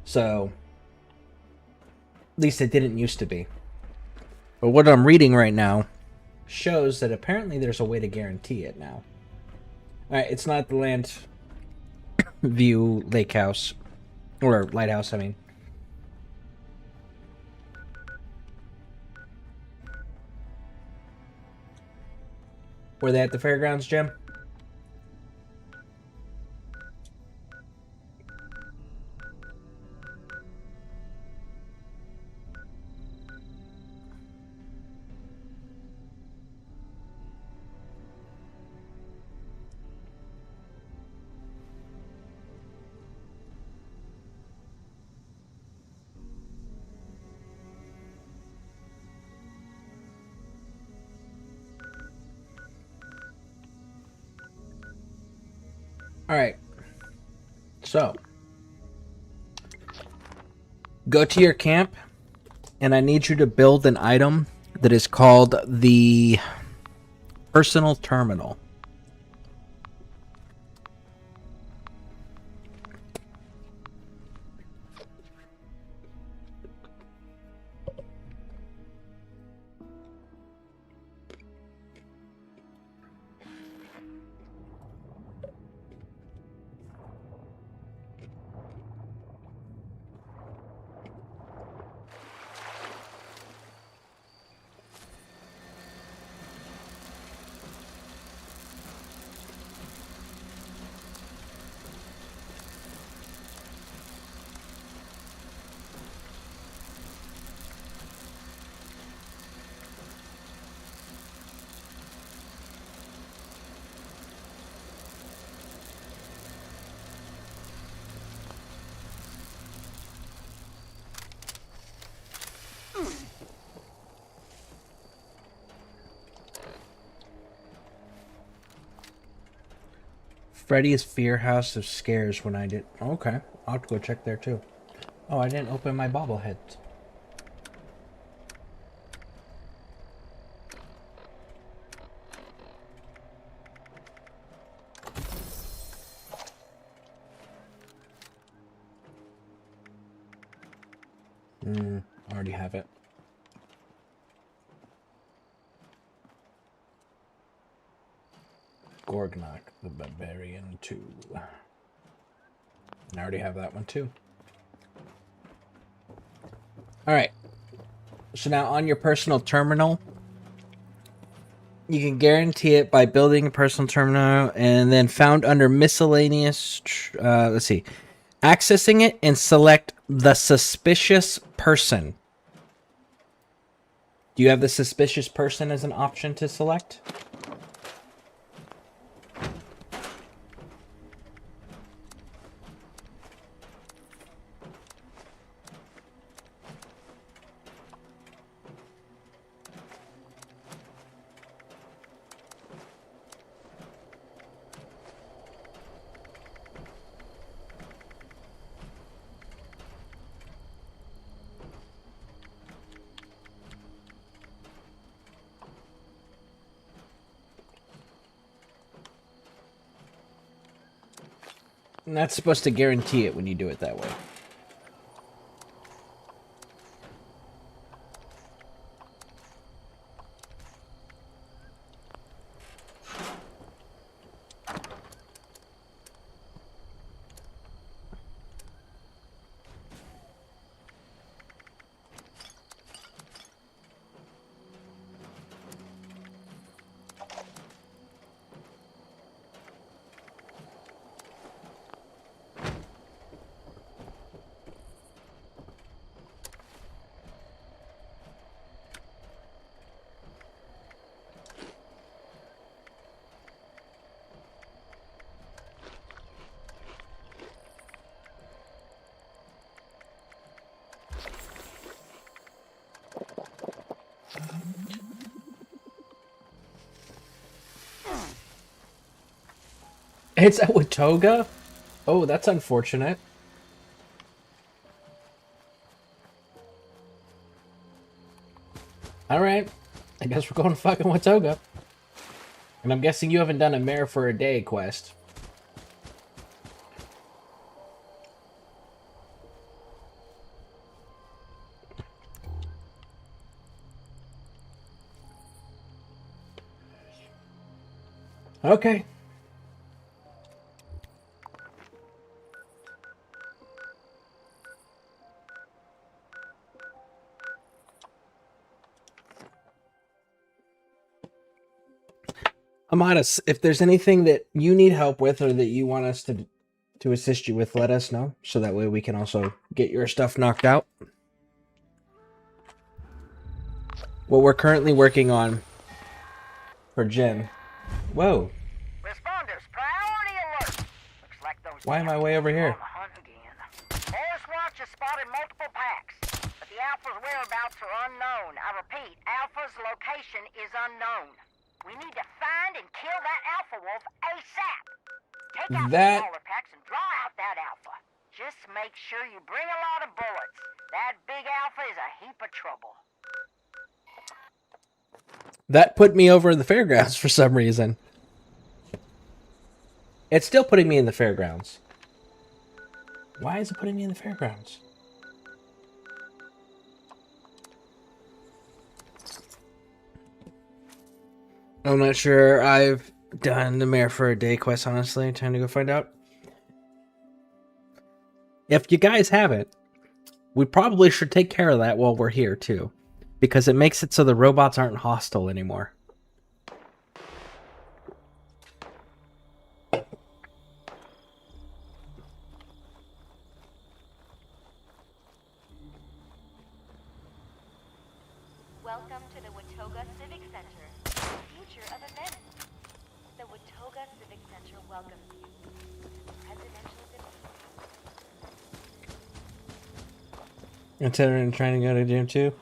So, at least it didn't used to be. But what I'm reading right now shows that apparently there's a way to guarantee it now. Alright, it's not the land view lake house. Or lighthouse, I mean. Were they at the fairgrounds, Jim? Alright. So. Go to your camp, and I need you to build an item that is called the personal terminal. Freddy's Fear House of Scares when I did. Okay, I'll have to go check there too. Oh, I didn't open my bobblehead. I already have it. Gorgnok, the Barbarian 2. I already have that one too. Alright. So now on your personal terminal, you can guarantee it by building a personal terminal and then found under miscellaneous, let's see, accessing it and select the suspicious person. Do you have the suspicious person as an option to select? And that's supposed to guarantee it when you do it that way. It's at Watoga? Oh, that's unfortunate. Alright. I guess we're going to fucking Watoga. And I'm guessing you haven't done a Mayor for a Day quest. Okay. Amada, if there's anything that you need help with or that you want us to assist you with, let us know. So that way we can also get your stuff knocked out. What we're currently working on for Jen. Whoa. Responders, priority alert. Looks like those Why am I way over here? on the hunt again. Forest Watch has spotted multiple packs, but the Alpha's whereabouts are unknown. I repeat, Alpha's location is unknown. We need to find and kill that Alpha Wolf ASAP. Take out the smaller packs and draw out that Alpha. Just make sure you bring a lot of bullets. That big Alpha is a heap of trouble. That put me over in the fairgrounds for some reason. It's still putting me in the fairgrounds. Why is it putting me in the fairgrounds? I'm not sure I've done the Mayor for a Day quest, honestly. Time to go find out. If you guys haven't, we probably should take care of that while we're here, too. Because it makes it so the robots aren't hostile anymore. Welcome to the Watoga Civic Center, the future of events. The Watoga Civic Center welcomes you. Presidential debate. Considering trying to go to gym too.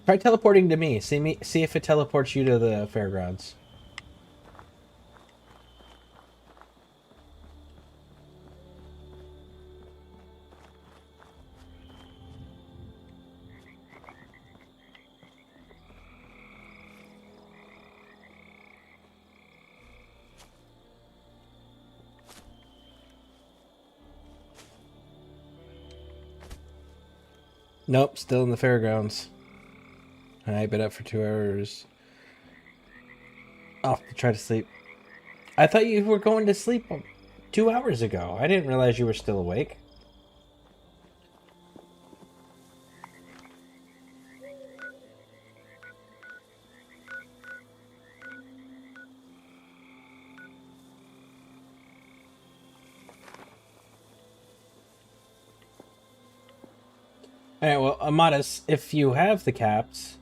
Try teleporting to me. See if it teleports you to the fairgrounds. Nope, still in the fairgrounds. I've been up for 2 hours. Off to try to sleep. I thought you were going to sleep 2 hours ago. I didn't realize you were still awake. Alright, well, Amadas, if you have the caps,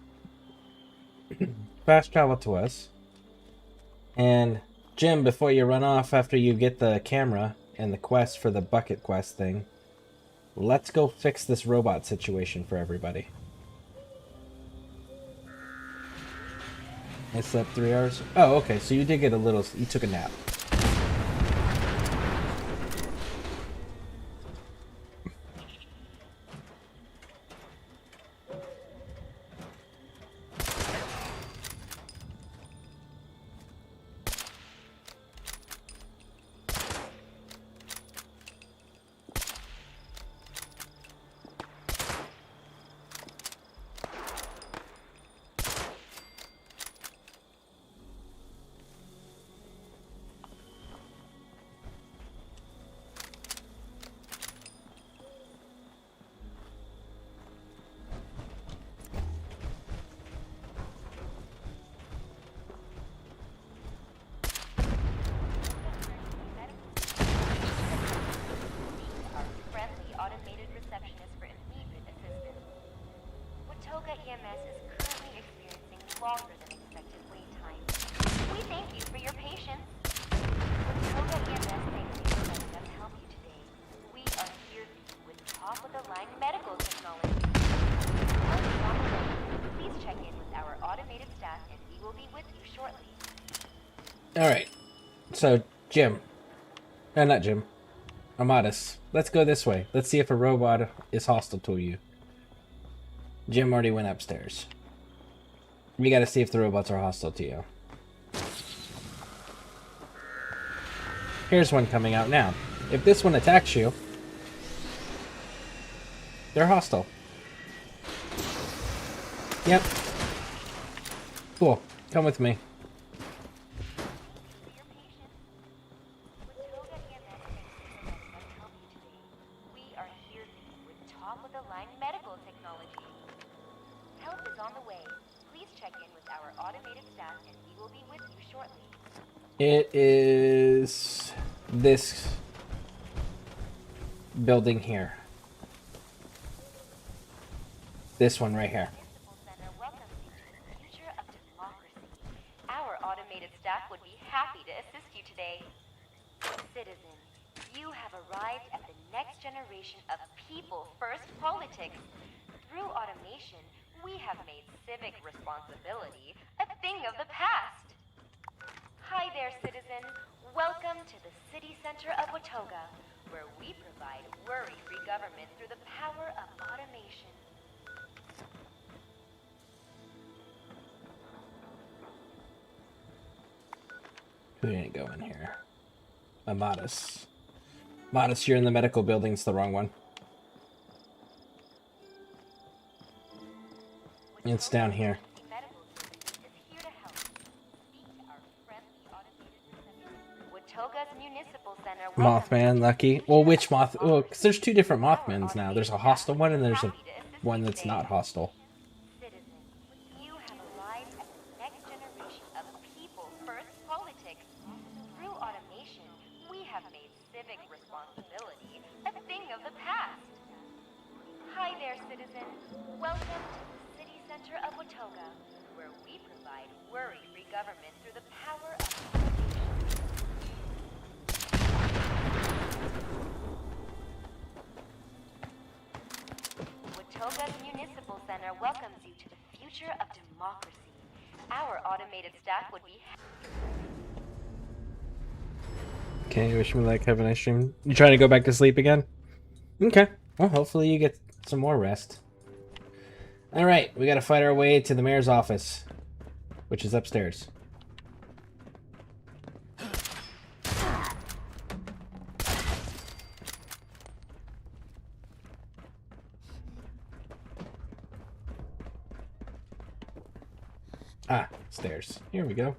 fast travel to us. And Jim, before you run off after you get the camera and the quest for the bucket quest thing, let's go fix this robot situation for everybody. I slept 3 hours? Oh, okay, so you did get a little, you took a nap. EMS is currently experiencing longer than expected wait times. We thank you for your patience. Watoga EMS thanks you for letting us help you today. We are here for you with top-of-the-line medical technology. Please check in with our automated staff and we will be with you shortly. Alright, so Jim. No, not Jim. Amadas. Let's go this way. Let's see if a robot is hostile to you. Jim already went upstairs. We gotta see if the robots are hostile to you. Here's one coming out now. If this one attacks you, they're hostile. Yep. Cool. Come with me. It is this building here. This one right here. Our automated staff would be happy to assist you today. Citizens, you have arrived at the next generation of people-first politics. Through automation, we have made civic responsibility a thing of the past. Hi there, citizen. Welcome to the city center of Watoga, where we provide worry-free government through the power of automation. Who didn't go in here? Amadas. Amadas, you're in the medical building. It's the wrong one. It's down here. Mothman, Lucky. Well, which moth? Oh, because there's two different Mothmans now. There's a hostile one and there's a one that's not hostile. You have arrived at the next generation of people-first politics. Through automation, we have made civic responsibility a thing of the past. Hi there, citizen. Welcome to the city center of Watoga, where we provide worry-free government through the power of automation. Watoga's Municipal Center welcomes you to the future of democracy. Our automated staff would be Okay, wish me luck. Have a nice stream. You trying to go back to sleep again? Okay. Well, hopefully you get some more rest. Alright, we gotta fight our way to the mayor's office, which is upstairs. Ah, stairs. Here we go.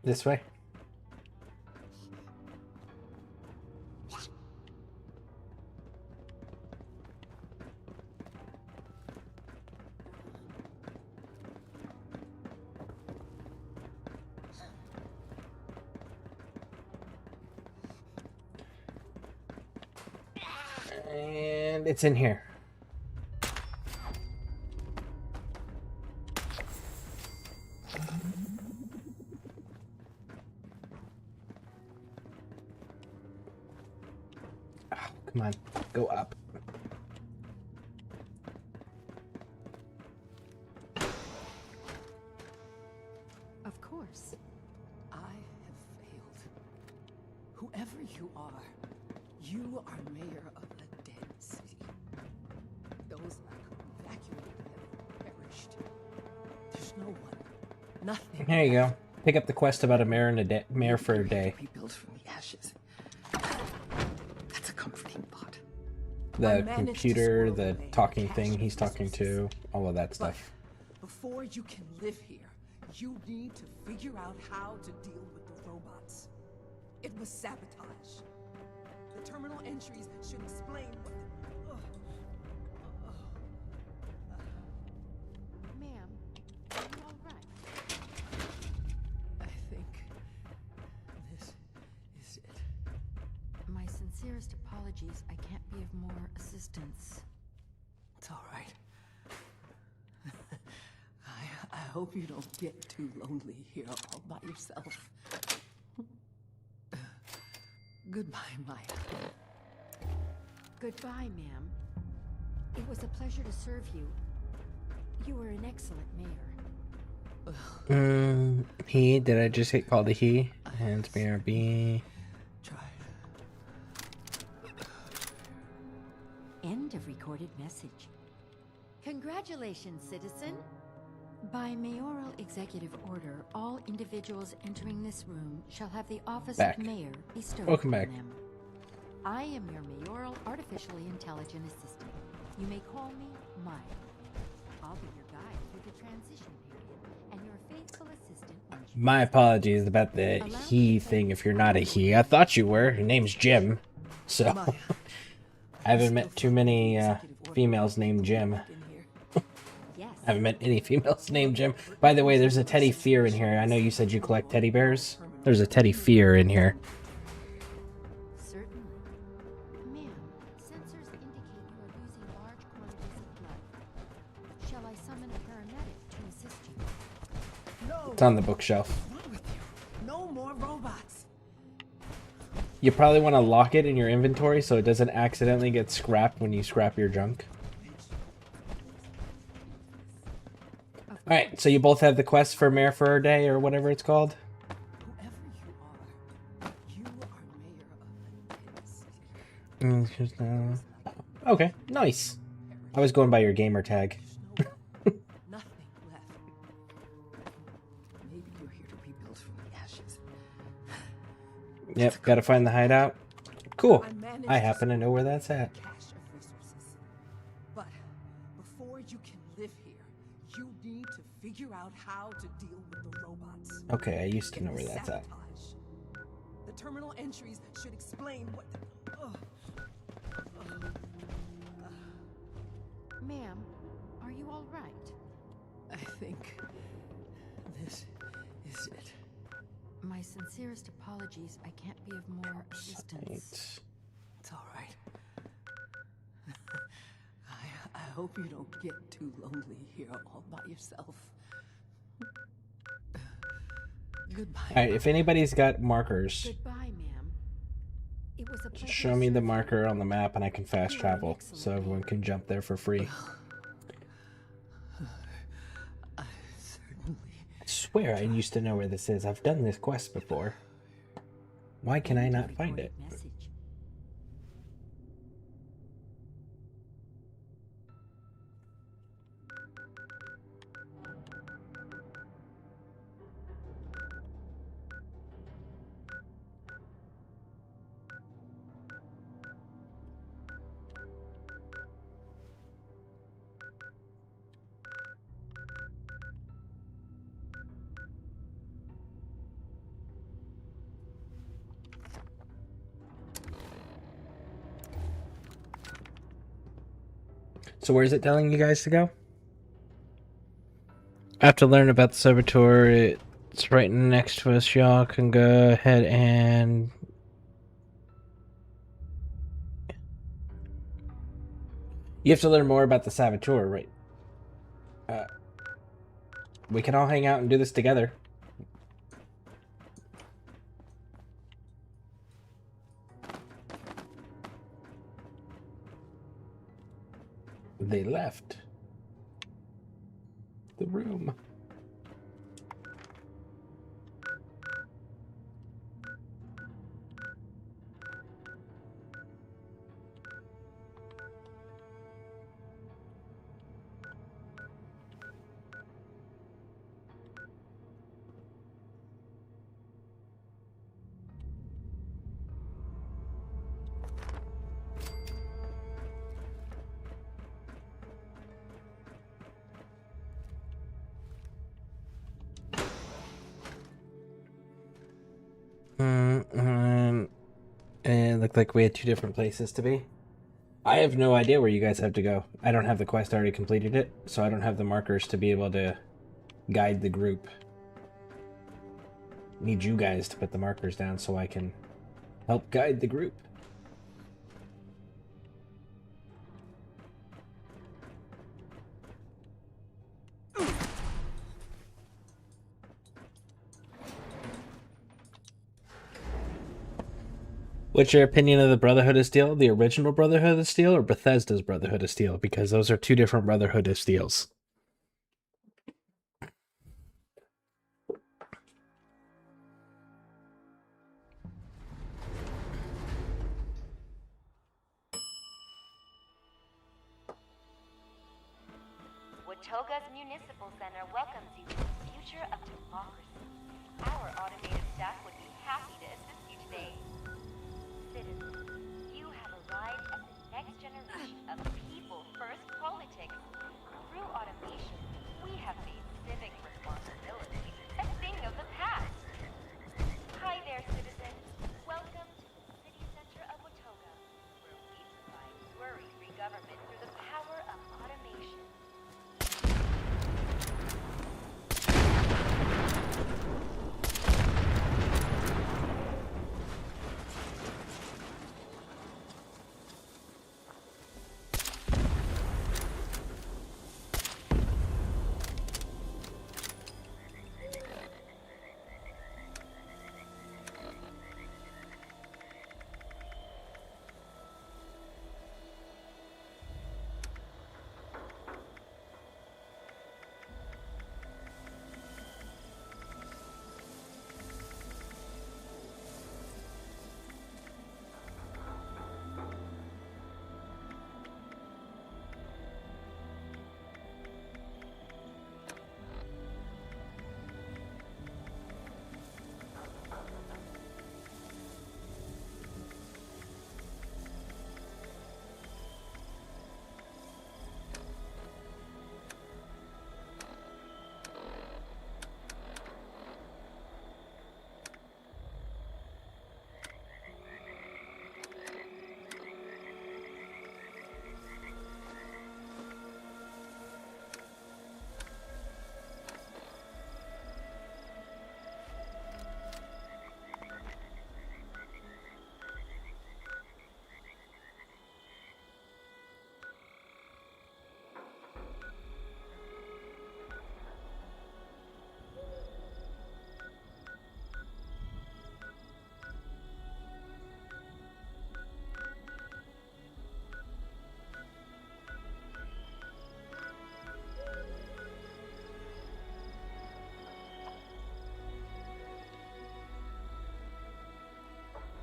This way. And it's in here. Oh, come on, go up. Of course. I have failed. Whoever you are mayor of a dead city. Those who evacuated have perished. There's no one. Nothing. There you go. Pick up the quest about a mayor and a mayor for a day. Rebuild from the ashes. That's a comforting thought. The computer, the talking thing he's talking to, all of that stuff. Before you can live here, you need to figure out how to deal with the robots. It was sabotage. The terminal entries should explain what Ma'am, are you all right? I think this is it. My sincerest apologies. I can't be of more assistance. It's all right. I hope you don't get too lonely here all by yourself. Goodbye, Maya. Goodbye, ma'am. It was a pleasure to serve you. You were an excellent mayor. He, did I just hit call the he? And Mayor B. End of recorded message. Congratulations, citizen. By mayoral executive order, all individuals entering this room shall have the office Back. of mayor bestowed Welcome upon back. them. I am your mayoral artificially intelligent assistant. You may call me Maya. I'll be your guide through the transition period and your faithful assistant once you... My apologies about the he thing if you're not a he. I thought you were. Your name's Jim. So, I haven't met too many females named Jim. I haven't met any females named Jim. By the way, there's a Teddy Fear in here. I know you said you collect teddy bears. There's a Teddy Fear in here. Certainly. Ma'am, sensors indicate you are losing large quantities of blood. Shall I summon a paramedic to assist you? No. It's on the bookshelf. No more robots. You probably want to lock it in your inventory so it doesn't accidentally get scrapped when you scrap your junk. Alright, so you both have the quest for Mayor for a Day, or whatever it's called? It's just, okay, nice. I was going by your gamer tag. Nothing left. Maybe you're here to rebuild from the ashes. Yep, gotta find the hideout. Cool. I happen to know where that's at. But before you can live here, you need to figure out how to deal with the robots. Okay, I used to know where that's at. The terminal entries should explain what the... Ma'am, are you all right? I think this is it. My sincerest apologies. I can't be of more assistance. It's all right. I hope you don't get too lonely here all by yourself. Goodbye. Alright, if anybody's got markers, Goodbye, ma'am. It was a pleasure. show me the marker on the map and I can fast travel so everyone can jump there for free. I swear I used to know where this is. I've done this quest before. Why can I not find it? So where is it telling you guys to go? After learning about the saboteur, it's right next to us. Y'all can go ahead and... You have to learn more about the saboteur, right? We can all hang out and do this together. They left the room. It looked like we had two different places to be. I have no idea where you guys have to go. I don't have the quest, I already completed it, so I don't have the markers to be able to guide the group. Need you guys to put the markers down so I can help guide the group. What's your opinion of the Brotherhood of Steel? The original Brotherhood of Steel or Bethesda's Brotherhood of Steel? Because those are two different Brotherhood of Steels. Watoga's Municipal Center welcomes you to the future of democracy. Our automated staff would be happy to assist you today. Citizens, you have arrived at the next generation of people-first politics. Through automation, we have made civic responsibility a thing of the past. Hi there, citizens. Welcome to the city center of Watoga, where we provide worry-free government through the power of automation.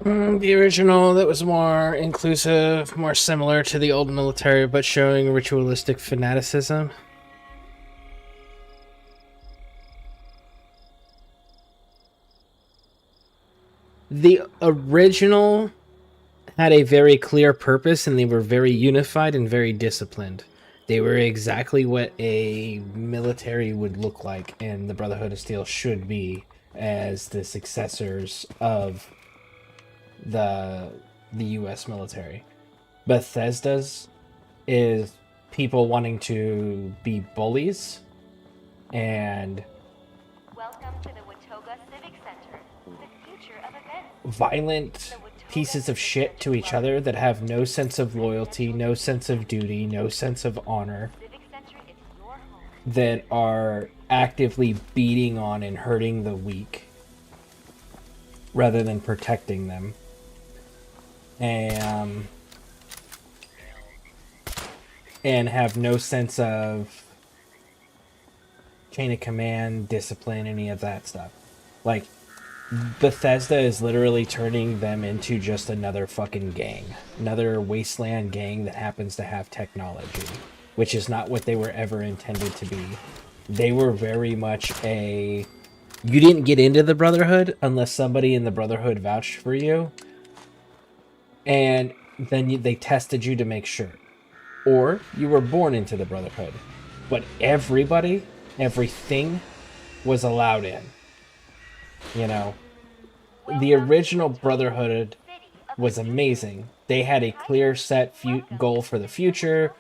The original, that was more inclusive, more similar to the old military, but showing ritualistic fanaticism. The original had a very clear purpose, and they were very unified and very disciplined. They were exactly what a military would look like, and the Brotherhood of Steel should be as the successors of the U.S. military. Bethesda's is people wanting to be bullies and Welcome to the Watoga Civic Center, the future of events. violent pieces of shit to each other that have no sense of loyalty, no sense of duty, no sense of honor, that are actively beating on and hurting the weak rather than protecting them. And have no sense of chain of command, discipline, any of that stuff. Like, Bethesda is literally turning them into just another fucking gang. Another wasteland gang that happens to have technology, which is not what they were ever intended to be. They were very much a... You didn't get into the Brotherhood unless somebody in the Brotherhood vouched for you. And then they tested you to make sure. Or you were born into the Brotherhood. But everybody, everything was allowed in. You know, the original Brotherhood was amazing. They had a clear set goal for the future.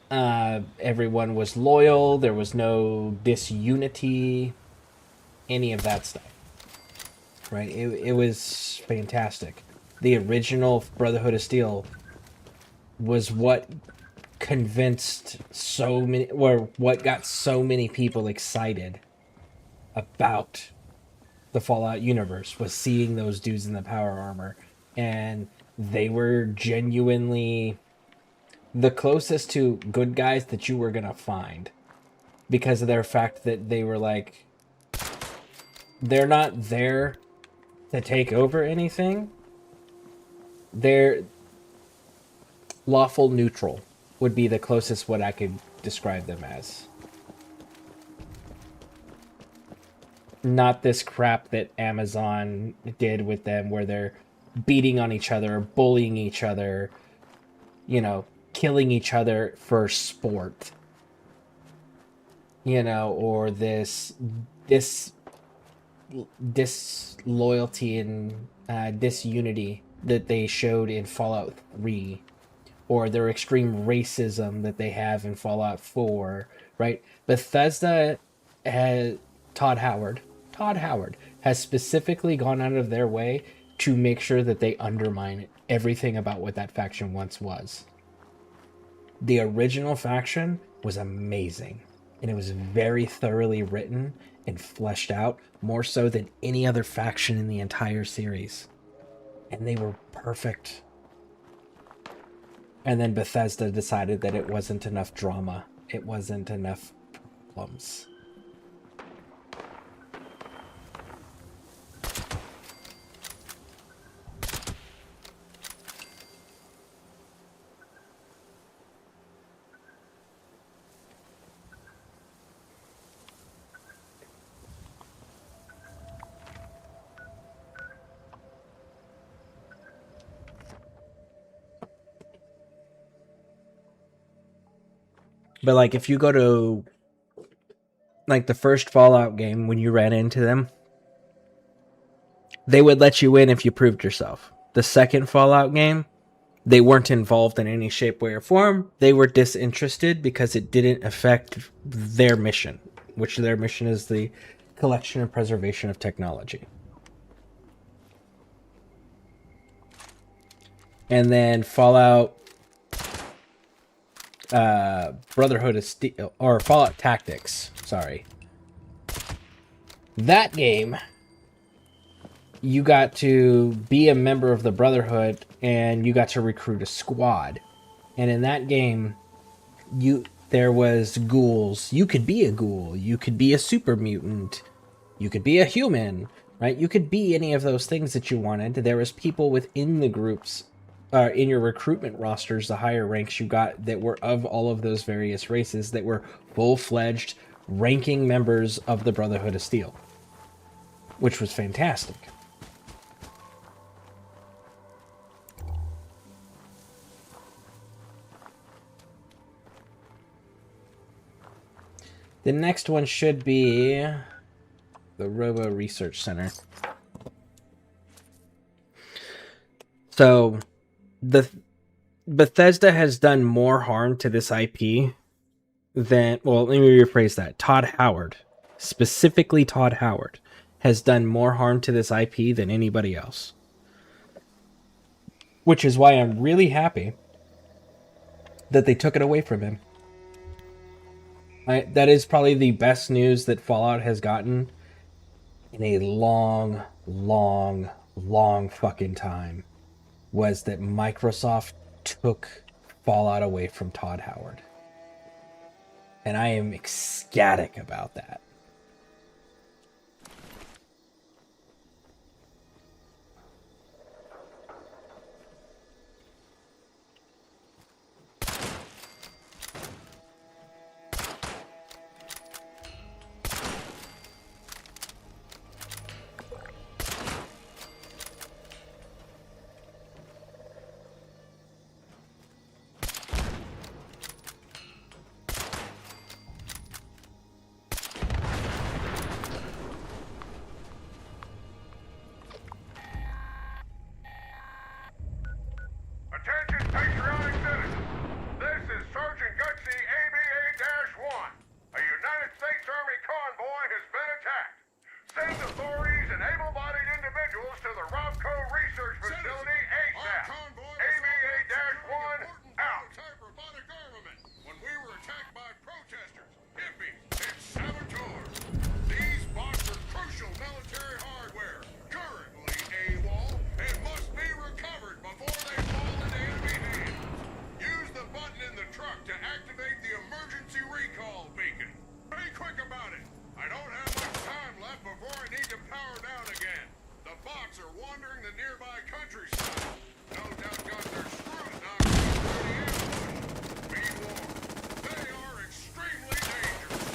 Everyone was loyal. There was no disunity. Any of that stuff. Right? It was fantastic. The original Brotherhood of Steel was what convinced so many, or what got so many people excited about the Fallout universe, was seeing those dudes in the power armor. And they were genuinely the closest to good guys that you were gonna find, because of their fact that they were like, they're not there to take over anything. They're lawful neutral would be the closest what I could describe them as. Not this crap that Amazon did with them where they're beating on each other, bullying each other, you know, killing each other for sport. You know, or this disloyalty and disunity that they showed in Fallout 3, or their extreme racism that they have in Fallout 4, right? Bethesda has Todd Howard has specifically gone out of their way to make sure that they undermine everything about what that faction once was. The original faction was amazing, and it was very thoroughly written and fleshed out, more so than any other faction in the entire series. And they were perfect. And then Bethesda decided that it wasn't enough drama. It wasn't enough problems. But like, if you go to like the first Fallout game, when you ran into them, they would let you in if you proved yourself. The second Fallout game, they weren't involved in any shape, way, or form. They were disinterested because it didn't affect their mission, which their mission is the collection and preservation of technology. And then Fallout Brotherhood of Steel, or Fallout Tactics, sorry. That game, you got to be a member of the Brotherhood and you got to recruit a squad. And in that game, there was ghouls. You could be a ghoul, you could be a super mutant, you could be a human, right? You could be any of those things that you wanted. There was people within the groups, in your recruitment rosters, the higher ranks you got, that were of all of those various races, that were full-fledged ranking members of the Brotherhood of Steel, which was fantastic. The next one should be the Robo Research Center. So Bethesda has done more harm to this IP than, well, let me rephrase that. Todd Howard, specifically Todd Howard, has done more harm to this IP than anybody else. Which is why I'm really happy that they took it away from him. That is probably the best news that Fallout has gotten in a long, long, long fucking time, was that Microsoft took Fallout away from Todd Howard. And I am ecstatic about that. Attention patriotic citizens. This is Sergeant Gutsy ABA-1. A United States Army convoy has been attacked. Send authorities and able-bodied individuals to the Robco Research Facility ASAP. ABA-1 out. Robotic armament when we were attacked by protesters, hippies, and saboteurs. These bots are crucial military hardware, currently AWOL, and must be recovered before they fall into enemy hands. Use the button in the truck to activate the emergency recall beacon. Be quick about it. I don't have much time left before I need to power down again. The bots are wandering the nearby countryside. No doubt got their screws knocked loose by the ambush. Be warned. They are extremely dangerous.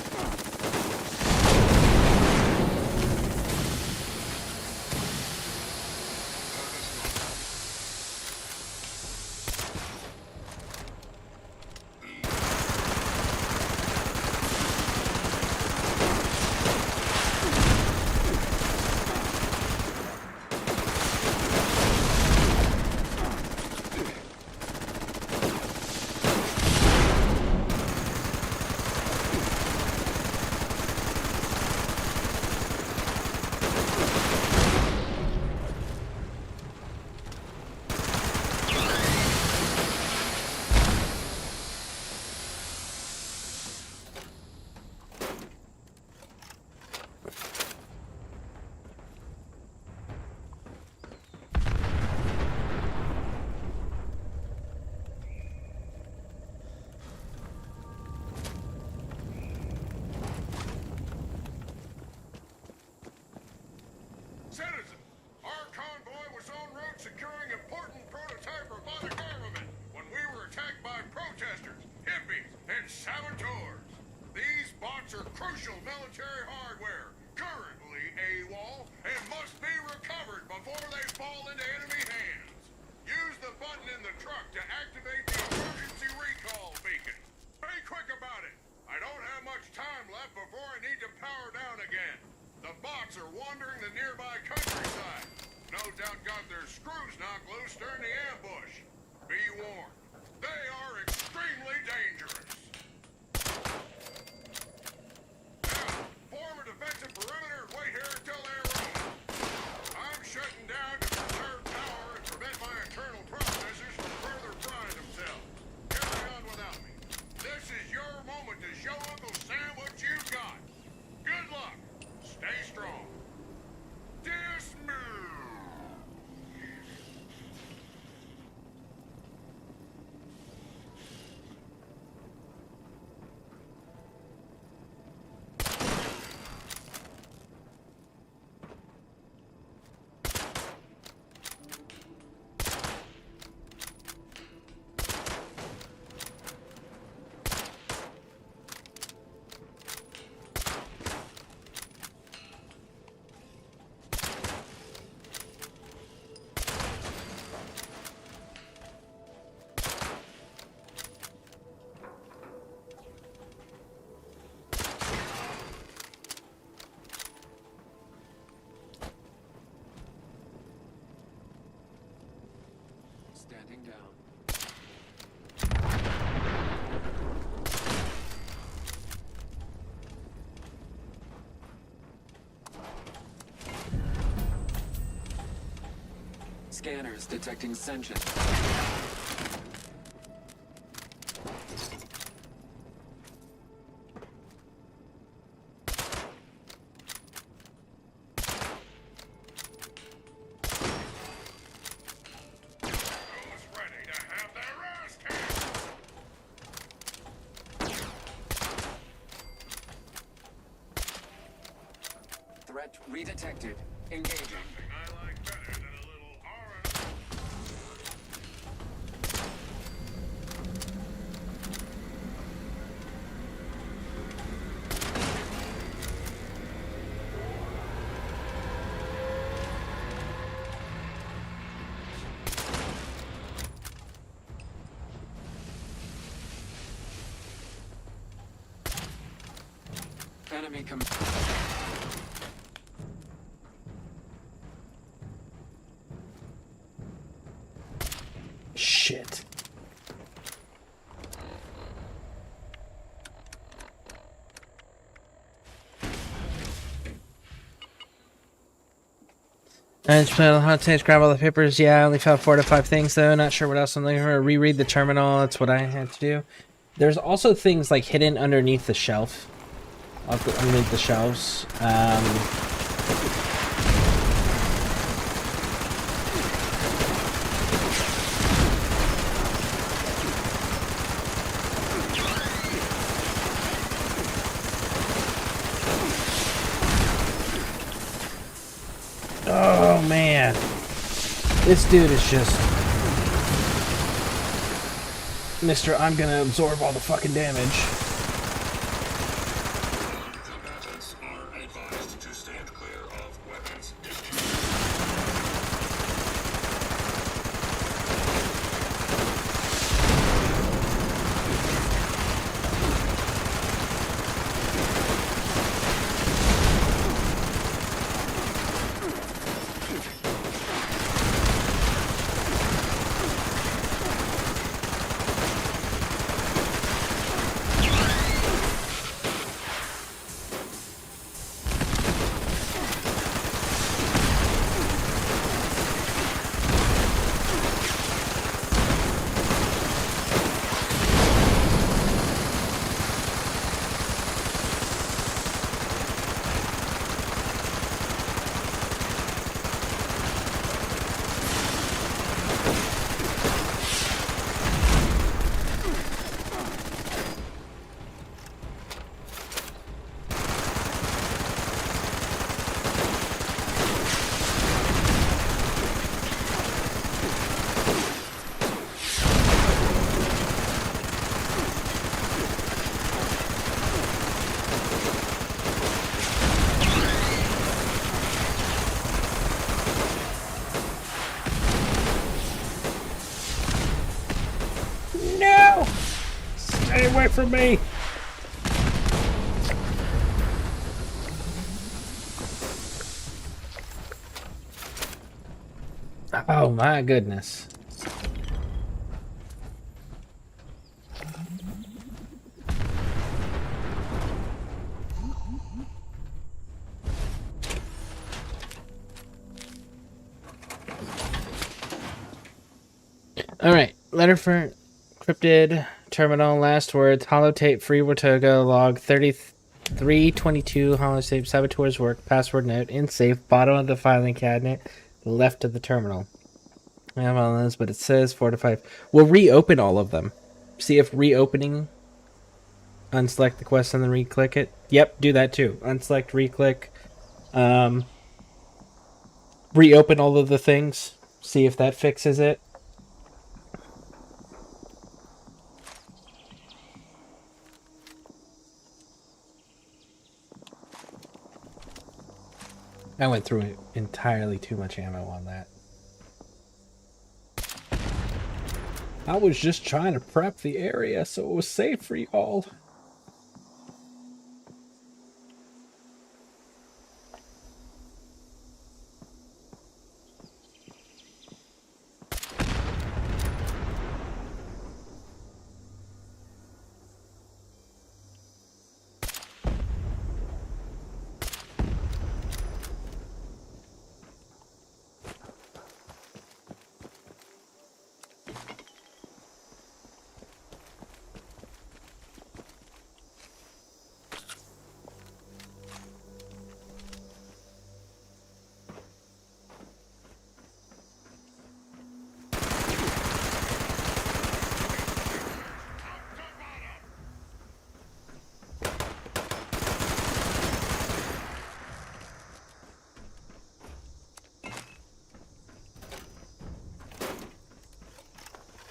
Citizens, our convoy was en route securing important prototype robotic armament when we were attacked by protesters, hippies, and saboteurs. These bots are crucial military hardware, currently AWOL, and must be recovered before they fall into enemy hands. Use the button in the truck to activate the emergency recall beacon. Be quick about it. I don't have much time left before I need to power down again. The bots are wandering the nearby countryside. No doubt got their screws knocked loose during the ambush. Be warned. They are extremely dangerous. Now, form a defensive perimeter and wait here until they're ready. I'm shutting down to conserve power and prevent my internal processors from further frying themselves. Carry on without me. This is your moment to show Uncle Sam what you've got. Good luck. Stay strong. Dismount. Standing down. Scanners detecting sentience. Threat redetected. Engaging. Enemy Shit. I just put on the hot takes, grab all the papers. Yeah, I only found 4 to 5 things though. Not sure what else I'm looking for. Reread the terminal. That's what I had to do. There's also things like hidden underneath the shelf. Underneath the shelves. Oh man, this dude is just Mr. I'm gonna absorb all the fucking damage. Combatants are advised to stand clear of weapons. No! Stay away from me! Oh my goodness. Alright, letter for encrypted terminal, last words, holotape, free Wartoga, log 3322, holotape, saboteur's work, password note, in safe, bottom of the filing cabinet, left of the terminal. I have all those, but it says 4 to 5. We'll reopen all of them. See if reopening, unselect the quest and then re-click it. Yep, do that too. Unselect, re-click, reopen all of the things, see if that fixes it. I went through entirely too much ammo on that. I was just trying to prep the area so it was safe for y'all.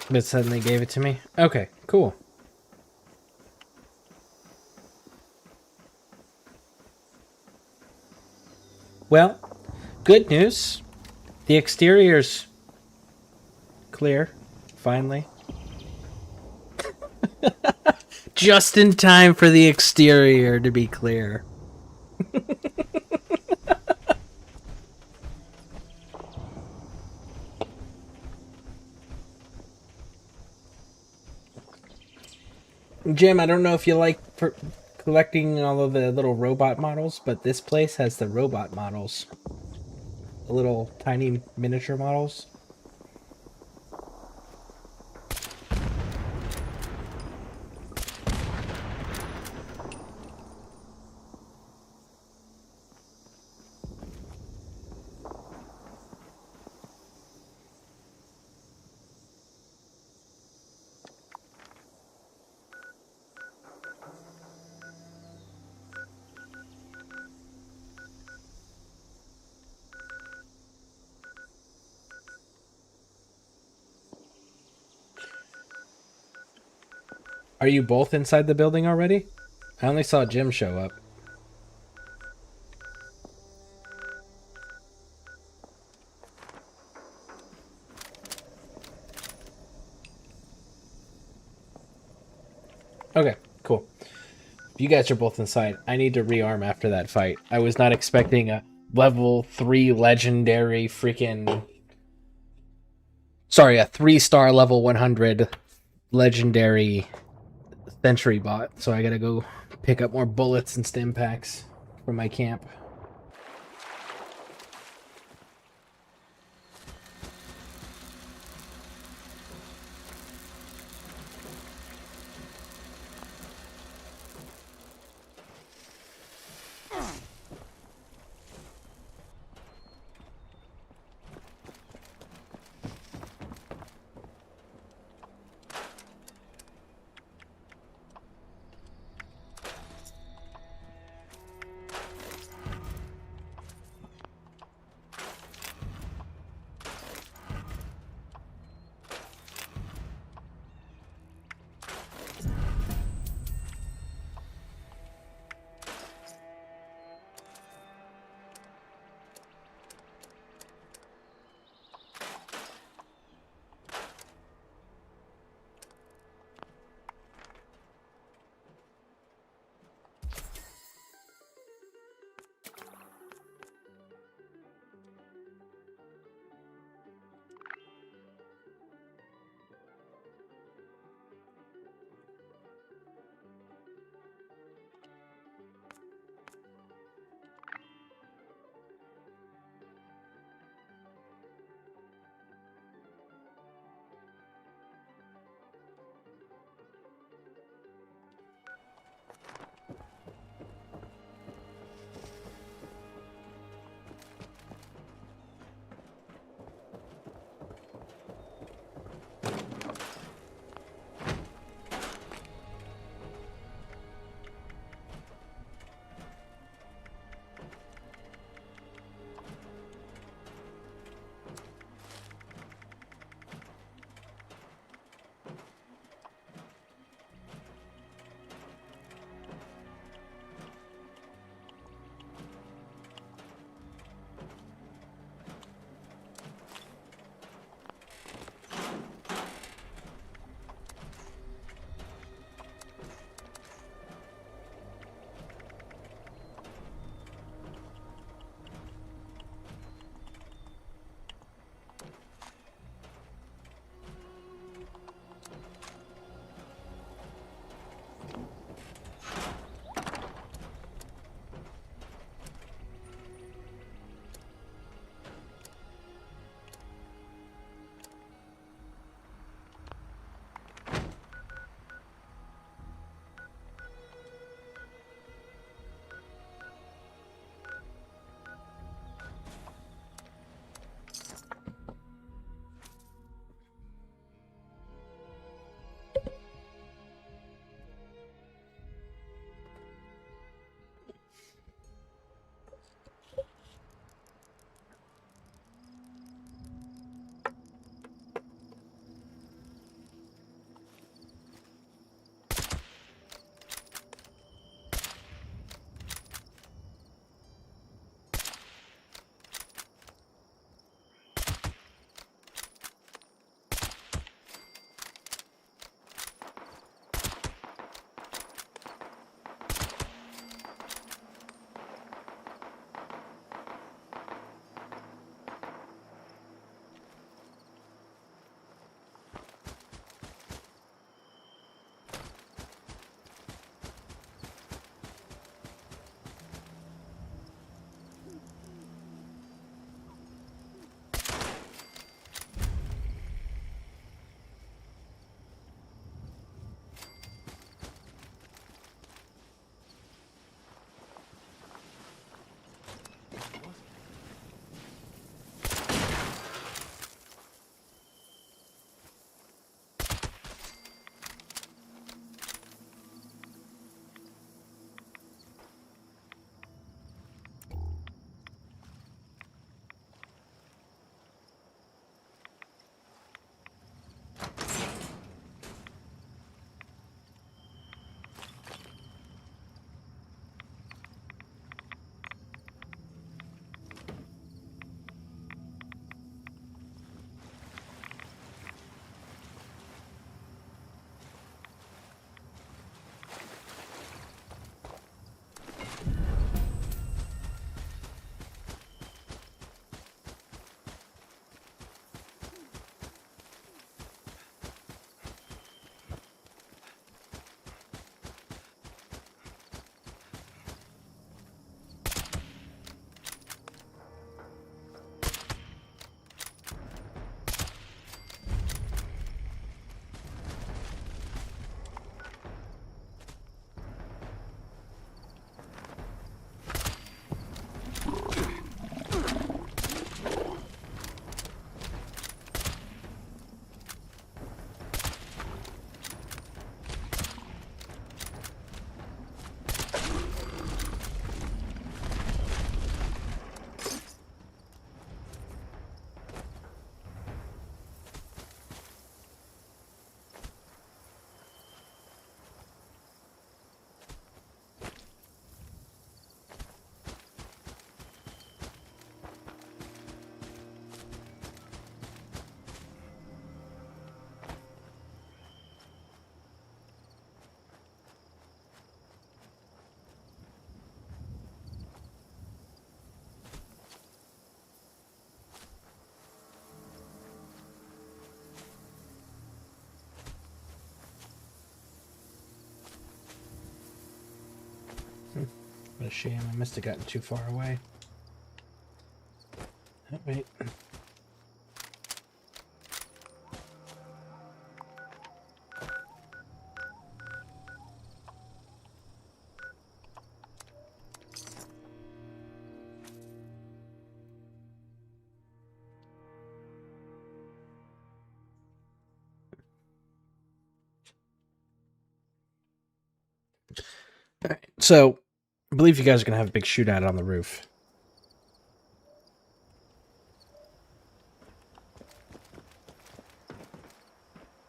But suddenly gave it to me? Okay, cool. Well, good news. The exterior's clear, finally. Just in time for the exterior to be clear. Jim, I don't know if you like for collecting all of the little robot models, but this place has the robot models. The little tiny miniature models. Are you both inside the building already? I only saw Jim show up. Okay, cool. You guys are both inside. I need to rearm after that fight. I was not expecting a level 3 legendary freaking... Sorry, a 3-star level 100 legendary sentry bot. So I gotta go pick up more bullets and stim packs from my camp. What a shame. I must have gotten too far away. Oh, wait. Alright, so I believe you guys are going to have a big shootout on the roof.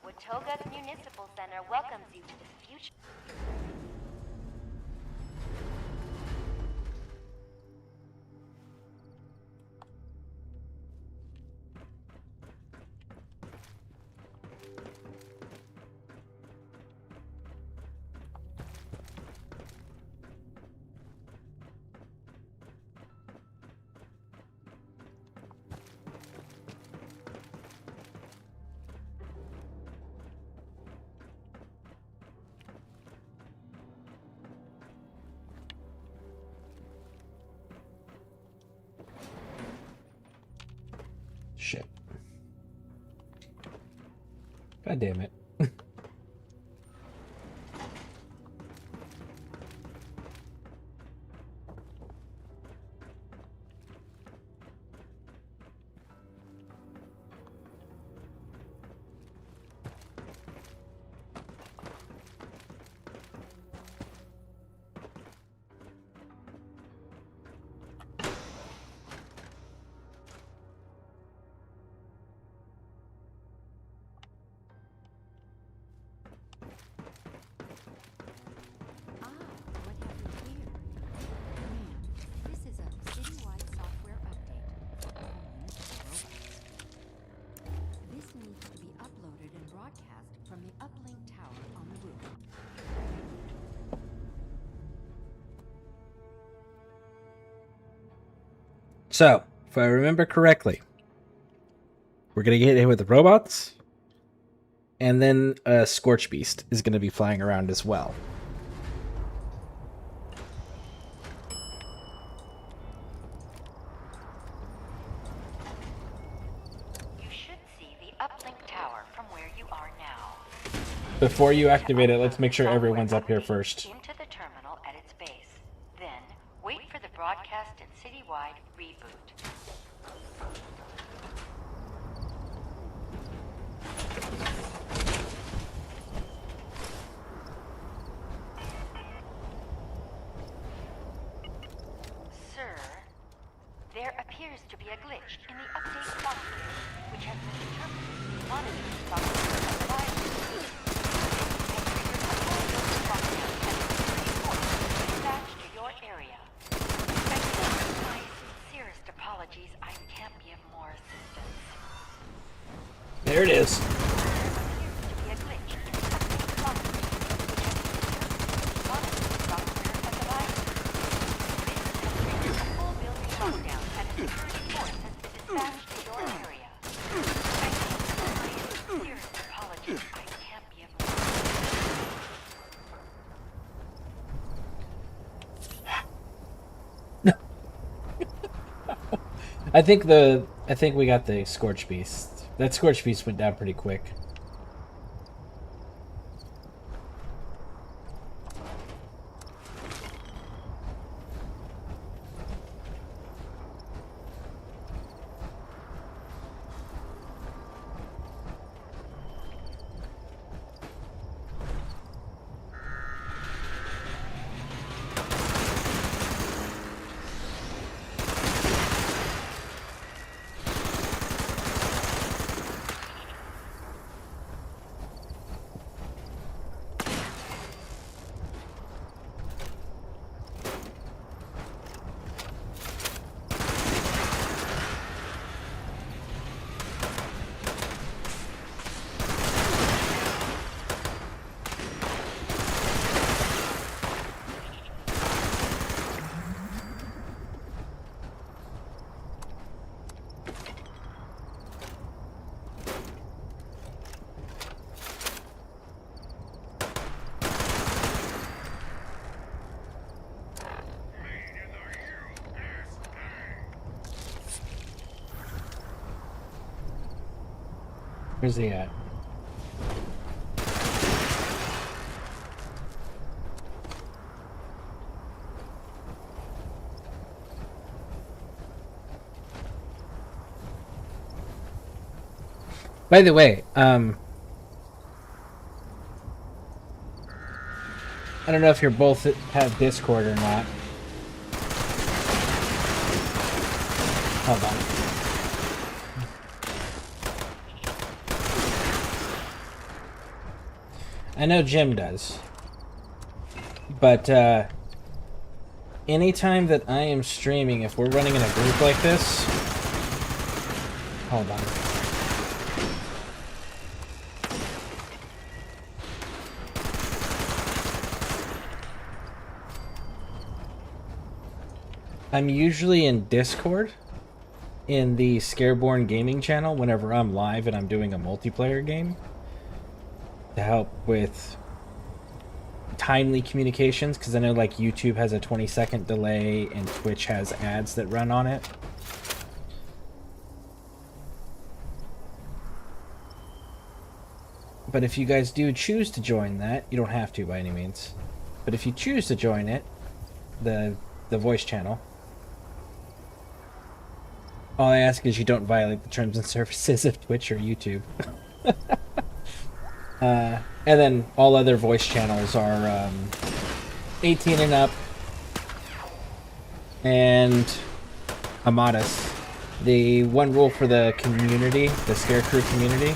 Watoga's Municipal Center welcomes you to the future. Shit. God damn it. This is a citywide software update. This needs to be uploaded and broadcast from the uplink tower on the roof. So, if I remember correctly, we're going to get hit with the robots, and then a Scorch Beast is going to be flying around as well. You should see the uplink tower from where you are now. Before you activate it, let's make sure everyone's up here first. Into the terminal at its base. Then, wait for the broadcast and citywide reboot. Sir, there appears to be a glitch in the update software, which has been determined to be monitoring software advisory. Dispatched to your area. My sincerest apologies, I can't be of more assistance. There it is. I think we got the Scorch Beast. That Scorch Beast went down pretty quick. Where's he at? By the way, I don't know if you're both have Discord or not. Hold on. I know Jim does. But, anytime that I am streaming, if we're running in a group like this... Hold on. I'm usually in Discord in the Scareborne gaming channel whenever I'm live and I'm doing a multiplayer game to help with timely communications, because I know like YouTube has a 20-second delay and Twitch has ads that run on it. But if you guys do choose to join that, you don't have to by any means, but if you choose to join it, the voice channel, all I ask is you don't violate the terms and services of Twitch or YouTube. And then all other voice channels are 18 and up. And Amadas. The one rule for the community, the ScareCrew community,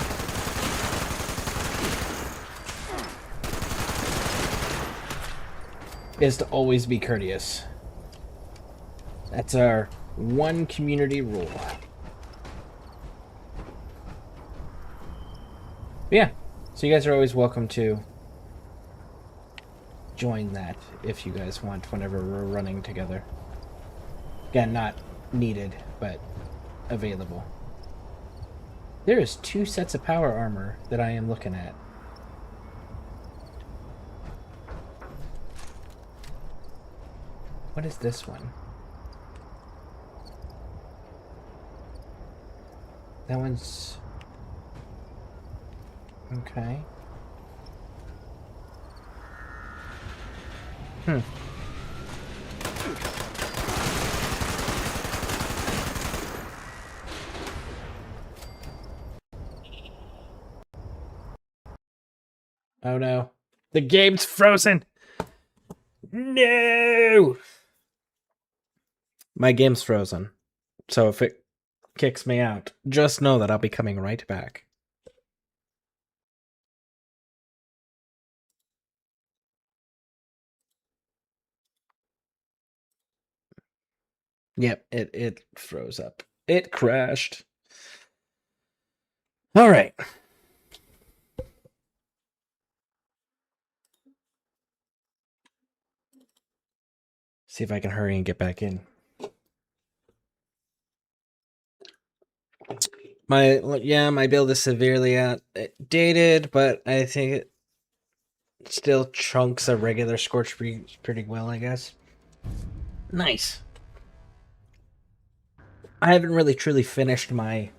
is to always be courteous. That's our one community rule. Yeah, so you guys are always welcome to join that if you guys want whenever we're running together. Again, not needed, but available. There is 2 sets of power armor that I am looking at. What is this one? That one's... okay. Oh no. The game's frozen! No! My game's frozen. So if it kicks me out, just know that I'll be coming right back. Yep, it froze up. It crashed. All right. See if I can hurry and get back in. My build is severely outdated, but I think it still chunks a regular Scorch pretty well, I guess. Nice. I haven't really truly finished my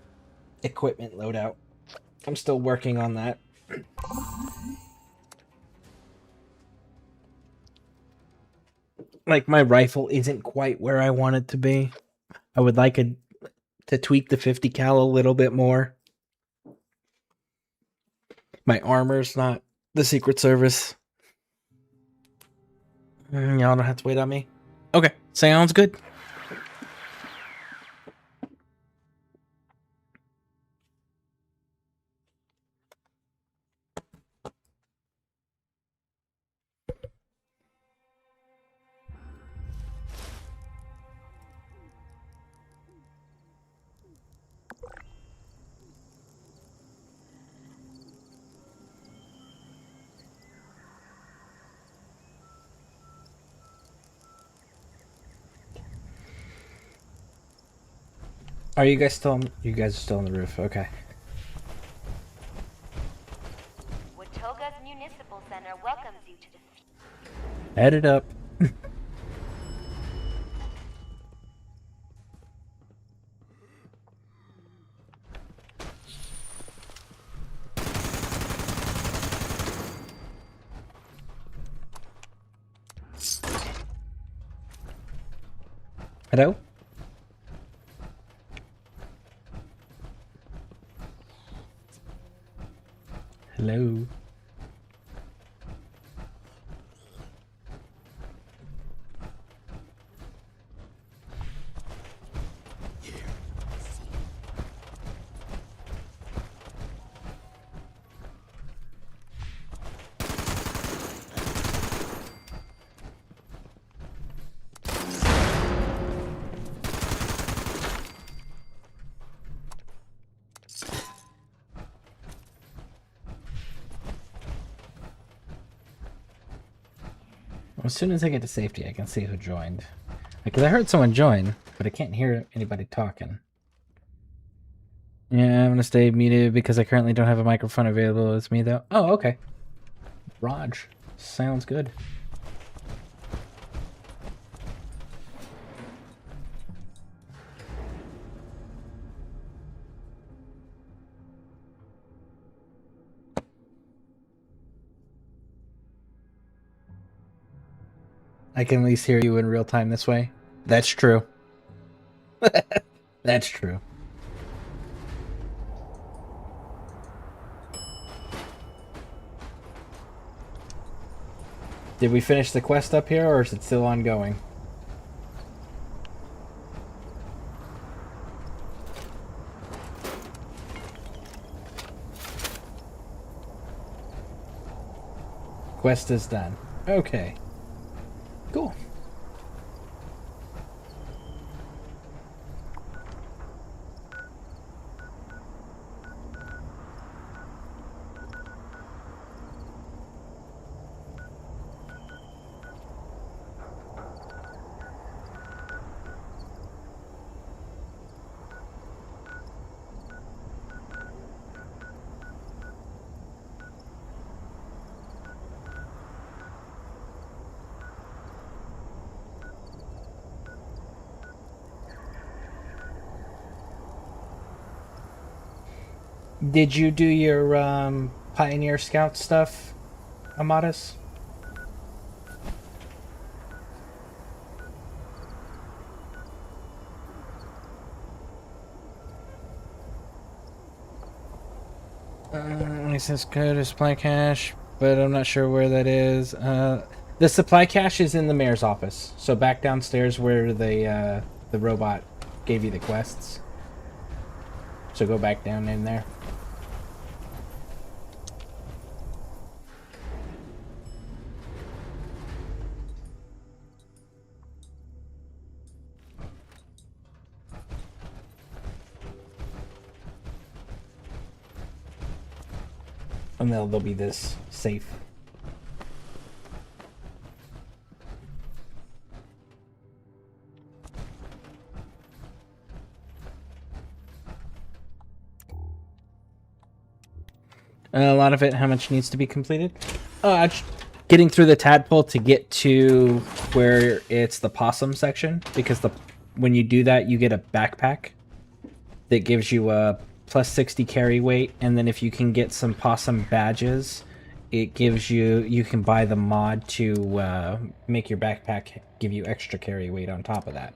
equipment loadout. I'm still working on that. Like, my rifle isn't quite where I want it to be. I would like to tweak the 50 cal a little bit more. My armor's not the Secret Service. Y'all don't have to wait on me? Okay, sounds good. Are you guys still on? You guys are still on the roof. Okay. Watoga's Municipal Center welcomes you to the... Add it up. Hello? Hello? As soon as I get to safety, I can see who joined. Because I heard someone join, but I can't hear anybody talking. Yeah, I'm gonna stay muted because I currently don't have a microphone available. It's me though. Oh, okay. Raj. Sounds good. I can at least hear you in real time this way. That's true. That's true. Did we finish the quest up here, or is it still ongoing? Quest is done. Okay. Cool. Did you do your Pioneer Scout stuff, Amadas? License code is supply cache, but I'm not sure where that is. The supply cache is in the mayor's office, so back downstairs where the robot gave you the quests. So go back down in there. And there'll be this safe. A lot of it, how much needs to be completed? Getting through the tadpole to get to where it's the possum section, because when you do that, you get a backpack that gives you a plus 60 carry weight, and then if you can get some possum badges, it gives you can buy the mod to make your backpack give you extra carry weight on top of that.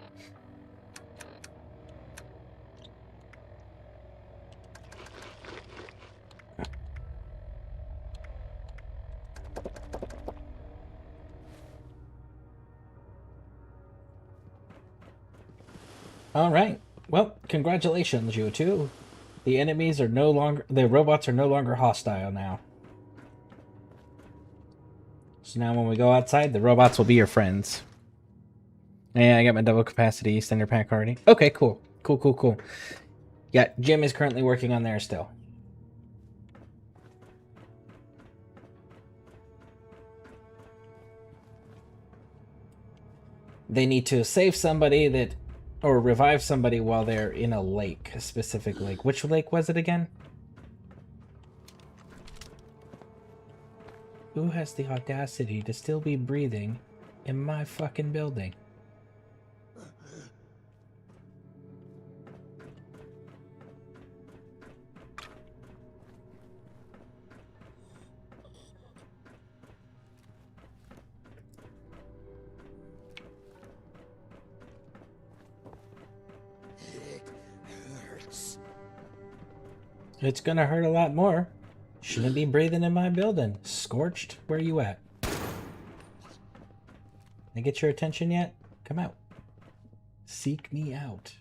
All right. Well, congratulations, you two. The robots are no longer hostile now. So now when we go outside, the robots will be your friends. Yeah, I got my double capacity standard pack already. Okay, cool. Cool. Yeah, Jim is currently working on there still. They need to save somebody or revive somebody while they're in a lake, a specific lake. Which lake was it again? Who has the audacity to still be breathing in my fucking building? It's gonna hurt a lot more. Shouldn't be breathing in my building. Scorched, where you at? I get your attention yet? Come out. Seek me out.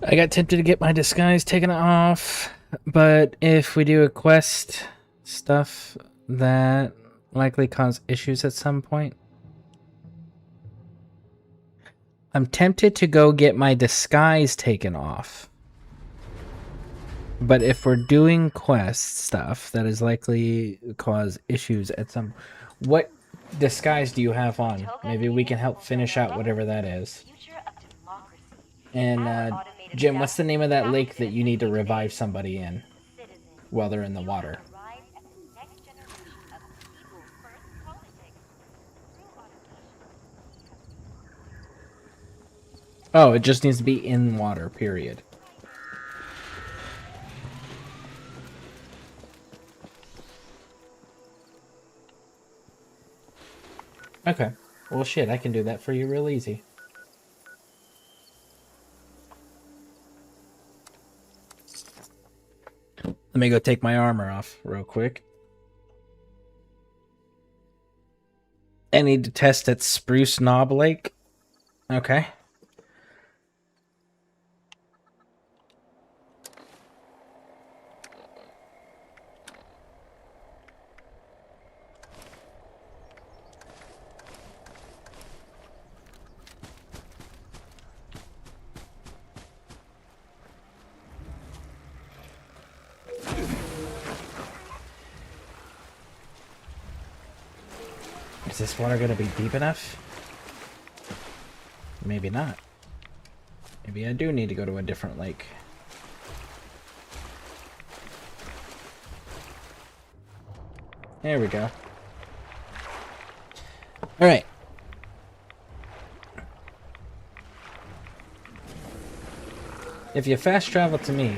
I got tempted to get my disguise taken off, but if we do a quest stuff, that likely cause issues at some point. I'm tempted to go get my disguise taken off. But if we're doing quest stuff, that is likely cause issues at some... What disguise do you have on? Maybe we can help finish out whatever that is. And, Jim, what's the name of that lake that you need to revive somebody in while they're in the water? Oh, it just needs to be in water, period. Okay. Well, shit, I can do that for you real easy. Let me go take my armor off real quick. I need to test at Spruce Knob Lake. Okay. Is this water going to be deep enough? Maybe not. Maybe I do need to go to a different lake. There we go. Alright. If you fast travel to me...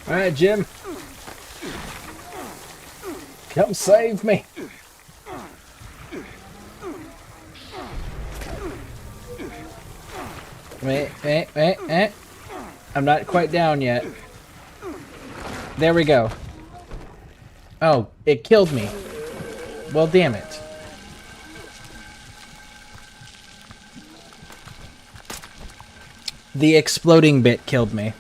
Alright, Jim. Come save me. Wait. I'm not quite down yet. There we go. Oh, it killed me. Well, damn it. The exploding bit killed me.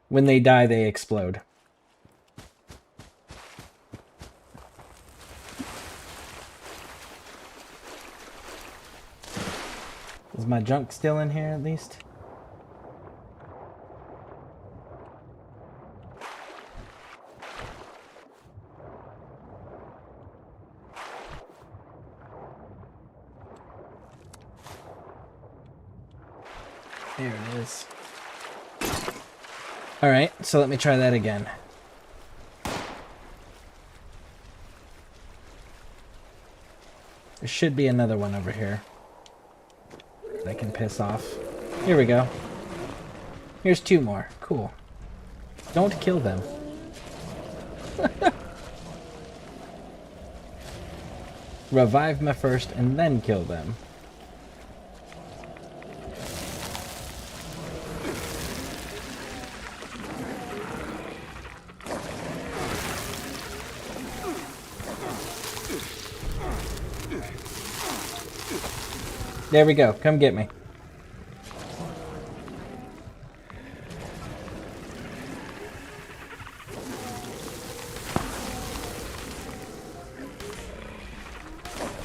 When they die, they explode. Is my junk still in here at least? There it is. Alright, so let me try that again. There should be another one over here that I can piss off. Here we go. Here's 2 more. Cool. Don't kill them. Revive me first and then kill them. There we go. Come get me.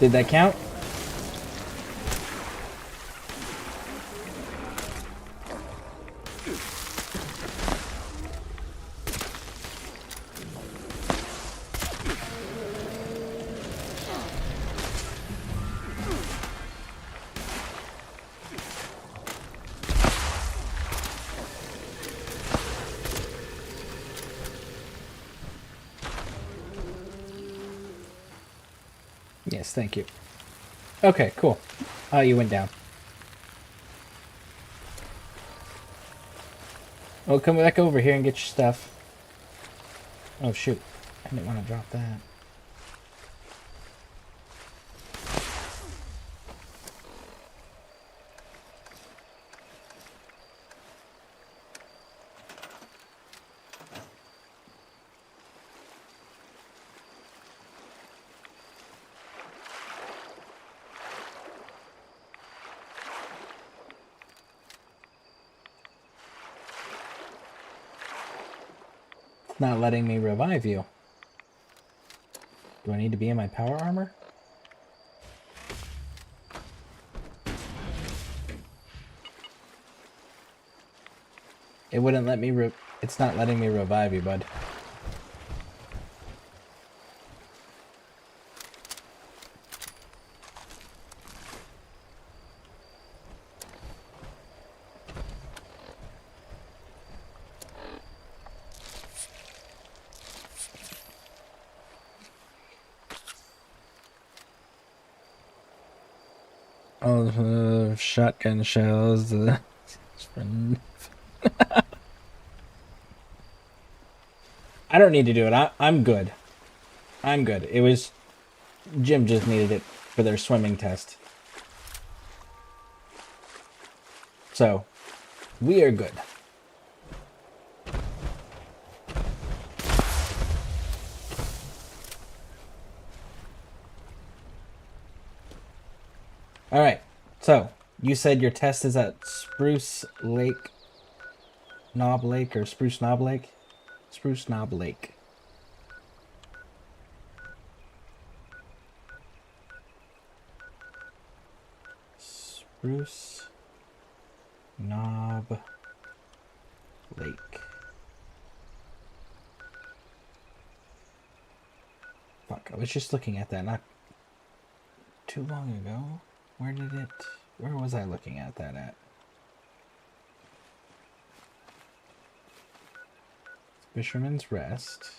Did that count? Yes, thank you. Okay, cool. Oh, you went down. Oh, come back over here and get your stuff. Oh, shoot. I didn't want to drop that. Not letting me revive you. Do I need to be in my power armor? It wouldn't let me it's not letting me revive you, bud. Oh, shotgun shells. I don't need to do it. I'm good. I'm good. It was... Jim just needed it for their swimming test. So, we are good. Alright, so, you said your test is at Spruce Lake... Knob Lake, or Spruce Knob Lake? Spruce Knob Lake. Spruce Knob Lake. Fuck, I was just looking at that not too long ago. Where was I looking at that at? Fisherman's Rest.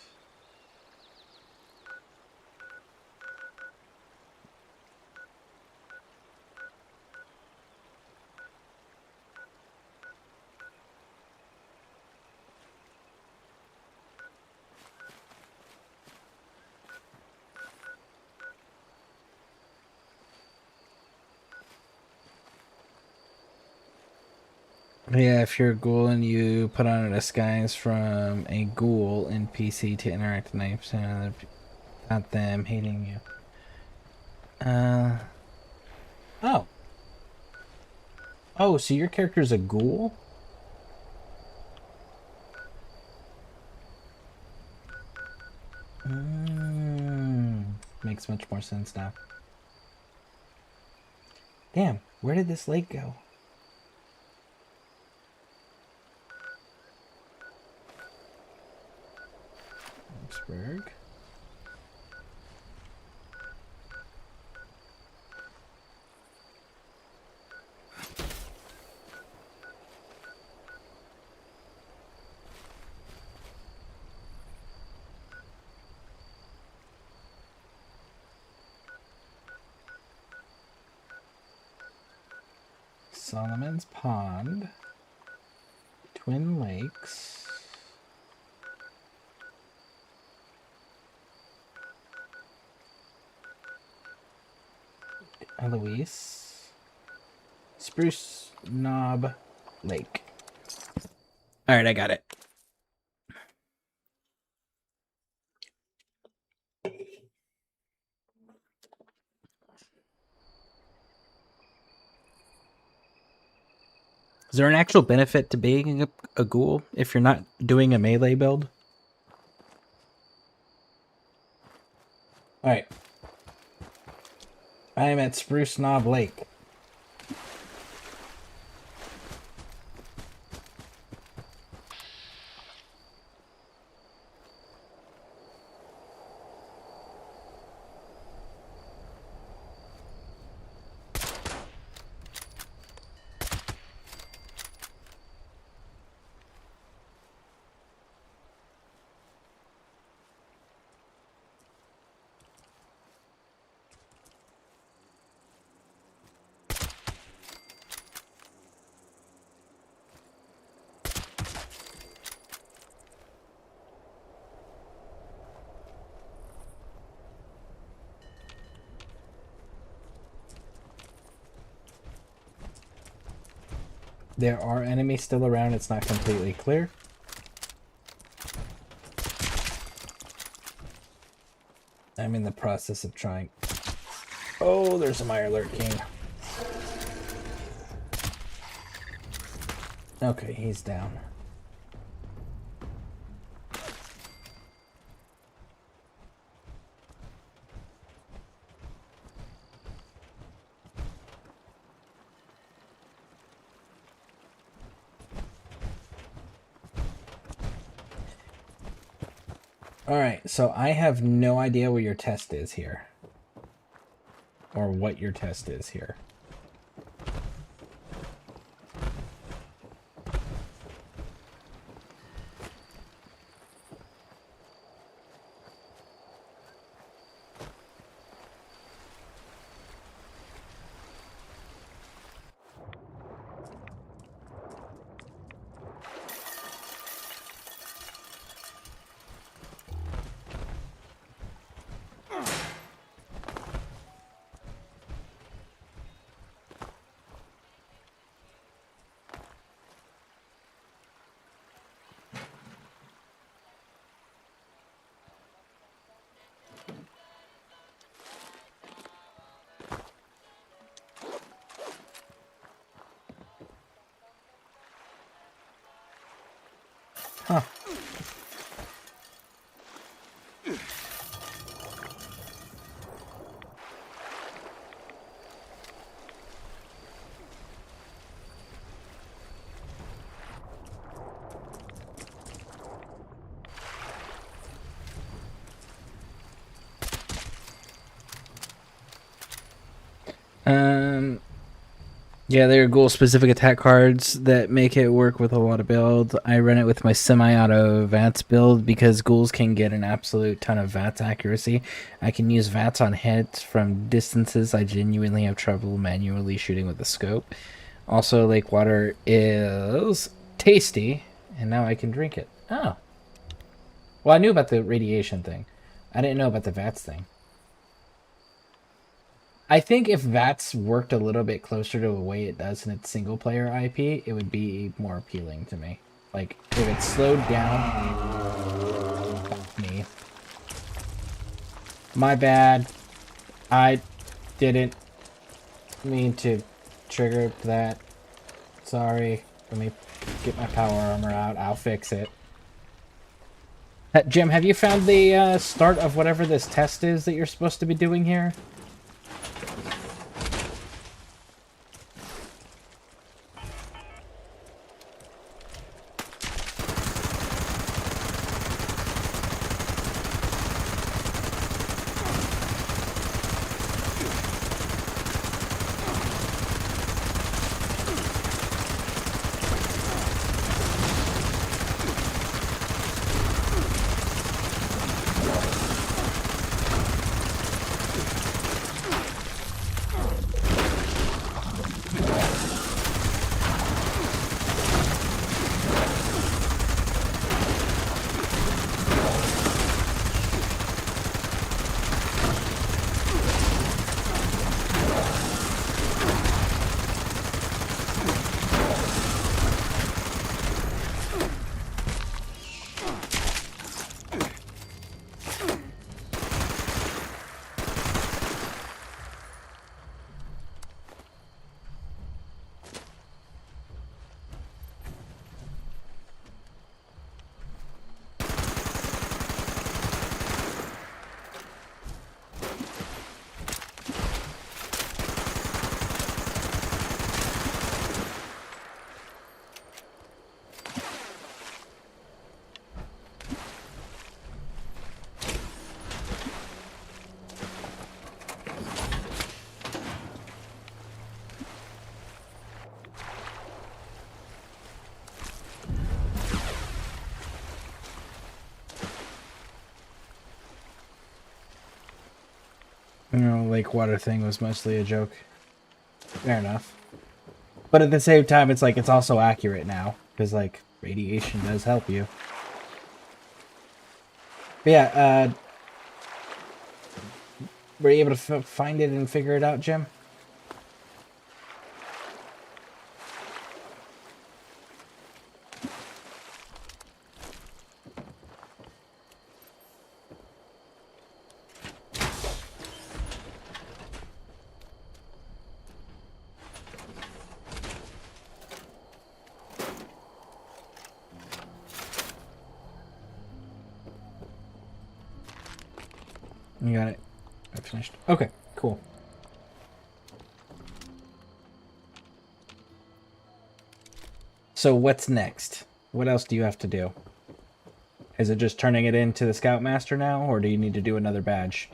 Yeah, if you're a ghoul and you put on a disguise from a ghoul NPC to interact with 90% of not them hating you. Oh. Oh, so your character's a ghoul? Makes much more sense now. Damn, where did this lake go? Lynchburg. Solomon's Pond, Twin Lakes. Eloise. Spruce Knob Lake. Alright, I got it. Is there an actual benefit to being a ghoul if you're not doing a melee build? Alright. I am at Spruce Knob Lake. There are enemies still around. It's not completely clear. I'm in the process of trying. Oh, there's a Mirelurk King. Okay, he's down. Alright, so I have no idea what your test is here. Or what your test is here. Huh. Yeah, there are ghoul-specific attack cards that make it work with a lot of builds. I run it with my semi-auto VATS build because ghouls can get an absolute ton of VATS accuracy. I can use VATS on hits from distances I genuinely have trouble manually shooting with the scope. Also, lake water is tasty, and now I can drink it. Oh. Well, I knew about the radiation thing. I didn't know about the VATS thing. I think if VATS worked a little bit closer to the way it does in its single-player IP, it would be more appealing to me. Like, if it slowed down... Me. My bad. I didn't mean to trigger that. Sorry. Let me get my power armor out. I'll fix it. Jim, have you found the start of whatever this test is that you're supposed to be doing here? You know, lake water thing was mostly a joke. Fair enough. But at the same time, it's like, it's also accurate now. Because, like, radiation does help you. But yeah, were you able to find it and figure it out, Jim? You got it. I finished. Okay, cool. So what's next? What else do you have to do? Is it just turning it into the Scoutmaster now, or do you need to do another badge?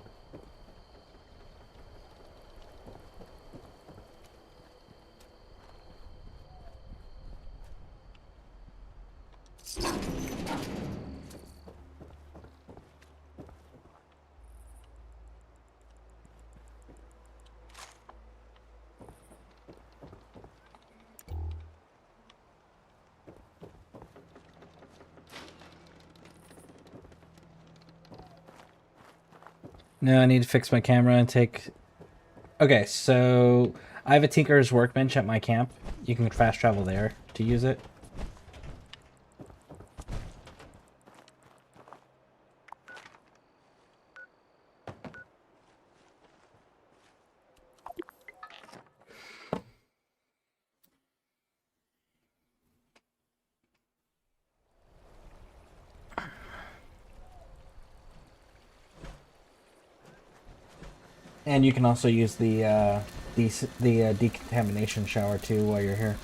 No, I need to fix my camera and take... Okay, so I have a Tinker's Workbench at my camp. You can fast travel there to use it. And you can also use the decontamination shower too while you're here.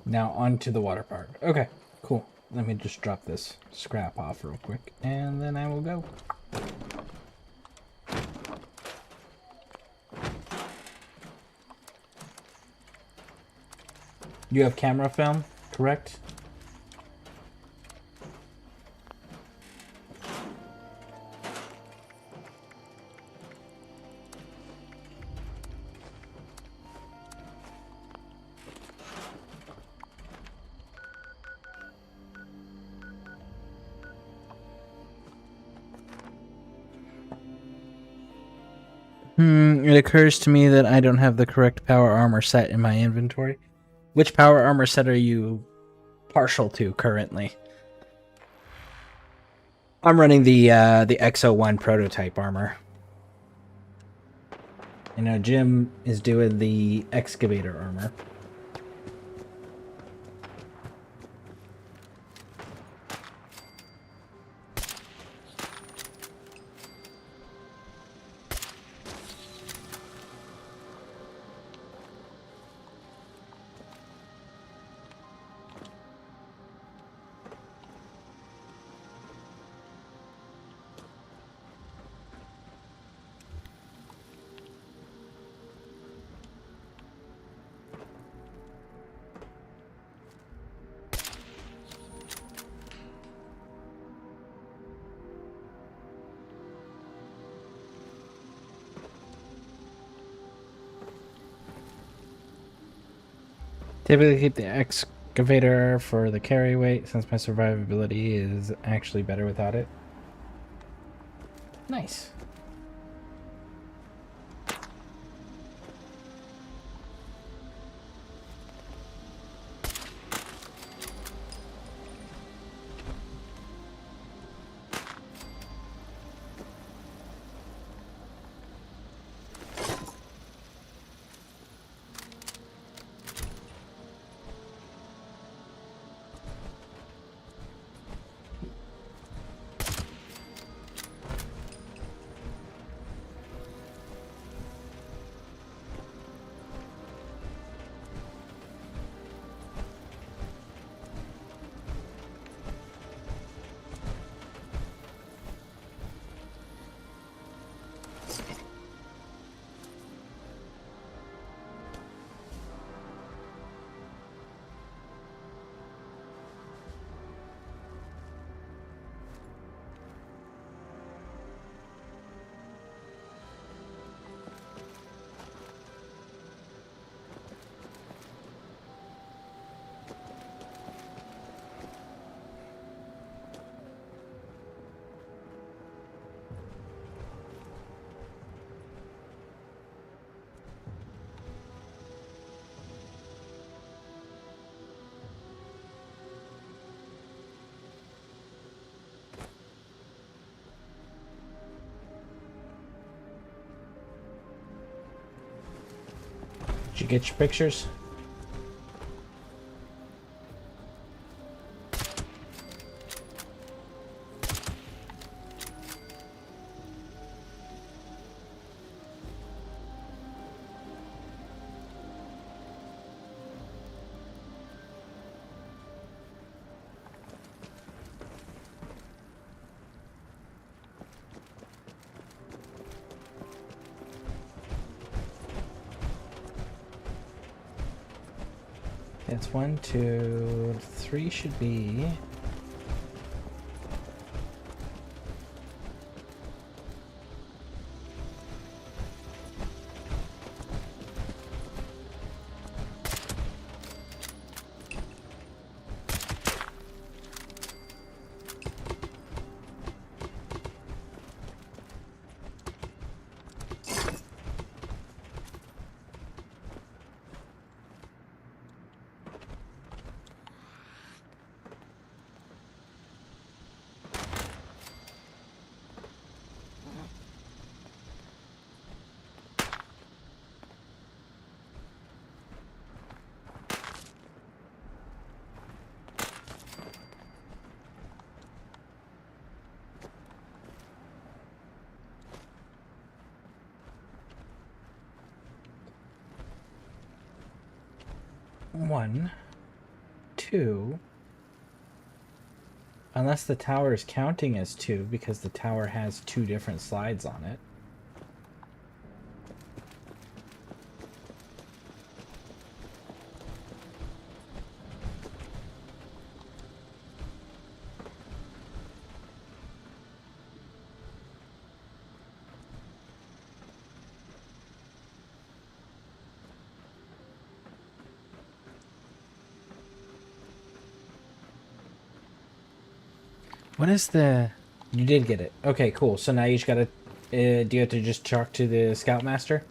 Now onto the water part. Okay, cool. Let me just drop this scrap off real quick, and then I will go. You have camera film, correct? It occurs to me that I don't have the correct power armor set in my inventory. Which power armor set are you partial to currently? I'm running the XO1 prototype armor. You know, Jim is doing the excavator armor. Typically keep the excavator for the carry weight since my survivability is actually better without it. Nice. Did you get your pictures? It's 1, 2, 3 should be. One, two. Unless the tower is counting as 2 because the tower has 2 different slides on it. What is the... You did get it. Okay, cool. So now you just gotta... do you have to just talk to the Scoutmaster?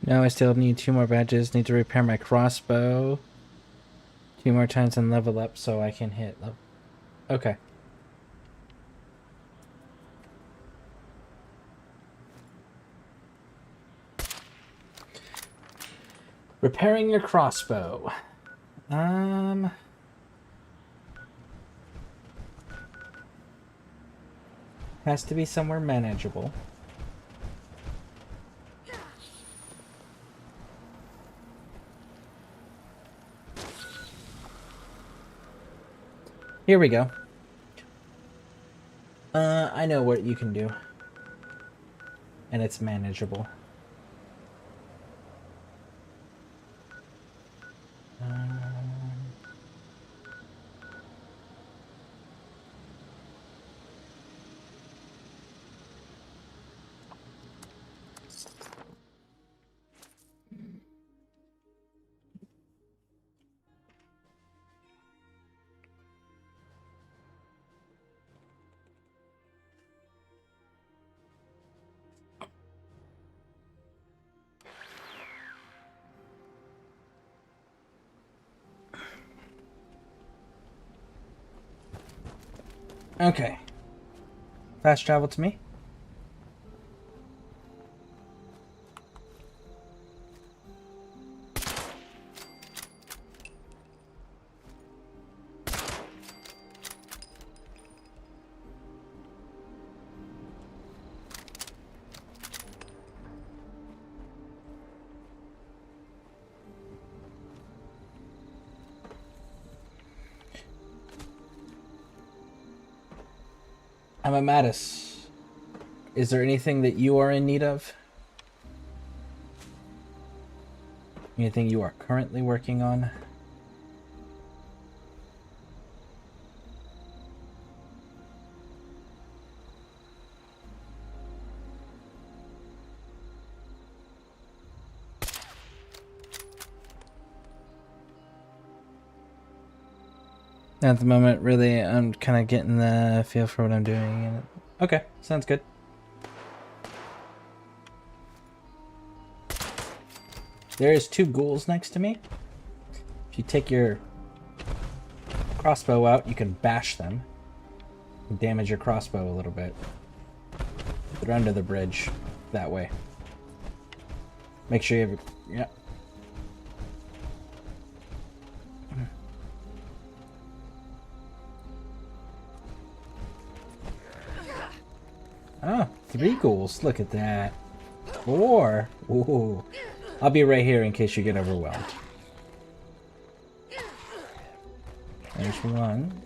No, I still need 2 more badges. Need to repair my crossbow 2 more times and level up so I can hit level. Okay. Repairing your crossbow. Has to be somewhere manageable. Here we go. I know what you can do. And it's manageable. Okay. Fast travel to me. I'm a Mattis. Is there anything that you are in need of? Anything you are currently working on? At the moment, really, I'm kind of getting the feel for what I'm doing. Okay, sounds good. There's 2 ghouls next to me. If you take your crossbow out, you can bash them. And damage your crossbow a little bit. They're under the bridge. That way. Make sure you have... Yeah. Oh, 3 ghouls. Look at that. 4. Ooh. I'll be right here in case you get overwhelmed. There's 1.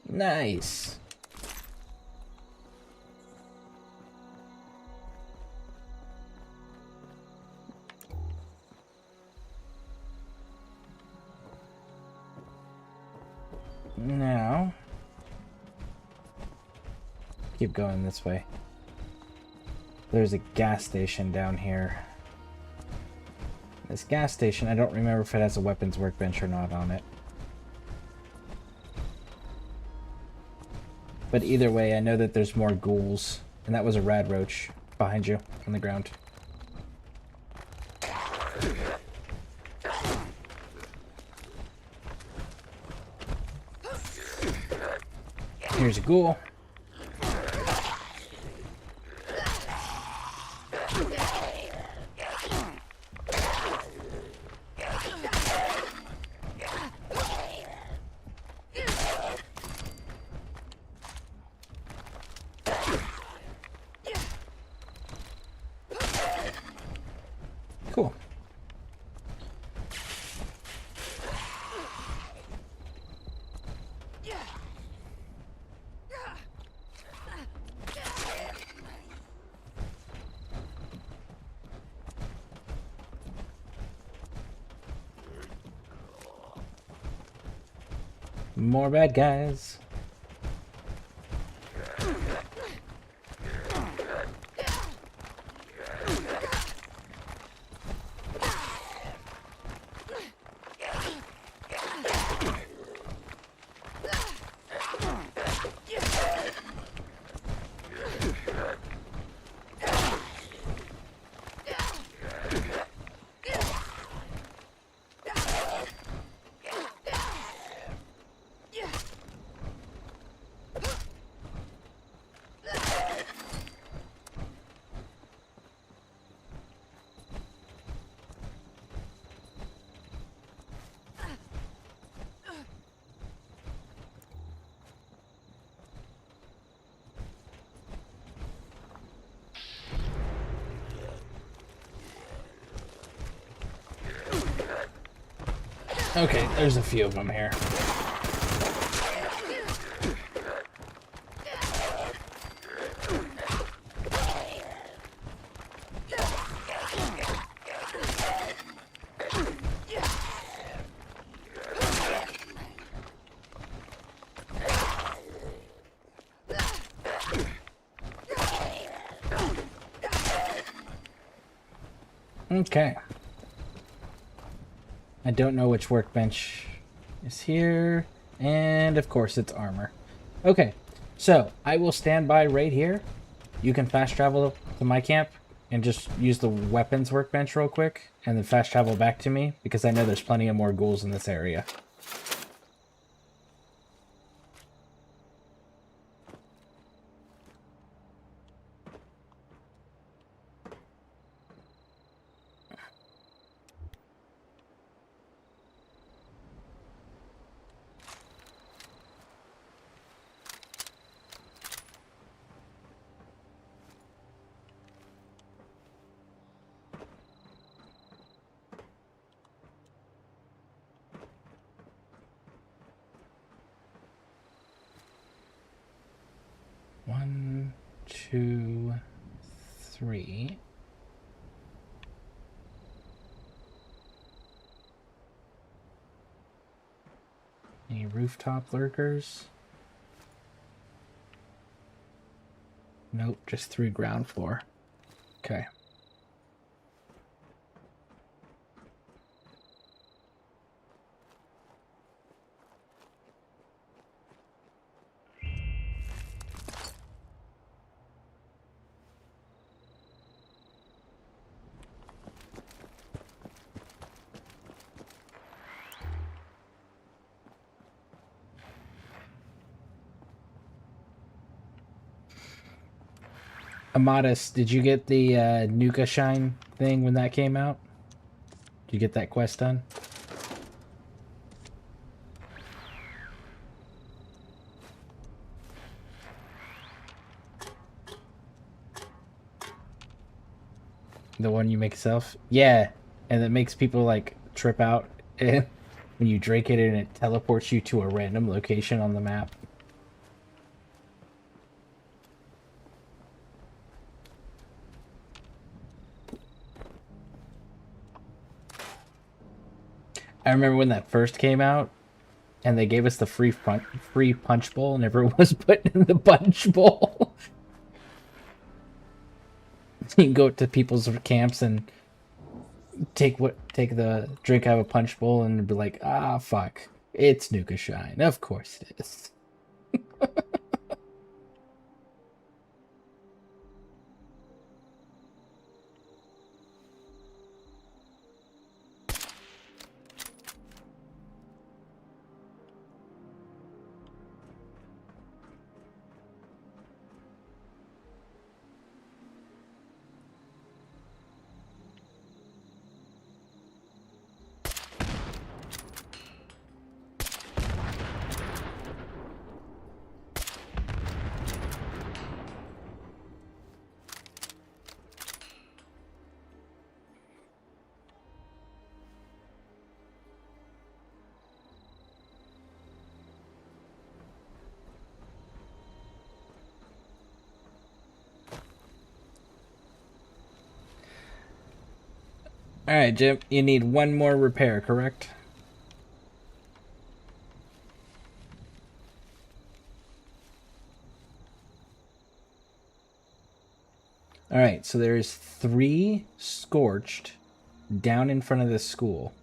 Nice. Now, keep going this way. There's a gas station down here. This gas station, I don't remember if it has a weapons workbench or not on it. But either way, I know that there's more ghouls. And that was a rad roach behind you on the ground. Here's a ghoul. Cool. More bad guys. Okay, there's a few of them here. Okay. I don't know which workbench is here. And of course it's armor. Okay, so I will stand by right here. You can fast travel to my camp and just use the weapons workbench real quick. And then fast travel back to me because I know there's plenty of more ghouls in this area. One, two, three. Any rooftop lurkers? Nope, just through ground floor. Okay. Amatis, did you get the Nuka Shine thing when that came out? Did you get that quest done? The one you make yourself? Yeah, and it makes people like trip out when you drink it and it teleports you to a random location on the map. I remember when that first came out, and they gave us the free punch bowl, and everyone was putting in the punch bowl. You can go to people's camps and take the drink out of a punch bowl, and be like, ah, fuck, it's Nuka Shine. Of course it is. Alright, Jim, you need one more repair, correct? Alright, so there's 3 scorched down in front of this school.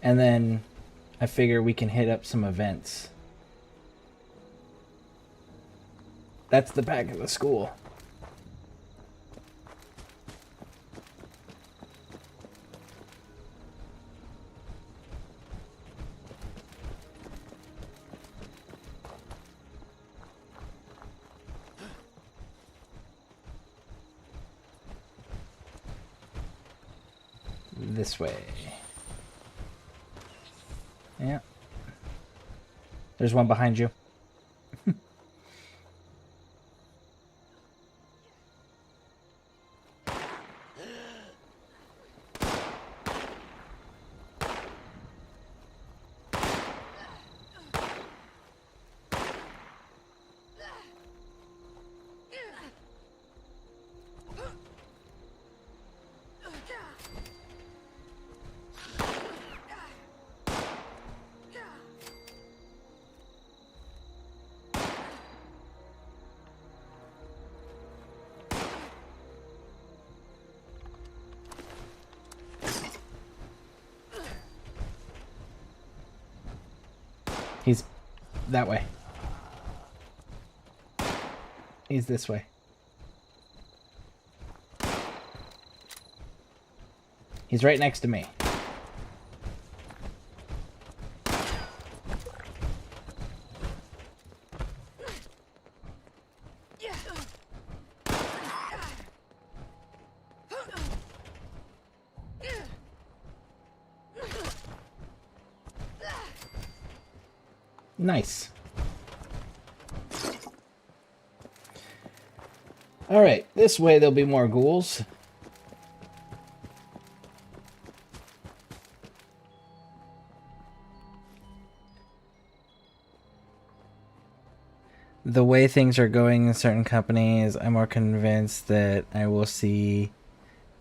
And then I figure we can hit up some events. That's the back of the school. This way. Yeah. There's one behind you. He's that way. He's this way. He's right next to me. Nice. Alright, this way there'll be more ghouls. The way things are going in certain companies, I'm more convinced that I will see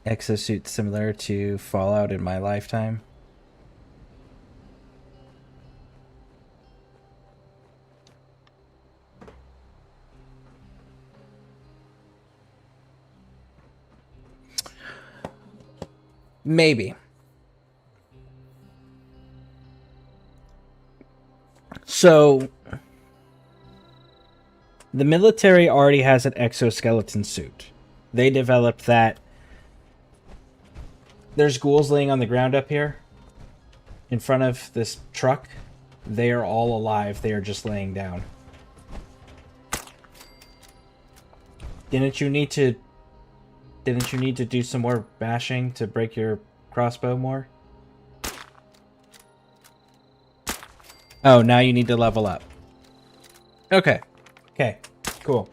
exosuits similar to Fallout in my lifetime. Maybe. So, the military already has an exoskeleton suit. They developed that. There's ghouls laying on the ground up here in front of this truck. They are all alive. They are just laying down. Didn't you need to do some more bashing to break your crossbow more? Oh, now you need to level up. Okay. Okay. Cool.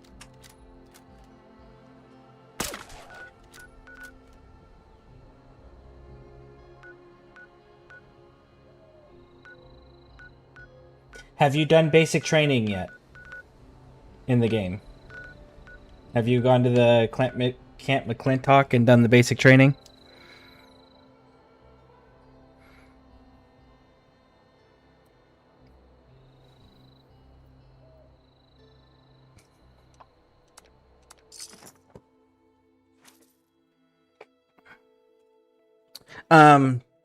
Have you done basic training yet in the game? Have you gone to the Camp McClintock and done the basic training?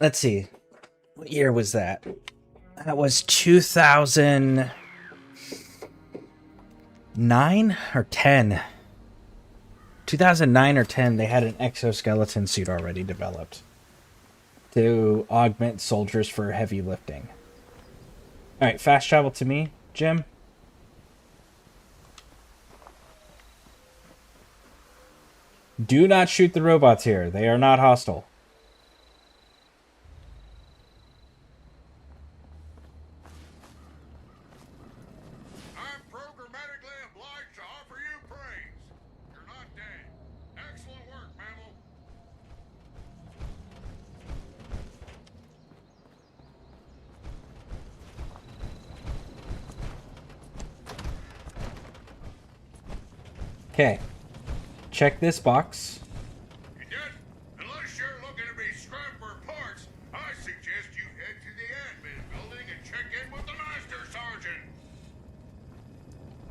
Let's see. What year was that? That was 2009 or 10. 2009 or 10, they had an exoskeleton suit already developed to augment soldiers for heavy lifting. Alright, fast travel to me, Jim. Do not shoot the robots here. They are not hostile. Okay. Check this box. Unless you're looking to be scrap for parts, I suggest you head to the admin building and check in with the Master Sergeant.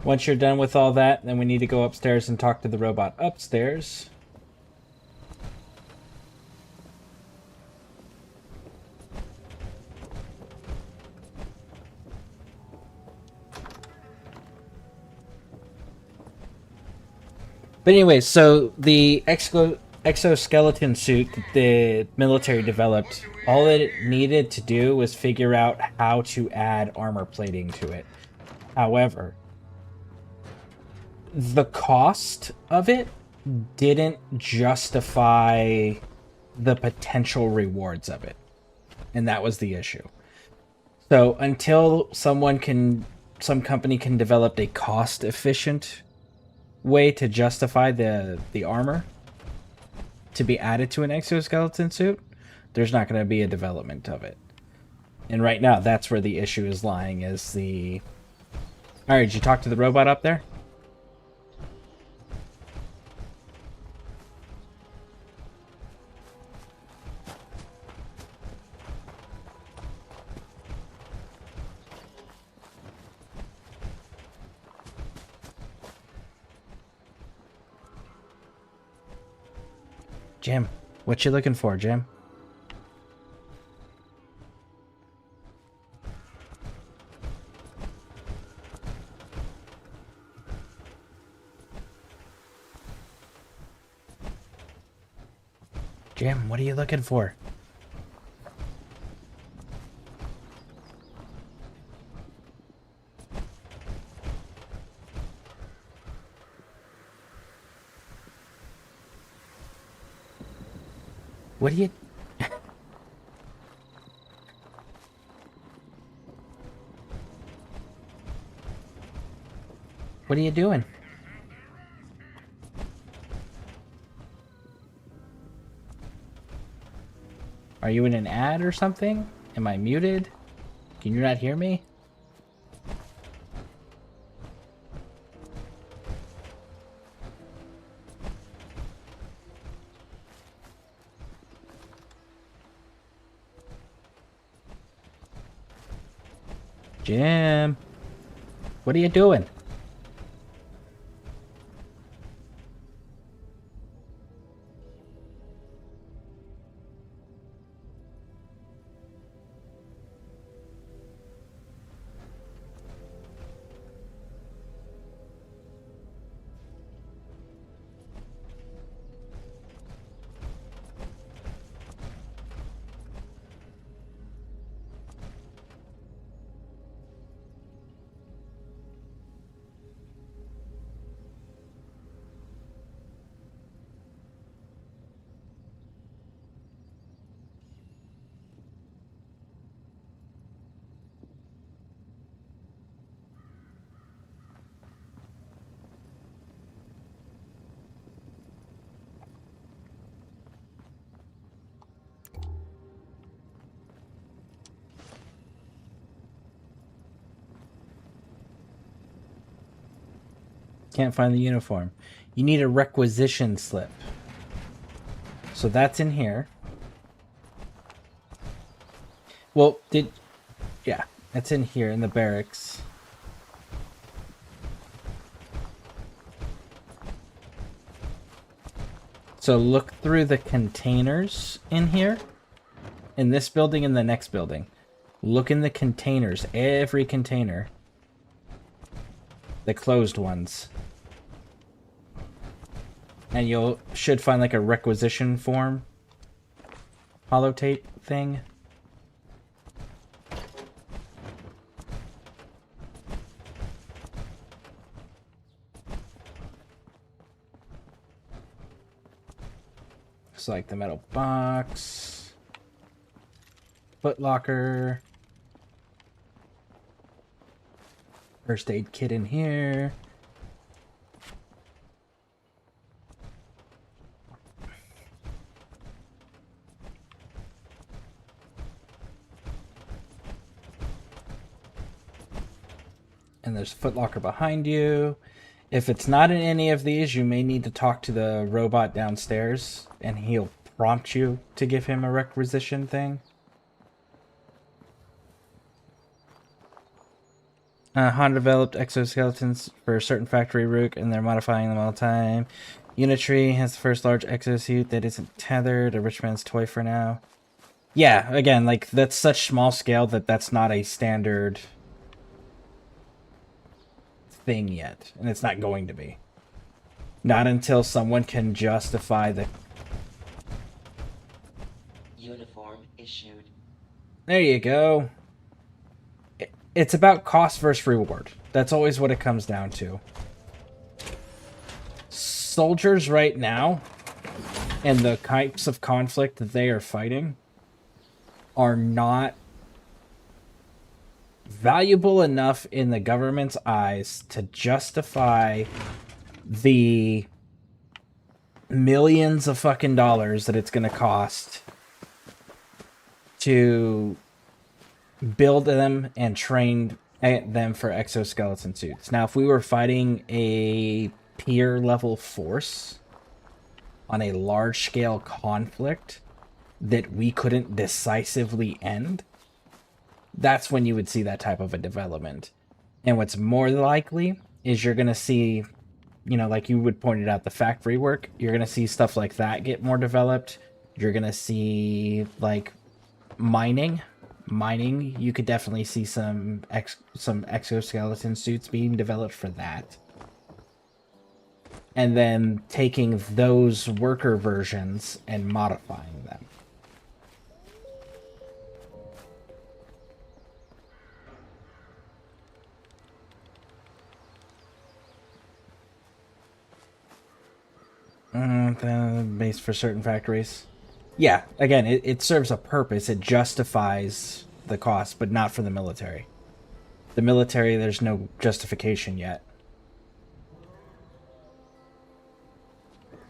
Once you're done with all that, then we need to go upstairs and talk to the robot upstairs. But anyway, so the exoskeleton suit that the military developed, all that it needed to do was figure out how to add armor plating to it. However, the cost of it didn't justify the potential rewards of it. And that was the issue. So until some company can develop a cost-efficient way to justify the armor to be added to an exoskeleton suit, there's not going to be a development of it. And right now, that's where the issue is lying, is the... Alright, did you talk to the robot up there? Jim, what you looking for, Jim? Jim, what are you looking for? What are you... What are you doing? Are you in an ad or something? Am I muted? Can you not hear me? Jim, what are you doing? Can't find the uniform. You need a requisition slip. So that's in here. Well, yeah, it's in here in the barracks. So look through the containers in here. In this building and the next building. Look in the containers. Every container. The closed ones. And you should find like a requisition form. Holotape thing. It's like the metal box. Foot locker. First aid kit in here. And there's a foot locker behind you. If it's not in any of these, you may need to talk to the robot downstairs, and he'll prompt you to give him a requisition thing. Han developed exoskeletons for a certain factory rook, and they're modifying them all the time. Unitree has the first large exosuit that isn't tethered, a rich man's toy for now. Yeah, again, like, that's such small scale that that's not a standard thing yet, and it's not going to be. Not until someone can justify the uniform issued. There you go. It's about cost versus reward. That's always what it comes down to. Soldiers right now and the types of conflict that they are fighting are not valuable enough in the government's eyes to justify the millions of fucking dollars that it's going to cost to build them and train them for exoskeleton suits. Now, if we were fighting a peer level force on a large scale conflict that we couldn't decisively end, that's when you would see that type of a development. And what's more likely is you're going to see, you know, like you would pointed out, the factory work, you're going to see stuff like that get more developed. You're going to see like mining, you could definitely see some exoskeleton suits being developed for that. and then taking those worker versions and modifying them. The base for certain factories. Yeah, again, it serves a purpose. It justifies the cost, but not for the military. The military, there's no justification yet.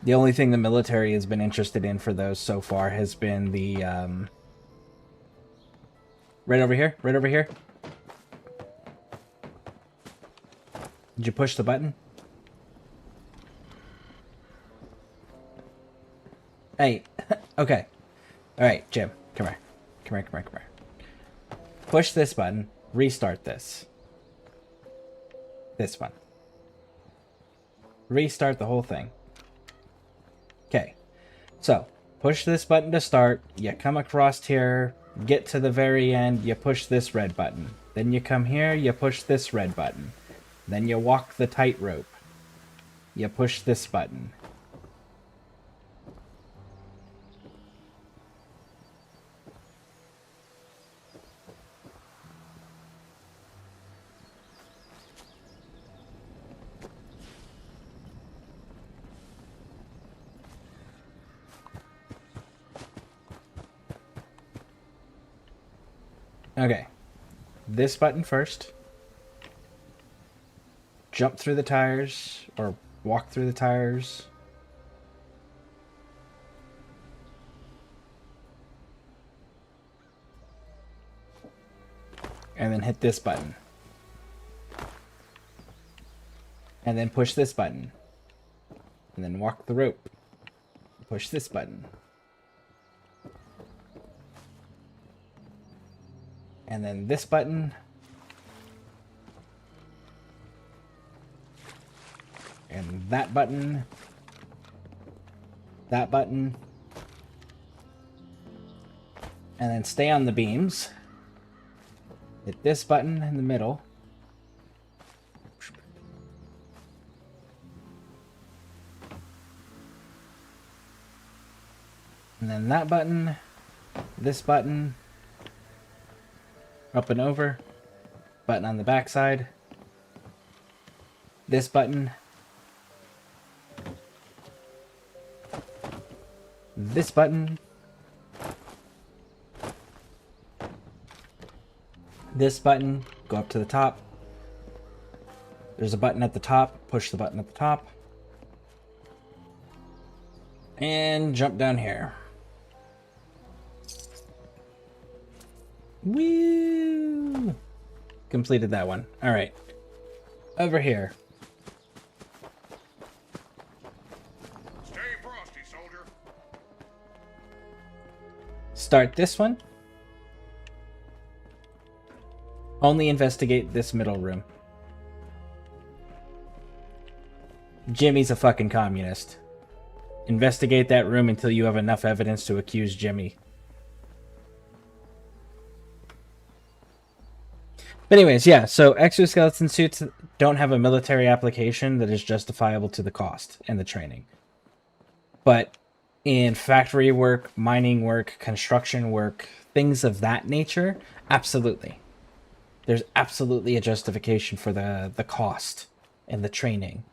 The only thing the military has been interested in for those so far has been the, right over here, right over here. Did you push the button? Hey, okay. Alright, Jim, come here. Come here, come here, come here. Push this button, restart this. This one. Restart the whole thing. Okay, so push this button to start, you come across here, get to the very end, you push this red button. Then you come here, you push this red button. Then you walk the tightrope. You push this button. Okay, this button first. Jump through the tires, or walk through the tires. And then hit this button. And then push this button. And then walk the rope. Push this button. And then this button. And that button. That button. And then stay on the beams. Hit this button in the middle. And then that button. This button. Up and over. Button on the backside. This button. This button. This button. Go up to the top. There's a button at the top. Push the button at the top. And jump down here. Woo! Completed that one. Alright. Over here. Stay frosty, soldier. Start this one. Only investigate this middle room. Jimmy's a fucking communist. Investigate that room until you have enough evidence to accuse Jimmy. But anyways, yeah, so exoskeleton suits don't have a military application that is justifiable to the cost and the training. But in factory work, mining work, construction work, things of that nature, absolutely. There's absolutely a justification for the cost and the training.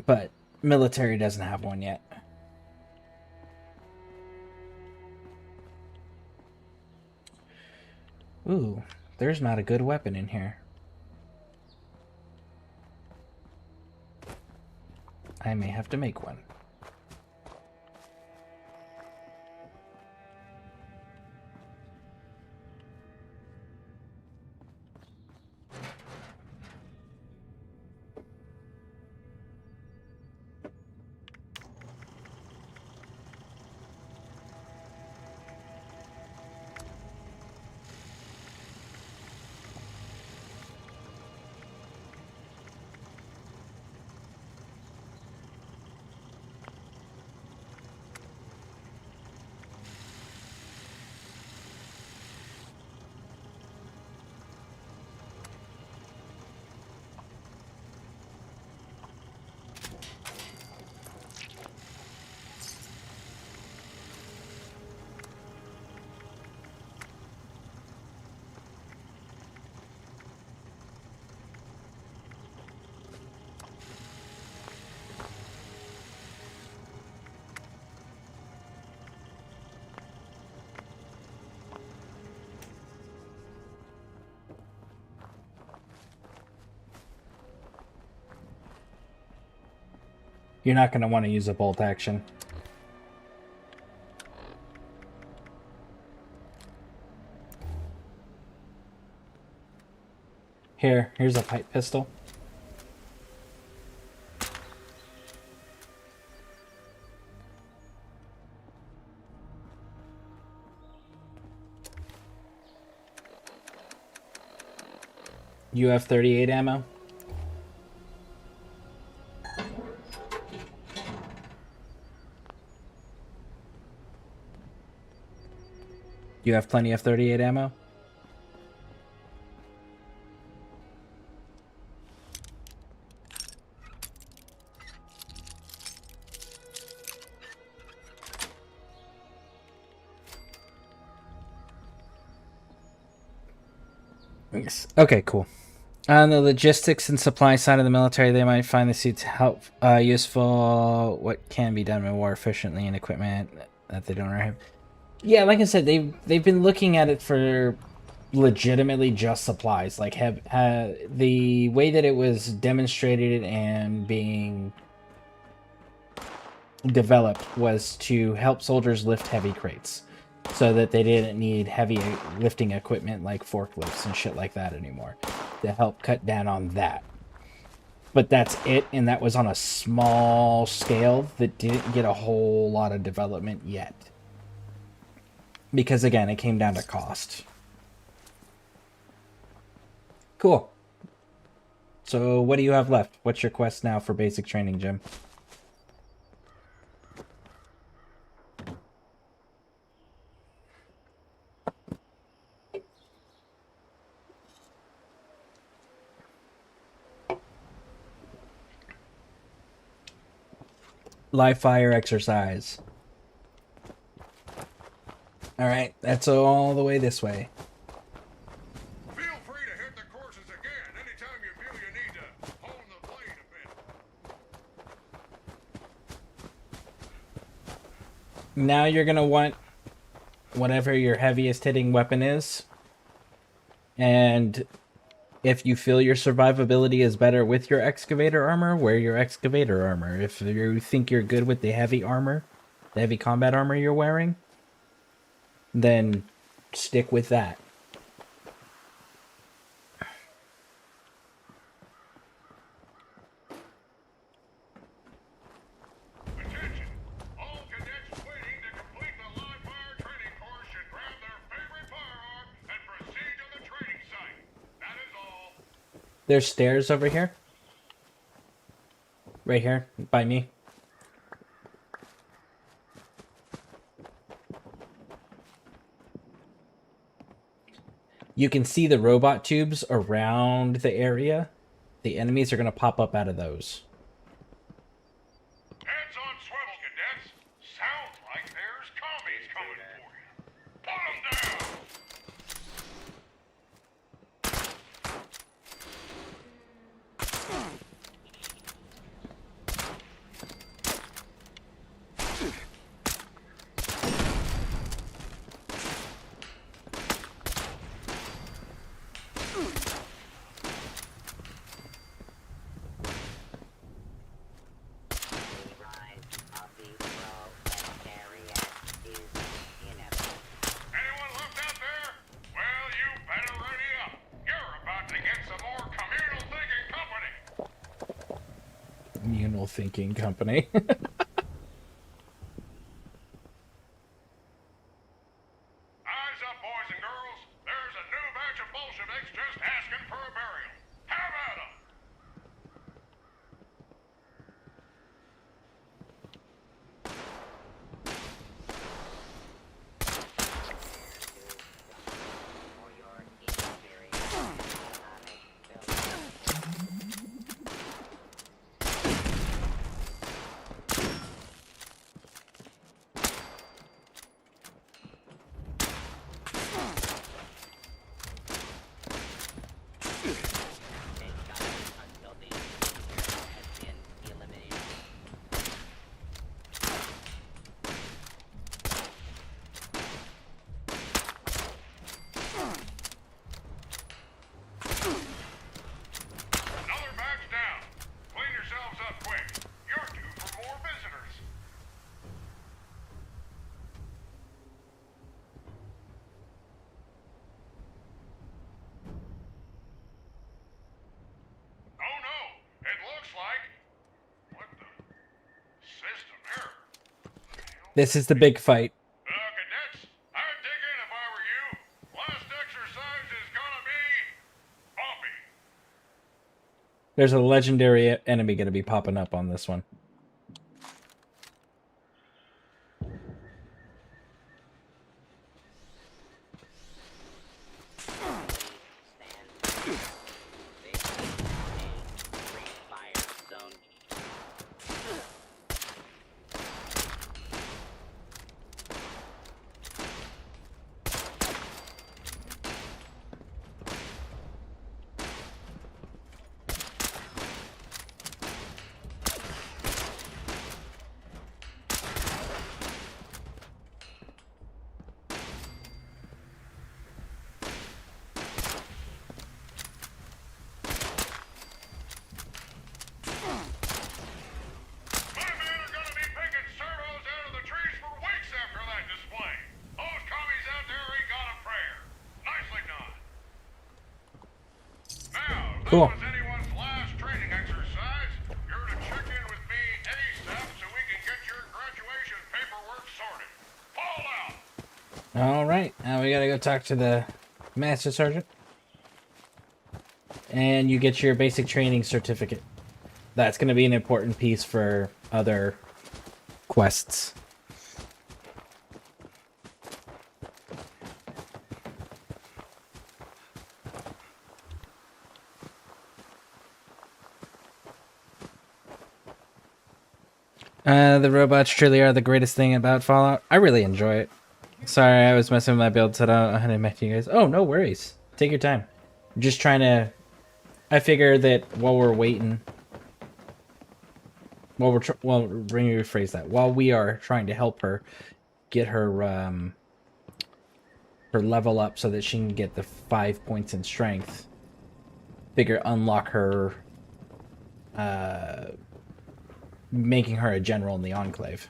But military doesn't have one yet. Ooh, there's not a good weapon in here. I may have to make one. You're not going to want to use a bolt action. Here's a pipe pistol. You have 38 ammo? You have plenty of 38 ammo? Yes. Okay, cool. On the logistics and supply side of the military, they might find the suits help useful. What can be done more efficiently in equipment that they don't have. Yeah, like I said, they've been looking at it for legitimately just supplies. Like the way that it was demonstrated and being developed was to help soldiers lift heavy crates, so that they didn't need heavy lifting equipment like forklifts and shit like that anymore, to help cut down on that. But that's it, and that was on a small scale that didn't get a whole lot of development yet. Because again, it came down to cost. Cool. So what do you have left? What's your quest now for basic training, Jim? Live fire exercise. Alright, that's all the way this way. Feel free to hit the courses again anytime you feel you need to hone the blade a bit. Now you're gonna want whatever your heaviest hitting weapon is. And if you feel your survivability is better with your excavator armor, wear your excavator armor. If you think you're good with the heavy armor, the heavy combat armor you're wearing, then stick with that. Attention! All cadets waiting to complete the live fire training course should grab their favorite firearm and proceed to the training site. That is all. There's stairs over here. Right here, by me. You can see the robot tubes around the area. The enemies are going to pop up out of those. Heads on swivel, cadets. Sounds like there's commies coming for you. Put 'em down! Anyone left out there? Well, you better ready up. You're about to get some more communal thinking company. Communal thinking company. Eyes up, boys and girls. There's a new batch of Bolsheviks just asking for a burial. Have at 'em! This is the big fight. Cadets, I'd dig in if I were you. Last exercise is gonna be bumpy. There's a legendary enemy going to be popping up on this one. Cool. All right, now we gotta go talk to the Master Sergeant. And you get your basic training certificate. That's gonna be an important piece for other quests. The robots truly are the greatest thing about Fallout. I really enjoy it. Sorry, I was messing with my build, so I hadn't met you guys. Oh, no worries. Take your time. I'm just trying to... I figure that while we're waiting... While we're... Well, let me rephrase that. While we are trying to help her get her... her level up so that she can get the 5 points in strength. Figure unlock her... making her a general in the Enclave.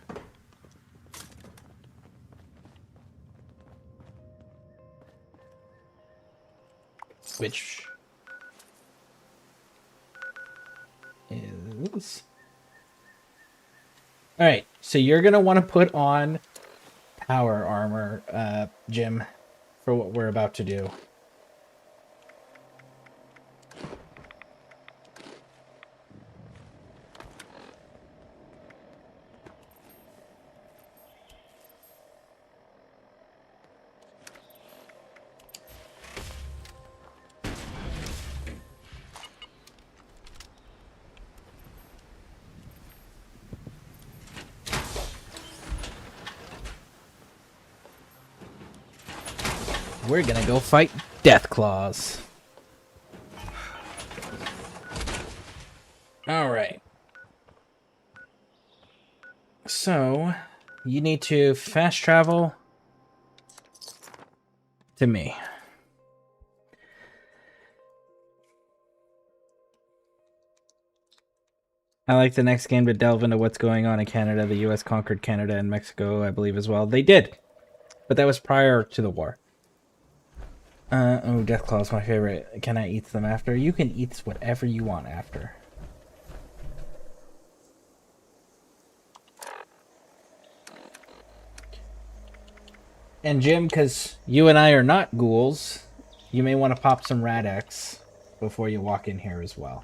Which is... Alright, so you're going to want to put on power armor, Jim, for what we're about to do. We're gonna go fight Deathclaws. Alright. So, you need to fast travel to me. I like the next game to delve into what's going on in Canada. The US conquered Canada and Mexico, I believe, as well. They did. But that was prior to the war. Oh, Deathclaw's my favorite. Can I eat them after? You can eat whatever you want after. And Jim, because you and I are not ghouls, you may want to pop some Rad-X before you walk in here as well.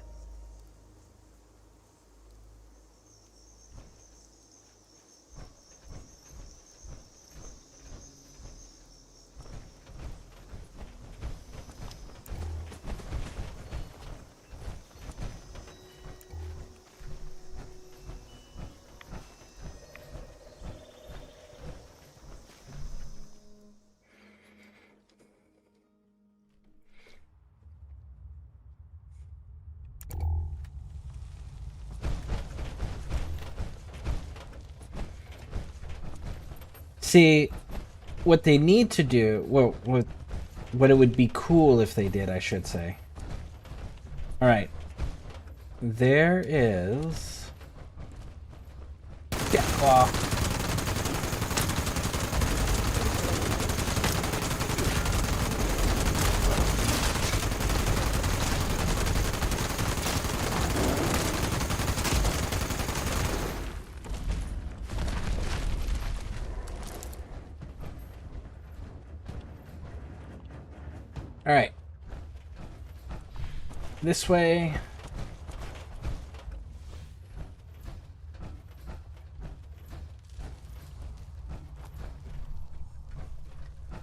See, what they need to do, well, what it would be cool if they did, I should say. Alright. There is... Deathclaw. Alright. This way.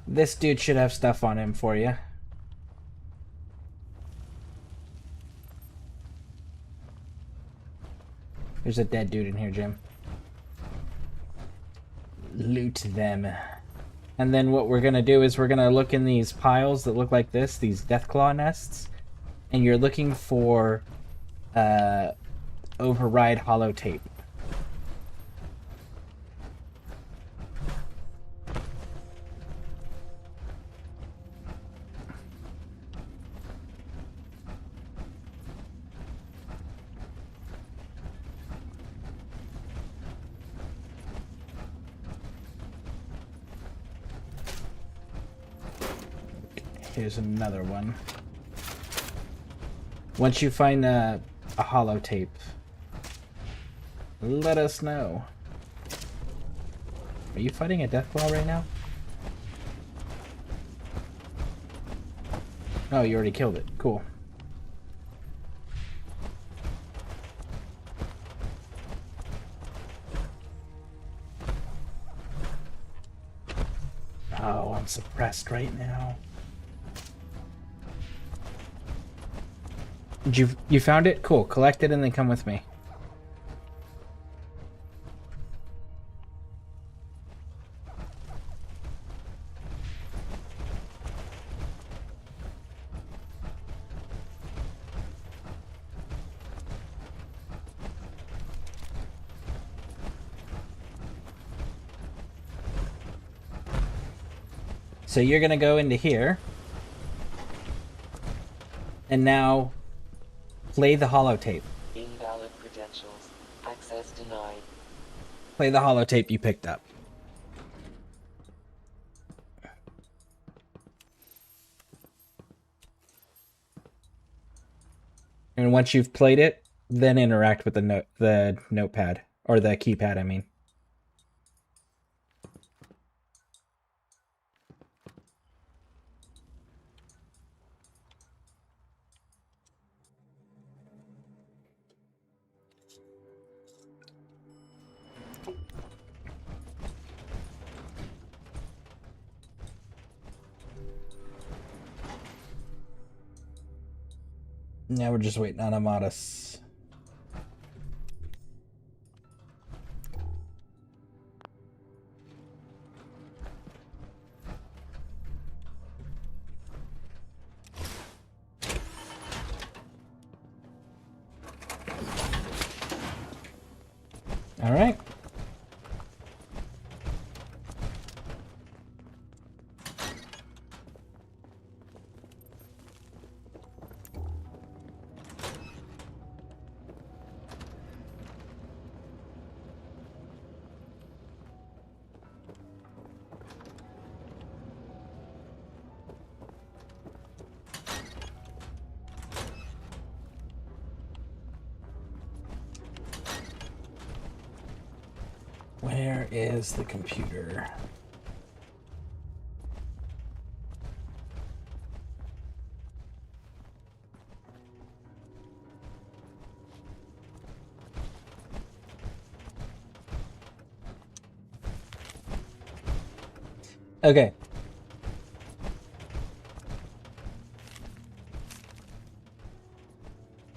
This dude should have stuff on him for you. There's a dead dude in here, Jim. Loot them. And then what we're gonna do is we're gonna look in these piles that look like this, these Deathclaw nests, and you're looking for override holotape. Here's another one. Once you find a holotape, let us know. Are you fighting a Deathclaw right now? Oh, you already killed it. Cool. Oh, I'm suppressed right now. You found it? Cool. Collect it and then come with me. So you're gonna go into here. And now play the holotape. Invalid credentials. Access denied. Play the holotape you picked up. And once you've played it, then interact with the notepad or the keypad, I mean. Now we're just waiting on Amadas. All right. Where is the computer? Okay.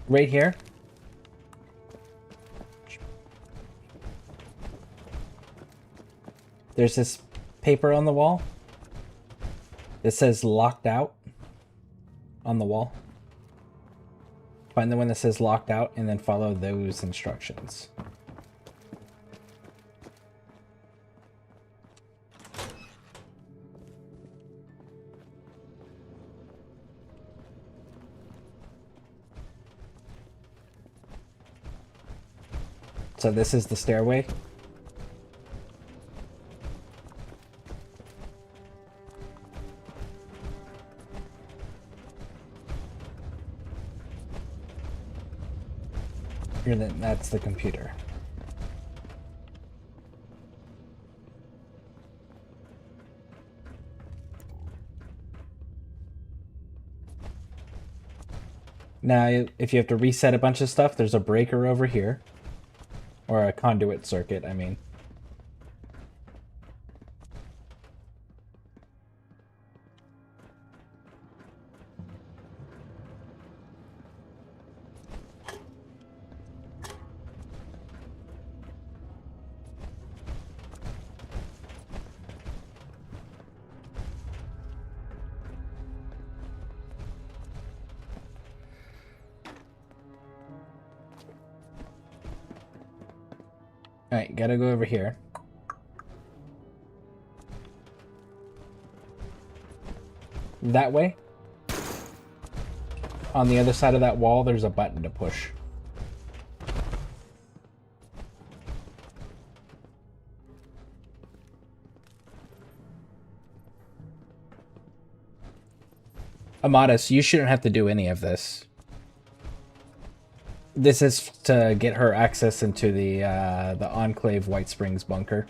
Right here. There's this paper on the wall that says locked out on the wall. Find the one that says locked out and then follow those instructions. So this is the stairway. Here, then that's the computer. Now, if you have to reset a bunch of stuff, there's a breaker over here. Or a conduit circuit, I mean. Alright, gotta go over here. That way. On the other side of that wall, there's a button to push. Amatis, you shouldn't have to do any of this. This is to get her access into the Enclave White Springs bunker.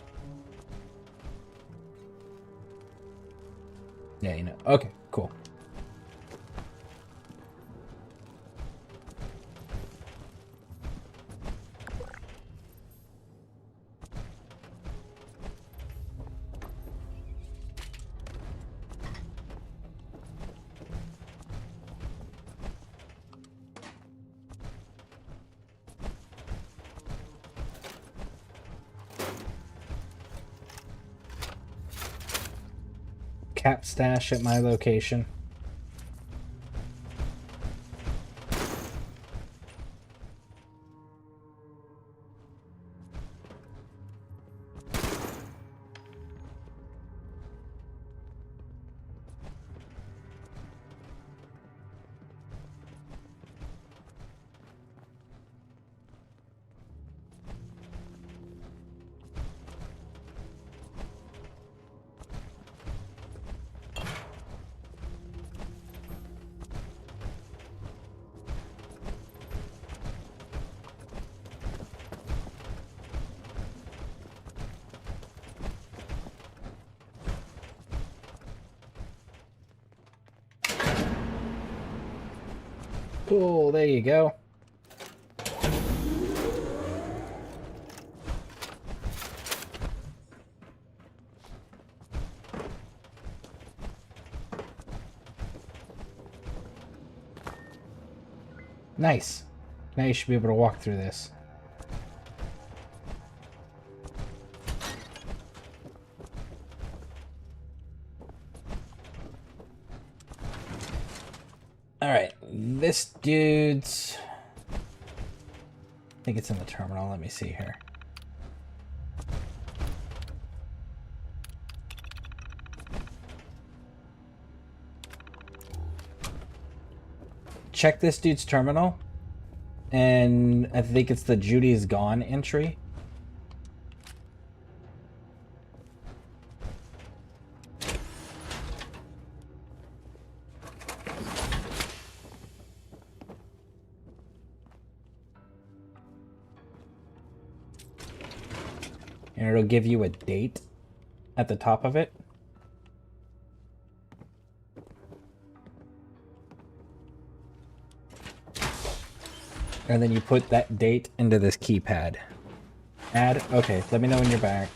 Yeah, you know. Okay, cool. Cap stash at my location. Cool, there you go. Nice. Now you should be able to walk through this. Alright, this dude's... I think it's in the terminal. Let me see here. Check this dude's terminal, and I think it's the Judy's Gone entry. And it'll give you a date at the top of it. And then you put that date into this keypad. Add? Okay, let me know when you're back.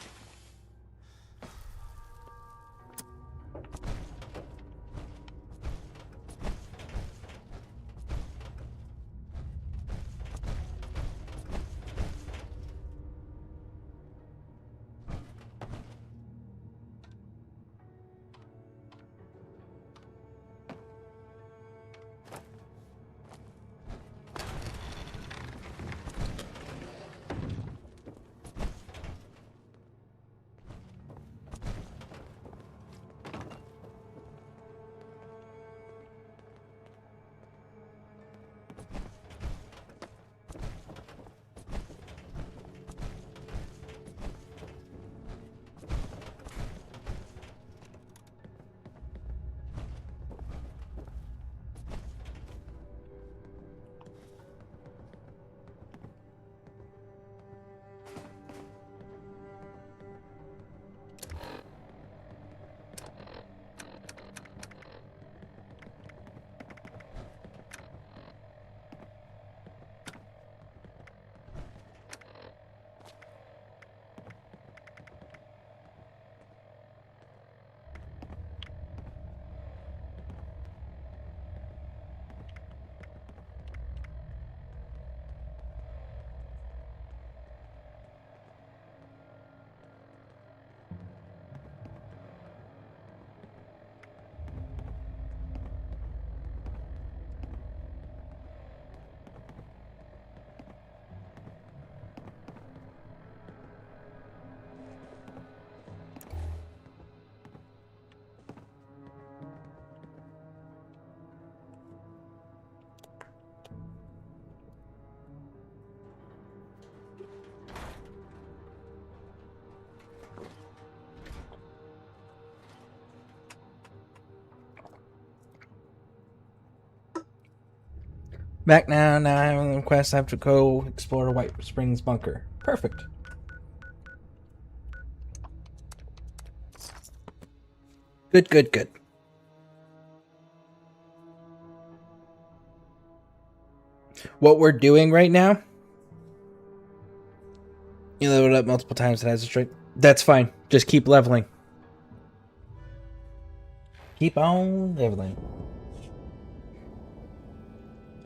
Back now. Now I have a quest. I have to go explore White Springs bunker. Perfect. Good, good, good. What we're doing right now, you leveled up multiple times. It has a straight. That's fine. Just keep leveling. Keep on leveling.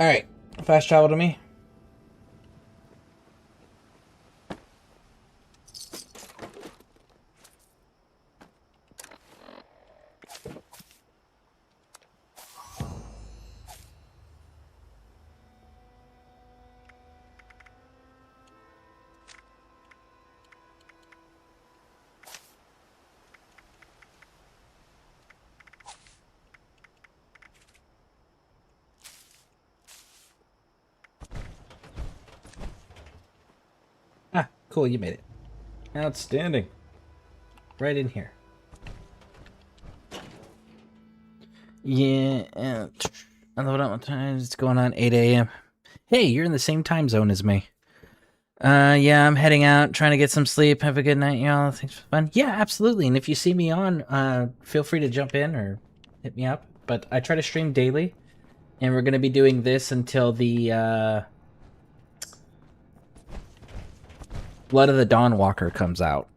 Alright. Fast travel to me. Ah, cool, you made it. Outstanding. Right in here. Yeah, I love it all the time. It's going on 8 a.m. Hey, you're in the same time zone as me. Yeah, I'm heading out, trying to get some sleep. Have a good night, y'all. Thanks for fun. Yeah, absolutely. And if you see me on, feel free to jump in or hit me up. But I try to stream daily, and we're going to be doing this until the, Blood of the Dawnwalker comes out.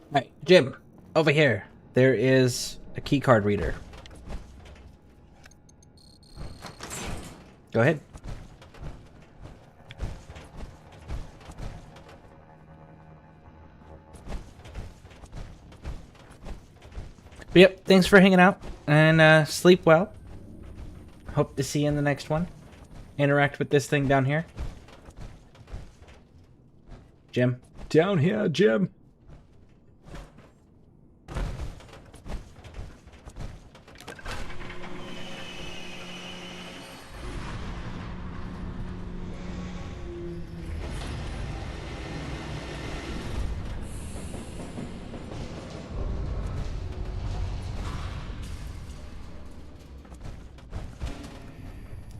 Alright, Jim, over here. There is a keycard reader. Go ahead. But yep, thanks for hanging out, and sleep well. Hope to see you in the next one. Interact with this thing down here. Jim. Down here, Jim.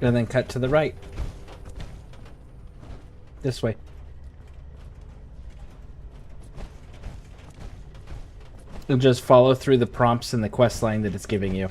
And then cut to the right. This way. And just follow through the prompts in the quest line that it's giving you.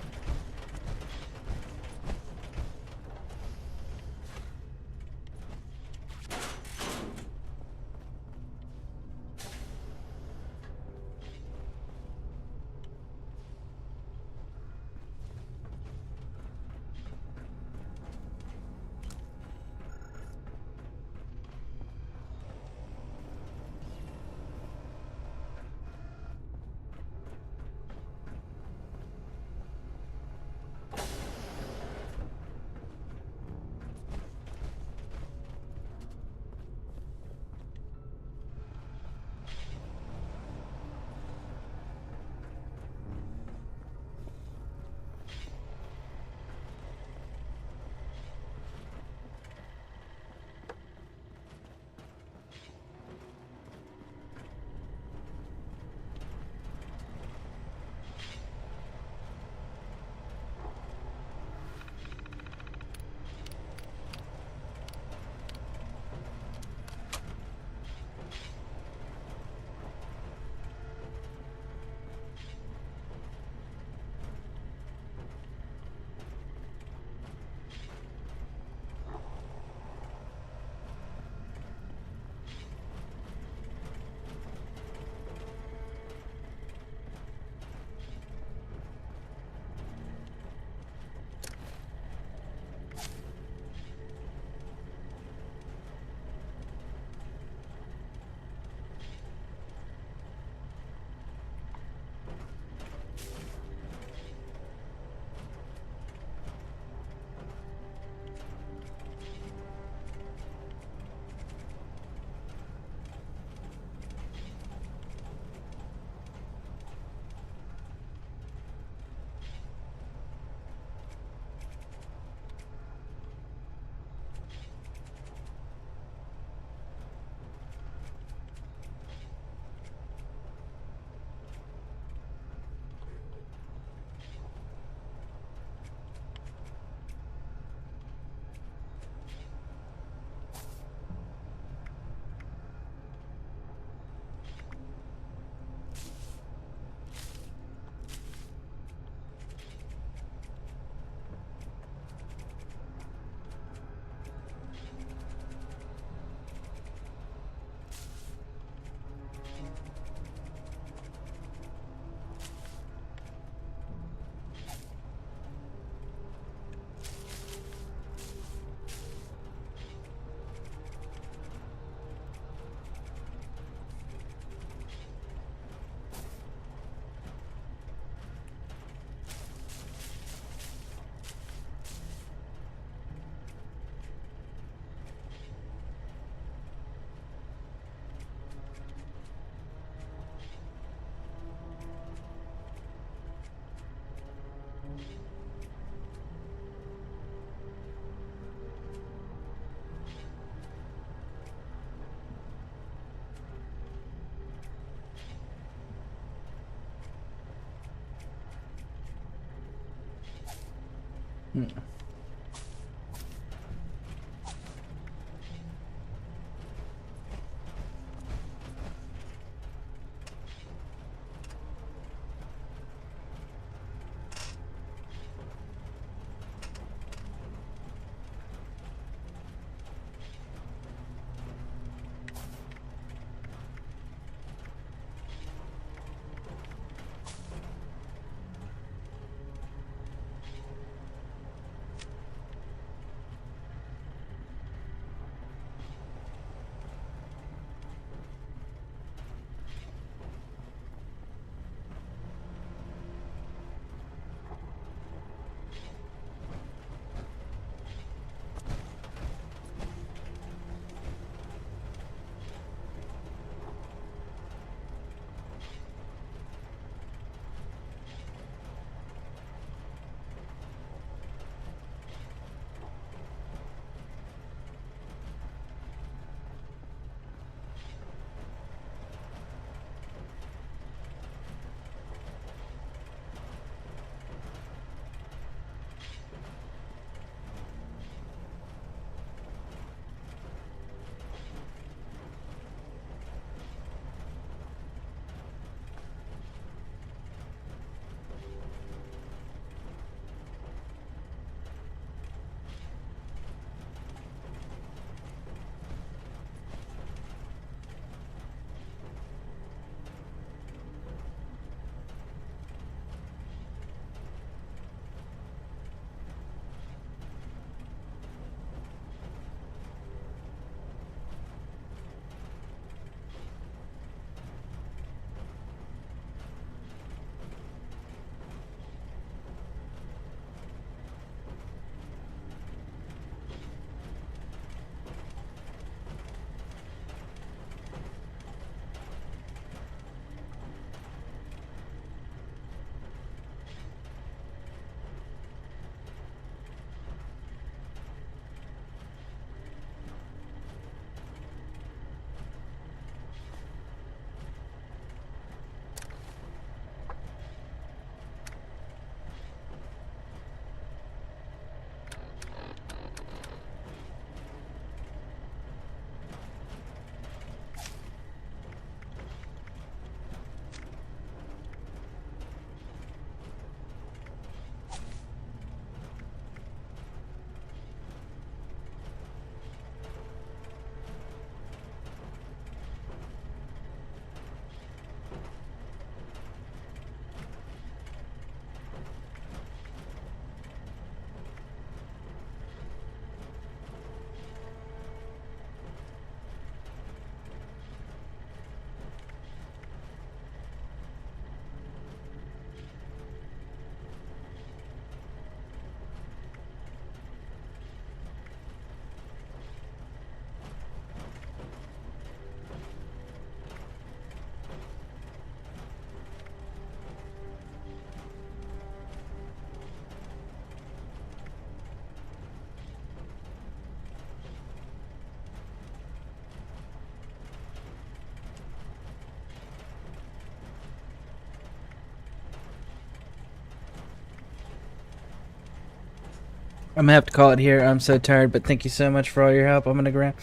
I'm gonna have to call it here. I'm so tired, but thank you so much for all your help. I'm gonna grab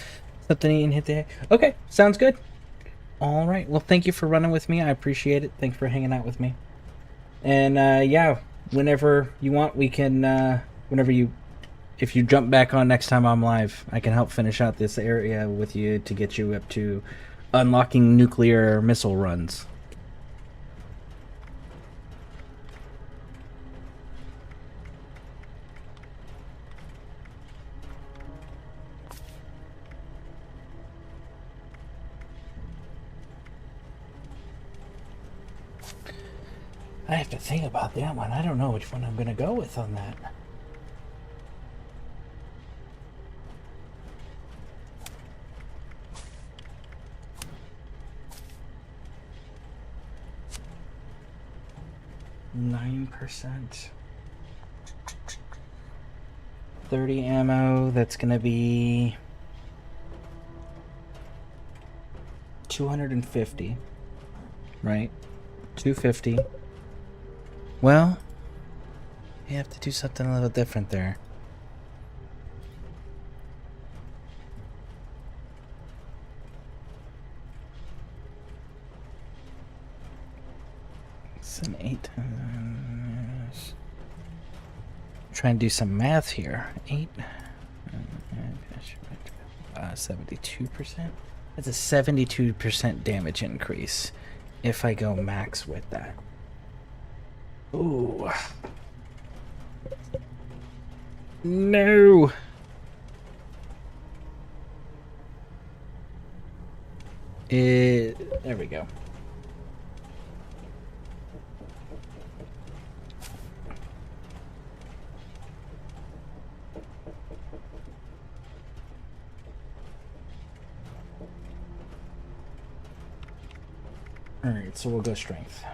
something to eat and hit the hay. Okay, sounds good. All right. Well, thank you for running with me. I appreciate it. Thanks for hanging out with me. And yeah, whenever you want, we can. If you jump back on next time I'm live, I can help finish out this area with you to get you up to unlocking nuclear missile runs. I have to think about that one. I don't know which one I'm going to go with on that. %. 30 ammo, that's going to be 250, right? 250. Well, You have to do something a little different there. It's an 8. Try and do some math here. 8. 72%. That's a 72% damage increase if I go max with that. Ooh. No. There we go. Alright, so we'll go strength.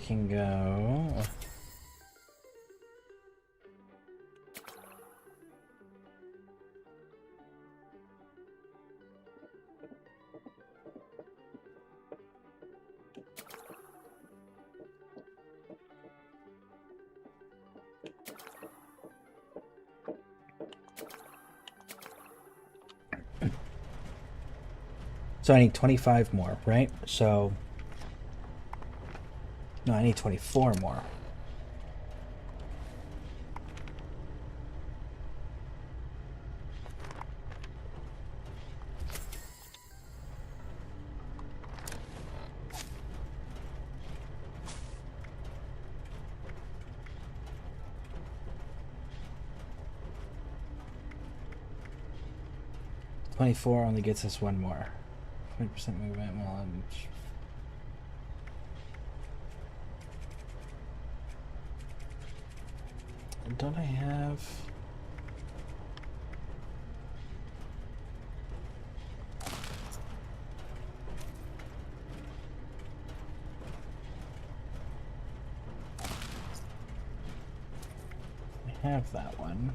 Can go. So I need 25 more, right? So no, I need 24 more. $24 only gets us one more. 20% movement while I'm... Don't I have... I have that one.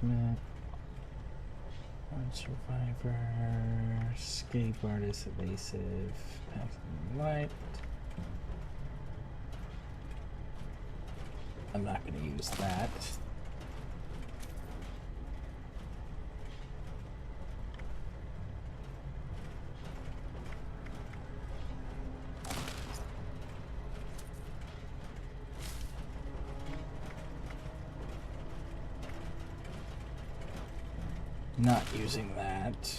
Smith, one survivor, escape artist, evasive, passing light. I'm not going to use that. Not using that.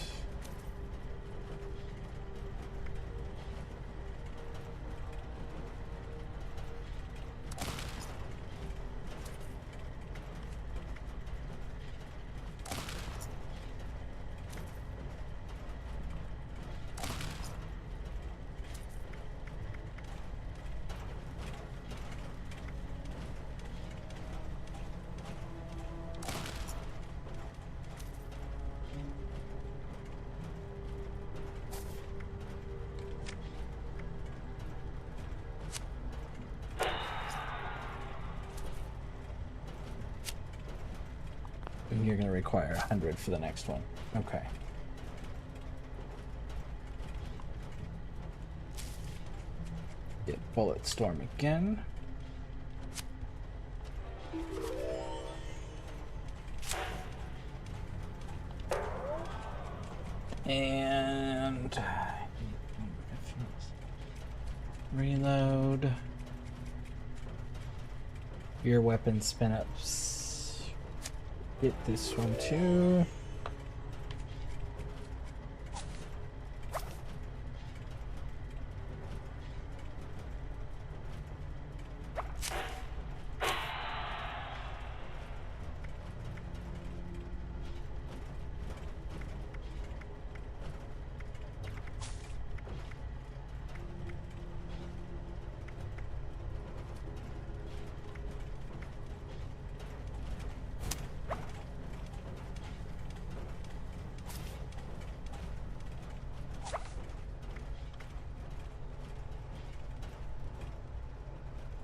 you're going to require 100 for the next one. Okay. Get Bullet Storm again. And reload. Your weapon spin ups. Get this one too.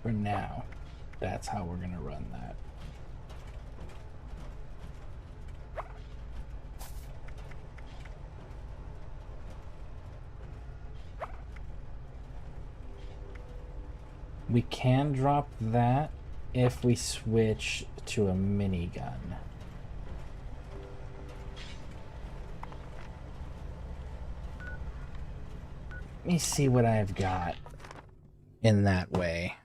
For now, that's how we're going to run that. We can drop that if we switch to a minigun. Let me see what I've got in that way.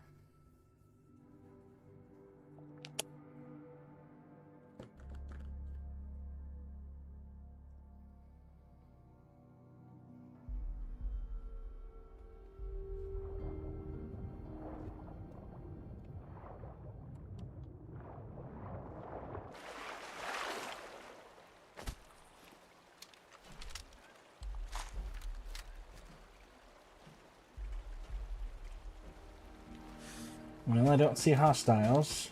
Well, I don't see hostiles.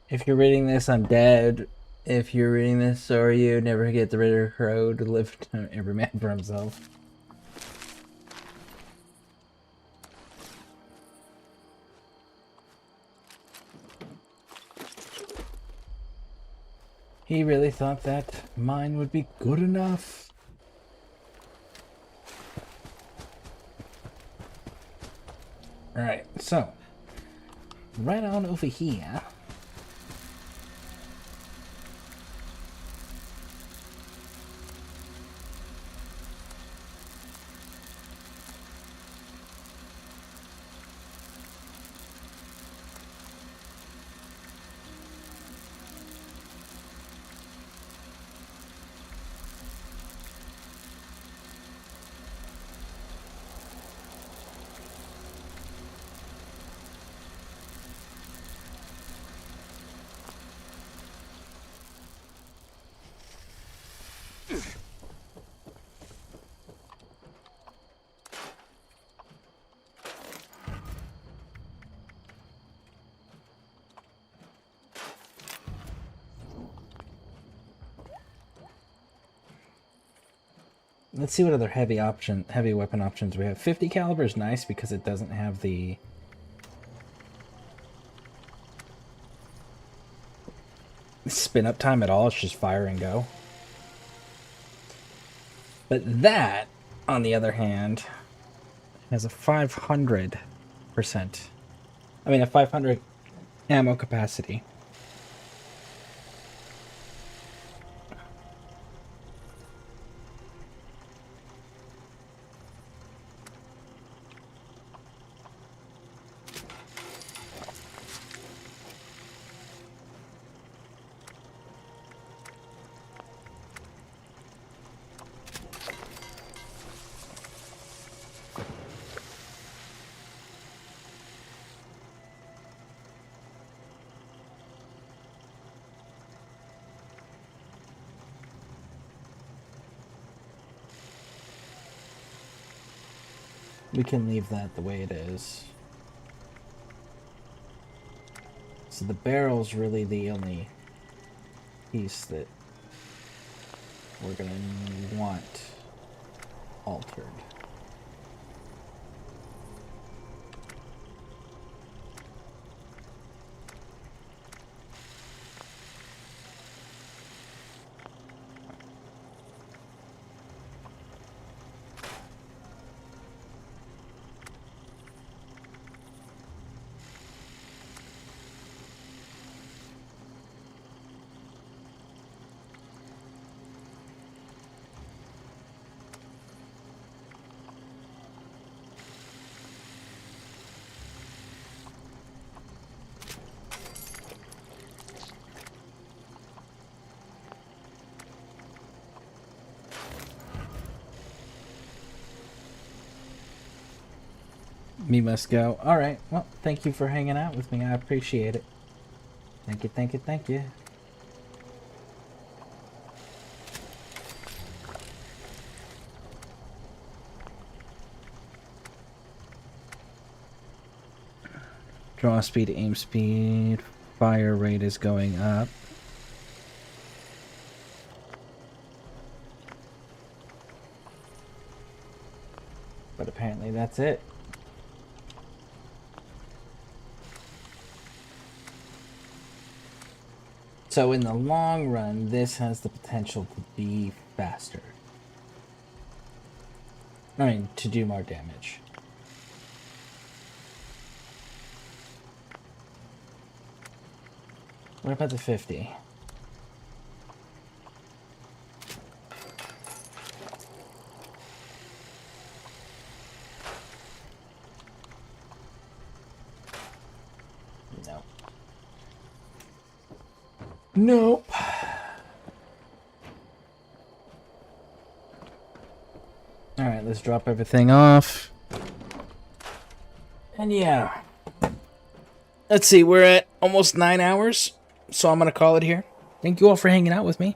If you're reading this, I'm dead. If you're reading this, so are you. Never forget the Ritter Crow to live every man for himself. He really thought that mine would be good enough. Alright, so right on over here. Let's see what other heavy weapon options we have. 50 caliber is nice because it doesn't have the spin up time at all. It's just fire and go. But that, on the other hand, has a 500%. I mean, a 500 ammo capacity. We can leave that the way it is. So the barrel's really the only piece that we're gonna want altered. Me must go. Alright, well, thank you for hanging out with me. I appreciate it. Thank you, thank you, thank you. Draw speed, aim speed, fire rate is going up. But apparently that's it. So in the long run, this has the potential to be faster. I mean, to do more damage. What about the 50? No. Nope. Alright, let's drop everything off. And yeah. Let's see, we're at almost 9 hours. So I'm going to call it here. Thank you all for hanging out with me.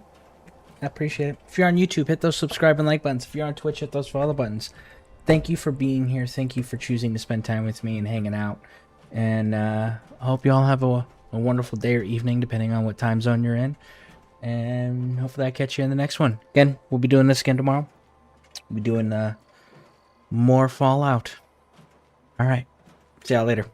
I appreciate it. If you're on YouTube, hit those subscribe and like buttons. If you're on Twitch, hit those follow buttons. Thank you for being here. Thank you for choosing to spend time with me and hanging out. And I hope you all have a wonderful day or evening, depending on what time zone you're in. And hopefully I catch you in the next one. Again, we'll be doing this again tomorrow. We'll be doing more Fallout. All right. See y'all later.